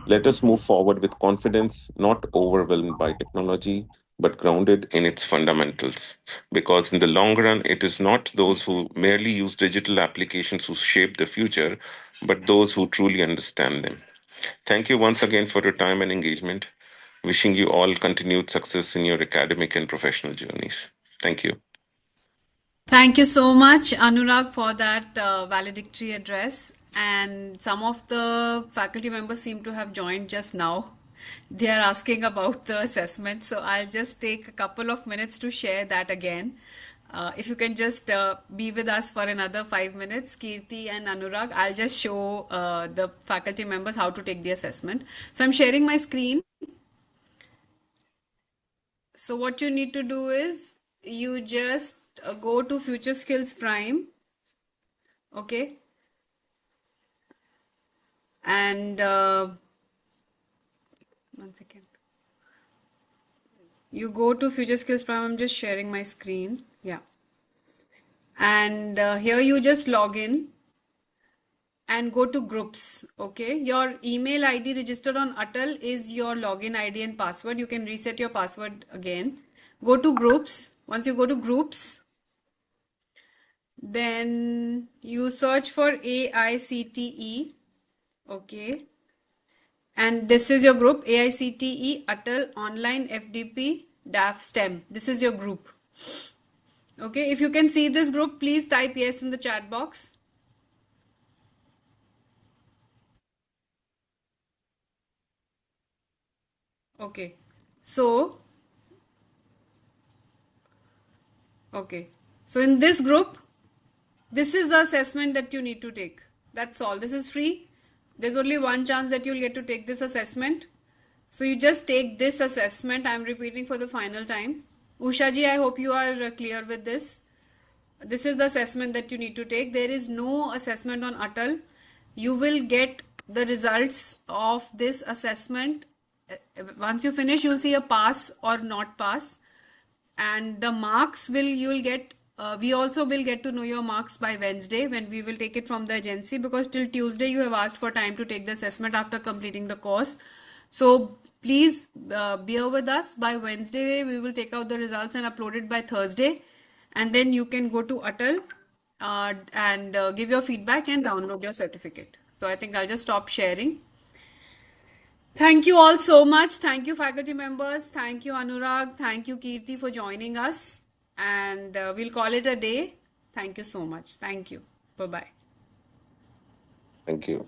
Let us move forward with confidence, not overwhelmed by technology, but grounded in its fundamentals. Because in the long run, it is not those who merely use digital applications who shape the future, but those who truly understand them. Thank you once again for your time and engagement. Wishing you all continued success in your academic and professional journeys. Thank you. Thank you so much, Anurag, for that valedictory address. And some of the faculty members seem to have joined just now. They are asking about the assessment. So I'll just take a couple of minutes to share that again. If you can just be with us for another 5 minutes, Kirti and Anurag, I'll just show the faculty members how to take the assessment. So I'm sharing my screen. So what you need to do is you just go to Future Skills Prime, okay, and 1 second. You go to Future Skills Prime. I'm just sharing my screen. Yeah, and here you just log in and go to groups. Okay, your email ID registered on Atal is your login ID and password. You can reset your password again. Go to groups. Once you go to groups, then you search for AICTE. Okay, and this is your group, AICTE Atal Online FDP DAF STEM. This is your group. Okay, if you can see this group, please type yes in the chat box. Okay, so in this group, this is the assessment that you need to take. That's all. This is free. There's only one chance that you'll get to take this assessment. So you just take this assessment. I'm repeating for the final time. Usha ji, I hope you are clear with this. This is the assessment that you need to take. There is no assessment on Atal. You will get the results of this assessment. Once you finish, you'll see a pass or not pass. And the marks you'll get, we also will get to know your marks by Wednesday when we will take it from the agency, because till Tuesday you have asked for time to take the assessment after completing the course. So please bear with us. By Wednesday we will take out the results and upload it by Thursday, and then you can go to Atal and give your feedback and download your certificate. So I think I'll just stop sharing. Thank you all so much. Thank you, faculty members. Thank you, Anurag. Thank you, Kirti, for joining us. And we'll call it a day. Thank you so much. Thank you. Bye-bye. Thank you.